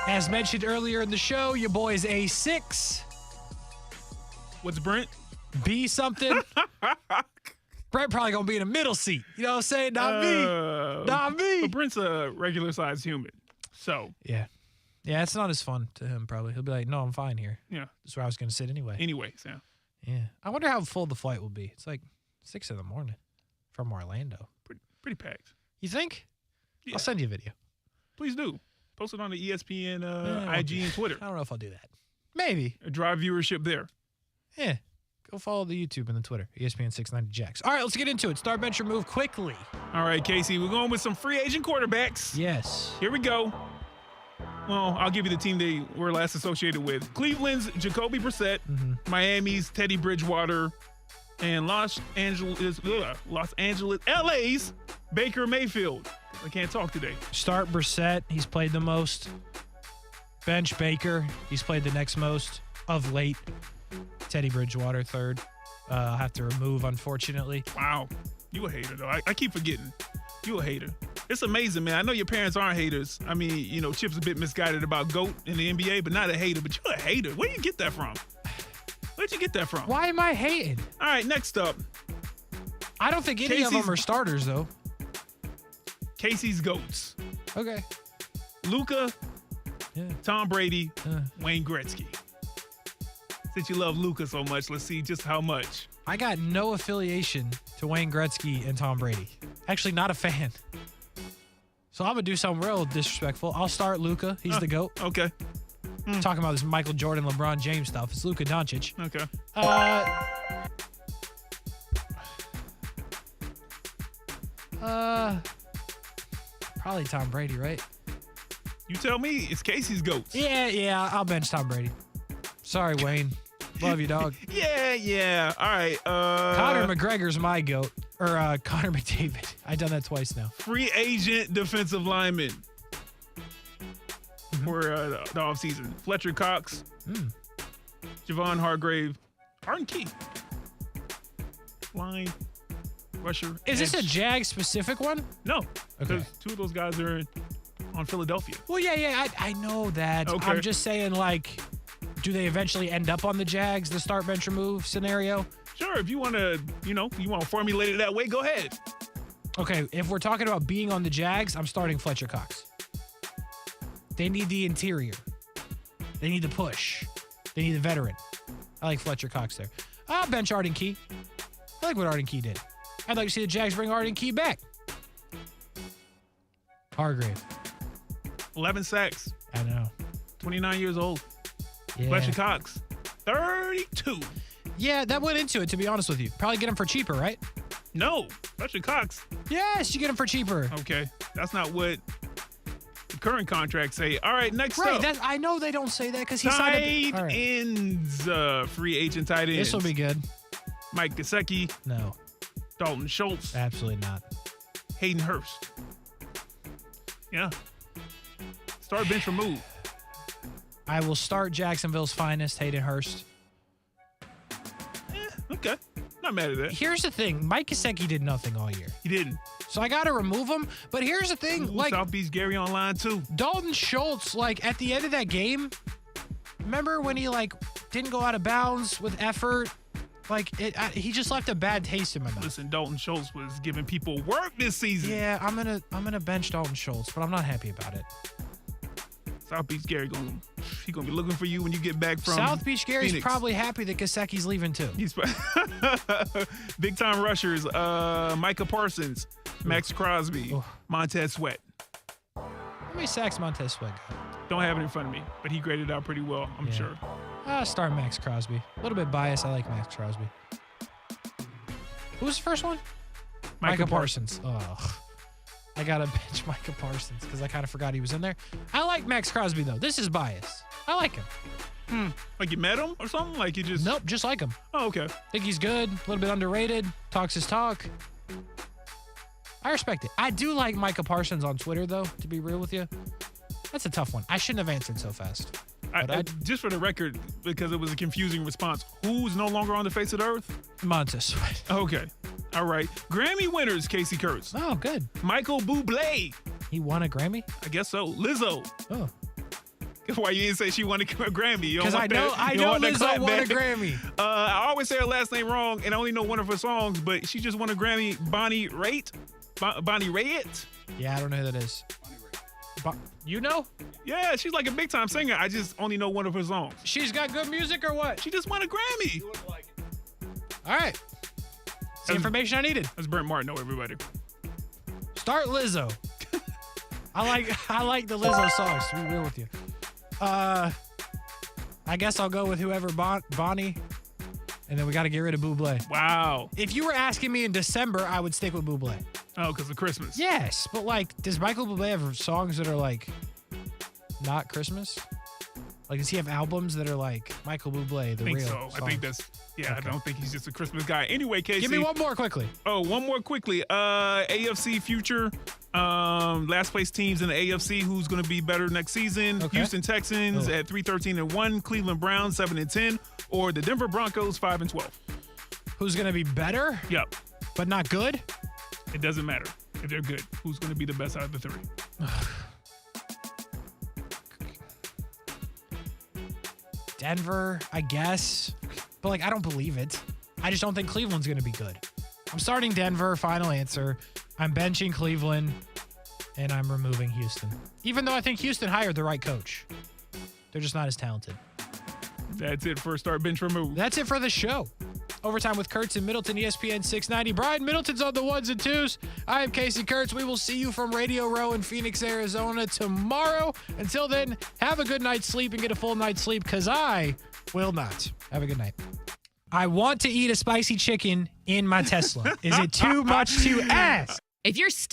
As mentioned earlier in the show, your boy is A6. What's Brent? B something. Brent probably going to be in the middle seat. You know what I'm saying? Not me. Not me. But Brent's a regular-sized human, so. Yeah. Yeah, it's not as fun to him, probably. He'll be like, no, I'm fine here. Yeah. That's where I was going to sit anyway. Anyways, yeah. Yeah. I wonder how full the flight will be. It's like 6 in the morning from Orlando. Pretty packed. You think? Yeah. I'll send you a video. Please do. Post it on the ESPN I IG and Twitter. don't know if I'll do that. Maybe. Drive viewership there. Yeah. Go follow the YouTube and the Twitter. ESPN 690 Jags. All right, let's get into it. Start, bench, or move quickly. All right, Kasey, we're going with some free agent quarterbacks. Yes. Here we go. Well, I'll give you the team they were last associated with. Cleveland's Jacoby Brissett, Miami's Teddy Bridgewater, and LA's Baker Mayfield. I can't talk today. Start Brissett. He's played the most. Bench Baker. He's played the next most of late. Teddy Bridgewater third. I'll have to remove, unfortunately. Wow. You a hater, though. I keep forgetting. You a hater. It's amazing, man. I know your parents aren't haters. I mean, Chip's a bit misguided about GOAT in the NBA, but not a hater. But you're a hater. Where do you get that from? Where'd you get that from? Why am I hating? All right, next up. I don't think any of them are starters, though. Kasey's GOATs. Okay. Luka, Tom Brady, Wayne Gretzky. Since you love Luka so much, let's see just how much. I got no affiliation to Wayne Gretzky and Tom Brady. Actually, not a fan. So I'm going to do something real disrespectful. I'll start Luka. He's the GOAT. Okay. Talking about this Michael Jordan, LeBron James stuff. It's Luka Doncic. Okay. Probably Tom Brady, right? You tell me. It's Kasey's GOATs. Yeah. I'll bench Tom Brady. Sorry, Wayne. Love you, dog. Yeah. All right. Conor McGregor's my GOAT. Or Connor McDavid. I've done that twice now. Free agent defensive lineman for the offseason. Fletcher Cox, Javon Hargrave, Arden Key. Line, rusher. Is this a Jag specific one? No. Okay. Because two of those guys are on Philadelphia. Well, yeah. I know that. Okay. I'm just saying, do they eventually end up on the Jags, the start, bench, or move scenario? Sure, if you want to, you want to formulate it that way, go ahead. Okay, if we're talking about being on the Jags, I'm starting Fletcher Cox. They need the interior. They need the push. They need the veteran. I like Fletcher Cox there. I'll bench Arden Key. I like what Arden Key did. I'd like to see the Jags bring Arden Key back. Hargrave. 11 sacks. I know. 29 years old. Yeah. Fletcher Cox. 32. Yeah, that went into it, to be honest with you. Probably get him for cheaper, right? No. Fletcher Cox. Yes, you get him for cheaper. Okay. That's not what the current contracts say. All right, next up. Right, I know they don't say that because he tight signed ends. Free agent tight ends. This will be good. Mike Gesicki. No. Dalton Schultz. Absolutely not. Hayden Hurst. Yeah. Start, bench, or move. I will start Jacksonville's finest, Hayden Hurst. Okay. Not mad at that. Here's the thing. Mike Gesicki did nothing all year. He didn't. So I got to remove him. But here's the thing. South Beach Gary on line, too. Dalton Schultz, at the end of that game, remember when he, didn't go out of bounds with effort? He just left a bad taste in my mouth. Listen, Dalton Schultz was giving people work this season. Yeah, I'm gonna bench Dalton Schultz, but I'm not happy about it. South Beach Gary he's gonna be looking for you when you get back from South Beach Gary's Phoenix. Probably happy that Gesicki's leaving too. He's big time rushers. Micah Parsons, Max Crosby, Montez Sweat. How many sacks Montez Sweat got? Don't have it in front of me, but he graded out pretty well, I'm sure. Start Max Crosby. A little bit biased. I like Max Crosby. Who was the first one? Micah Parsons. Oh, I got to bench Micah Parsons because I kind of forgot he was in there. I like Max Crosby, though. This is bias. I like him. Like you met him or something? Like you just... Nope, just like him. Oh, okay. Think he's good. A little bit underrated. Talks his talk. I respect it. I do like Micah Parsons on Twitter, though, to be real with you. That's a tough one. I shouldn't have answered so fast. Just for the record, because it was a confusing response, who's no longer on the face of the earth? Montez Sweat. Okay. All right. Grammy winners, Kasey Kurtz. Oh, good. Michael Bublé. He won a Grammy? I guess so. Lizzo. Oh. Why you didn't say she won a Grammy? Because I know Lizzo won a Grammy. I always say her last name wrong, and I only know one of her songs, but she just won a Grammy. Bonnie Raitt? Bonnie Raitt? Yeah, I don't know who that is. You know? Yeah, she's like a big time singer. I just only know one of her songs. She's got good music or what? She just won a Grammy. You wouldn't like it. All right. That's the information I needed. That's Brent Martin, everybody. Start Lizzo. I like the Lizzo songs, to be real with you. I guess I'll go with whoever Bonnie. And then we got to get rid of Bublé. Wow. If you were asking me in December, I would stick with Bublé. Oh, because of Christmas. Yes, but like, does Michael Bublé have songs that are like not Christmas? Like, does he have albums that are like Michael Bublé, the real? I think so. songs? I think that's, okay. I don't think he's just a Christmas guy. Anyway, Kasey. Give me one more quickly. Oh, one more quickly. AFC future. Last place teams in the AFC. Who's going to be better next season? Okay. Houston Texans at 3-13-1. Cleveland Browns 7-10. Or the Denver Broncos 5-12. Who's going to be better? Yep. But not good? It doesn't matter if they're good. Who's going to be the best out of the three? Denver, I guess. But like, I don't believe it. I just don't think Cleveland's going to be good. I'm starting Denver, final answer. I'm benching Cleveland, and I'm removing Houston. Even though I think Houston hired the right coach. They're just not as talented. That's it for Start Bench Remove. That's it for the show. Overtime with Kurtz and Middleton, ESPN 690. Brian Middleton's on the ones and twos. I am Kasey Kurtz. We will see you from Radio Row in Phoenix, Arizona tomorrow. Until then, have a good night's sleep and get a full night's sleep, because I will not. Have a good night. I want to eat a spicy chicken in my Tesla. Is it too much to ask? If you're still